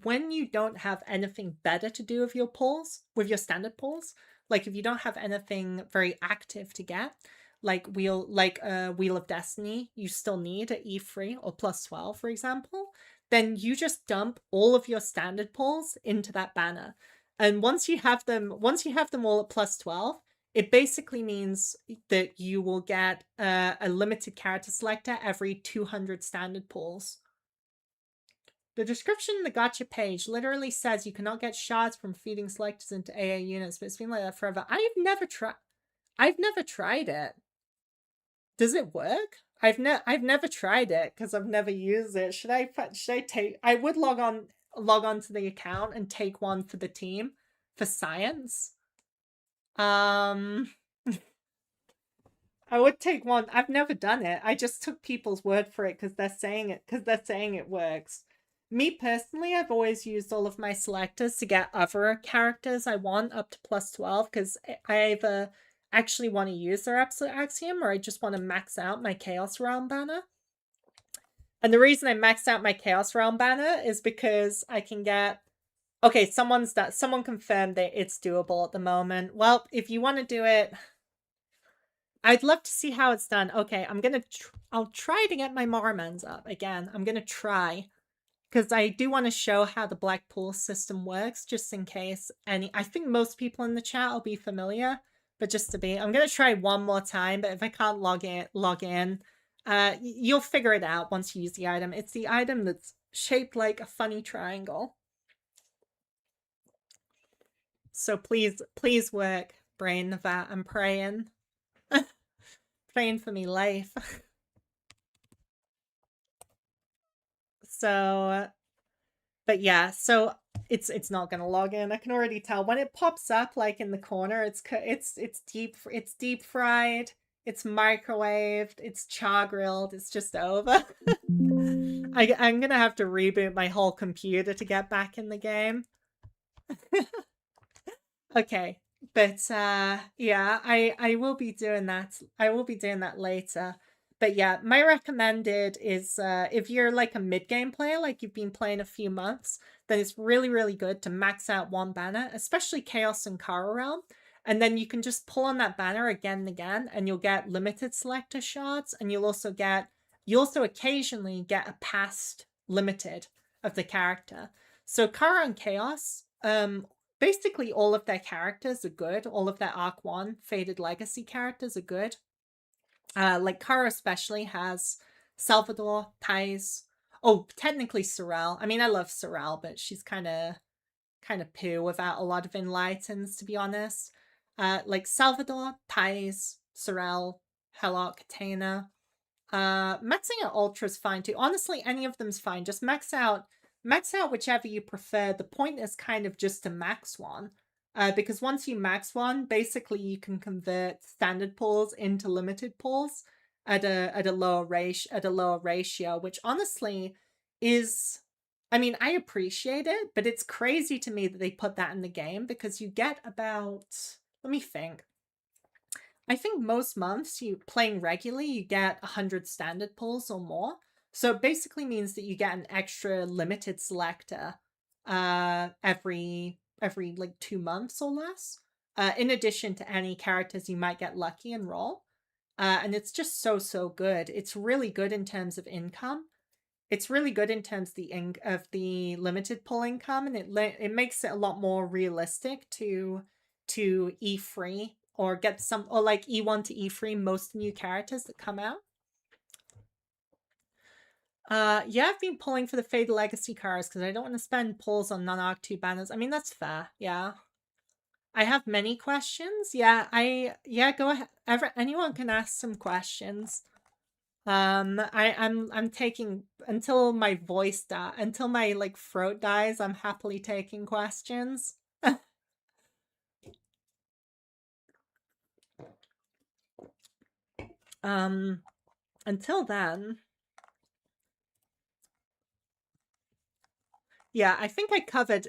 when you don't have anything better to do with your pulls, with your standard pulls, like if you don't have anything very active to get, like Wheel of Destiny, you still need at E3 or plus 12, for example, then you just dump all of your standard pulls into that banner. And once you have them all at plus 12, it basically means that you will get a limited character selector every 200 standard pulls. The description in the gacha page literally says you cannot get shards from feeding selectors into AA units, but it's been like that forever. I've never tried it. Does it work? I've never tried it because I've never used it. Should I take? I would log on to the account and take one for the team for science. I would take one. I've never done it. I just took people's word for it because they're saying it works. Me personally, I've always used all of my selectors to get other characters I want up to +12 because I either actually want to use their absolute axiom or I just want to max out my Chaos Realm banner. And the reason I maxed out my Chaos Realm banner is because I can get... Okay, someone confirmed that it's doable at the moment. Well, if you want to do it... I'd love to see how it's done. Okay, I'll try to get my Morimens up again. I'm gonna try because I do want to show how the black pool system works, just in case any. I think most people in the chat will be familiar, but just to be, I'm gonna try one more time. But if I can't log in, you'll figure it out once you use the item. It's the item that's shaped like a funny triangle. So please work, brain of that. I'm praying. Praying for me life. So, but yeah, so it's not gonna log in. I can already tell when it pops up like in the corner. It's deep fried. It's microwaved. It's char grilled. It's just over. I'm gonna have to reboot my whole computer to get back in the game. Okay. But yeah, I will be doing that. I will be doing that later. But yeah, my recommended is if you're like a mid-game player, like you've been playing a few months, then it's really, really good to max out one banner, especially Chaos and Kara Realm. And then you can just pull on that banner again and again, and you'll get limited selector shards, and you'll also occasionally get a past limited of the character. So Kara and Chaos, basically all of their characters are good. All of their Arc 1 Faded Legacy characters are good. Like Kara especially has Salvador, Thais. Oh, technically Sorel. I mean, I love Sorel, but she's kind of poo without a lot of enlightens, to be honest. Like Salvador, Thais, Sorel, Hellock, Katana. Maxing out Ultra is fine too. Honestly, any of them's fine. Just max out whichever you prefer. The point is kind of just to max one. Because once you max one, basically you can convert standard pools into limited pools at a lower ratio, which honestly is, I mean, I appreciate it, but it's crazy to me that they put that in the game because you get about, let me think. I think most months you playing regularly, you get 100 standard pulls or more. So it basically means that you get an extra limited selector every like 2 months or less, in addition to any characters you might get lucky and roll. And it's just so good. It's really good in terms of income. It's really good in terms of the limited pull income, and it makes it a lot more realistic to E3 or get some, or like E1 to E3 most new characters that come out. Yeah, I've been pulling for the Faded Legacy cards because I don't want to spend pulls on non-Arc 2 banners. I mean, that's fair. Yeah. I have many questions. Yeah, go ahead. Anyone can ask some questions. I'm taking until my like throat dies, I'm happily taking questions. Until then. Yeah, I think I covered,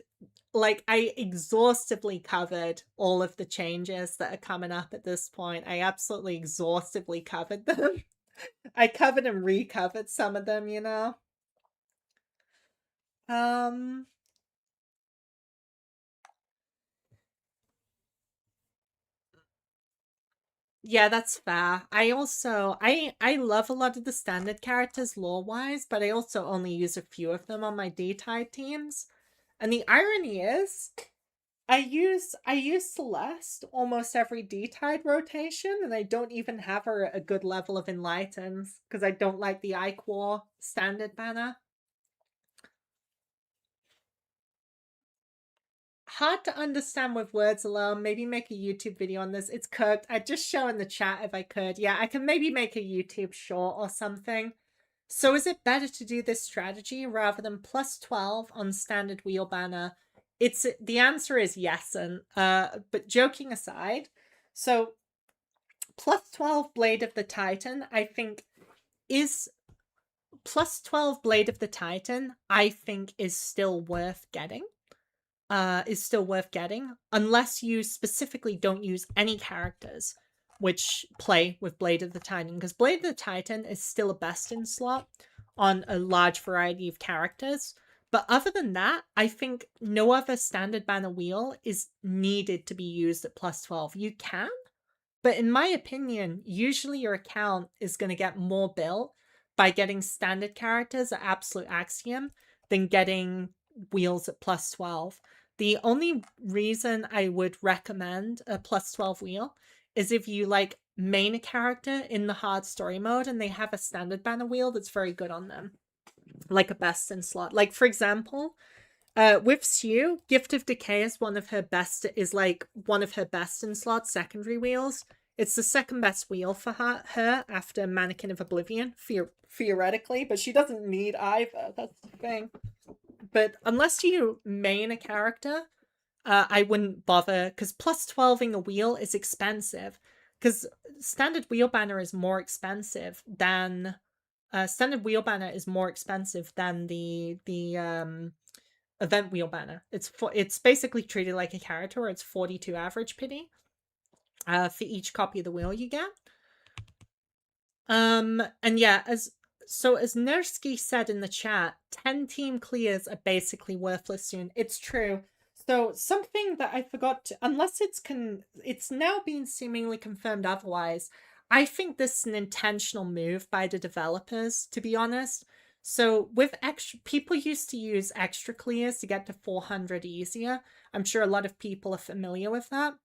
like, I exhaustively covered all of the changes that are coming up at this point. I absolutely exhaustively covered them. I covered and recovered some of them, you know? Yeah, that's fair. I also, I love a lot of the standard characters lore-wise, but I also only use a few of them on my D-Tide teams. And the irony is, I use Celeste almost every D-Tide rotation, and I don't even have her at a good level of enlightens, because I don't like the Iquor standard banner. hard to understand with words alone. Maybe make a YouTube video on this. It's cooked. I'd just show in the chat if I could. Yeah, I can maybe make a YouTube short or something. So is it better to do this strategy rather than plus 12 on standard wheel banner? The answer is yes, and but joking aside, so plus 12 Blade of the Titan, I think is plus 12 Blade of the Titan, I think is still worth getting. Unless you specifically don't use any characters which play with Blade of the Titan, because Blade of the Titan is still a best in slot on a large variety of characters. But other than that, I think no other standard banner wheel is needed to be used at plus 12. You can, but in my opinion, usually your account is going to get more built by getting standard characters at absolute axiom than getting wheels at plus 12. The only reason I would recommend a plus 12 wheel is if you like main a character in the hard story mode and they have a standard banner wheel that's very good on them, like a best in slot. Like for example, with Sue, Gift of Decay is one of her best in slot secondary wheels. It's the second best wheel for her after Mannequin of Oblivion, theoretically, but she doesn't need either. That's the thing. But unless you main a character, I wouldn't bother, because plus 12ing a wheel is expensive. Because standard wheel banner is more expensive than the event wheel banner. It's basically treated like a character where it's 42 average pity for each copy of the wheel you get. And yeah, as Nersky said in the chat, 10 team clears are basically worthless soon. It's true. So something that I forgot to, unless it's now been seemingly confirmed otherwise, I think this is an intentional move by the developers, to be honest. So with people used to use extra clears to get to 400 easier. I'm sure a lot of people are familiar with that.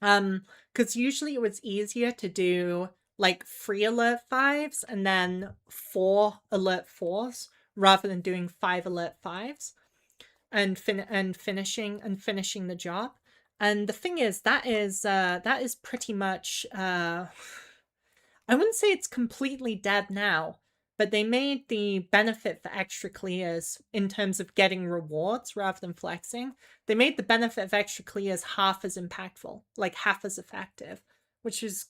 Because usually it was easier to do like 3 alert 5s and then 4 alert 4s rather than doing 5 alert 5s and finishing the job. And the thing is, that is pretty much I wouldn't say it's completely dead now, but they made the benefit for extra clears in terms of getting rewards rather than flexing. They made the benefit of extra clears half as impactful, like half as effective, which is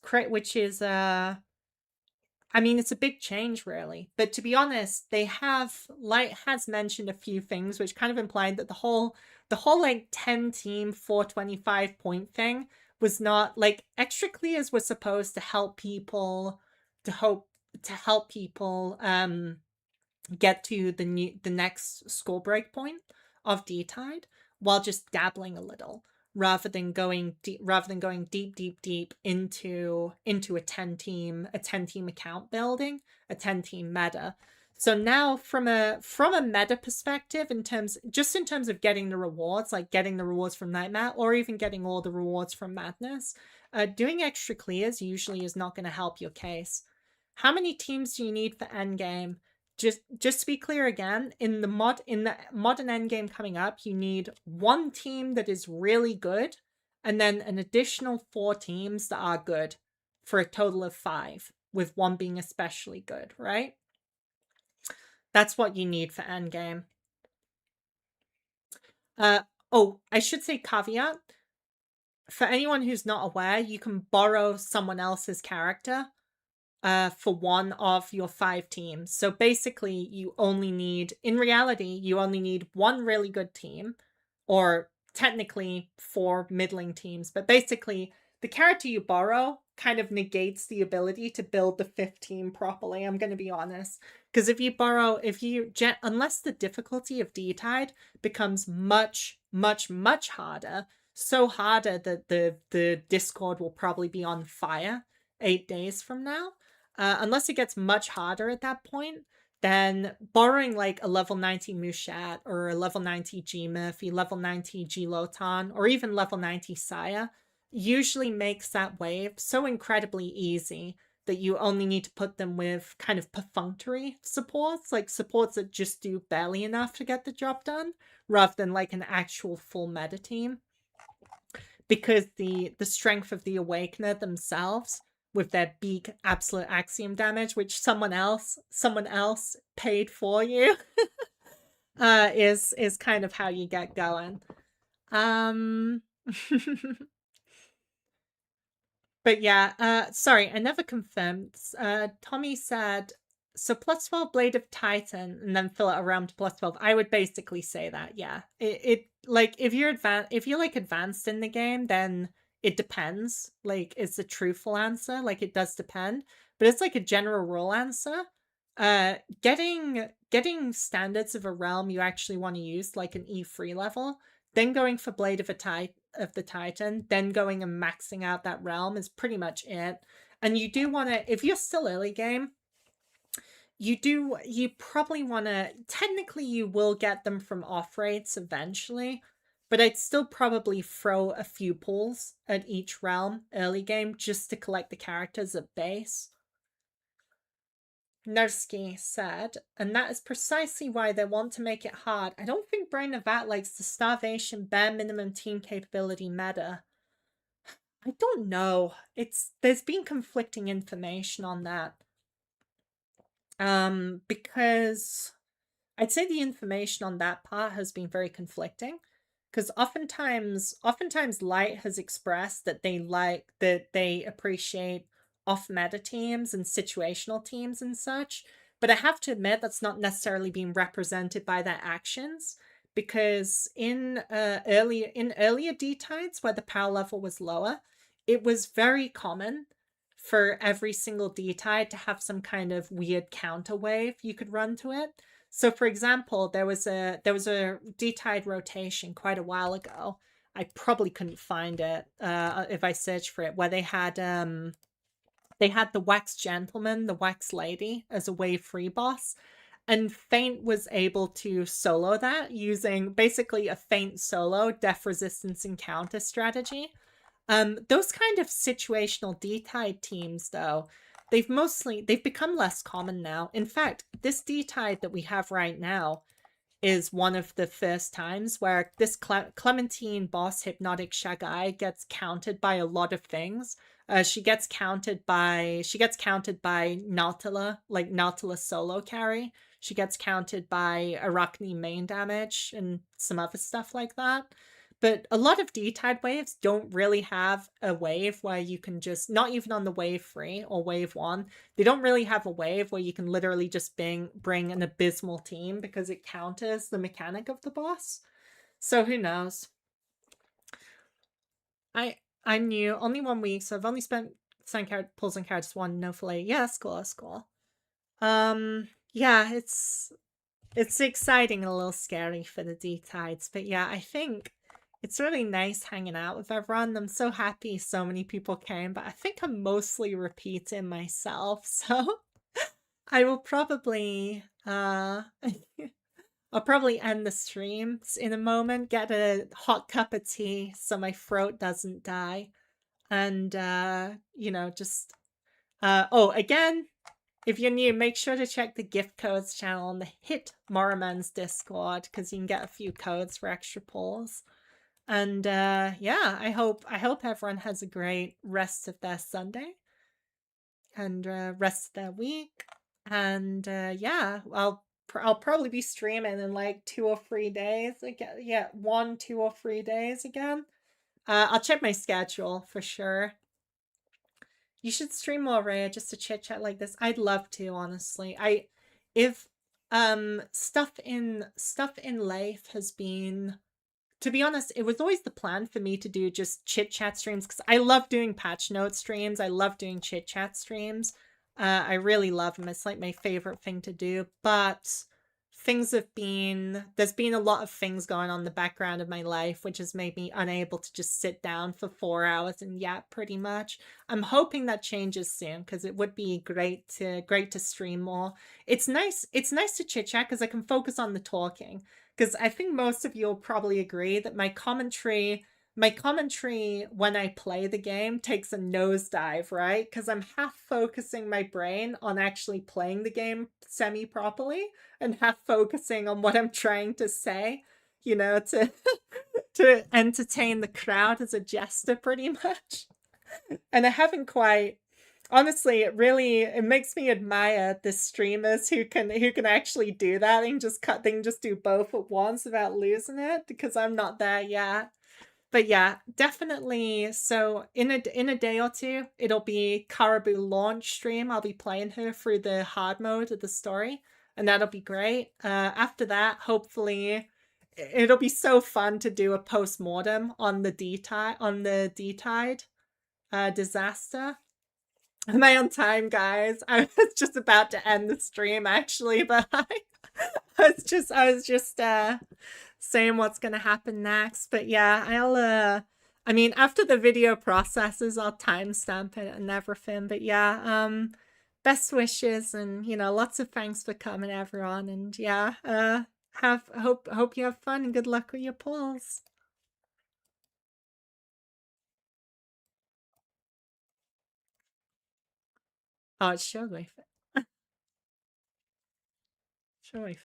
I mean, it's a big change, really. But to be honest, they have, Light has mentioned a few things which kind of implied that the whole like 10 team 425 point thing was not like extra clears were supposed to help people get to the next score break point of D-Tide while just dabbling a little, rather than going deep into a 10 team account building, a 10 team meta. So now from a meta perspective, in terms of getting the rewards, like getting the rewards from Nightmare or even getting all the rewards from Madness, doing extra clears usually is not going to help your case. How many teams do you need for endgame? Just to be clear again, in the modern endgame coming up, you need 1 team that is really good, and then an additional 4 teams that are good, for a total of 5, with 1 being especially good, right? That's what you need for endgame. Oh, I should say caveat. For anyone who's not aware, you can borrow someone else's character for 1 of your 5 teams. So basically, in reality, you only need 1 really good team, or technically 4 middling teams. But basically, the character you borrow kind of negates the ability to build the 5th team properly, I'm going to be honest. Because unless the difficulty of D-Tide becomes much, much, much harder, so harder that the Discord will probably be on fire 8 days from now, unless it gets much harder at that point, then borrowing like a level 90 Mushat or a level 90 G Murphy, level 90 G Lotan, or even level 90 Saya usually makes that wave so incredibly easy that you only need to put them with kind of perfunctory supports, like supports that just do barely enough to get the job done, rather than like an actual full meta team. Because the strength of the Awakener themselves, with their big absolute axiom damage, which someone else paid for you, is kind of how you get going. But yeah, sorry, I never confirmed. Tommy said, so plus 12 Blade of Titan and then fill it around to plus 12. I would basically say that, yeah. It like if you're like advanced in the game, then it depends. Like it's a truthful answer. Like it does depend. But it's like a general rule answer. Getting standards of a realm you actually want to use, like an E3 level, then going for Blade of the Titan, then going and maxing out that realm is pretty much it. And you do want to, if you're still early game, you probably want to, technically you will get them from off rates eventually, but I'd still probably throw a few pulls at each realm early game just to collect the characters at base. Nursky said, and that is precisely why they want to make it hard. I don't think Brain of Vat likes the starvation bare minimum team capability meta. I don't know. There's been conflicting information on that. Because I'd say the information on that part has been very conflicting. Because oftentimes Light has expressed that they appreciate off-meta teams and situational teams and such, but I have to admit that's not necessarily being represented by their actions, because in earlier D-Tides where the power level was lower, it was very common for every single D-Tide to have some kind of weird counter wave you could run to it. So for example, there was a D-Tide rotation quite a while ago. I probably couldn't find it if I searched for it, where they had the Wax Gentleman, the Wax Lady as a wave 3 boss, and Feint was able to solo that using basically a Feint solo death resistance encounter strategy. Those kind of situational D-Tide teams, though, they've become less common now. In fact, this D-Tide that we have right now is one of the first times where this Clementine boss Hypnotic Shagai gets countered by a lot of things. She gets countered by Nautila, like Nautila solo carry. She gets countered by Arachne main damage and some other stuff like that. But a lot of D-Tide waves don't really have a wave where you can just, not even on the wave 3 or wave 1, they don't really have a wave where you can literally just bring an abysmal team because it counters the mechanic of the boss. So who knows? I'm new, only 1 week, so I've only spent pulls and cards 1, no fillet. Yeah, that's cool, that's cool. Yeah, it's exciting and a little scary for the D-Tides, but yeah, I think it's really nice hanging out with everyone. I'm so happy so many people came, but I think I'm mostly repeating myself, so I will probably I'll probably end the streams in a moment, get a hot cup of tea so my throat doesn't die, and you know, just oh, again, if you're new, make sure to check the gift codes channel on the Hit Morimens Discord, because you can get a few codes for extra pulls. And yeah, I hope everyone has a great rest of their Sunday and rest of their week. And yeah, I'll probably be streaming in like 2 or 3 days again. Yeah, 1, 2 or 3 days again. I'll check my schedule for sure. You should stream more, Rhea, just to chit chat like this. I'd love to, honestly. If stuff in life has been, to be honest, it was always the plan for me to do just chit chat streams, because I love doing patch note streams. I love doing chit chat streams. I really love them. It's like my favorite thing to do. But there's been a lot of things going on in the background of my life, which has made me unable to just sit down for 4 hours and yap pretty much. I'm hoping that changes soon, because it would be great to stream more. It's nice to chit chat because I can focus on the talking. Because I think most of you will probably agree that my commentary my commentary when I play the game takes a nosedive, right? Because I'm half focusing my brain on actually playing the game semi properly and half focusing on what I'm trying to say, to to entertain the crowd as a jester pretty much. And I haven't quite honestly, it makes me admire the streamers who can actually do that and just do both at once without losing it, because I'm not there yet. But yeah, definitely. So in a day or two, it'll be Caraboo launch stream. I'll be playing her through the hard mode of the story, and that'll be great. After that, hopefully, it'll be so fun to do a post mortem on the D-tide disaster. Am I on time, guys? I was just about to end the stream actually, but I was just saying what's gonna happen next. But yeah, I mean, after the video processes, I'll timestamp it and everything. But yeah, best wishes, and lots of thanks for coming, everyone. And yeah, hope you have fun and good luck with your pulls. Oh, it's surely. Surely